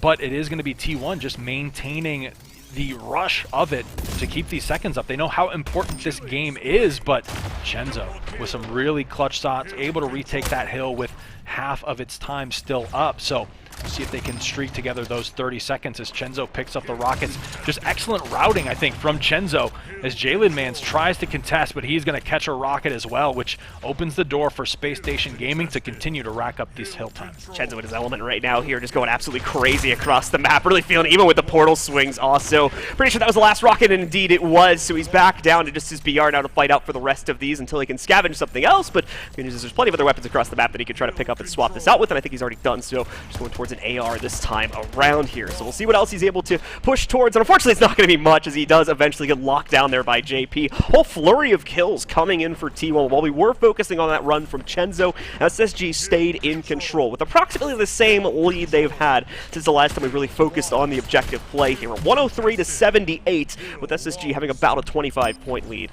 But it is going to be T1 just maintaining the rush of it to keep these seconds up. They know how important this game is, but Chenzo with some really clutch shots, able to retake that hill with half of its time still up. So we'll see if they can streak together those 30 seconds as Chenzo picks up the rockets. Just excellent routing, I think, from Chenzo as Jalen Mans tries to contest, but he's going to catch a rocket as well, which opens the door for Space Station Gaming to continue to rack up these hill times. Chenzo in his element right now here, just going absolutely crazy across the map, really feeling even with the portal swings also. Pretty sure that was the last rocket, and indeed it was, so he's back down to just his BR now to fight out for the rest of these until he can scavenge something else, but the good news is there's plenty of other weapons across the map that he can try to pick up and swap this out with, and I think he's already done so. Just going towards an AR this time around here, so we'll see what else he's able to push towards, and unfortunately it's not going to be much as he does eventually get locked down there by JP. Whole flurry of kills coming in for T1. While we were focusing on that run from Chenzo, SSG stayed in control with approximately the same lead they've had since the last time we really focused on the objective play here. 103 to 78 with SSG having about a 25-point lead.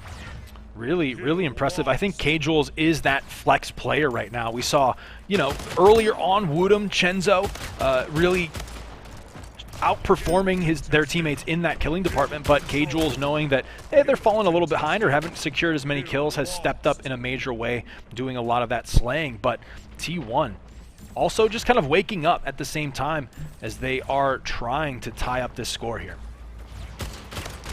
Really, really impressive. I think K-Jules is that flex player right now. We saw, you know, earlier on Woodham, Chenzo really outperforming their teammates in that killing department, but K-Jules, knowing that they're falling a little behind or haven't secured as many kills, has stepped up in a major way, doing a lot of that slaying. But T1 also just kind of waking up at the same time as they are trying to tie up this score here.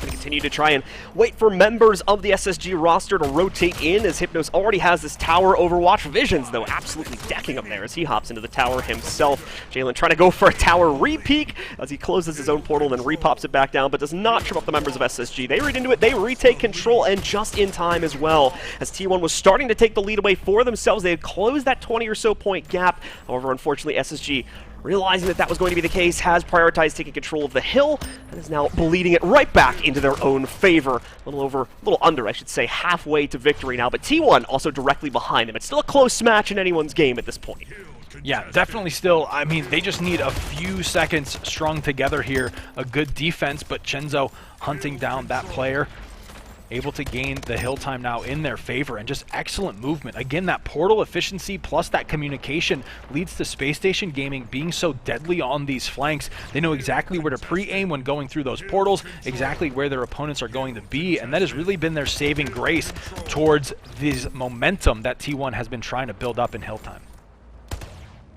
Going to continue to try and wait for members of the SSG roster to rotate in, as Hypnos already has this tower overwatch. Visions, though, absolutely decking him there as he hops into the tower himself. Jalen trying to go for a tower re-peek as he closes his own portal and then re-pops it back down, but does not trip up the members of SSG. They read into it, they retake control, and just in time as well, as T1 was starting to take the lead away for themselves. They had closed that 20 or so point gap. However, unfortunately, SSG realizing that that was going to be the case, has prioritized taking control of the hill, and is now bleeding it right back into their own favor. A little under, I should say, halfway to victory now, but T1 also directly behind them. It's still a close match in anyone's game at this point. Yeah, definitely still. I mean, they just need a few seconds strung together here. A good defense, but Chenzo hunting down that player, able to gain the hill time now in their favor, and just excellent movement. Again, that portal efficiency plus that communication leads to Space Station Gaming being so deadly on these flanks. They know exactly where to pre-aim when going through those portals, exactly where their opponents are going to be, and that has really been their saving grace towards this momentum that T1 has been trying to build up in hill time.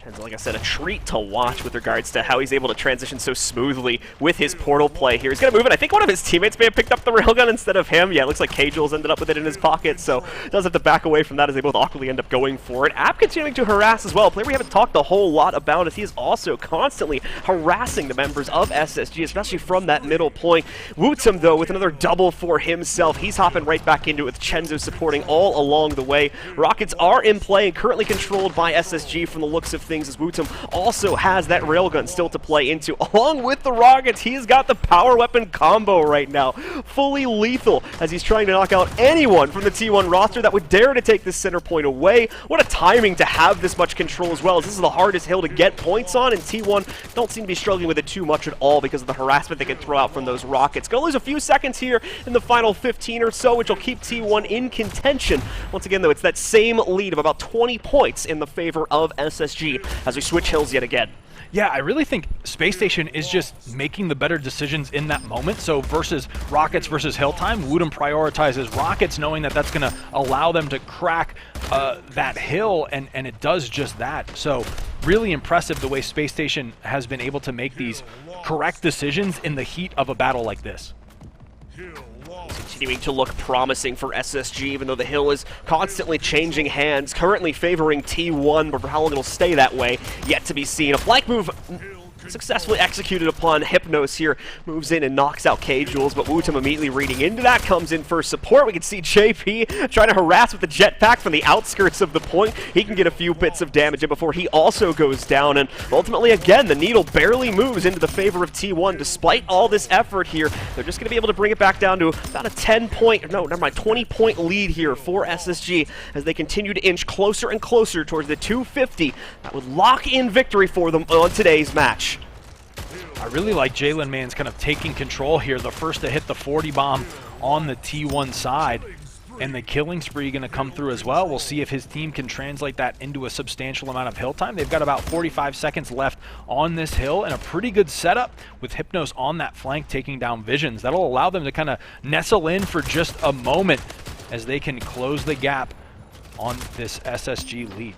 And like I said, a treat to watch with regards to how he's able to transition so smoothly with his portal play here. He's going to move it. I think one of his teammates may have picked up the railgun instead of him. Yeah, it looks like K-Jules ended up with it in his pocket, so does have to back away from that as they both awkwardly end up going for it. App continuing to harass as well. A player we haven't talked a whole lot about as he is also constantly harassing the members of SSG, especially from that middle point. Wootsum, though, with another double for himself. He's hopping right back into it with Chenzo supporting all along the way. Rockets are in play and currently controlled by SSG from the looks of things, as Wootsum also has that railgun still to play into. Along with the Rockets, he's got the power weapon combo right now. Fully lethal as he's trying to knock out anyone from the T1 roster that would dare to take this center point away. What a timing to have this much control as well, as this is the hardest hill to get points on, and T1 don't seem to be struggling with it too much at all because of the harassment they can throw out from those Rockets. Gonna lose a few seconds here in the final 15 or so, which will keep T1 in contention. Once again, though, it's that same lead of about 20 points in the favor of SSG as we switch hills yet again. Yeah, I really think Space Station is just making the better decisions in that moment. So versus Rockets versus hill time, Woodham prioritizes Rockets, knowing that that's going to allow them to crack that hill, and it does just that. So really impressive the way Space Station has been able to make these correct decisions in the heat of a battle like this. Continuing to look promising for SSG, even though the hill is constantly changing hands, currently favoring T1, but for how long it'll stay that way, yet to be seen. A flank move successfully executed upon Hypnos here, moves in and knocks out K-Jules, but Wootum immediately reading into that, comes in for support. We can see JP trying to harass with the jetpack from the outskirts of the point. He can get a few bits of damage in before he also goes down, and ultimately, again, the needle barely moves into the favor of T1. Despite all this effort here, they're just going to be able to bring it back down to about a 20-point lead here for SSG as they continue to inch closer and closer towards the 250 that would lock in victory for them on today's match. I really like Jalen Mans kind of taking control here, the first to hit the 40 bomb on the T1 side, and the killing spree going to come through as well. We'll see if his team can translate that into a substantial amount of hill time. They've got about 45 seconds left on this hill, and a pretty good setup with Hypnos on that flank taking down Visions. That'll allow them to kind of nestle in for just a moment as they can close the gap on this SSG lead.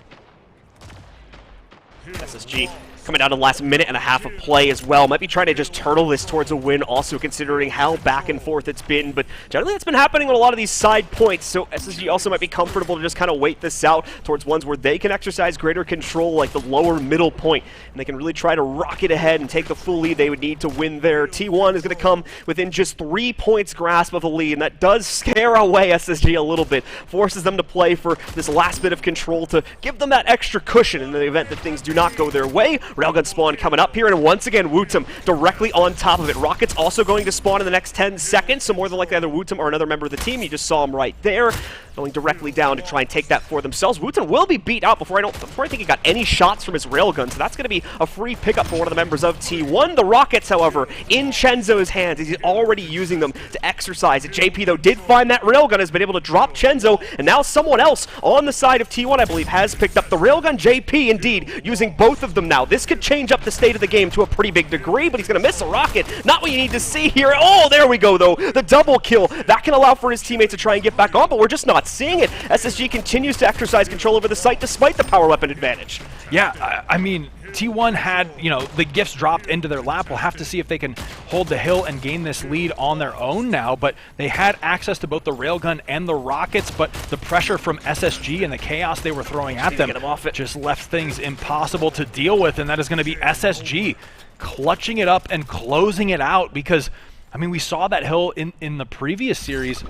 SSG coming down to the last minute and a half of play as well. Might be trying to just turtle this towards a win, also considering how back and forth it's been, but generally it's been happening on a lot of these side points, so SSG also might be comfortable to just kind of wait this out towards ones where they can exercise greater control, like the lower middle point, and they can really try to rocket ahead and take the full lead they would need to win there. T1 is going to come within just 3 points grasp of the lead, and that does scare away SSG a little bit, forces them to play for this last bit of control to give them that extra cushion in the event that things do not go their way. Railgun spawn coming up here, and once again, Wootum directly on top of it. Rockets also going to spawn in the next 10 seconds, so more than likely either Wootum or another member of the team. You just saw him right there, going directly down to try and take that for themselves. Wootum will be beat out before I think he got any shots from his railgun, so that's going to be a free pickup for one of the members of T1. The Rockets, however, in Chenzo's hands, he's already using them to exercise it. JP, though, did find that railgun, has been able to drop Chenzo, and now someone else on the side of T1, I believe, has picked up the railgun. JP, indeed, using both of them now. This could change up the state of the game to a pretty big degree, but he's going to miss a rocket. Not what you need to see here. Oh, there we go, though. The double kill. That can allow for his teammates to try and get back on, but we're just not seeing it. SSG continues to exercise control over the site despite the power weapon advantage. Yeah, I mean, T1 had, the gifts dropped into their lap. We'll have to see if they can hold the hill and gain this lead on their own now, but they had access to both the railgun and the rockets, but the pressure from SSG and the chaos they were throwing at them just left things impossible to deal with, and that is going to be SSG clutching it up and closing it out because, I mean, we saw that hill in the previous series.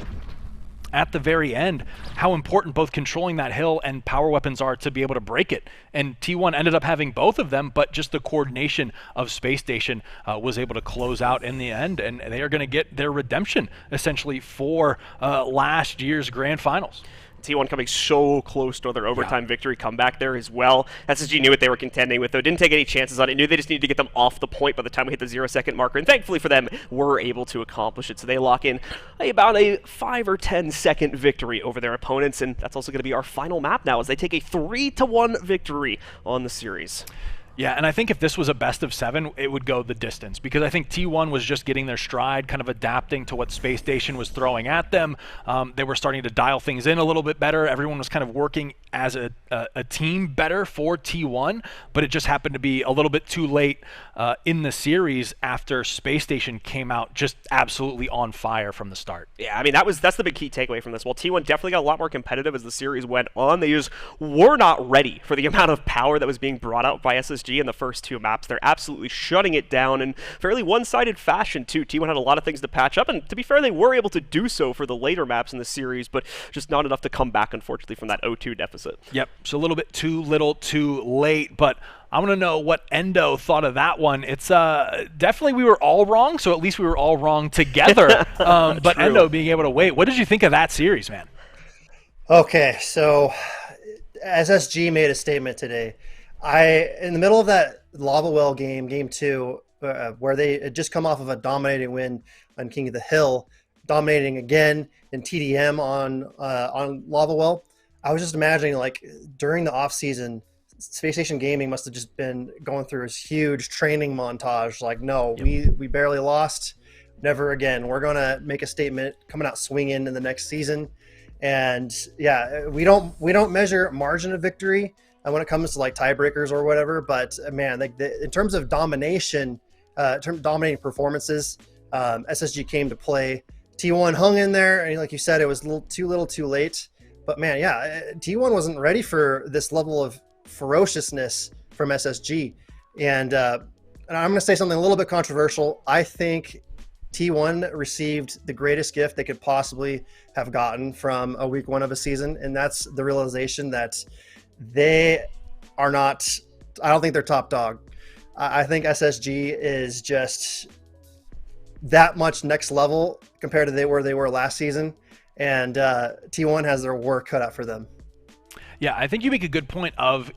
at the very end how important both controlling that hill and power weapons are to be able to break it. And T1 ended up having both of them, but just the coordination of Space Station was able to close out in the end, and they are going to get their redemption essentially for last year's grand finals. T1 coming so close to their overtime victory comeback there as well. SSG knew what they were contending with, though. Didn't take any chances on it. Knew they just needed to get them off the point by the time we hit the 0-second marker, and thankfully for them, were able to accomplish it. So they lock in about a 5 or 10 second victory over their opponents, and that's also going to be our final map now as they take a 3-1 victory on the series. Yeah, and I think if this was a best of 7, it would go the distance, because I think T1 was just getting their stride, kind of adapting to what Space Station was throwing at them. They were starting to dial things in a little bit better. Everyone was kind of working as a team better for T1, but it just happened to be a little bit too late in the series after Space Station came out just absolutely on fire from the start. Yeah, I mean, that's the big key takeaway from this. While T1 definitely got a lot more competitive as the series went on, they just were not ready for the amount of power that was being brought out by SSG in the first 2 maps. They're absolutely shutting it down in fairly one-sided fashion, too. T1 had a lot of things to patch up, and to be fair, they were able to do so for the later maps in the series, but just not enough to come back, unfortunately, from that 0-2 deficit. Yep, so a little bit too little too late, but I want to know what Endo thought of that one. It's definitely we were all wrong, so at least we were all wrong together. But True. Endo being able to wait. What did you think of that series, man? Okay, so SSG made a statement today. In the middle of that Lava Well game 2, where they had just come off of a dominating win on King of the Hill, dominating again in TDM on Lava Well, I was just imagining, like, during the off season, Space Station Gaming must have just been going through this huge training montage. Like, no, we barely lost, never again. We're gonna make a statement, coming out swinging in the next season. And yeah, we don't measure margin of victory when it comes to like tiebreakers or whatever. But man, like in terms of domination, dominating performances, SSG came to play. T1 hung in there, and like you said, it was a little too late. But man, yeah, T1 wasn't ready for this level of ferociousness from SSG. And I'm going to say something a little bit controversial. I think T1 received the greatest gift they could possibly have gotten from a week 1 of a season, and that's the realization that they are not, I don't think they're top dog. I think SSG is just that much next level compared to where they were last season, and T1 has their work cut out for them. Yeah, I think you make a good point of,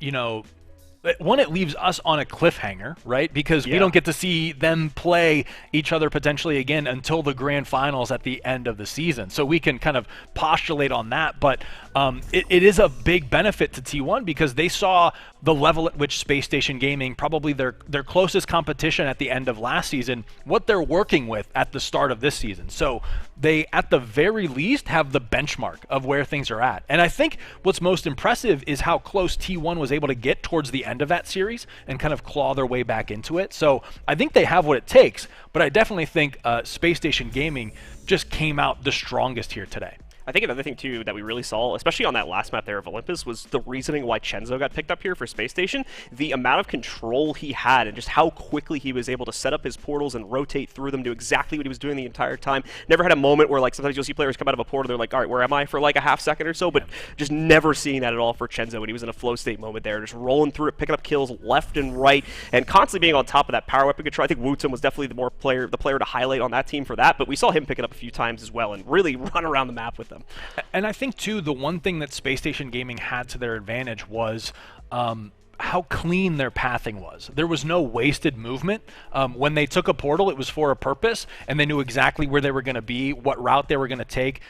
one, it leaves us on a cliffhanger, right? Because we don't get to see them play each other potentially again until the grand finals at the end of the season. So we can kind of postulate on that, but it is a big benefit to T1 because they saw the level at which Space Station Gaming, probably their closest competition at the end of last season, what they're working with at the start of this season. So they, at the very least, have the benchmark of where things are at. And I think what's most impressive is how close T1 was able to get towards the end of that series and kind of claw their way back into it. So I think they have what it takes, but I definitely think Space Station Gaming just came out the strongest here today. I think another thing, too, that we really saw, especially on that last map there of Olympus, was the reasoning why Chenzo got picked up here for Space Station. The amount of control he had and just how quickly he was able to set up his portals and rotate through them, do exactly what he was doing the entire time. Never had a moment where, like, sometimes you'll see players come out of a portal, they're like, all right, where am I for, like, a half second or so? But just never seeing that at all for Chenzo when he was in a flow state moment there, just rolling through it, picking up kills left and right, and constantly being on top of that power weapon control. I think Wooten was definitely the player to highlight on that team for that, but we saw him pick it up a few times as well and really run around the map with them. And I think, too, the one thing that Space Station Gaming had to their advantage was how clean their pathing was. There was no wasted movement. When they took a portal, it was for a purpose, and they knew exactly where they were going to be, what route they were going to take,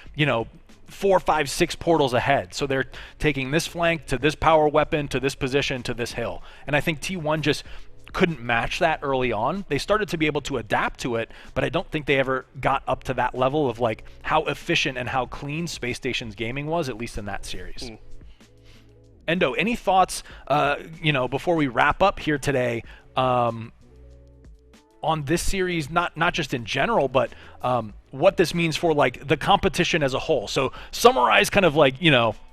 4, 5, 6 portals ahead. So they're taking this flank to this power weapon, to this position, to this hill. And I think T1 just couldn't match that early on. They started to be able to adapt to it, but I don't think they ever got up to that level of like how efficient and how clean Space Station's gaming was, at least in that series. Endo, any thoughts, before we wrap up here today, on this series, not just in general, but what this means for like the competition as a whole? So summarize kind of like,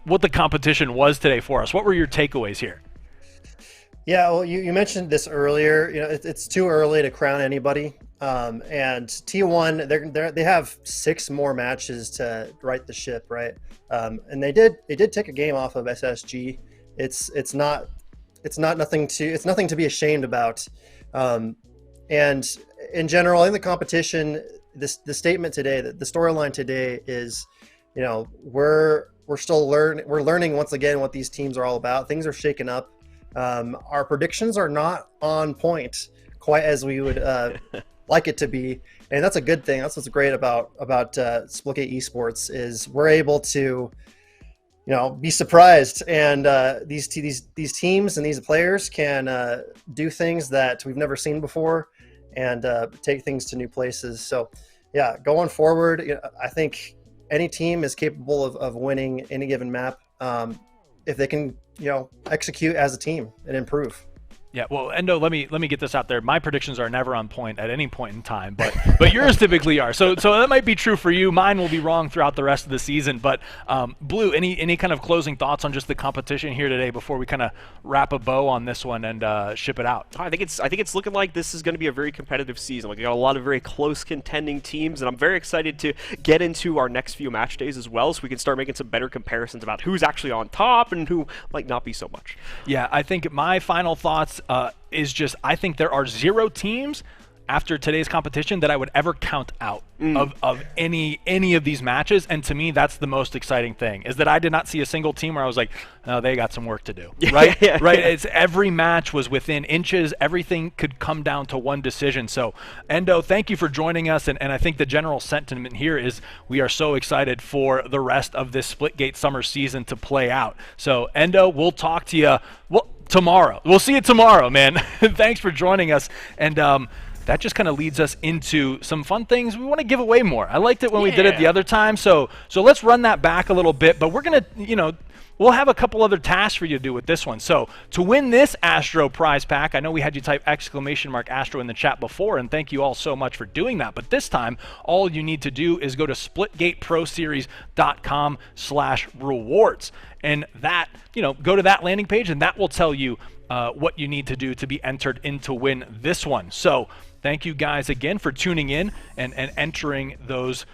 what the competition was today for us. What were your takeaways here? Yeah, well, you mentioned this earlier. It's too early to crown anybody. And T1, they have 6 more matches to right the ship, right? And they did take a game off of SSG. It's nothing to be ashamed about. And in general, in the competition, the statement today, the storyline today is, we're still learning once again what these teams are all about. Things are shaken up. Our predictions are not on point quite as we would like it to be, and that's a good thing. That's what's great about Splitgate Esports is we're able to, be surprised, and these teams and these players can do things that we've never seen before, and take things to new places. So, yeah, going forward, I think any team is capable of winning any given map if they can, execute as a team and improve. Yeah, well, Endo, let me get this out there. My predictions are never on point at any point in time, but yours typically are. So that might be true for you. Mine will be wrong throughout the rest of the season. But Blue, any kind of closing thoughts on just the competition here today before we kind of wrap a bow on this one and ship it out? I think it's looking like this is going to be a very competitive season. Like, we got a lot of very close contending teams, and I'm very excited to get into our next few match days as well, so we can start making some better comparisons about who's actually on top and who might not be so much. Yeah, I think my final thoughts is just I think there are 0 teams after today's competition that I would ever count out of any of these matches, and to me that's the most exciting thing, is that I did not see a single team where I was like, oh, they got some work to do, right? Right. It's every match was within inches. Everything could come down to one decision. So Endo, thank you for joining us, and I think the general sentiment here is we are so excited for the rest of this Splitgate summer season to play out. So Endo, we'll talk to you tomorrow. We'll see you tomorrow, man. Thanks for joining us. And that just kind of leads us into some fun things. We want to give away more. I liked it when we did it the other time. So let's run that back a little bit. But we're going to, we'll have a couple other tasks for you to do with this one. So to win this Astro prize pack, I know we had you type !Astro in the chat before, and thank you all so much for doing that. But this time, all you need to do is go to splitgateproseries.com/rewards. And that, go to that landing page, and that will tell you what you need to do to be entered in to win this one. So thank you guys again for tuning in and entering those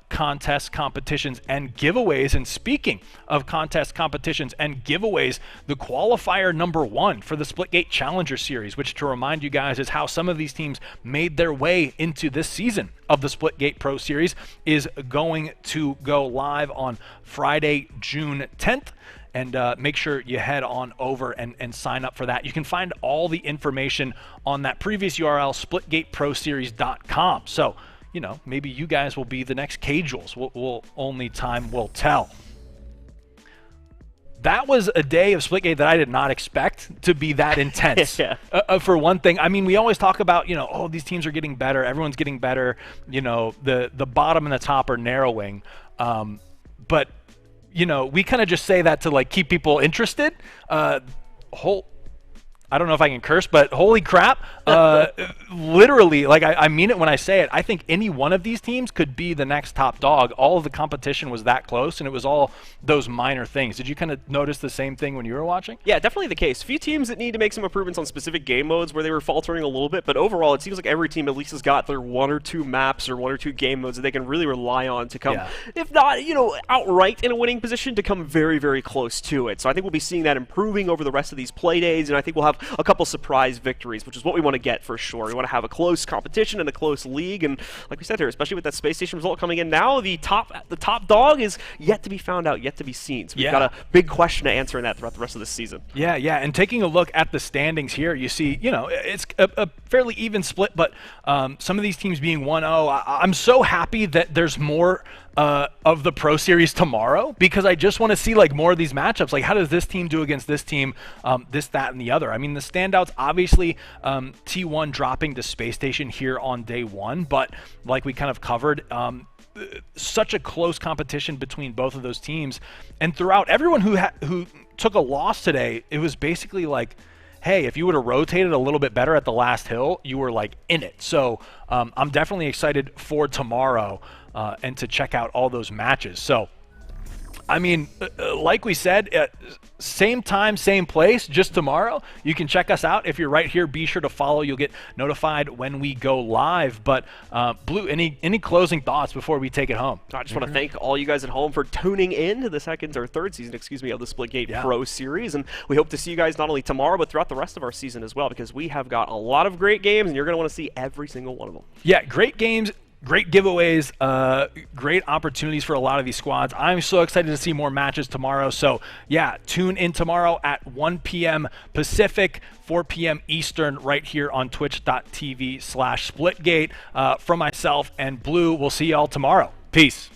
contests, competitions, and giveaways. And speaking of contests, competitions, and giveaways, the qualifier number 1 for the Splitgate Challenger Series, which, to remind you guys, is how some of these teams made their way into this season of the Splitgate Pro Series, is going to go live on Friday, June 10th. And make sure you head on over and sign up for that. You can find all the information on that previous URL, splitgateproseries.com. So, maybe you guys will be the next K-Jules. Only time will tell. That was a day of Splitgate that I did not expect to be that intense. For one thing, I mean, we always talk about, oh, these teams are getting better. Everyone's getting better. The bottom and the top are narrowing. But we kind of just say that to keep people interested. I don't know if I can curse, but holy crap. Literally, I mean it when I say it. I think any one of these teams could be the next top dog. All of the competition was that close, and it was all those minor things. Did you kind of notice the same thing when you were watching? Yeah, definitely the case. A few teams that need to make some improvements on specific game modes where they were faltering a little bit, but overall it seems like every team at least has got their 1 or 2 maps or 1 or 2 game modes that they can really rely on to come, if not, outright in a winning position, to come very, very close to it. So I think we'll be seeing that improving over the rest of these play days, and I think we'll have a couple surprise victories, which is what we want to get for sure. We want to have a close competition and a close league, and like we said here, especially with that Space Station result coming in now, the top dog is yet to be found out, yet to be seen. So we've got a big question to answer in that throughout the rest of this season. Yeah, and taking a look at the standings here, you see, it's a fairly even split, but some of these teams being 1-0, I'm so happy that there's more of the Pro Series tomorrow, because I just want to see more of these matchups. How does this team do against this team, this, that, and the other? I mean, the standouts, obviously, T1 dropping to Space Station here on day 1, but like we kind of covered, such a close competition between both of those teams. And throughout, everyone who took a loss today, it was basically hey, if you would have rotated a little bit better at the last hill, you were in it. So I'm definitely excited for tomorrow and to check out all those matches. So I mean, like we said, same time, same place, just tomorrow. You can check us out. If you're right here, be sure to follow. You'll get notified when we go live. But Blue, any closing thoughts before we take it home? I just want to thank all you guys at home for tuning in to the third season, of the Splitgate Pro Series. And we hope to see you guys not only tomorrow, but throughout the rest of our season as well, because we have got a lot of great games, and you're going to want to see every single one of them. Yeah, great games. Great giveaways, great opportunities for a lot of these squads. I'm so excited to see more matches tomorrow. So, yeah, tune in tomorrow at 1 p.m. Pacific, 4 p.m. Eastern, right here on twitch.tv/Splitgate. From myself and Blue, we'll see y'all tomorrow. Peace.